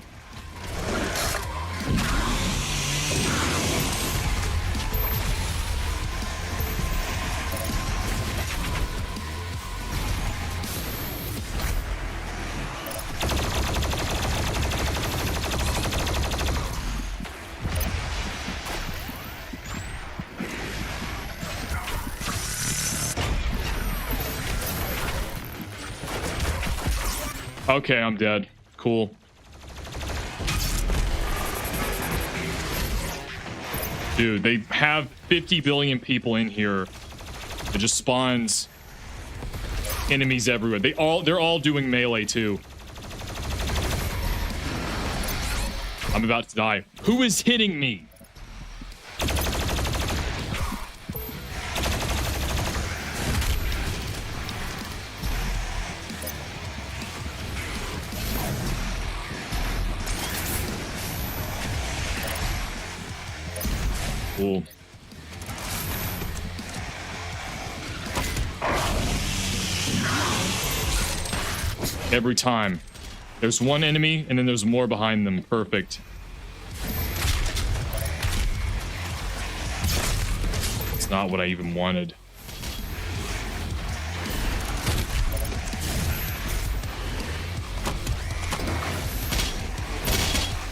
Okay, I'm dead. Cool. Dude, they have 50 billion people in here. It just spawns enemies everywhere. They're all doing melee too. I'm about to die. Who is hitting me? Cool. Every time. There's one enemy, and then there's more behind them. Perfect. It's not what I even wanted.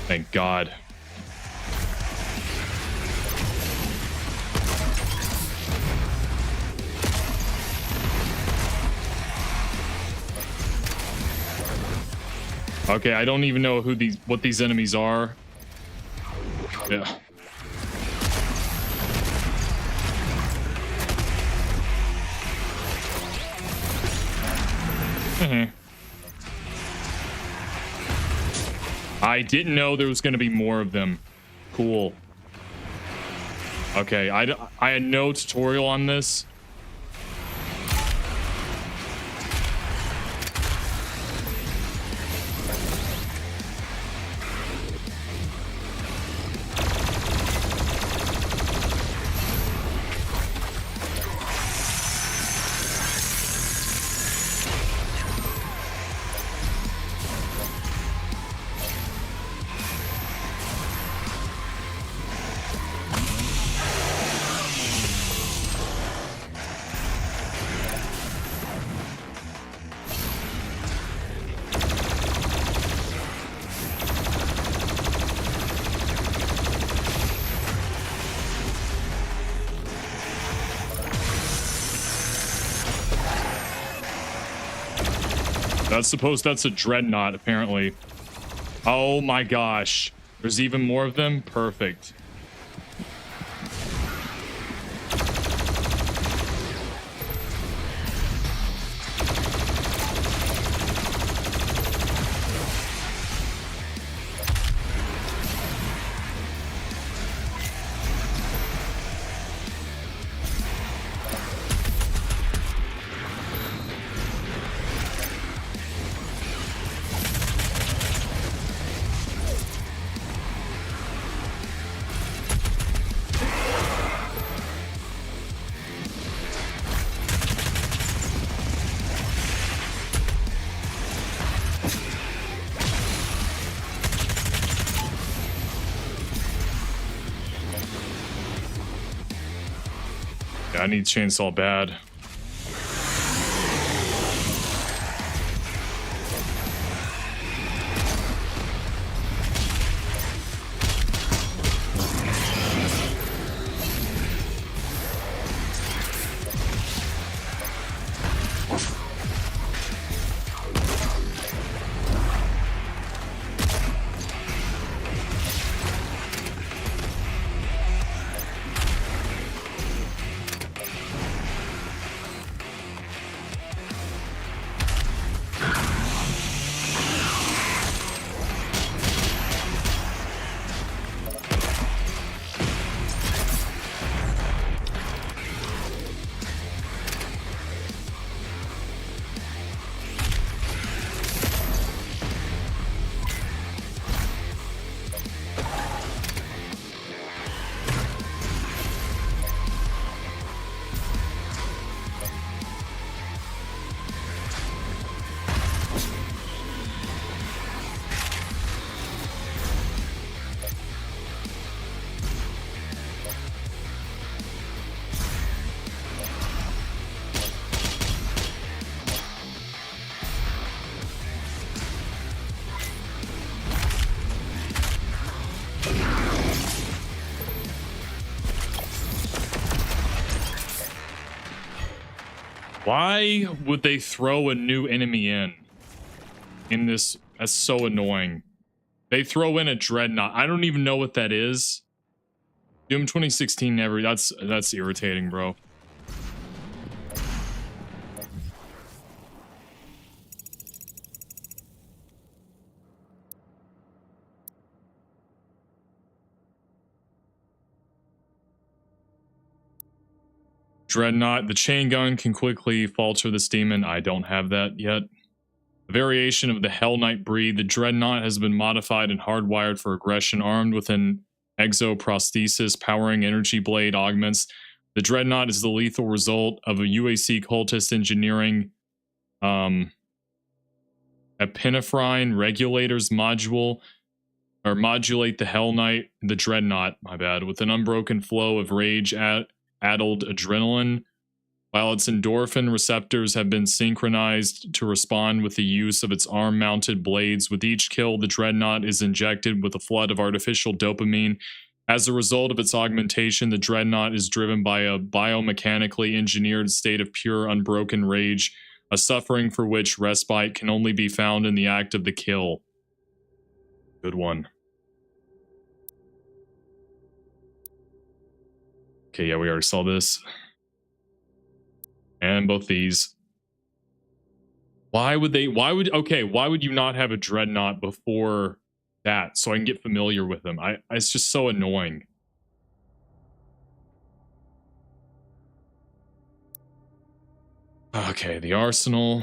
Thank God. Okay, I don't even know what these enemies are. Yeah. I didn't know there was going to be more of them. Cool. Okay, I had no tutorial on this. That's a dreadnought, apparently. Oh my gosh. There's even more of them? Perfect. Yeah, I need chainsaw bad. Why would they throw a new enemy in this? That's so annoying. They throw in a dreadnought. I don't even know what that is. Doom 2016 never. That's irritating, bro. Dreadnought. The chain gun can quickly falter this demon. I don't have that yet. A variation of the Hell Knight breed, the Dreadnought has been modified and hardwired for aggression, armed with an exoprosthesis powering energy blade augments. The Dreadnought is the lethal result of a UAC cultist engineering epinephrine regulators module, or modulate the Hell Knight, the Dreadnought, my bad, with an unbroken flow of rage-addled adrenaline, while its endorphin receptors have been synchronized to respond with the use of its arm-mounted blades. With each kill, the Dreadnought is injected with a flood of artificial dopamine. As a result of its augmentation, the Dreadnought is driven by a biomechanically engineered state of pure, unbroken rage, a suffering for which respite can only be found in the act of the kill. Good one. Okay, yeah, we already saw this. And both these. Why would you not have a Dreadnought before that so I can get familiar with them? It's just so annoying. Okay, the arsenal.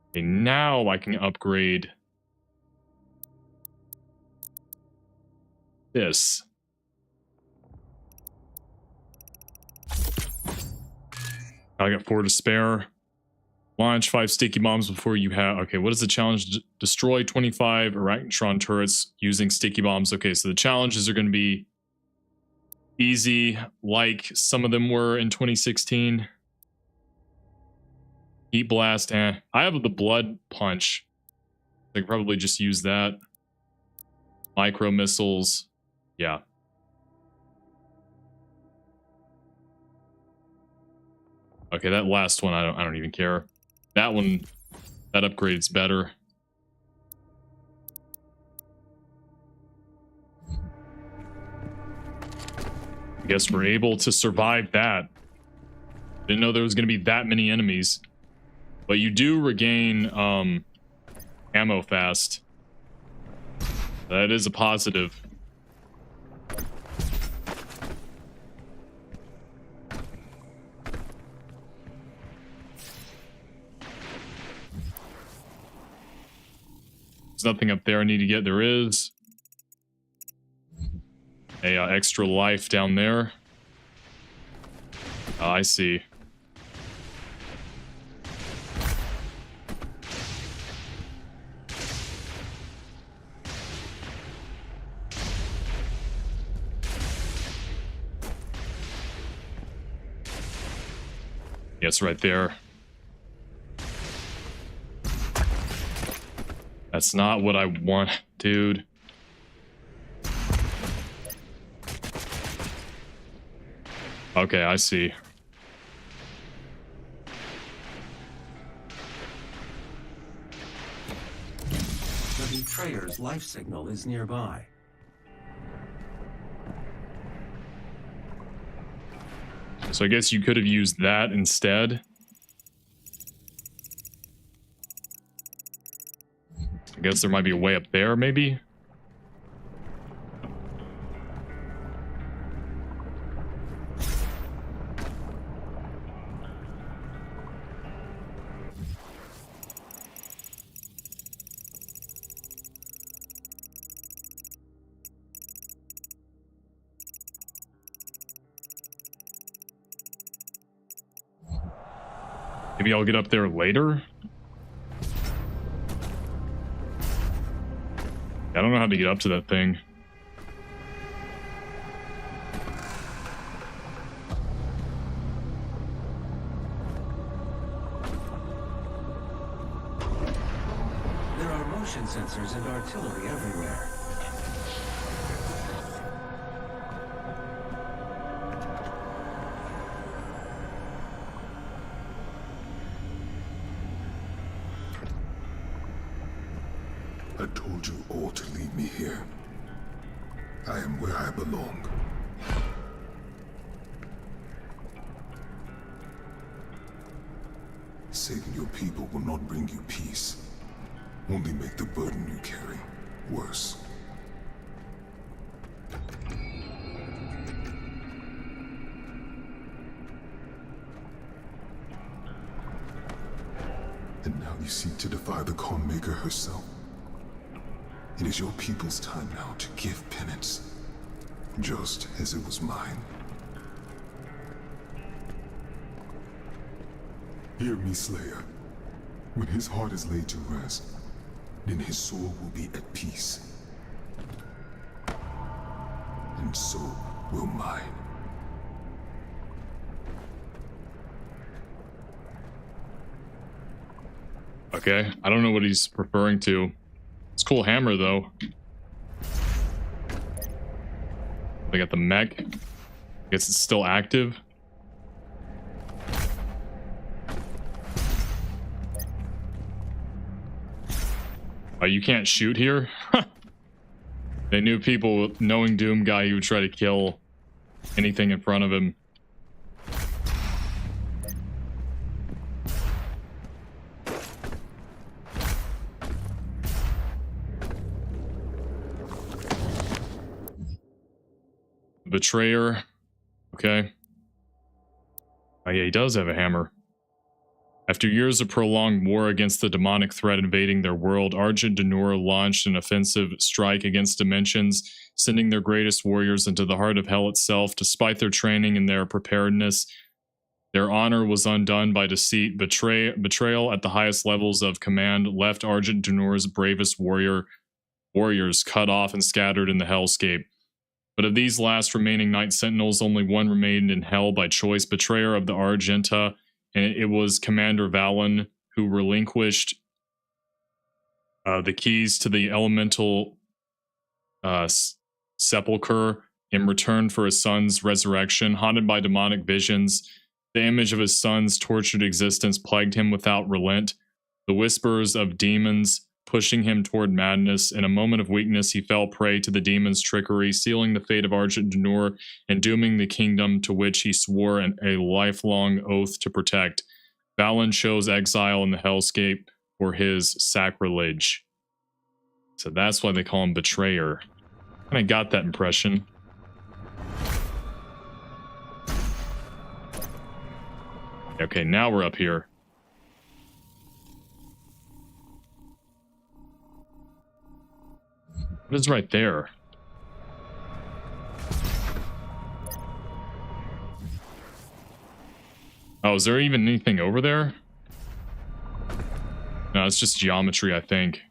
Okay, now I can upgrade this. I got 4 to spare. Launch 5 sticky bombs before you have... Okay, what is the challenge? Destroy 25 Arachnotron turrets using sticky bombs. Okay, so the challenges are going to be easy, like some of them were in 2016. Heat blast, I have the blood punch. I could probably just use that. Micro missiles. Yeah. Okay, that last one, I don't even care. That one, that upgrade's better. I guess we're able to survive that. Didn't know there was going to be that many enemies. But you do regain ammo fast. That is a positive. There's nothing up there I need to get. There is a extra life down there. I see. Yes, right there. That's not what I want, dude. Okay, I see. The betrayer's life signal is nearby. So I guess you could have used that instead. I guess there might be a way up there, maybe? Maybe I'll get up there later? I don't know how to get up to that thing. There are motion sensors and artillery everywhere. I told you all to leave me here. I am where I belong. Saving your people will not bring you peace. Only make the burden you carry worse. And now you seek to defy the Khan Maker herself. It is your people's time now to give penance, just as it was mine. Hear me, Slayer. When his heart is laid to rest, then his soul will be at peace. And so will mine. Okay, I don't know what he's referring to. It's a cool hammer, though. They got the mech. I guess it's still active. Oh, you can't shoot here? They knew people, knowing Doom guy, he would try to kill anything in front of him. Betrayer. Okay. Oh yeah, he does have a hammer. After years of prolonged war against the demonic threat invading their world, Argent Denur launched an offensive strike against Dimensions, sending their greatest warriors into the heart of hell itself. Despite their training and their preparedness, their honor was undone by deceit. Betrayal at the highest levels of command left Argent Denur's bravest warriors cut off and scattered in the hellscape. But of these last remaining Night Sentinels, only one remained in hell by choice, betrayer of the Argenta, and it was Commander Valen who relinquished the keys to the elemental sepulcher in return for his son's resurrection. Haunted by demonic visions, the image of his son's tortured existence plagued him without relent. The whispers of demons pushing him toward madness. In a moment of weakness, he fell prey to the demon's trickery, sealing the fate of Argent Denur and dooming the kingdom to which he swore a lifelong oath to protect. Valen chose exile in the hellscape for his sacrilege. So that's why they call him Betrayer. And I got that impression. Okay, now we're up here. What is right there? Oh, is there even anything over there? No, it's just geometry, I think.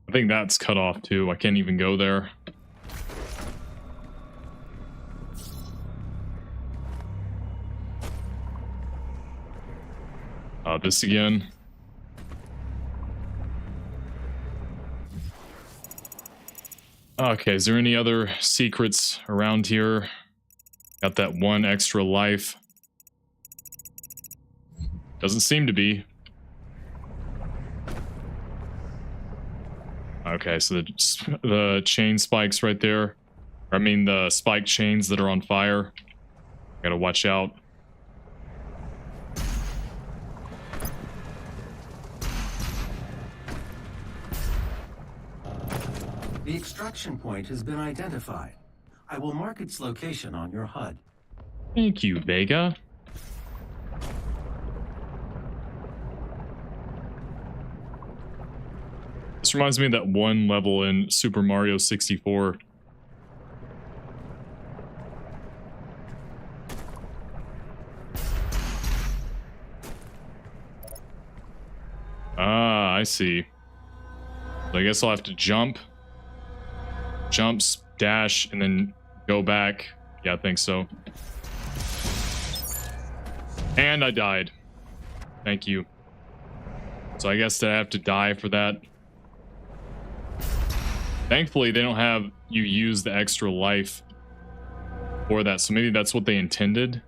I think that's cut off too. I can't even go there. This again. Okay, is there any other secrets around here? Got that one extra life. Doesn't seem to be. Okay, so the chain spikes right there. I mean, the spike chains that are on fire. Gotta watch out. The extraction point has been identified. I will mark its location on your HUD. Thank you, Vega. This reminds me of that one level in Super Mario 64. Ah, I see. So I guess I'll have to jump, dash, and then go back. Yeah, I think so. And I died. Thank you. So I guess I have to die for that. Thankfully, they don't have you use the extra life for that, so maybe that's what they intended.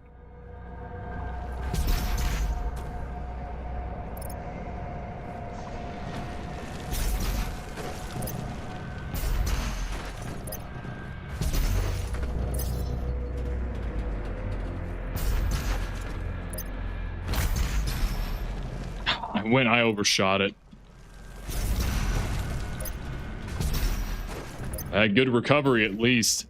I overshot it. I had good recovery at least.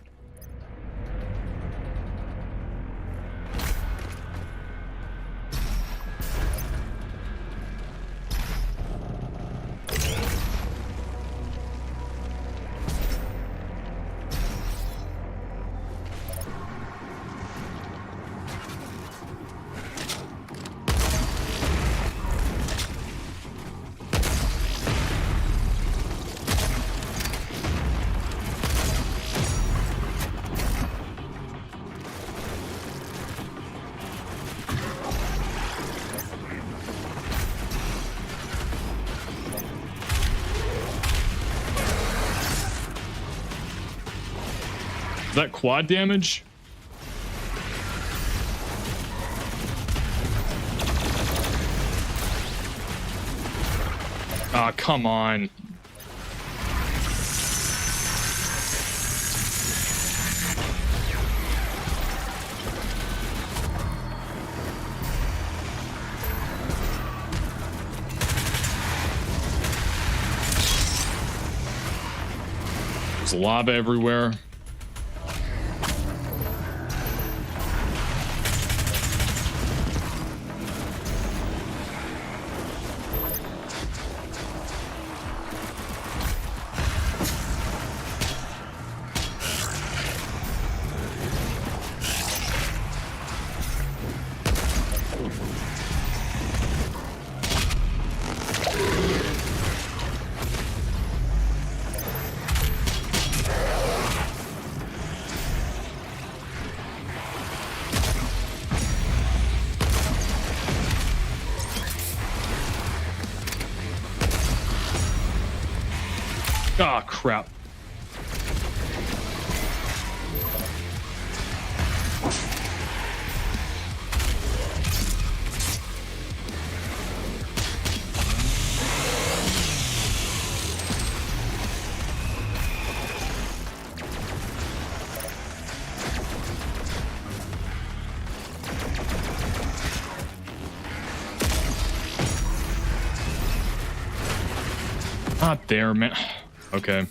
Is that quad damage? Ah, come on. There's lava everywhere. Ah, crap. Not there, man. Okay.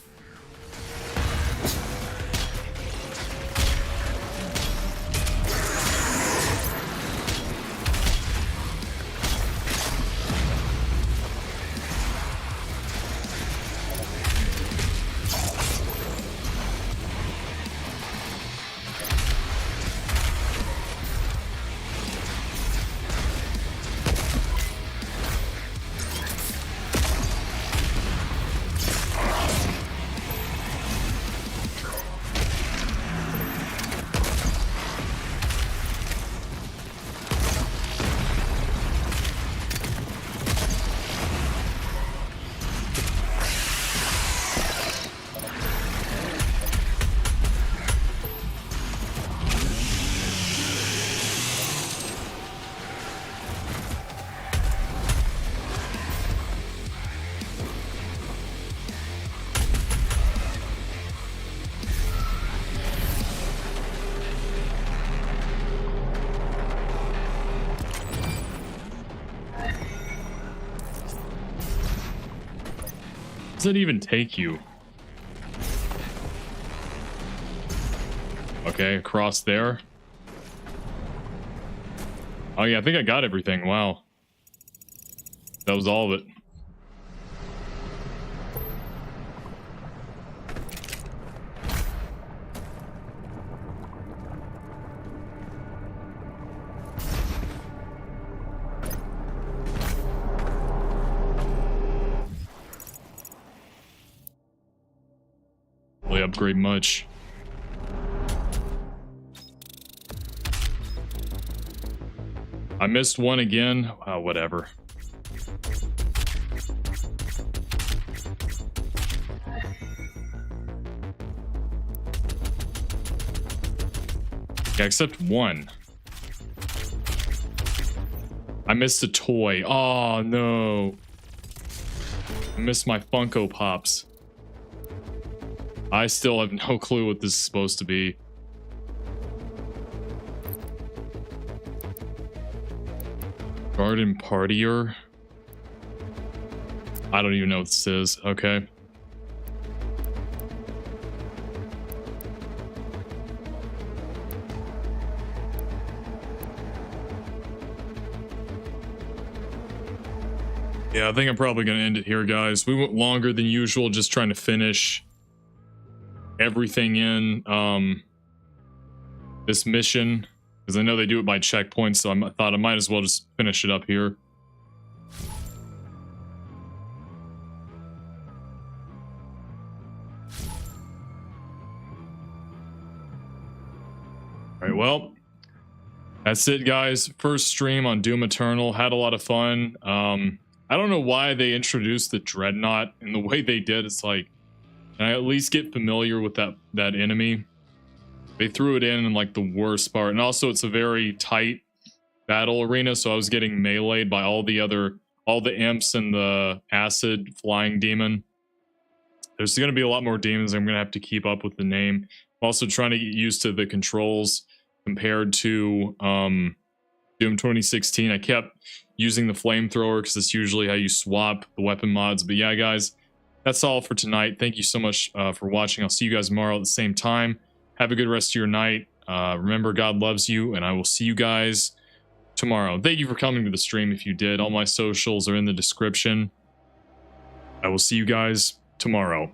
Does it even take you? Okay, across there. Oh yeah, I think I got everything. Wow. That was all of it. Really upgrade much. I missed one again. Whatever. Yeah, except one. I missed a toy. Oh no. I missed my Funko Pops. I still have no clue what this is supposed to be. Garden Partier? I don't even know what this is. Okay. Yeah, I think I'm probably going to end it here, guys. We went longer than usual, just trying to finish everything in this mission, because I know they do it by checkpoints, so I thought I might as well just finish it up here. Alright, well, that's it, guys. First stream on Doom Eternal. Had a lot of fun. I don't know why they introduced the Dreadnought in the way they did. It's like, can I at least get familiar with that enemy? They threw it in like the worst part. And also it's a very tight battle arena, so I was getting meleeed by all the imps and the acid flying demon. There's going to be a lot more demons. I'm going to have to keep up with the name. I'm also trying to get used to the controls compared to Doom 2016. I kept using the flamethrower because it's usually how you swap the weapon mods. But yeah, guys, that's all for tonight. Thank you so much for watching. I'll see you guys tomorrow at the same time. Have a good rest of your night. Remember, God loves you, and I will see you guys tomorrow. Thank you for coming to the stream if you did. All my socials are in the description. I will see you guys tomorrow.